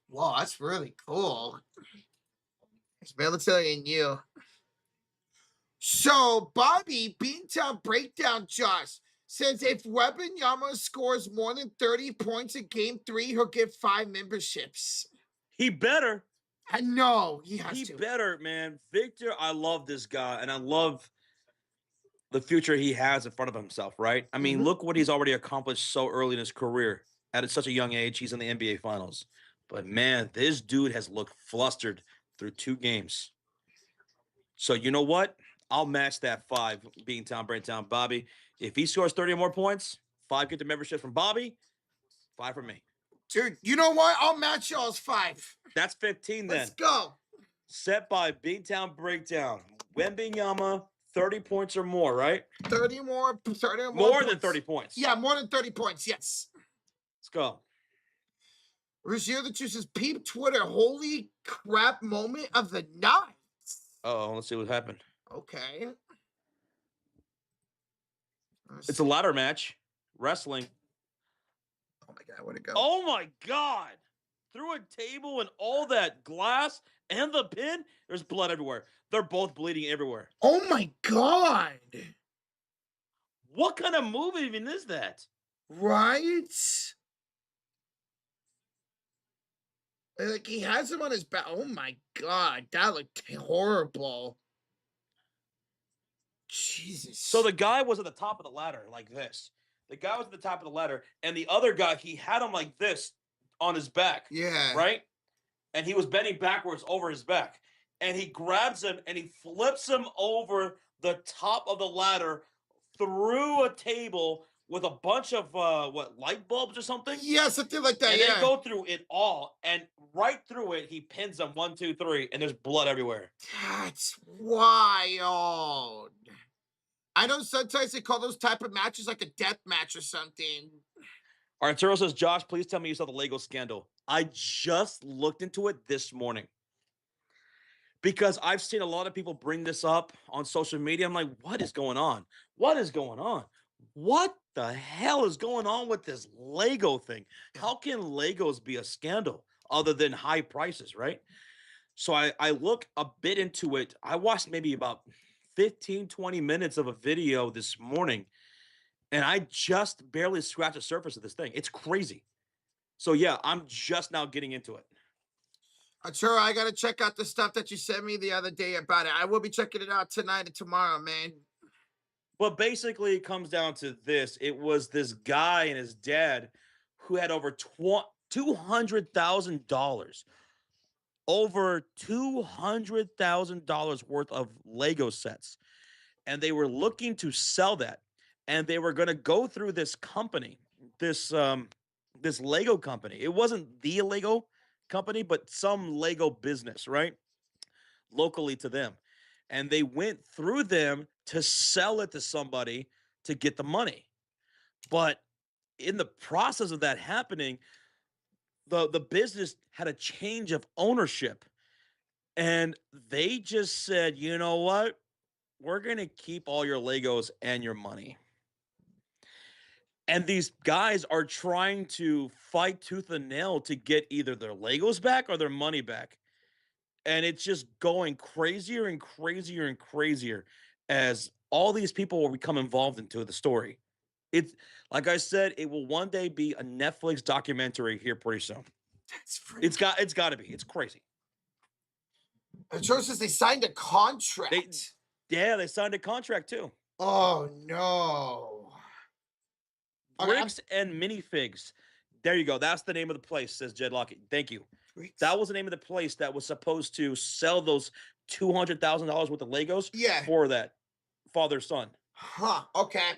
really cool. It's military and you. So Bobby Beantown Breakdown Josh says if Wembanyama scores more than 30 points in game 3, he'll get 5 memberships. He better. I know he has He to. better, man. Victor, I love this guy, and I love the future he has in front of himself, right? I mean, look what he's already accomplished so early in his career. At such a young age, he's in the NBA Finals. But man, this dude has looked flustered through 2 games. So you know what? I'll match that 5 Beantown, Braintown, Bobby. If he scores 30 or more points, 5 get the membership from Bobby, 5 from me. Dude, you know what? I'll match y'all's 5. That's 15 then. Let's go. Set by Beantown Breakdown. Wembanyama, 30 points or more, right? 30 more. More than 30 points. Yeah, more than 30 points. Yes. Let's go. Rozier the chooses peep Twitter. Holy crap moment of the night. Oh, let's see what happened. Okay. It's a ladder match. Wrestling. Oh my God, where'd it go? Oh my God. Through a table and all that glass and the pin, there's blood everywhere. They're both bleeding everywhere. Oh my God. What kind of move even is that? Right? Like he has him on his back. Oh my God. That looked horrible. Jesus. So the guy was at the top of the ladder like this. The guy was at the top of the ladder, and the other guy, he had him like this on his back. Yeah. Right? And he was bending backwards over his back. And he grabs him and he flips him over the top of the ladder through a table with a bunch of light bulbs or something? Yeah, something like that. And Yeah. they go through it all, and right through it, he pins them 1, 2, 3, and there's blood everywhere. That's wild. I know sometimes they call those type of matches like a death match or something. Arturo says, Josh, please tell me you saw the Lego scandal. I just looked into it this morning. Because I've seen a lot of people bring this up on social media. I'm like, what is going on? What is going on? What the hell is going on with this Lego thing? How can Legos be a scandal other than high prices, right? So I look a bit into it. I watched maybe about 15, 20 minutes of a video this morning, and I just barely scratched the surface of this thing. It's crazy. So yeah, I'm just now getting into it. Sure, I gotta check out the stuff that you sent me the other day about it. I will be checking it out tonight and tomorrow, man. But basically, it comes down to this. It was this guy and his dad who had over $200,000, over $200,000 worth of Lego sets. And they were looking to sell that. And they were going to go through this company, this Lego company. It wasn't the Lego company, but some Lego business, right? Locally to them. And they went through them to sell it to somebody to get the money. But in the process of that happening, the business had a change of ownership, and they just said, "You know what? We're going to keep all your Legos and your money." And these guys are trying to fight tooth and nail to get either their Legos back or their money back. And it's just going crazier and crazier and crazier as all these people will become involved into the story. It's like I said, it will one day be a Netflix documentary here pretty soon. That's It's freaky. got it's got to be. It's crazy. It shows us they signed a They contract. Yeah, they signed a contract too. Oh no. Okay, I'm Bricks and minifigs. There you go. That's the name of the place, says Jed Lockett. Thank you. That freaks. was the name of the place that was supposed to sell those $200,000 worth of Legos Yeah. for that father son. Huh. Okay.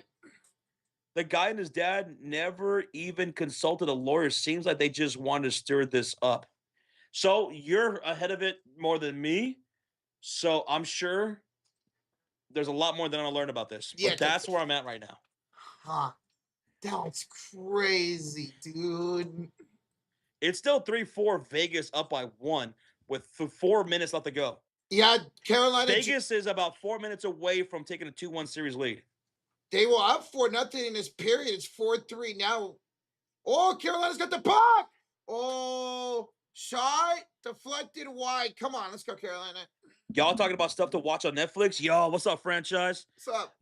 The guy and his dad never even consulted a lawyer. Seems like they just wanted to stir this up. So you're ahead of it more than me. So I'm sure there's a lot more than I learned about this, Yeah. but that's where I'm at right now. Huh. That's crazy, dude. It's still 3-4 Vegas up by one with 4 minutes left to go. Yeah, Carolina. Vegas is about 4 minutes away from taking a 2-1 series lead. They were up for nothing in this period. It's 4-3 now. Oh, Carolina's got the puck. Oh, shot deflected wide. Come on, let's go, Carolina. Y'all talking about stuff to watch on Netflix? Yo, what's up, franchise? What's up?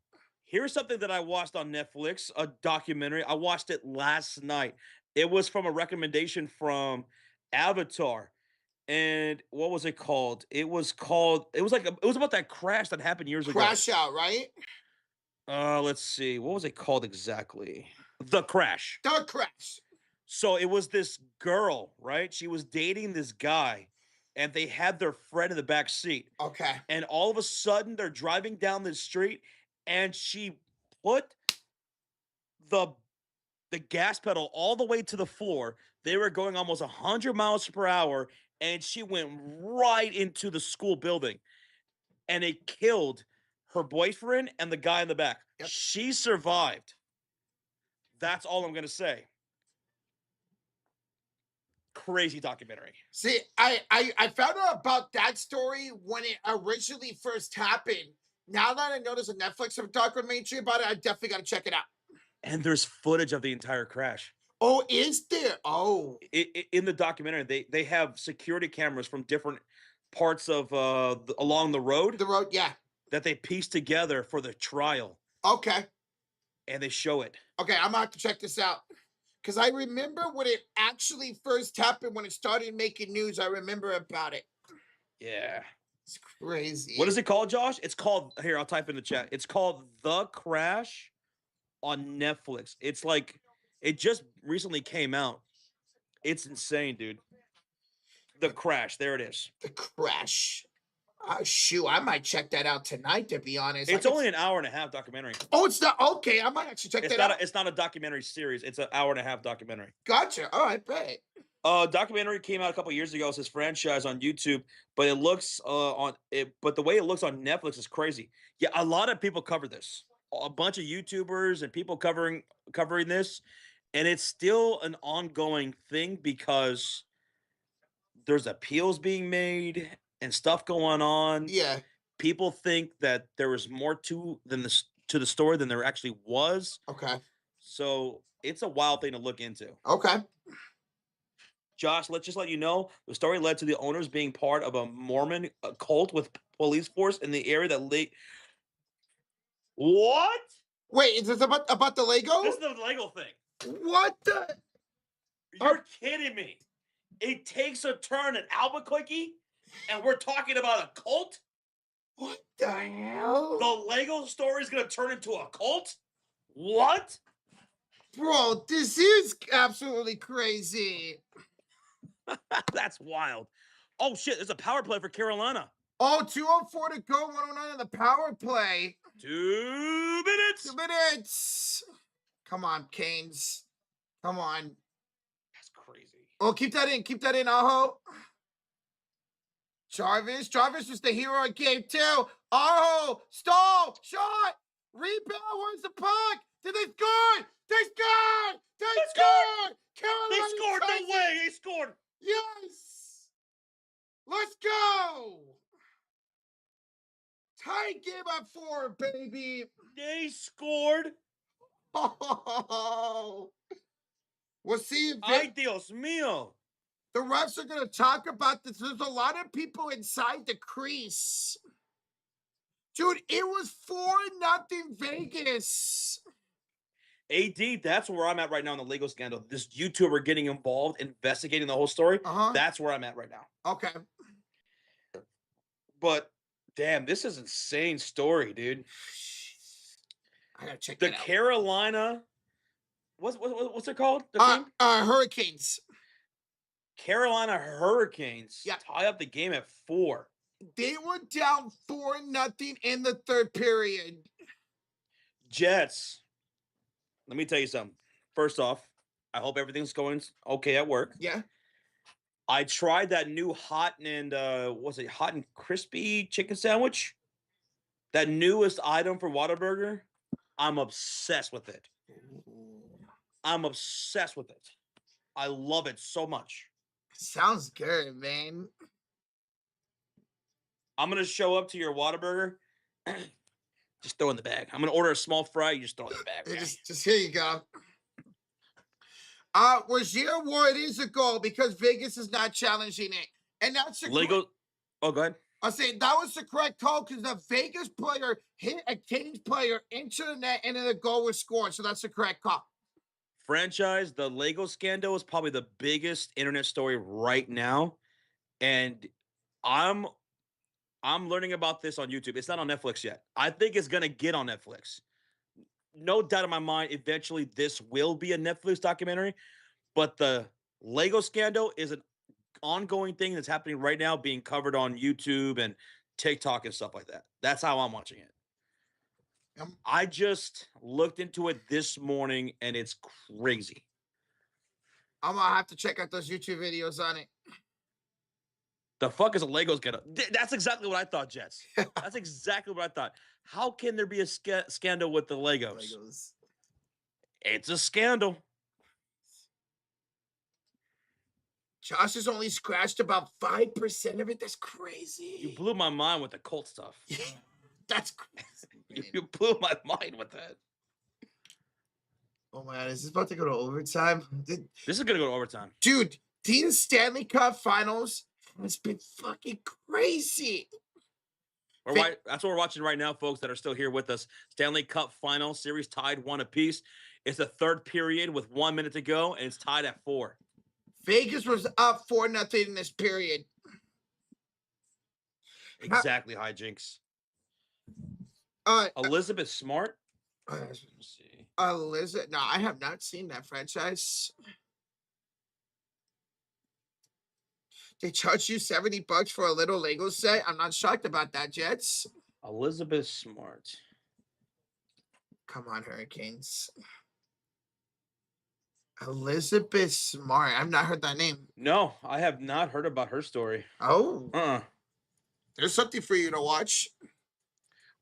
Here's something that I watched on Netflix, a documentary. I watched it last night. It was from a recommendation from Avatar. And what was it called? It was about that crash that happened years ago. Crash out, right? Let's see. What was it called exactly? The Crash. Dark crash. So it was this girl, right? She was dating this guy, and they had their friend in the back seat. Okay. And all of a sudden, they're driving down the street, and she put the the gas pedal all the way to the floor. They were going almost 100 miles per hour, and she went right into the school building, and it killed her boyfriend and the guy in the back. Yep. She survived. That's all I'm gonna say. Crazy documentary. See, I found out about that story when it originally first happened. Now that I know there's a Netflix documentary about it, I definitely got to check it out. And there's footage of the entire crash. Oh, is there? Oh, In the documentary, they have security cameras from different parts of along the road the road. Yeah. that they piece together for the trial, Okay. and they show it. Okay. I'm gonna have to check this out because I remember when it actually first happened when it started making news. I remember about it. Yeah. It's crazy. What is it called, Josh? It's called here. I'll type in the chat. It's called The Crash on Netflix. It's like it just recently came out. It's insane, dude. The Crash. There it is. The crash. Shoot, I might check that out tonight. To be honest, It's only an hour and a half documentary. Oh, it's not okay. I might actually check that out. It's not a documentary series. It's an hour and a half documentary. Gotcha. All right, bet. Documentary came out a couple years ago. It's this franchise on YouTube, but it looks on it. But the way it looks on Netflix is crazy. Yeah, a lot of people cover this. A bunch of YouTubers and people covering this, and it's still an ongoing thing because there's appeals being made and stuff going on. Yeah. People think that there was more to the story than there actually was. Okay. So it's a wild thing to look into. Okay. Josh, let's just let you know the story led to the owners being part of a Mormon cult with police force in the area that late. What? Wait, is this about the Lego? This is the Lego thing. What the? You're kidding me. It takes a turn in Albuquerque, and we're talking about a cult? What the hell? The Lego story is going to turn into a cult? What? Bro, this is absolutely crazy. That's wild. Oh, shit. There's a power play for Carolina. Oh, 2:04 to go, 109 on the power play. 2 minutes. 2 minutes. Come on, Canes. Come on. That's crazy. Oh, keep that in, Aho. Jarvis was the hero of game 2. Aho, stall, shot, rebound, where's the puck? Did they score? They scored! They scored! Carolina, They scored, no way, they scored. Yes! Let's go! Tight game at 4, baby. They scored. Oh, we'll see if Ay, Dios mío. the refs are going to talk about this. There's a lot of people inside the crease. Dude, it was 4-0 Vegas. AD, that's where I'm at right now in the Lego scandal. This YouTuber getting involved, investigating the whole story. That's where I'm at right now. Okay. But, damn, this is an insane story, dude. I gotta check the that out. Carolina, what's it called? The team? Hurricanes. Carolina Hurricanes tie up the game at 4. They were down 4-0 in the third period. Jets. Let me tell you something. First off, I hope everything's going okay at work. Yeah. I tried that new hot and hot and crispy chicken sandwich. That newest item for Whataburger. I'm obsessed with it. I'm obsessed with it. I love it so much. Sounds good, man. I'm gonna show up to your Whataburger. Just throw in the bag. I'm gonna order a small fry. You just throw it in the bag. Just here you go. Rozier Ward is a goal because Vegas is not challenging it, and that's a Lego. Oh, go ahead. I say that was the correct call because the Vegas player hit a Kings player into the net, and then the goal was scored. So that's the correct call. Franchise, the Lego scandal is probably the biggest internet story right now, and I'm learning about this on YouTube. It's not on Netflix yet. I think it's gonna get on Netflix. No doubt in my mind, eventually this will be a Netflix documentary. But the Lego scandal is an ongoing thing that's happening right now, being covered on YouTube and TikTok and stuff like that. That's how I'm watching it. I just looked into it this morning, and it's crazy. I'm gonna have to check out those YouTube videos on it. The fuck is a Lego scandal? That's exactly what I thought, Jets. That's exactly what I thought. How can there be a scandal with the Legos? It's a scandal. Josh has only scratched about 5% of it. That's crazy. You blew my mind with the cult stuff. That's crazy. You blew my mind with that. Oh, man. Is this about to go to overtime? This is going to go to overtime. Dude, these Stanley Cup finals has been fucking crazy. That's what we're watching right now, folks that are still here with us. Stanley Cup final series tied 1 apiece. It's the third period with 1 minute to go, and it's tied at 4. Vegas was up 4-0 in this period. Exactly, hijinks. Elizabeth Smart? Let's see. Elizabeth? No, I have not seen that franchise. They charge you $70 for a little Lego set. I'm not shocked about that, Jets. Elizabeth Smart. Come on, Hurricanes. Elizabeth Smart. I've not heard that name. No, I have not heard about her story. Oh. There's something for you to watch.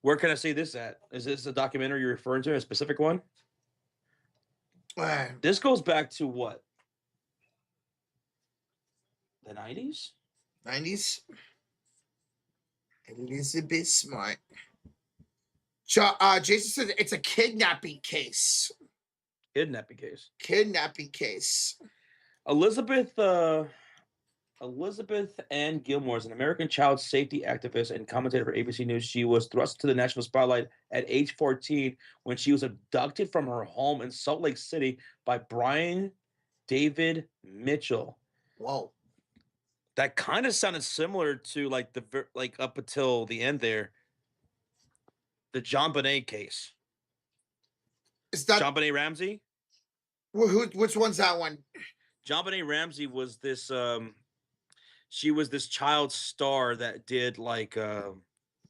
Where can I see this at? Is this a documentary you're referring to, a specific one? This goes back to what? The 90s? 90s? Elizabeth Smart. Jason says it's a kidnapping case. Kidnapping case. Kidnapping case. Elizabeth Elizabeth Ann Gilmore is an American child safety activist and commentator for ABC News. She was thrust to the national spotlight at age 14 when she was abducted from her home in Salt Lake City by Brian David Mitchell. Whoa. That kind of sounded similar to like up until the end there, the John Bonet case. Is that John Bonet Ramsey? which one's that one? John Bonet Ramsey was this she was this child star that did like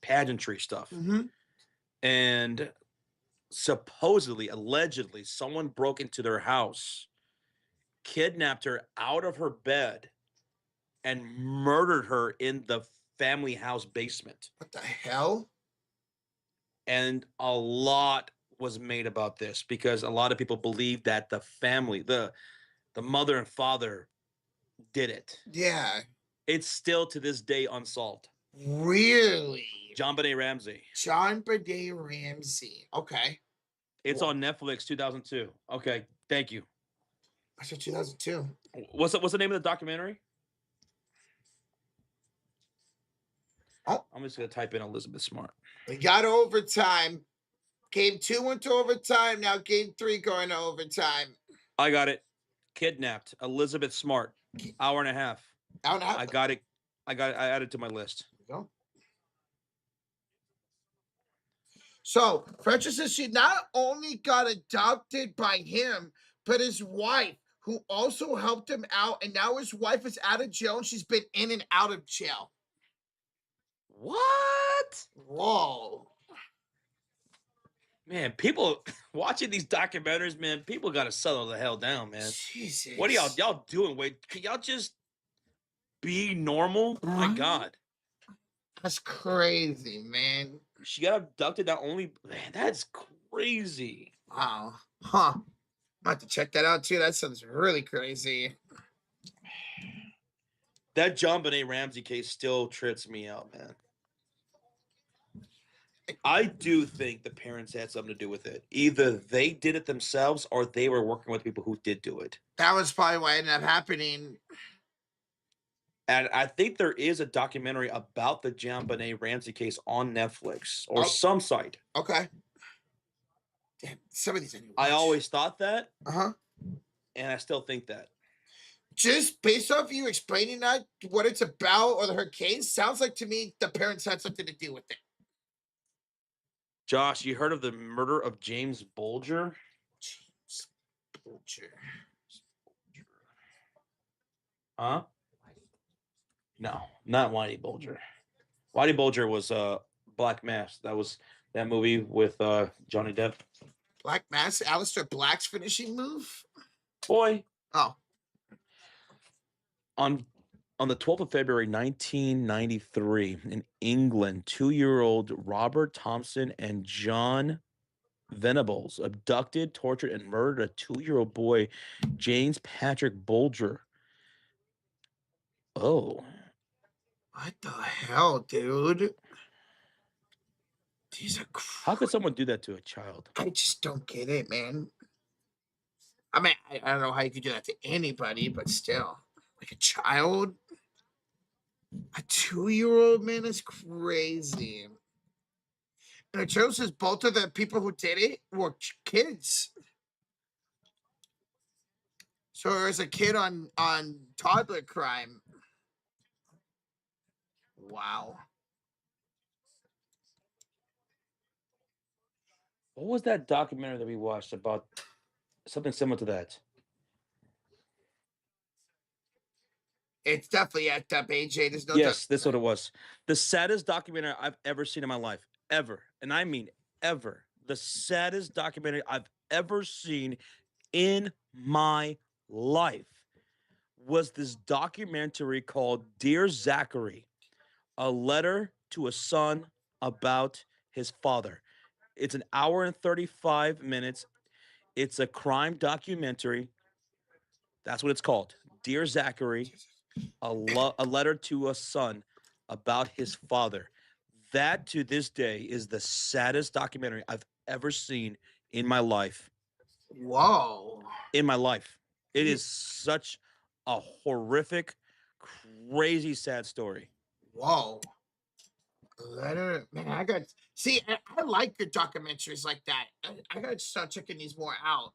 pageantry stuff. Mm-hmm. And supposedly, allegedly, someone broke into their house, kidnapped her out of her bed, and murdered her in the family house basement. What the hell? And a lot was made about this because a lot of people believe that the family, the mother and father did it. Yeah. It's still to this day unsolved. Really? John Bonet Ramsey. John Bonet Ramsey. Okay. It's on Netflix, 2002. Okay, thank you. I said 2002. What's the name of the documentary? Oh, I'm just gonna type in Elizabeth Smart. we got overtime. Game 2 went to overtime. Now game 3 going to overtime. I got it. Kidnapped. Elizabeth Smart. Hour and a half. Hour and a half. I got it. I added to my list. There you go. So, Fletcher says she not only got adopted by him, but his wife, who also helped him out, and now his wife is out of jail, and she's been in and out of jail. What? Whoa. Man, people watching these documentaries, man, people gotta settle the hell down, man. Jesus. What are y'all doing? Wait, can y'all just be normal? My God. That's crazy, man. She got abducted. Not only, man, that's crazy. Wow. Huh. I'm about to check that out too. That sounds really crazy. That John Bonet Ramsey case still trips me out, man. I do think the parents had something to do with it. Either they did it themselves or they were working with people who did do it. That was probably what ended up happening. And I think there is a documentary about the John Bonet Ramsey case on Netflix or some site. Okay. Damn, some of these I always thought that. Uh-huh. And I still think that. Just based off you explaining that, what it's about or her case, sounds like to me the parents had something to do with it. Josh, you heard of the murder of James Bulger? James Bulger. Huh? No, not Whitey Bulger. Whitey Bulger was Black Mass. That was that movie with Johnny Depp. Black Mass, Alistair Black's finishing move? Boy. Oh. On the 12th of February, 1993, in England, 2-year-old Robert Thompson and John Venables abducted, tortured, and murdered a 2-year-old boy, James Patrick Bulger. Oh. What the hell, dude? These are How could someone do that to a child? I just don't get it, man. I mean, I don't know how you could do that to anybody, but still. Like a child? A 2-year-old, man, is crazy. And it shows us both of the people who did it were kids. So there's a kid on toddler crime. Wow. What was that documentary that we watched about something similar to that? It's definitely act up, AJ. There's no yes, that's what it was. The saddest documentary I've ever seen in my life. Ever. And I mean ever. The saddest documentary I've ever seen in my life was this documentary called Dear Zachary, a letter to a son about his father. It's an hour and 35 minutes. It's a crime documentary. That's what it's called. Dear Zachary, a letter to a son about his father. That to this day is the saddest documentary I've ever seen in my life. Whoa. In my life. It is such a horrific, crazy, sad story. Whoa. Man, I got see. I like good documentaries like that. I gotta start checking these more out.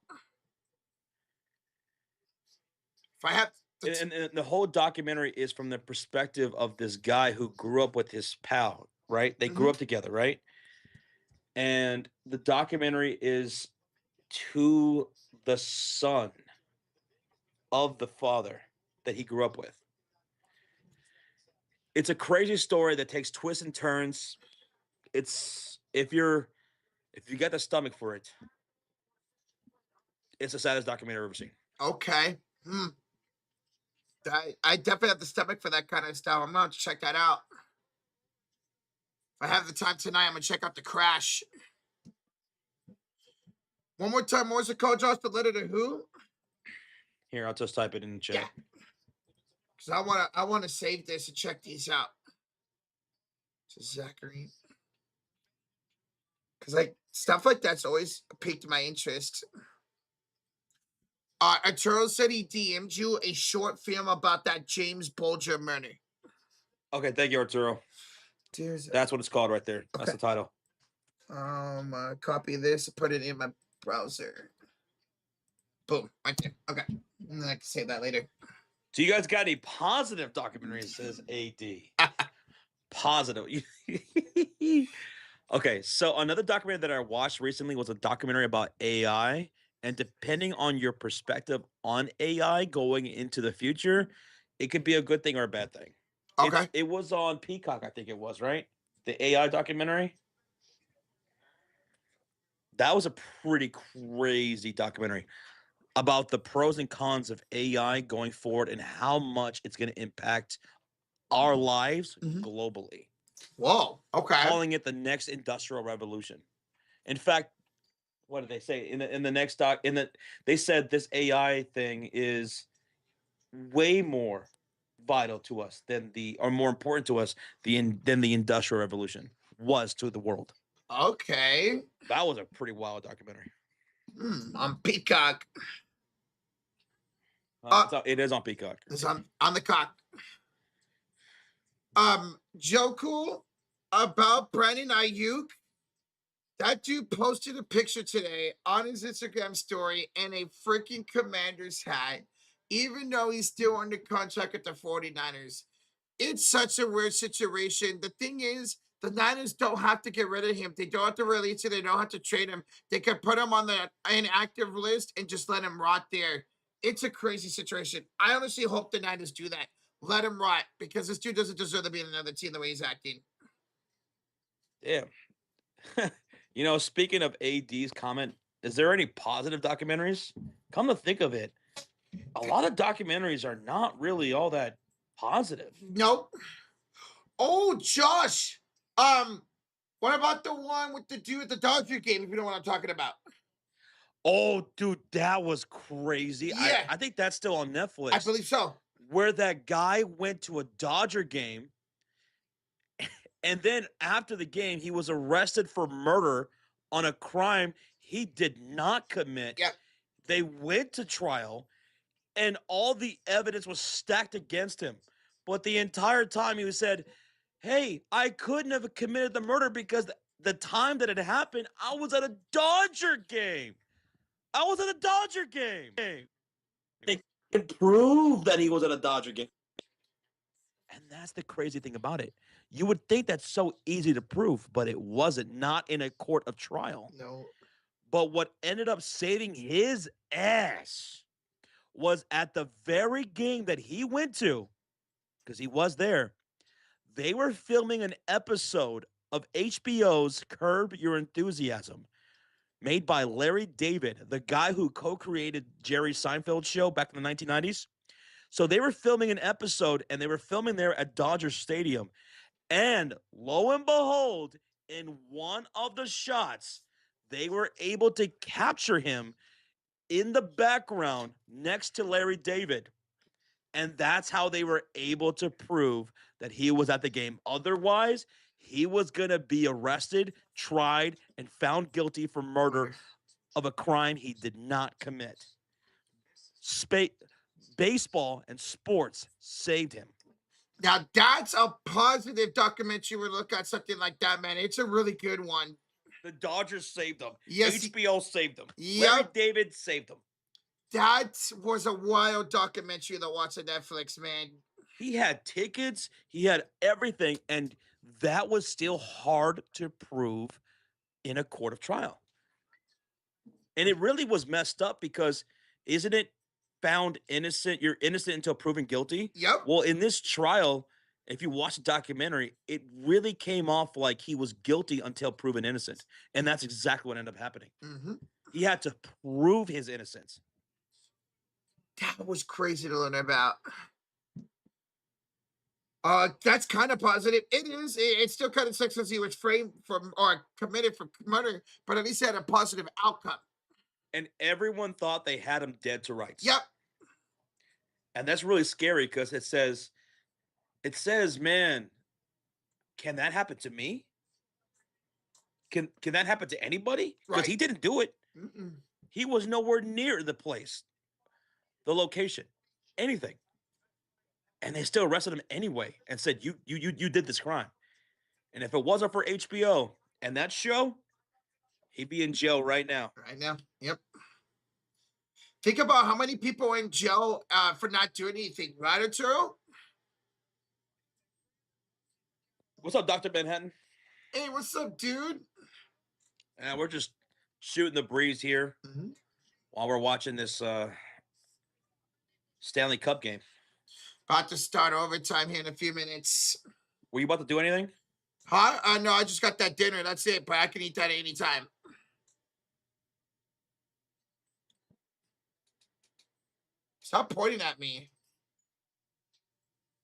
If I have the And the whole documentary is from the perspective of this guy who grew up with his pal, right? They grew Mhm. up together, right? And the documentary is to the son of the father that he grew up with. It's a crazy story that takes twists and turns. It's if you got the stomach for it, it's the saddest documentary I've ever seen. okay. Hmm. I definitely have the stomach for that kind of stuff. I'm gonna have to check that out. If I have the time tonight, I'm gonna check out The Crash. One more time. What was the code, Josh? The letter to who? Here, I'll just type it in the Yeah, chat. because I wanna save this and check these out. To Zachary, because like stuff like that's always piqued my interest. Arturo said he DM'd you a short film about that James Bulger murder. Okay, thank you, Arturo. There's That's what it's called right there. That's okay. the title. Copy this, put it in my browser. Boom, right there. Okay, and then I can save that later. So you guys got any positive documentaries? Says AD. Positive. Okay, so another documentary that I watched recently was a documentary about AI. And depending on your perspective on AI going into the future, it could be a good thing or a bad thing. Okay. It was on Peacock, I think it was, right? The AI documentary. That was a pretty crazy documentary about the pros and cons of AI going forward and how much it's going to impact our lives globally. Whoa. Okay. Calling it the next industrial revolution. In fact, what did they say in the next doc? They said this AI thing is way more vital to us than or more important to us than the industrial revolution was to the world. Okay. That was a pretty wild documentary. On Peacock. It is on Peacock. It's on the cock. Joe Cool about Brandon Ayuk. That dude posted a picture today on his Instagram story in a freaking Commanders hat, even though he's still under contract with the 49ers. It's such a weird situation. The thing is, the Niners don't have to get rid of him. They don't have to release it. They don't have to trade him. They could put him on the inactive list and just let him rot there. It's a crazy situation. I honestly hope the Niners do that. Let him rot because this dude doesn't deserve to be in another team the way he's acting. Yeah. Speaking of AD's comment, is there any positive documentaries? Come to think of it, a lot of documentaries are not really all that positive. Nope. Oh, Josh. What about the one with the dude at the Dodger game, if you know what I'm talking about? Oh, dude, that was crazy. Yeah. I think that's still on Netflix. I believe so. Where that guy went to a Dodger game, and then after the game, he was arrested for murder on a crime he did not commit. Yep. They went to trial, and all the evidence was stacked against him. But the entire time he said, hey, I couldn't have committed the murder because the time that it happened, I was at a Dodger game. They can prove that he was at a Dodger game. And that's the crazy thing about it. You would think that's so easy to prove, but it wasn't. Not in a court of trial. No. But what ended up saving his ass was at the very game that he went to, because he was there, they were filming an episode of HBO's Curb Your Enthusiasm, made by Larry David, the guy who co-created Jerry Seinfeld's show back in the 1990s. So they were filming an episode, and they were filming there at Dodger Stadium. And lo and behold, in one of the shots, they were able to capture him in the background next to Larry David. And that's how they were able to prove that he was at the game. Otherwise, he was going to be arrested, tried, and found guilty for murder of a crime he did not commit. baseball and sports saved him. Now that's a positive documentary. We look at something like that, man. It's a really good one. The Dodgers saved him. Yes. HBO saved him. Yep. Larry David saved him. That was a wild documentary to watch on Netflix, man. He had tickets, he had everything, and that was still hard to prove in a court of trial. And it really was messed up because isn't it found innocent? You're innocent until proven guilty. Yep. Well, in this trial, if you watch the documentary, it really came off like he was guilty until proven innocent. And that's exactly what ended up happening. Mm-hmm. He had to prove his innocence. That was crazy to learn about. That's kind of positive. It is. It still kind of sucks because he was framed from or committed for murder, but at least he had a positive outcome. And everyone thought they had him dead to rights. Yep. And that's really scary because it says, man, can that happen to me? Can that happen to anybody? Because he didn't do it. Mm-mm. He was nowhere near the place, the location, anything. And they still arrested him anyway and said, you did this crime. And if it wasn't for HBO and that show, he'd be in jail right now. Right now. Yep. Think about how many people are in jail for not doing anything, right, Arturo? What's up, Dr. Manhattan? Hey, what's up, dude? We're just shooting the breeze here while we're watching this Stanley Cup game. About to start overtime here in a few minutes. Were you about to do anything? Huh? No, I just got that dinner. That's it, but I can eat that anytime. Stop pointing at me.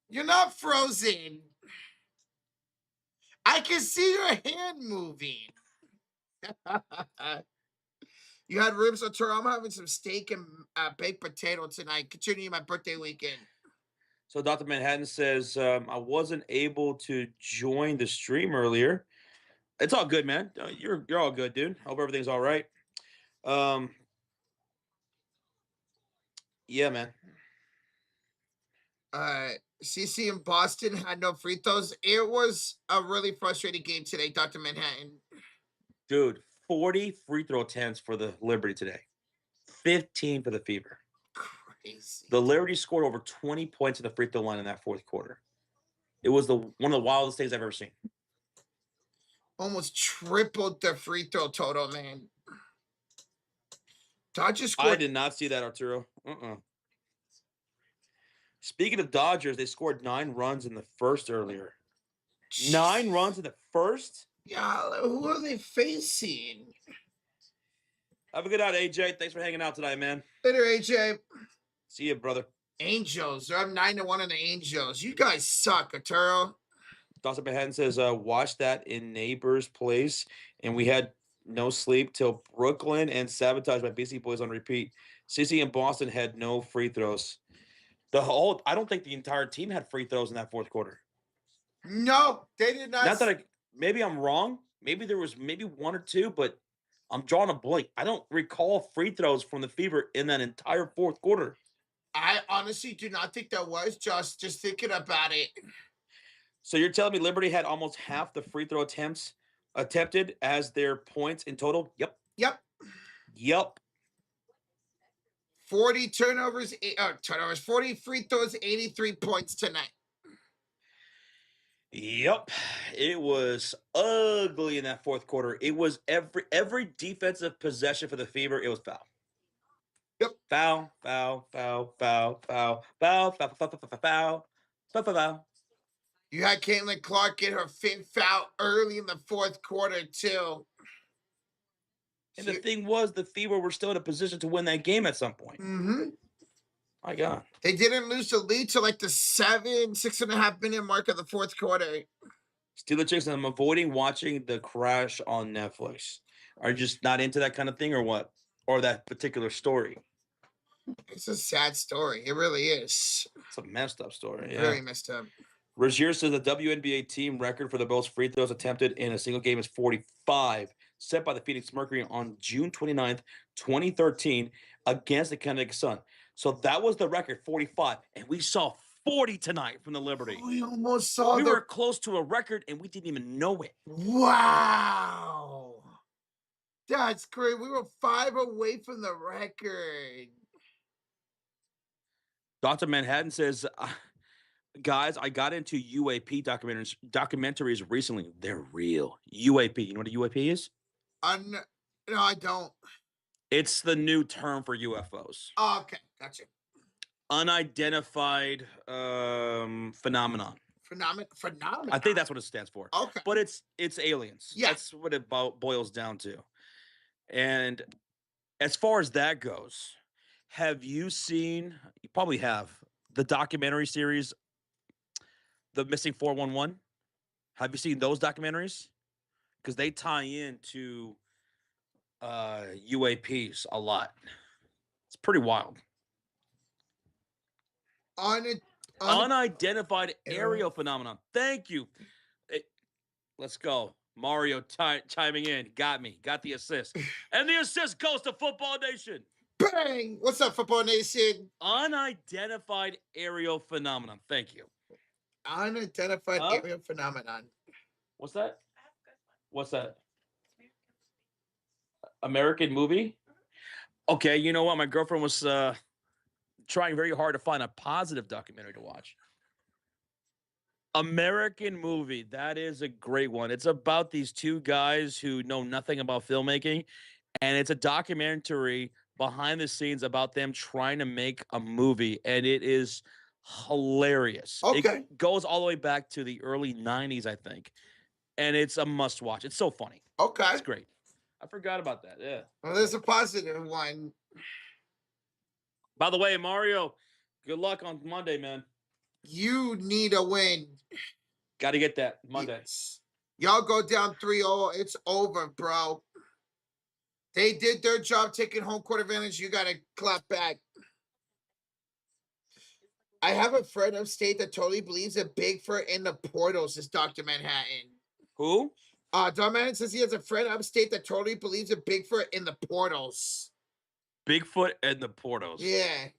You're not frozen. I can see your hand moving. You had ribs, Arturo. I'm having some steak and baked potato tonight. Continuing my birthday weekend. So Dr. Manhattan says, I wasn't able to join the stream earlier. It's all good, man. You're all good, dude. Hope everything's all right. Yeah, man. CC in Boston had no free throws. It was a really frustrating game today, Dr. Manhattan. Dude, 40 free throw attempts for the Liberty today. 15 for the Fever. Crazy. The Liberty scored over 20 points in the free throw line in that fourth quarter. It was one of the wildest things I've ever seen. Almost tripled the free throw total, man. Dodgers scored. I did not see that, Arturo. Speaking of Dodgers, they scored 9 runs in the first earlier. 9 runs in the first? Yeah, who are they facing? Have a good night, AJ. Thanks for hanging out tonight, man. Later, AJ. See you, brother. Angels. I'm 9-1 on the Angels. You guys suck, Arturo. Dawson Manhattan says, watch that in Neighbor's Place, and we had no sleep till Brooklyn and Sabotage by BC Boys on repeat. CC in Boston had no free throws. I don't think the entire team had free throws in that fourth quarter. No, they did not. Not that maybe I'm wrong. Maybe there was maybe 1 or 2, but I'm drawing a blank. I don't recall free throws from the Fever in that entire fourth quarter. I honestly do not think that was just thinking about it. So you're telling me Liberty had almost half the free throw attempts attempted as their points in total? Yep. 40 turnovers, 40 free throws, 83 points tonight. Yep. It was ugly in that fourth quarter. It was every defensive possession for the Fever, it was foul. Yep. Foul. You had Caitlin Clark get her 5th foul early in the fourth quarter, too. And the thing was, the Fever were still in a position to win that game at some point. My God. They didn't lose the lead to like the 6.5 minute mark of the fourth quarter. Steeler Chicks, I'm avoiding watching The Crash on Netflix. Are you just not into that kind of thing or what? Or that particular story? It's a sad story. It really is. It's a messed up story. Yeah. Very messed up. Rozier says the WNBA team record for the most free throws attempted in a single game is 45, set by the Phoenix Mercury on June 29th, 2013 against the Connecticut Sun. So that was the record, 45. And we saw 40 tonight from the Liberty. We almost saw We were close to a record and we didn't even know it. Wow. That's great. We were 5 away from the record. Dr. Manhattan says, guys, I got into UAP documentaries recently. They're real. UAP. You know what a UAP is? No, I don't. It's the new term for UFOs. Oh, okay, gotcha. Unidentified phenomenon. Phenomenon. I think that's what it stands for. Okay. But it's aliens. Yeah. That's what it boils down to. And as far as that goes, have you seen, you probably have, the documentary series, The Missing 411? Have you seen those documentaries? Because they tie into UAPs a lot. It's pretty wild. Unidentified aerial phenomenon. Thank you. Let's go. Mario chiming in. Got me. Got the assist. And the assist goes to Football Nation. Bang! What's up, Football Nation? Unidentified aerial phenomenon. Thank you. Unidentified aerial phenomenon. What's that? What's that? American movie? Okay, you know what? My girlfriend was trying very hard to find a positive documentary to watch. American movie. That is a great one. It's about these two guys who know nothing about filmmaking, and it's a documentary behind the scenes about them trying to make a movie, and it is hilarious. Okay. It goes all the way back to the early 90s, I think, and it's a must watch. It's so funny. Okay. It's great. I forgot about that. Yeah. Well, there's a positive one. By the way, Mario, good luck on Monday, man. You need a win. Got to get that Monday. Yes. Y'all go down 3-0. It's over, bro. They did their job taking home court advantage. You got to clap back. I have a friend upstate that totally believes that Bigfoot in the portals is Dr. Manhattan. Who? Dr. Manhattan says he has a friend upstate that totally believes in Bigfoot in the portals. Bigfoot and the portals. Yeah.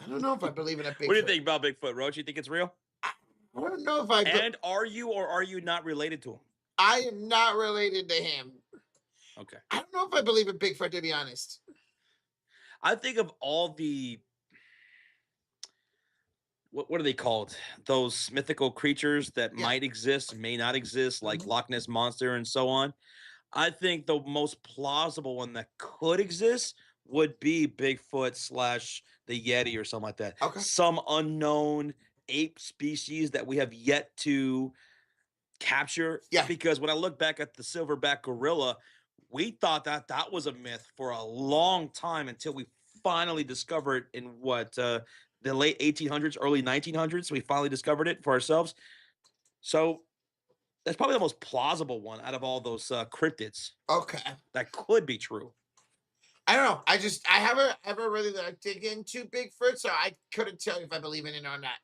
I don't know if I believe in a Bigfoot. What do you think about Bigfoot, Roach? You think it's real? I don't know if I... And are you or are you not related to him? I am not related to him. Okay. I don't know if I believe in Bigfoot, to be honest. I think of all the... What are they called? Those mythical creatures that might exist, may not exist, like Loch Ness Monster and so on. I think the most plausible one that could exist would be Bigfoot / the Yeti or something like that. Okay. Some unknown ape species that we have yet to capture. Yeah. Because when I look back at the silverback gorilla, we thought that that was a myth for a long time until we finally discovered in the late 1800s, early 1900s. We finally discovered it for ourselves. So that's probably the most plausible one out of all those cryptids. Okay. That could be true. I don't know. I haven't ever really dig into Bigfoot, so I couldn't tell you if I believe in it or not.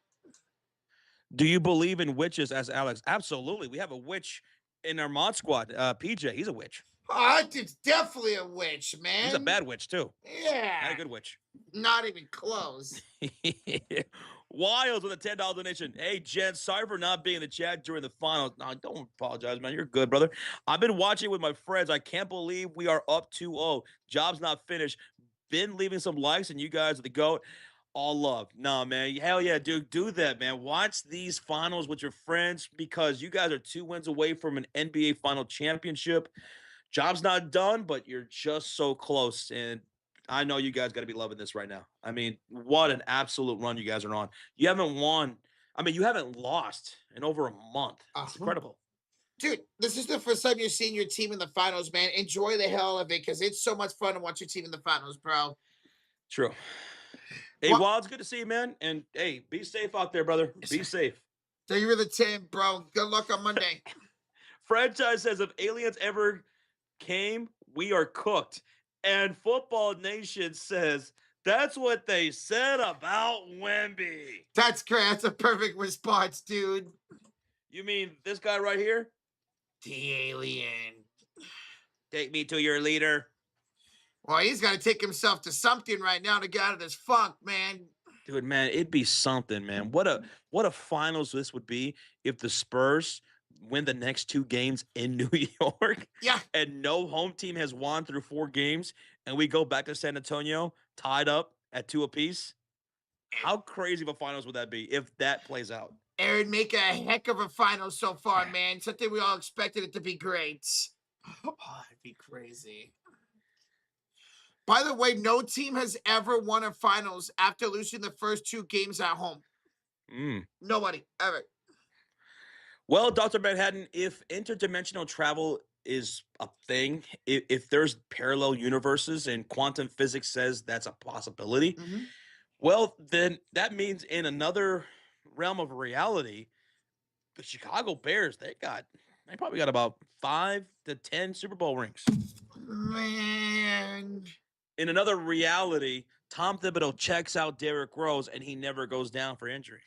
Do you believe in witches, as Alex? Absolutely. We have a witch in our mod squad. PJ, he's a witch. It's definitely a witch, man. He's a bad witch, too. Yeah. Not a good witch. Not even close. Wiles with a $10 donation. Hey, Jen, sorry for not being in the chat during the finals. No, don't apologize, man. You're good, brother. I've been watching with my friends. I can't believe we are up 2-0. Job's not finished. Been leaving some likes, and you guys are the GOAT. All love. Nah, man. Hell yeah, dude. Do that, man. Watch these finals with your friends because you guys are 2 wins away from an NBA final championship. Job's not done, but you're just so close. And I know you guys got to be loving this right now. I mean, what an absolute run you guys are on. You haven't won. I mean, you haven't lost in over a month. It's incredible. Dude, this is the first time you're seeing your team in the finals, man. Enjoy the hell of it because it's so much fun to watch your team in the finals, bro. True. Hey, Wild, it's good to see you, man. And, hey, be safe out there, brother. Be safe. Thank you for the 10, bro. Good luck on Monday. Franchise says if aliens ever came, we are cooked. And Football Nation says that's what they said about Wemby. That's great. That's a perfect response, dude. You mean this guy right here? The alien. Take me to your leader. Well, he's got to take himself to something right now to get out of this funk, man. Dude, man, it'd be something, man. What a finals this would be if the Spurs win the next 2 games in New York Yeah. and no home team has won through 4 games and we go back to San Antonio tied up at 2 apiece. How crazy of a finals would that be if that plays out? It would make a heck of a final so far, man. Something we all expected it to be great. Oh, it'd be crazy. By the way, no team has ever won a finals after losing the first 2 games at home. Nobody, ever. Well, Dr. Manhattan, if interdimensional travel is a thing, if there's parallel universes and quantum physics says that's a possibility, well, then that means in another realm of reality, the Chicago Bears, they probably got about 5 to 10 Super Bowl rings. Man. In another reality, Tom Thibodeau checks out Derrick Rose and he never goes down for injury.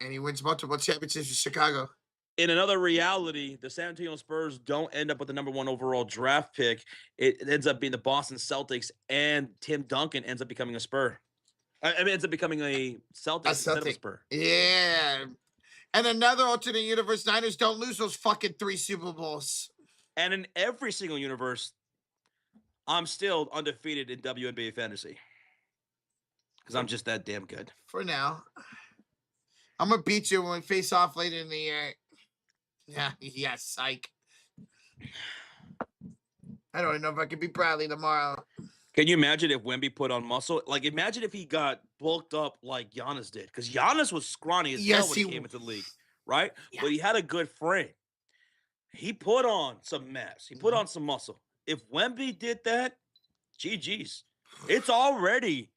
And he wins multiple championships with Chicago. In another reality, the San Antonio Spurs don't end up with the number 1 overall draft pick. It ends up being the Boston Celtics, and Tim Duncan ends up becoming a Spur. I mean, ends up becoming a Celtics instead of a Spur. Yeah. And another alternate universe, Niners don't lose those fucking 3 Super Bowls. And in every single universe, I'm still undefeated in WNBA fantasy. Because I'm just that damn good. For now. I'm going to beat you when we face off later in the year. Yeah, psych. I don't know if I can beat Bradley tomorrow. Can you imagine if Wemby put on muscle? Like, imagine if he got bulked up like Giannis did. Because Giannis was scrawny as hell when he came into the league, right? Yeah. But he had a good frame. He put on some mass. He put on some muscle. If Wemby did that, GG's. It's already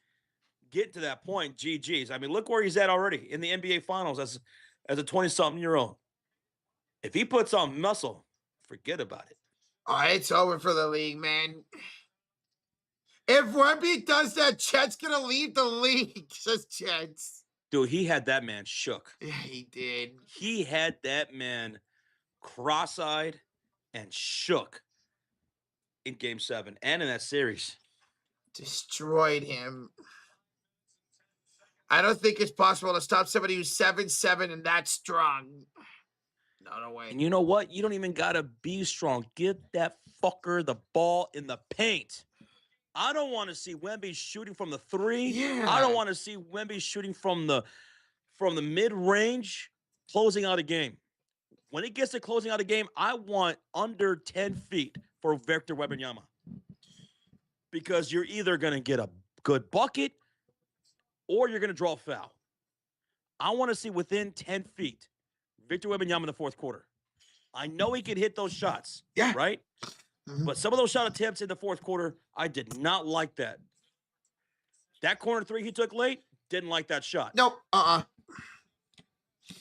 getting to that point, GG's. I mean, look where he's at already in the NBA Finals as a 20-something-year-old. If he puts on muscle, forget about it. Oh, it's over for the league, man. If Wemby does that, Chet's going to leave the league. Says Chet's. Dude, he had that man shook. Yeah, he did. He had that man cross-eyed and shook in Game 7 and in that series. Destroyed him. I don't think it's possible to stop somebody who's 7'7" and that strong. No way. And you know what? You don't even got to be strong. Get that fucker the ball in the paint. I don't want to see Wemby shooting from the 3. Yeah. I don't want to see Wemby shooting from the mid-range, closing out a game. When it gets to closing out a game, I want under 10 feet for Victor Wembanyama. Because you're either going to get a good bucket or you're going to draw a foul. I want to see within 10 feet Victor Wembanyama in the fourth quarter. I know he can hit those shots, right? But some of those shot attempts in the fourth quarter, I did not like that. That corner 3 he took late, didn't like that shot. Nope.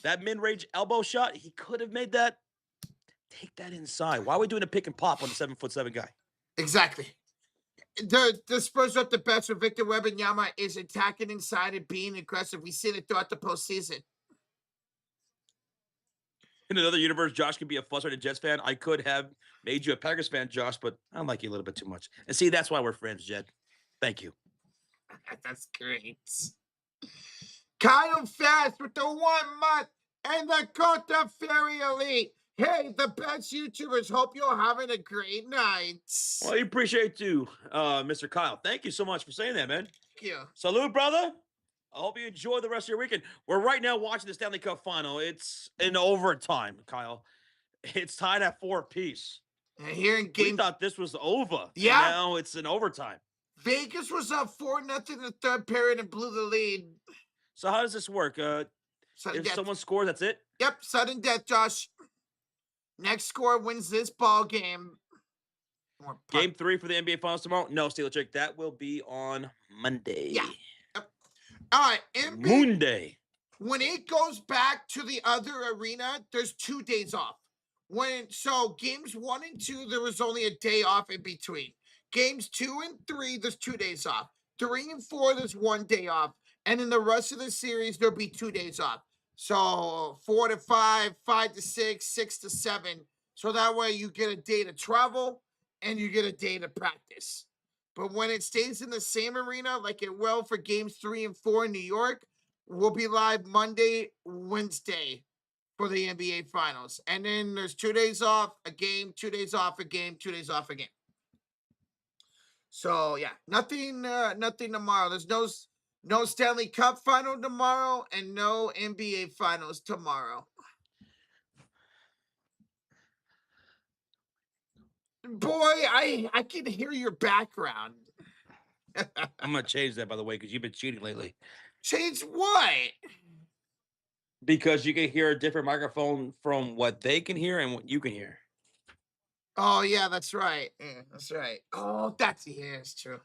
That mid-range elbow shot, he could have made that. Take that inside. Why are we doing a pick and pop on the 7'7" guy? Exactly. The Spurs are the best with Victor Wembanyama is attacking inside and being aggressive. We've seen it throughout the postseason. In another universe, Josh could be a frustrated Jets fan. I could have made you a Packers fan, Josh, but I like you a little bit too much. And see, that's why we're friends, Jed. Thank you. That's great. Kyle Fast with the 1 month and the Costa Fairy Elite. Hey, the best YouTubers. Hope you're having a great night. Well, I appreciate you, Mr. Kyle. Thank you so much for saying that, man. Thank you. Salute, brother. I hope you enjoy the rest of your weekend. We're right now watching the Stanley Cup final. It's in overtime, Kyle. It's tied at 4 apiece. And here in game, we thought this was over. Yeah. Now it's in overtime. Vegas was up 4-0 in the third period and blew the lead. So how does this work? If someone scores, that's it? Yep, sudden death, Josh. Next score wins this ball game. Game 3 for the NBA Finals tomorrow? No, Steeler Chick. That will be on Monday. Yeah. All right, Monday. When it goes back to the other arena, there's 2 days off. So games 1 and 2, there was only a day off in between. Games 2 and 3, there's 2 days off. 3 and 4, there's 1 day off. And in the rest of the series, there'll be 2 days off. So 4 to 5, 5 to 6, 6 to 7. So that way you get a day to travel and you get a day to practice. But when it stays in the same arena, like it will for games 3 and 4 in New York, we'll be live Monday, Wednesday for the NBA Finals. And then there's 2 days off, a game, 2 days off, a game, 2 days off, a game. So yeah, nothing tomorrow. There's no Stanley Cup final tomorrow and no NBA Finals tomorrow. Boy, I can hear your background. I'm gonna change that, by the way, because you've been cheating lately. Change what? Because you can hear a different microphone from what they can hear and what you can hear. Oh yeah, that's right. Yeah, that's right. Oh, it's true.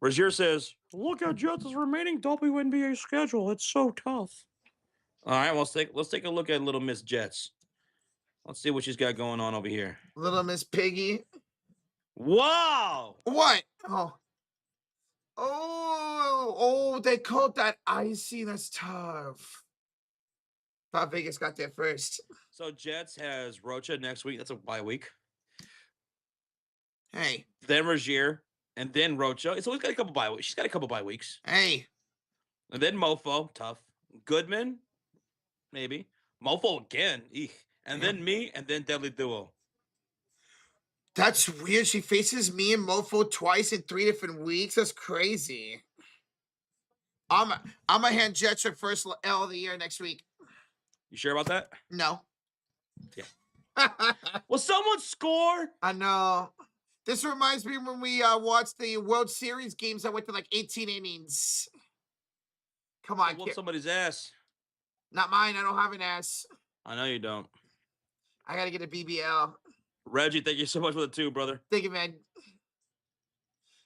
Rozier says, "Look at Jets' remaining WNBA schedule. It's so tough." All right, well, let's take a look at Little Miss Jets. Let's see what she's got going on over here. Little Miss Piggy. Wow! What? Oh, they called that icy. That's tough. Thought Vegas got there first. So Jets has Rocha next week. That's a bye week. Hey. Then Rozier, and then Rocha. It's always got a couple bye weeks. She's got a couple bye weeks. Hey. And then Mofo, tough. Goodman, maybe. Mofo again. Eek. And then me, and then Deadly Duo. That's weird. She faces me and Mofo twice in 3 different weeks. That's crazy. I'm a hand Jets her first L of the year next week. You sure about that? No. Yeah. Will someone score? I know. This reminds me when we watched the World Series games that went to like 18 innings. Come on, Whoop somebody's ass. Not mine. I don't have an ass. I know you don't. I gotta get a BBL. Reggie, thank you so much for the 2, brother. Thank you, man.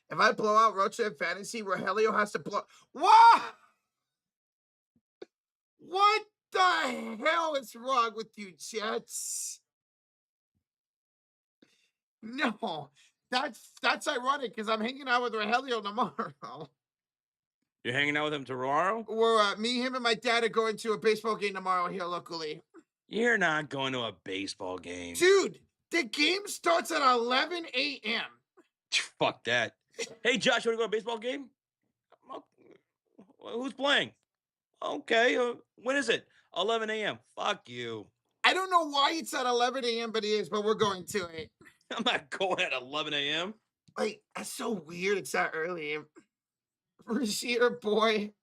If I blow out Rocha in fantasy, Rogelio has to blow. What? What the hell is wrong with you, Jets? No, that's ironic because I'm hanging out with Rogelio tomorrow. You're hanging out with him tomorrow? We're me, him, and my dad are going to a baseball game tomorrow here locally. You're not going to a baseball game. Dude, the game starts at 11 a.m. Fuck that. Hey, Josh, you want to go to a baseball game? Who's playing? Okay, when is it? 11 a.m. Fuck you. I don't know why it's at 11 a.m., but it is, but we're going to it. I'm not going at 11 a.m. Like, that's so weird. It's that early. Rozier, boy.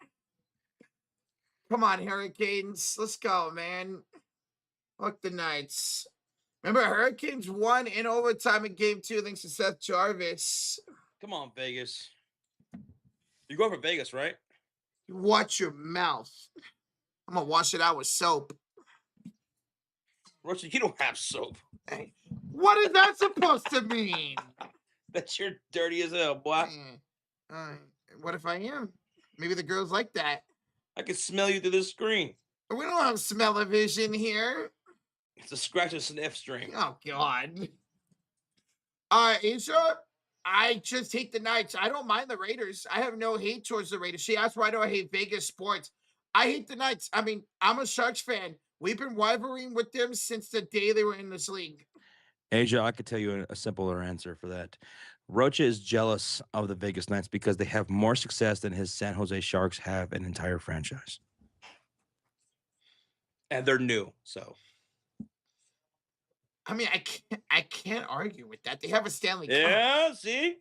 Come on, Hurricanes. Let's go, man. Fuck the Knights. Remember, Hurricanes won in overtime in game 2 thanks to Seth Jarvis. Come on, Vegas. You're going for Vegas, right? Watch your mouth. I'm going to wash it out with soap. Rocha, you don't have soap. Hey, what is that supposed to mean? That you're dirty as hell, boy. What if I am? Maybe the girls like that. I can smell you through the screen. We don't have smell-o-vision here. It's a scratch and sniff stream. Oh, God. Asia, I just hate the Knights. I don't mind the Raiders. I have no hate towards the Raiders. She asked, why do I hate Vegas sports? I hate the Knights. I mean, I'm a Sharks fan. We've been rivaling with them since the day they were in this league. Asia, I could tell you a simpler answer for that. Rocha is jealous of the Vegas Knights because they have more success than his San Jose Sharks have an entire franchise. And they're new, so. I mean, I can't argue with that. They have a Stanley Cup. Yeah, see?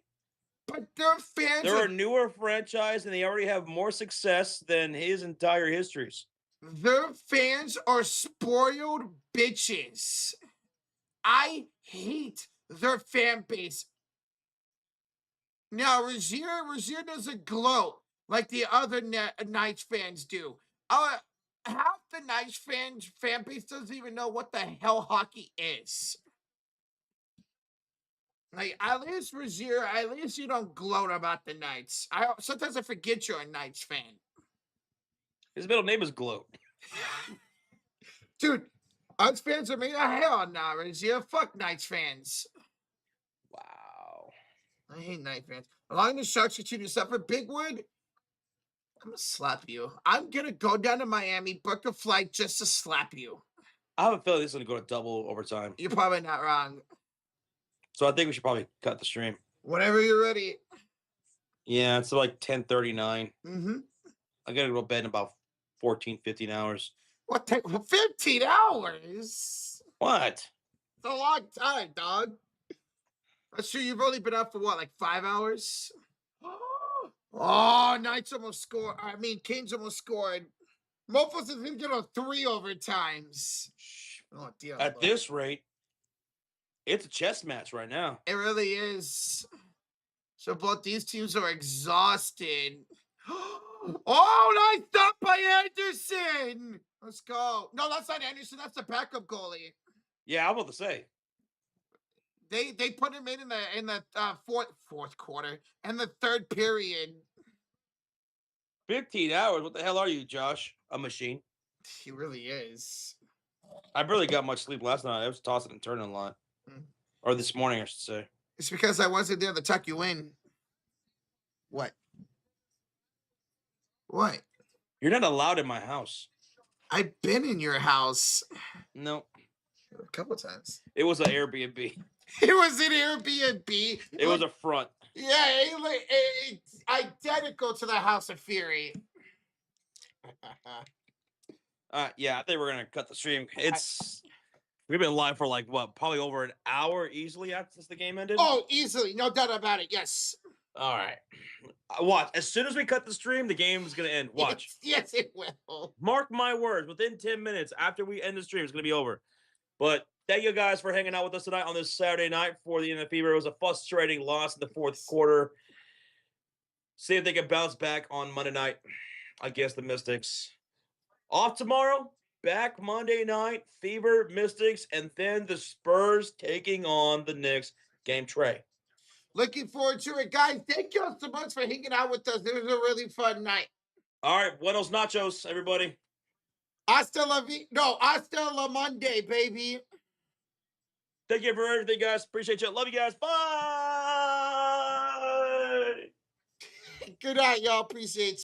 But their fans They're a newer franchise, and they already have more success than his entire histories. Their fans are spoiled bitches. I hate their fan base. Now, Rozier doesn't gloat like the other Knights fans do. Half the Knights fan base doesn't even know what the hell hockey is. Like, at least Rozier, at least you don't gloat about the Knights. Sometimes I forget you're a Knights fan. His middle name is Gloat. Dude, us fans are made of hell now, Rozier. Fuck Knights fans. Wow. I hate Knights fans. As long as the Sharks continue to suffer, Bigwood, I'm going to slap you. I'm going to go down to Miami, book a flight just to slap you. I have a feeling this is going to go to double overtime. You're probably not wrong. So I think we should probably cut the stream. Whenever you're ready. Yeah, it's like 10:39. Mm-hmm. I gotta go to bed in about 14, 15 hours. What? 15 hours? What? It's a long time, dog. I'm sure you've only been up for what, like 5 hours? Oh, Knights almost scored. I mean, Kings almost scored. Mofos is him get on 3 overtimes. Oh, dear. At this rate, it's a chess match right now. It really is. So both these teams are exhausted. Oh, nice stop by Anderson. Let's go. No, that's not Anderson. That's the backup goalie. Yeah, I'm about to say. They put him in the fourth quarter and the third period. 15 hours? What the hell are you, Josh? A machine. He really is. I barely got much sleep last night. I was tossing and turning a lot. Or this morning, I should say. It's because I wasn't there to tuck you in. What? What? You're not allowed in my house. I've been in your house. No. A couple times. It was an Airbnb. It was an Airbnb. It was a front. Yeah, it's identical to the House of Fury. Yeah, I think we're gonna cut the stream. We've been live for like what, probably over an hour easily since the game ended. Oh, easily, no doubt about it. Yes. All right. Watch. As soon as we cut the stream, the game's gonna end. Watch. Yes, it will. Mark my words. Within 10 minutes after we end the stream, it's gonna be over. But thank you guys for hanging out with us tonight on this Saturday night for the Indiana Fever. It was a frustrating loss in the fourth quarter. See if they can bounce back on Monday night against the Mystics. Off tomorrow, back Monday night, Fever, Mystics, and then the Spurs taking on the Knicks. Game Trey. Looking forward to it, guys. Thank you all so much for hanging out with us. It was a really fun night. All right, buenos nachos, everybody. Hasta la Monday, baby. Thank you for everything, guys. Appreciate you. Love you guys. Bye. Good night, y'all. Appreciate you.